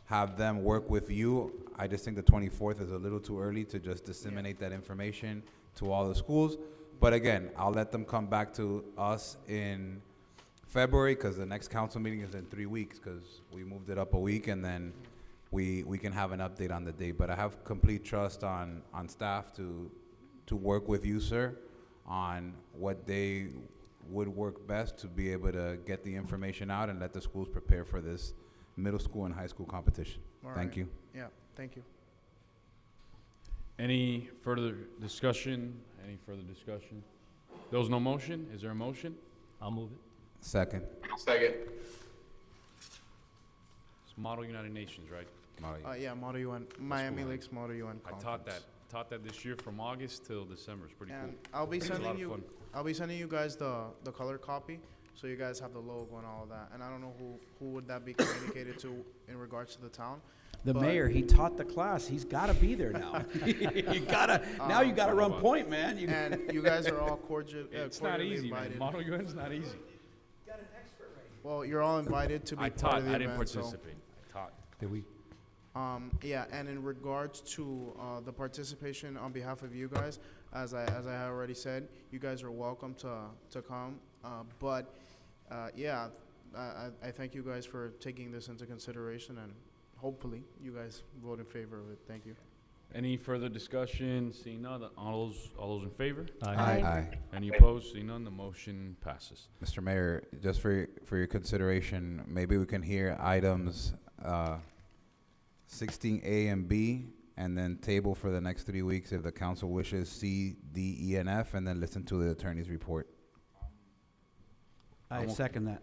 have them work with you. I just think the 24th is a little too early to just disseminate that information to all the schools. But again, I'll let them come back to us in February, because the next council meeting is in 3 weeks, because we moved it up a week, and then we can have an update on the date. But I have complete trust on staff to work with you, sir, on what they would work best to be able to get the information out and let the schools prepare for this middle school and high school competition. All Thank right. you. Yeah, thank you. Any further discussion? Any further discussion? There was no motion? Is there a motion? I'll move it. Second. Second. It's Model United Nations, right? Yeah, Model UN, Miami Lakes Model UN I Conference. taught that this year from August till December. It's pretty And cool. I'll be It's a lot sending of you, fun. I'll be sending you guys the color copy, so you guys have the logo and all of that. And I don't know who would that be communicated to in regards to the town. The but- mayor, he taught the class. He's got to be there now. you gotta now. You gotta run point, man. And you guys are all cordial. It's not cordially easy, man. invited. Model UN's not easy. Well, you're all invited to be I part taught. of the I didn't event, so- participate. I taught. Did we? Yeah, and in regards to the participation on behalf of you guys, as I have already said, you guys are welcome to come. Yeah, I thank you guys for taking this into consideration, and hopefully you guys vote in favor of it. Thank you. Any further discussion? Seeing none, all those in favor? Aye. Aye. Any opposed? Seeing none, the motion passes. Mr. Mayor, just for your consideration, maybe we can hear items 16A and B, and then table for the next 3 weeks if the council wishes C, D, E, and F, and then listen to the attorney's report. I second that.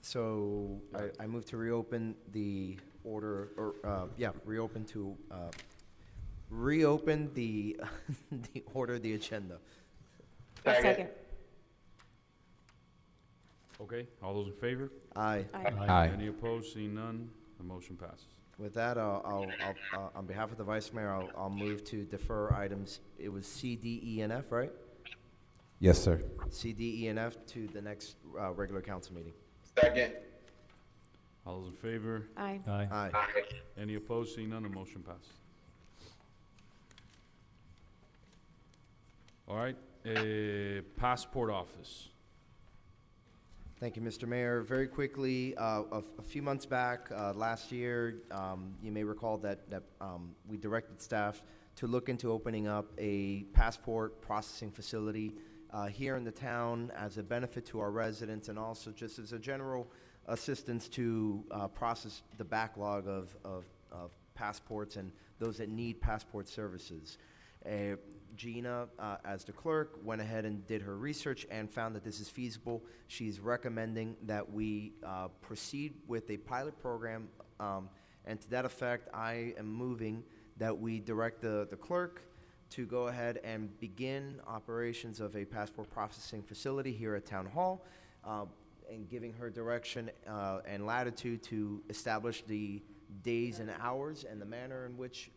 So I move to reopen the order, or, reopen the, the order, the agenda. Second. Okay, all those in favor? Aye. Aye. Any opposed? Seeing none, the motion passes. With that, I'll on behalf of the vice mayor, I'll move to defer items. It was C, D, E, and F, right? Yes, sir. C, D, E, and F to the next regular council meeting. Second. All those in favor? Aye. Aye. Aye. Any opposed? Seeing none, the motion passes. All right, passport office. Thank you, Mr. Mayor. Very quickly, a few months back, last year, you may recall that we directed staff to look into opening up a passport processing facility here in the town as a benefit to our residents, and also just as a general assistance to process the backlog of passports and those that need passport services. Gina, as the clerk, went ahead and did her research and found that this is feasible. She's recommending that we proceed with a pilot program, and to that effect, I am moving that we direct the clerk to go ahead and begin operations of a passport processing facility here at Town Hall, and giving her direction and latitude to establish the days and hours and the manner in which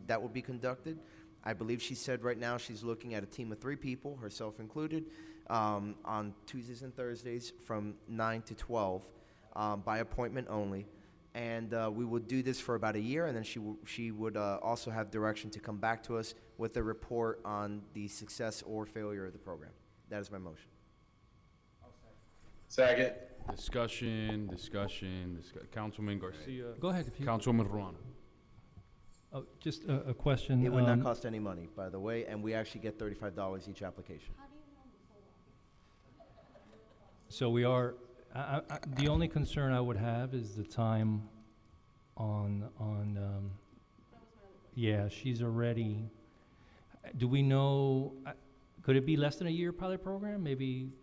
that will be conducted. I believe she said right now she's looking at a team of 3 people, herself included, on Tuesdays and Thursdays from 9 to 12 by appointment only. And we would do this for about a year, and then she would also have direction to come back to us with a report on the success or failure of the program. That is my motion. Second. Discussion. Councilman Garcia. Go ahead. If you Councilman Ruano. Oh, just a question. It would not cost any money, by the way, and we actually get $35 each application. So we are, the only concern I would have is the time yeah, she's already, do we know, could it be less than a year pilot program? Maybe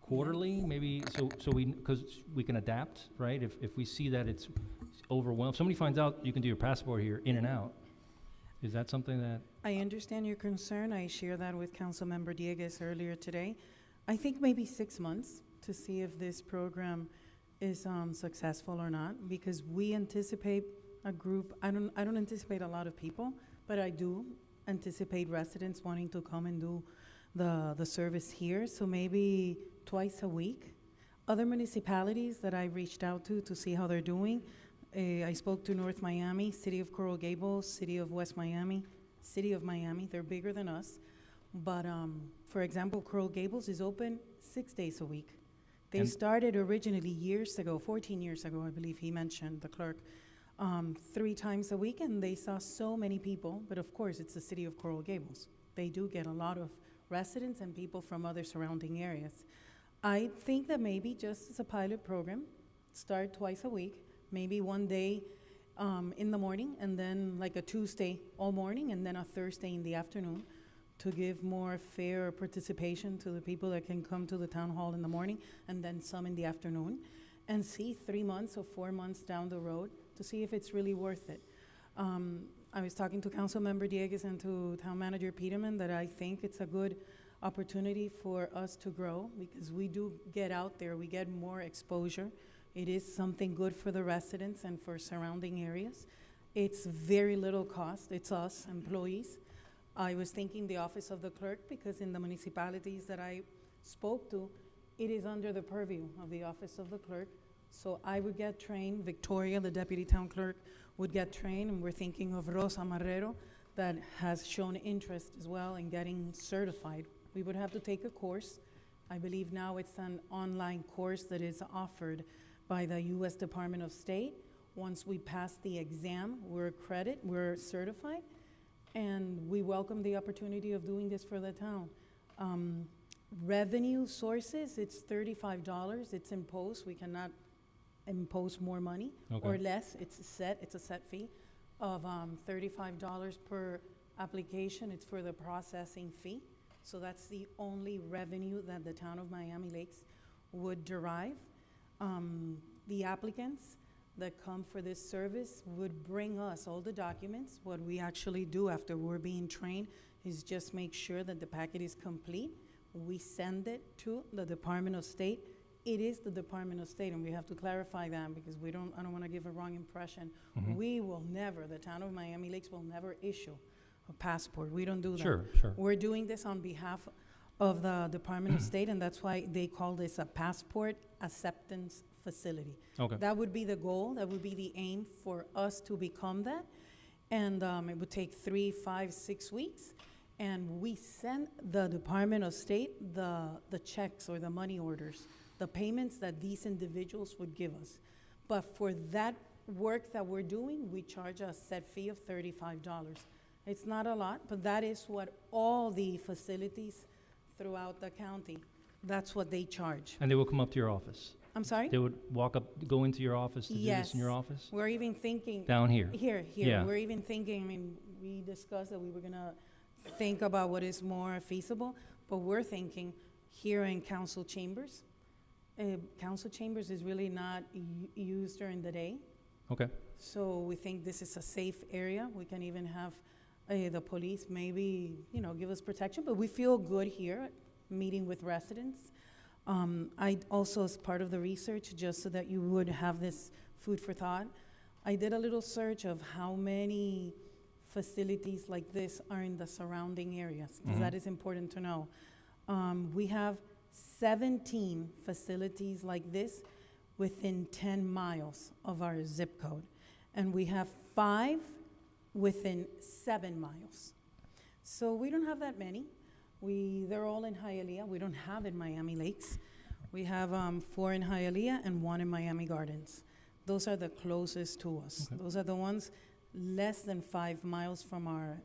quarterly, maybe, so we, because we can adapt, right? If we see that it's overwhelmed, if somebody finds out you can do your passport here in and out, is that something that? I understand your concern. I share that with Councilmember Dieguez earlier today. I think maybe 6 months to see if this program is successful or not, because we anticipate a group. I don't anticipate a lot of people, but I do anticipate residents wanting to come and do the service here. So maybe twice a week. Other municipalities that I reached out to see how they're doing. I spoke to North Miami, City of Coral Gables, City of West Miami, City of Miami. They're bigger than us. But for example, Coral Gables is open 6 days a week. They And- started originally years ago, 14 years ago, I believe he mentioned, the clerk, 3 times a week, and they saw so many people. But of course, it's the City of Coral Gables. They do get a lot of residents and people from other surrounding areas. I think that maybe just as a pilot program, start twice a week, maybe one day in the morning, and then like a Tuesday all morning, and then a Thursday in the afternoon, to give more fair participation to the people that can come to the town hall in the morning, and then some in the afternoon, and see 3 months or 4 months down the road to see if it's really worth it. I was talking to Councilmember Diegues and to Town Manager Peterman that I think it's a good opportunity for us to grow, because we do get out there, we get more exposure. It is something good for the residents and for surrounding areas. It's very little cost. It's us, employees. I was thinking the office of the clerk, because in the municipalities that I spoke to, it is under the purview of the office of the clerk. So I would get trained, Victoria, the deputy town clerk, would get trained, and we're thinking of Rosa Marrero, that has shown interest as well in getting certified. We would have to take a course. I believe now it's an online course that is offered by the U.S. Department of State. Once we pass the exam, we're certified, and we welcome the opportunity of doing this for the town. Revenue sources, it's $35. It's imposed. We cannot impose more money or less. It's a set fee of $35 per application. It's for the processing fee. So that's the only revenue that the town of Miami Lakes would derive. The applicants that come for this service would bring us all the documents. What we actually do after we're being trained is just make sure that the packet is complete. We send it to the Department of State. It is the Department of State, and we have to clarify that, because I don't want to give a wrong impression. We will never, the town of Miami Lakes will never issue a passport. We don't do that. Sure. We're doing this on behalf of the Department of State, and that's why they call this a passport acceptance facility. Okay. That would be the goal. That would be the aim for us to become that. And it would take 3, 5, 6 weeks. And we send the Department of State the checks or the money orders, the payments that these individuals would give us. But for that work that we're doing, we charge a set fee of $35. It's not a lot, but that is what all the facilities throughout the county, that's what they charge. And they will come up to your office? I'm sorry? They would go into your office to do this in your office? We're even thinking. Down here? Here. Yeah. We're even thinking, we discussed that we were gonna think about what is more feasible, but we're thinking here in council chambers. Council chambers is really not used during the day. Okay. So we think this is a safe area. We can even have the police maybe, give us protection, but we feel good here meeting with residents. I also, as part of the research, just so that you would have this food for thought, I did a little search of how many facilities like this are in the surrounding areas, because that is important to know. We have 17 facilities like this within 10 miles of our zip code, and we have 5 within 7 miles. So we don't have that many. They're all in Hialeah. We don't have in Miami Lakes. We have 4 in Hialeah and 1 in Miami Gardens. Those are the closest to us. Okay. Those are the ones less than 5 miles from our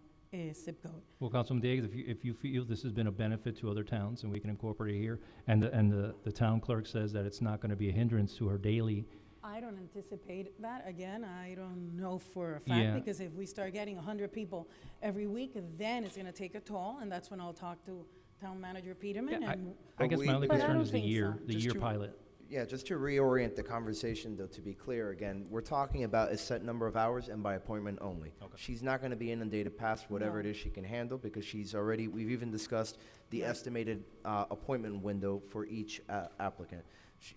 zip code. Well, Councilman Diegues, if you feel this has been a benefit to other towns and we can incorporate it here, and the town clerk says that it's not going to be a hindrance to her daily. I don't anticipate that. Again, I don't know for a fact, because if we start getting 100 people every week, then it's going to take a toll, and that's when I'll talk to Town Manager Peterman. Yeah, and I guess my only But I concern don't is the think year, so. the Just year to- pilot. Yeah, just to reorient the conversation, though, to be clear, again, we're talking about a set number of hours and by appointment only. Okay. She's not going to be inundated past whatever it is she can handle, because we've even discussed the estimated appointment window for each applicant.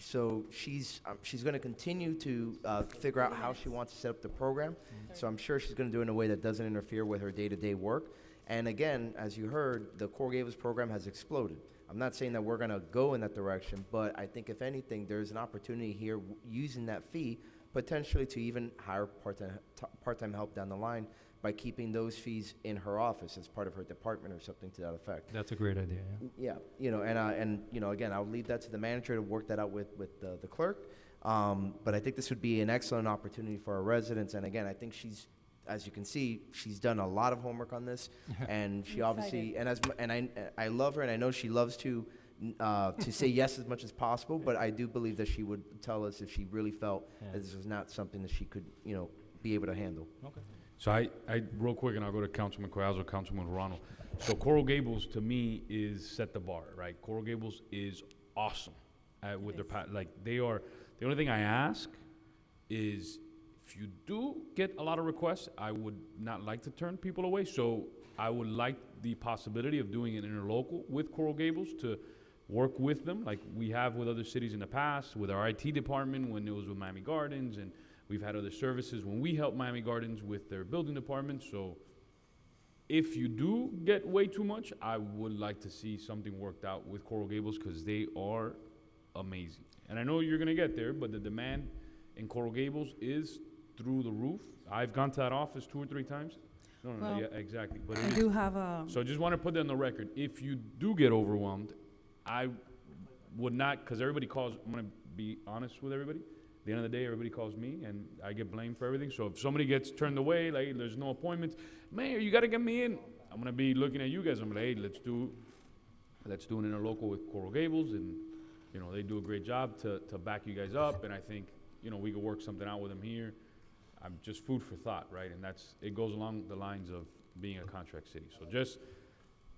So she's going to continue to figure out how she wants to set up the program. So I'm sure she's going to do it in a way that doesn't interfere with her day-to-day work. And again, as you heard, the Coral Gables program has exploded. I'm not saying that we're going to go in that direction, but I think if anything, there's an opportunity here using that fee potentially to even hire part-time help down the line by keeping those fees in her office as part of her department or something to that effect. That's a great idea, yeah. Yeah, and again, I'll leave that to the manager to work that out with the clerk. But I think this would be an excellent opportunity for our residents. And again, I think as you can see, she's done a lot of homework on this, and she obviously, I love her, and I know she loves to say yes as much as possible, but I do believe that she would tell us if she really felt that this was not something that she could, be able to handle. Okay. So I real quick, and I'll go to Councilman Collazo, Councilman Ronald. So Coral Gables, to me, is set the bar, right? Coral Gables is awesome with their, they are, the only thing I ask is, if you do get a lot of requests, I would not like to turn people away. So I would like the possibility of doing an interlocal with Coral Gables to work with them, like we have with other cities in the past, with our IT department when it was with Miami Gardens, and we've had other services when we help Miami Gardens with their building department. So if you do get way too much, I would like to see something worked out with Coral Gables, because they are amazing. And I know you're going to get there, but the demand in Coral Gables is through the roof. I've gone to that office 2 or 3 times. No, yeah, exactly. But I do have a... So I just want to put that on the record. If you do get overwhelmed, I would not, because everybody calls, I'm going to be honest with everybody. At the end of the day, everybody calls me, and I get blamed for everything. So if somebody gets turned away, like there's no appointments, Mayor, you got to get me in. I'm going to be looking at you guys. I'm like, hey, let's do an interlocal with Coral Gables, and, they do a great job to back you guys up, and I think, we could work something out with them here. I'm just food for thought, right? And it goes along the lines of being a contract city. So just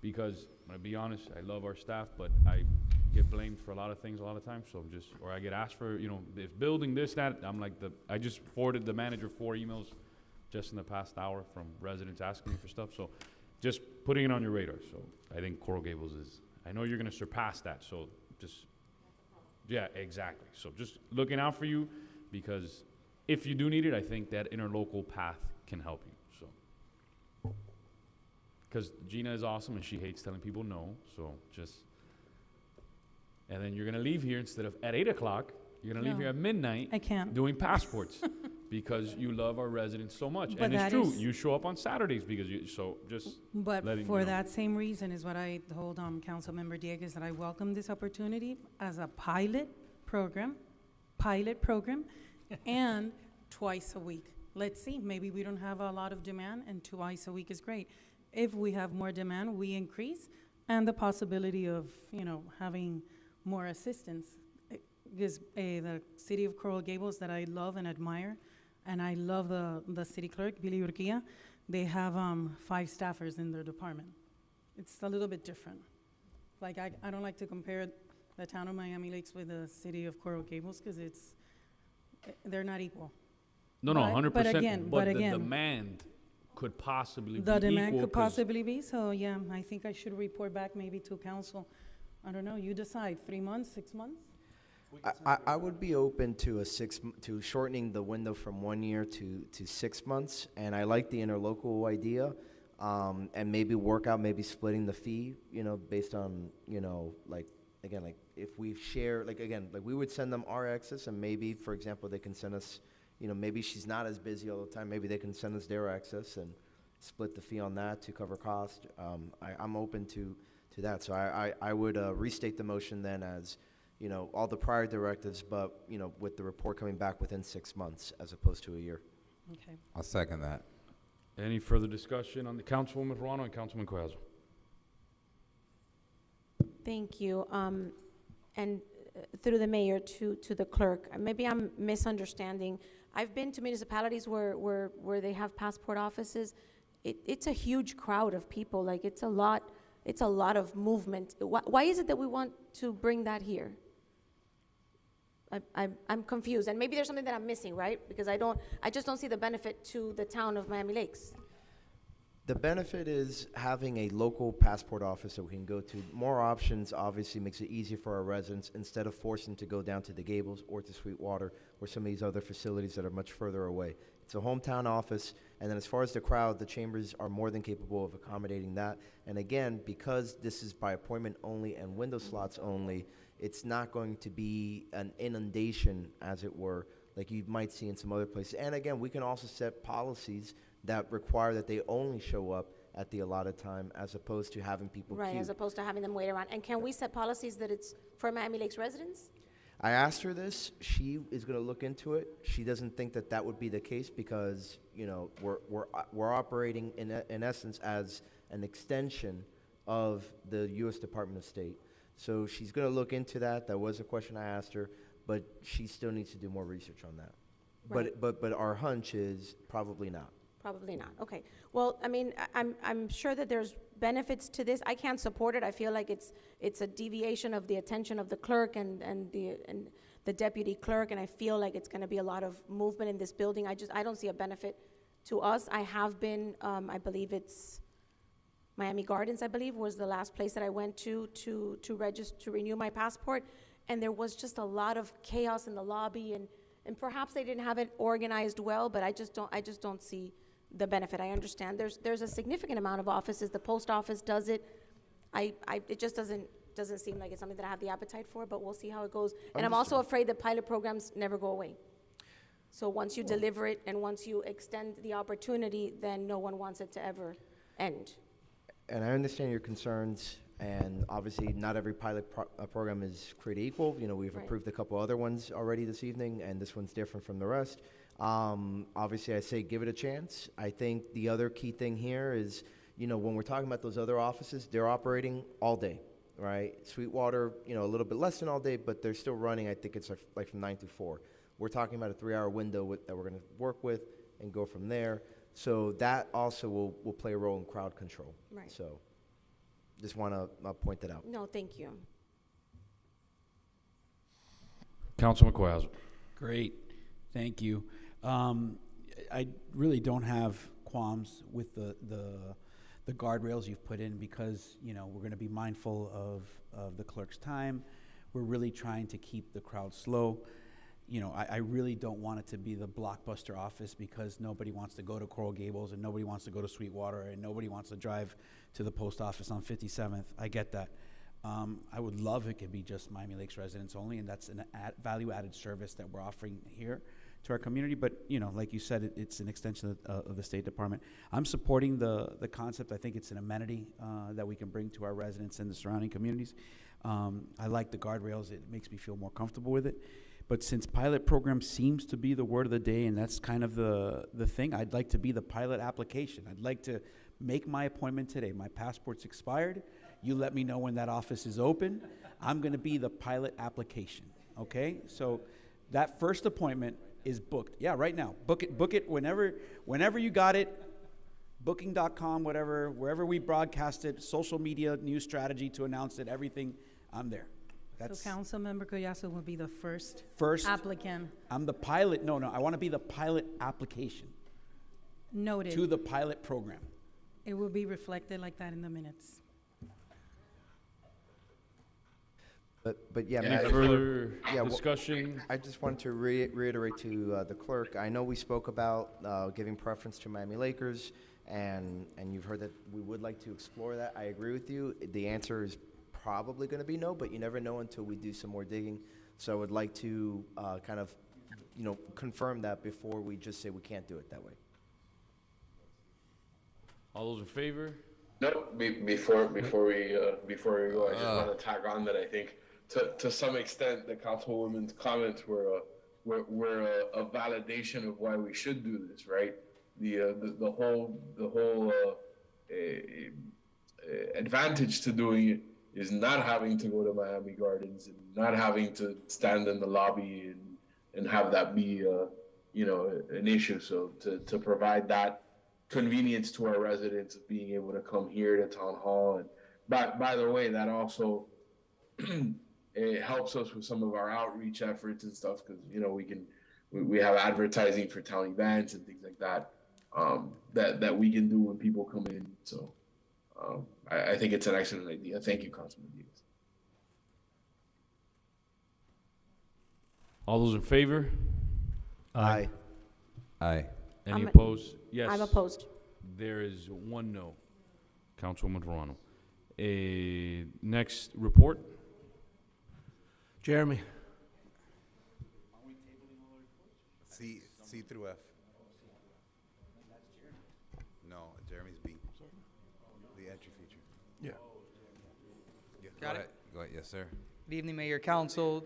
because, I'm gonna be honest, I love our staff, but I get blamed for a lot of things a lot of times. So or I get asked for, if building this, that, I'm like I just forwarded the manager 4 emails just in the past hour from residents asking me for stuff. So just putting it on your radar. So I think Coral Gables I know you're gonna surpass that. So yeah, exactly. So just looking out for you, because if you do need it, I think that interlocal path can help you. So, because Gina is awesome and she hates telling people no. So and then you're gonna leave here instead of at 8 o'clock. You're gonna leave here at midnight. I can't. Doing passports because you love our residents so much. But and it's true. You show up on Saturdays because But letting for you know. that same reason is what I told Councilmember Dieguez, that I welcome this opportunity as a pilot program, and twice a week. Let's see, maybe we don't have a lot of demand, and twice a week is great. If we have more demand, we increase, and the possibility of, having more assistance. Because the city of Coral Gables that I love and admire, and I love the city clerk, Billy Urquia, they have 5 staffers in their department. It's a little bit different. Like, I don't like to compare the town of Miami Lakes with the city of Coral Gables, because they're not equal. No, 100%. But again, the demand could possibly be the demand equal could possibly be. So yeah, I think I should report back maybe to council. I don't know. You decide. 3 months, 6 months. I would be open to to shortening the window from 1 year to 6 months, and I like the interlocal idea, and maybe work out maybe splitting the fee, based on like if we share, we would send them our access, and maybe, for example, they can send us, maybe she's not as busy all the time, maybe they can send us their access and split the fee on that to cover cost. I'm open to that, so I would restate the motion then as, all the prior directives, but, with the report coming back within 6 months as opposed to a year. Okay. I'll second that. Any further discussion on the Councilwoman Ruano and Councilman Collazo? Thank you. And through the mayor to the clerk, maybe I'm misunderstanding. I've been to municipalities where they have passport offices. It's a huge crowd of people. Like, it's a lot of movement. Why is it that we want to bring that here? I'm confused, and maybe there's something that I'm missing, right? Because I just don't see the benefit to the town of Miami Lakes. The benefit is having a local passport office that we can go to. More options obviously makes it easier for our residents instead of forcing to go down to the Gables or to Sweetwater or some of these other facilities that are much further away. It's a hometown office, and then as far as the crowd, the chambers are more than capable of accommodating that. And again, because this is by appointment only and window slots only, it's not going to be an inundation, as it were, like you might see in some other places. And again, we can also set policies that require that they only show up at the allotted time as opposed to having people Right, queue. as opposed to having them wait around. And can we set policies that it's for Miami Lakes residents? I asked her this. She is going to look into it. She doesn't think that that would be the case because, you know, we're operating in essence as an extension of the U.S. Department of State. So she's going to look into that. That was a question I asked her, but she still needs to do more research on that. Right. But our hunch is probably not. Probably not. Okay. Well, I mean, I'm sure that there's benefits to this. I can't support it. I feel like it's a deviation of the attention of the clerk and the deputy clerk, and I feel like it's going to be a lot of movement in this building. I don't see a benefit to us. I have been, I believe it's Miami Gardens, I believe, was the last place that I went to register, to renew my passport, and there was just a lot of chaos in the lobby, and perhaps they didn't have it organized well, but I just don't see the benefit. I understand there's a significant amount of offices. The post office does it. It just doesn't seem like it's something that I have the appetite for, but we'll see how it goes. And I'm also afraid that pilot programs never go away. So once you deliver it and once you extend the opportunity, then no one wants it to ever end. And I understand your concerns, and obviously not every pilot program is created equal. You know, we've Right. approved a couple other ones already this evening, and this one's different from the rest. Obviously, I say give it a chance. I think the other key thing here is, you know, when we're talking about those other offices, they're operating all day, right? Sweetwater, you know, a little bit less than all day, but they're still running. I think it's like from 9 to 4. We're talking about a 3-hour window that we're going to work with and go from there. So that also will play a role in crowd control. Right. So just want to point that out. No, thank you. Councilman Quazzo. Great, thank you. I really don't have qualms with the guardrails you've put in because, you know, we're going to be mindful of the clerk's time. We're really trying to keep the crowd slow. You know, I really don't want it to be the blockbuster office because nobody wants to go to Coral Gables and nobody wants to go to Sweetwater and nobody wants to drive to the post office on 57th. I get that. I would love it could be just Miami Lakes residents only, and that's a value-added service that we're offering here to our community. But, you know, like you said, it's an extension of the State Department. I'm supporting the concept. I think it's an amenity that we can bring to our residents and the surrounding communities. I like the guardrails. It makes me feel more comfortable with it. But since pilot program seems to be the word of the day, and that's kind of the thing, I'd like to be the pilot application. I'd like to make my appointment today. My passport's expired. You let me know when that office is open. I'm going to be the pilot application, okay? So that first appointment is booked. Yeah, right now. Book it whenever you got it. Booking.com, whatever, wherever we broadcast it, social media, news strategy to announce it, everything, I'm there. That's So Councilmember Collazo will be the first applicant. I'm the pilot. No, I want to be the pilot application Noted. to the pilot program. It will be reflected like that in the minutes. But yeah, Any before- further well, discussion? I just wanted to reiterate to the clerk. I know we spoke about giving preference to Miami Lakers, and you've heard that we would like to explore that. I agree with you. The answer is probably going to be no, but you never know until we do some more digging. So I would like to kind of, you know, confirm that before we just say we can't do it that way. All those in favor? No, before we go, I just want to tag on that I think to some extent the Councilwoman's comments were a validation of why we should do this, right? The whole advantage to doing it is not having to go to Miami Gardens and not having to stand in the lobby and have that be an issue. So to provide that convenience to our residents of being able to come here to Town Hall. And by the way, that also it helps us with some of our outreach efforts and stuff because we have advertising for town events and things like that that we can do when people come in. So I think it's an excellent idea. Thank you, Councilman Diaz. All those in favor? Aye. Aye. Any I'm- opposed? Yes. I'm opposed. There is one no. Councilwoman Verano. Next report. Jeremy. C through F. No, Jeremy's B. The entry feature. Yeah. Go Got ahead. Go ahead. Yes, sir. Good evening, Mayor, Council.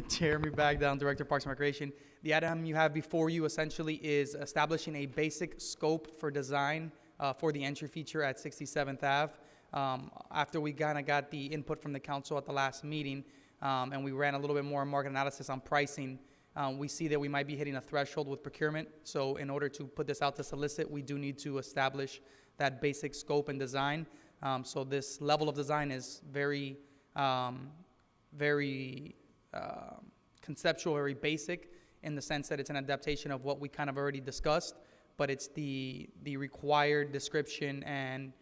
Jeremy Bagdown, Director of Parks and Recreation. The item you have before you essentially is establishing a basic scope for design for the entry feature at 67th Ave. After we kind of got the input from the council at the last meeting, and we ran a little bit more market analysis on pricing, we see that we might be hitting a threshold with procurement. So in order to put this out to solicit, we do need to establish that basic scope and design. So this level of design is very conceptual, very basic in the sense that it's an adaptation of what we kind of already discussed, but it's the required description and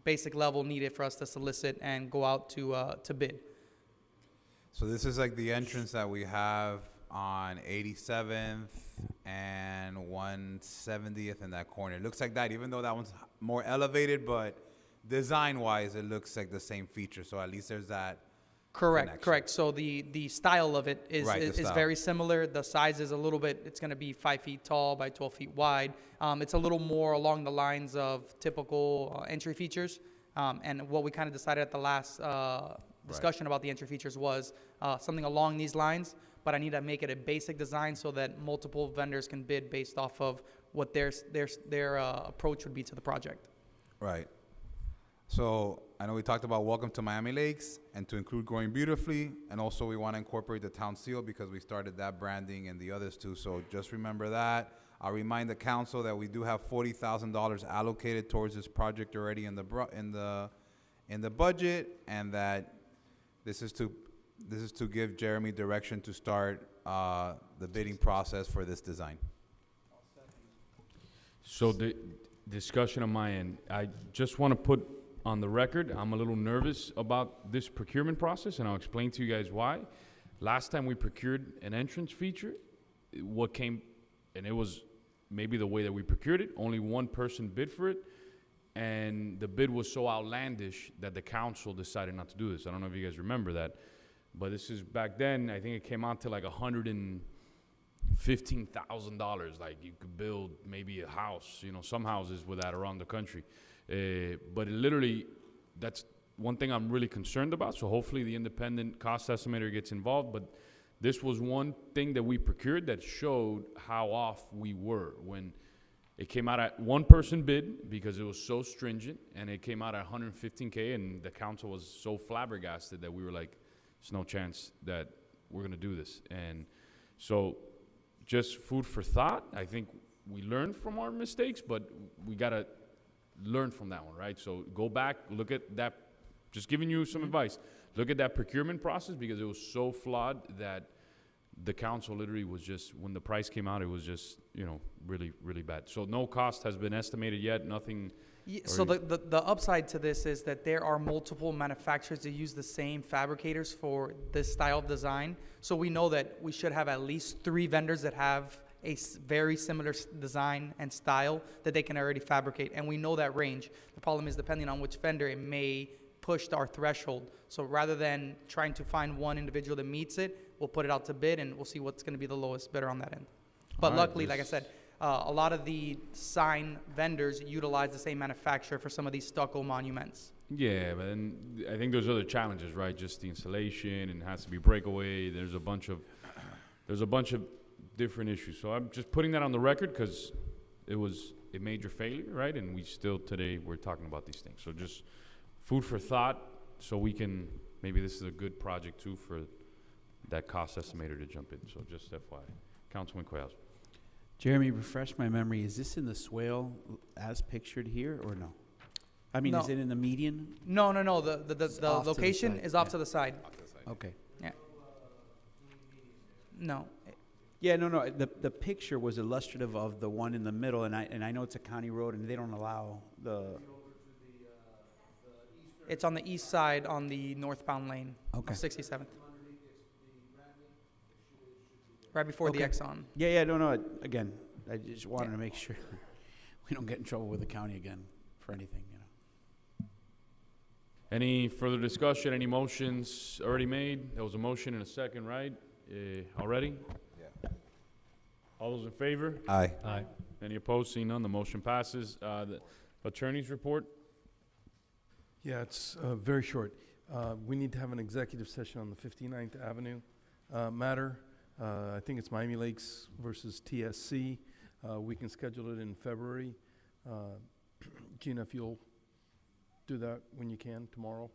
basic level needed for us to solicit and go out to bid. So this is like the entrance that we have on 87th and 170th in that corner. It looks like that, even though that one's more elevated, but design-wise, it looks like the same feature. So at least there's that. Correct, correct. So the style of it is Right, the is style. very similar. The size is a little bit, it's going to be 5 feet tall by 12 feet wide. It's a little more along the lines of typical entry features. And what we kind of decided at the last discussion about the entry features was something along these lines, but I need to make it a basic design so that multiple vendors can bid based off of what their approach would be to the project. Right. So I know we talked about Welcome to Miami Lakes and to include Growing Beautifully, and also we want to incorporate the town seal because we started that branding and the others too. So just remember that. I'll remind the council that we do have $40,000 allocated towards this project already in the budget, and that this is to give Jeremy direction to start the bidding process for this design. So the discussion on my end, I just want to put on the record, I'm a little nervous about this procurement process, and I'll explain to you guys why. Last time we procured an entrance feature, what came, and it was maybe the way that we procured it, only one person bid for it, and the bid was so outlandish that the council decided not to do this. I don't know if you guys remember that, but this is back then, I think it came out to like $115,000. Like you could build maybe a house, some houses with that around the country. But it literally, that's one thing I'm really concerned about. So hopefully the independent cost estimator gets involved. But this was one thing that we procured that showed how off we were when it came out at one person bid because it was so stringent, and it came out at $115K, and the council was so flabbergasted that we were like, there's no chance that we're gonna do this. And so just food for thought. I think we learned from our mistakes, but we gotta learn from that one, right? So go back, look at that, just giving you some advice. Look at that procurement process because it was so flawed that the council literally was just, when the price came out, it was just, really, really bad. So no cost has been estimated yet, nothing. So the upside to this is that there are multiple manufacturers that use the same fabricators for this style of design. So we know that we should have at least 3 vendors that have a very similar design and style that they can already fabricate. And we know that range. The problem is depending on which vendor, it may push our threshold. So rather than trying to find one individual that meets it, we'll put it out to bid and we'll see what's going to be the lowest bidder on that end. But luckily, like I said, a lot of the sign vendors utilize the same manufacturer for some of these stucco monuments. Yeah, but then I think there's other challenges, right? Just the installation, and it has to be breakaway. There's a bunch of different issues. So I'm just putting that on the record because it was a major failure, right? And we still today we're talking about these things. So just food for thought, so we can, maybe this is a good project too for that cost estimator to jump in. So just FYI. Councilman Cuellar. Jeremy, refresh my memory. Is this in the swale as pictured here or no? I mean, No. is it in the median? No, the off to the location side, is off yeah. to the side. Okay. Yeah. No. Yeah, no. The picture was illustrative of the one in the middle, and I know it's a county road, and they don't allow the. It's on the east side on the northbound lane Okay. of 67th. Right before the Okay. Exxon. Yeah, no. Again, I just wanted to make sure we don't get in trouble with the county again for anything, you know. Any further discussion, any motions already made? There was a motion and a second, right? Already? Yeah. All those in favor? Aye. Aye. Any opposed? Seeing none, the motion passes. The attorney's report? Yeah, it's very short. We need to have an executive session on the 59th Avenue matter. I think it's Miami Lakes versus TSC. We can schedule it in February. Gina, if you'll do that when you can tomorrow.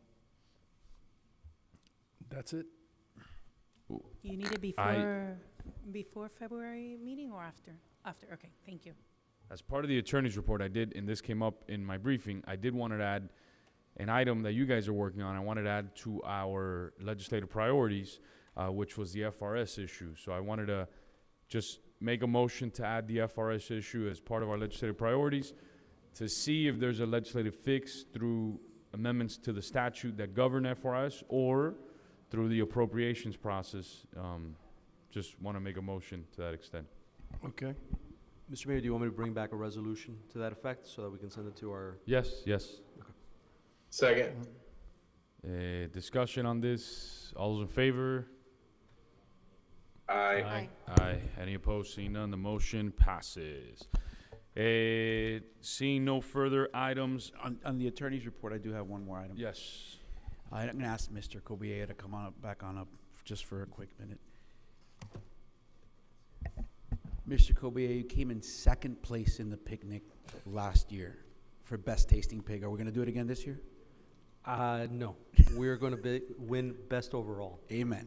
That's it. You need it before February meeting or after? After, okay, thank you. As part of the attorney's report, I did, and this came up in my briefing, I did want to add an item that you guys are working on. I wanted to add to our legislative priorities, which was the FRS issue. So I wanted to just make a motion to add the FRS issue as part of our legislative priorities to see if there's a legislative fix through amendments to the statute that govern FRS or through the appropriations process. Just want to make a motion to that extent. Okay. Mr. Mayor, do you want me to bring back a resolution to that effect so that we can send it to our? Yes. Second. Discussion on this. All those in favor? Aye. Aye. Any opposed? Seeing none, the motion passes. Seeing no further items. On the attorney's report, I do have one more item. Yes. I'm going to ask Mr. Kobiea to come on up, back on up just for a quick minute. Mr. Kobiea, you came in second place in the picnic last year for best tasting pig. Are we going to do it again this year? No. We're going to win best overall. Amen.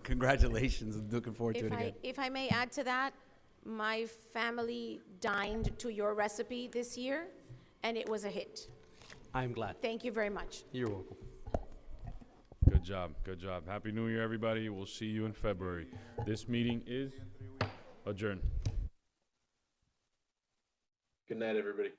Congratulations. I'm looking forward to it again. If I may add to that, my family dined to your recipe this year, and it was a hit. I'm glad. Thank you very much. You're welcome. Good job. Happy New Year, everybody. We'll see you in February. This meeting is adjourned. Good night, everybody.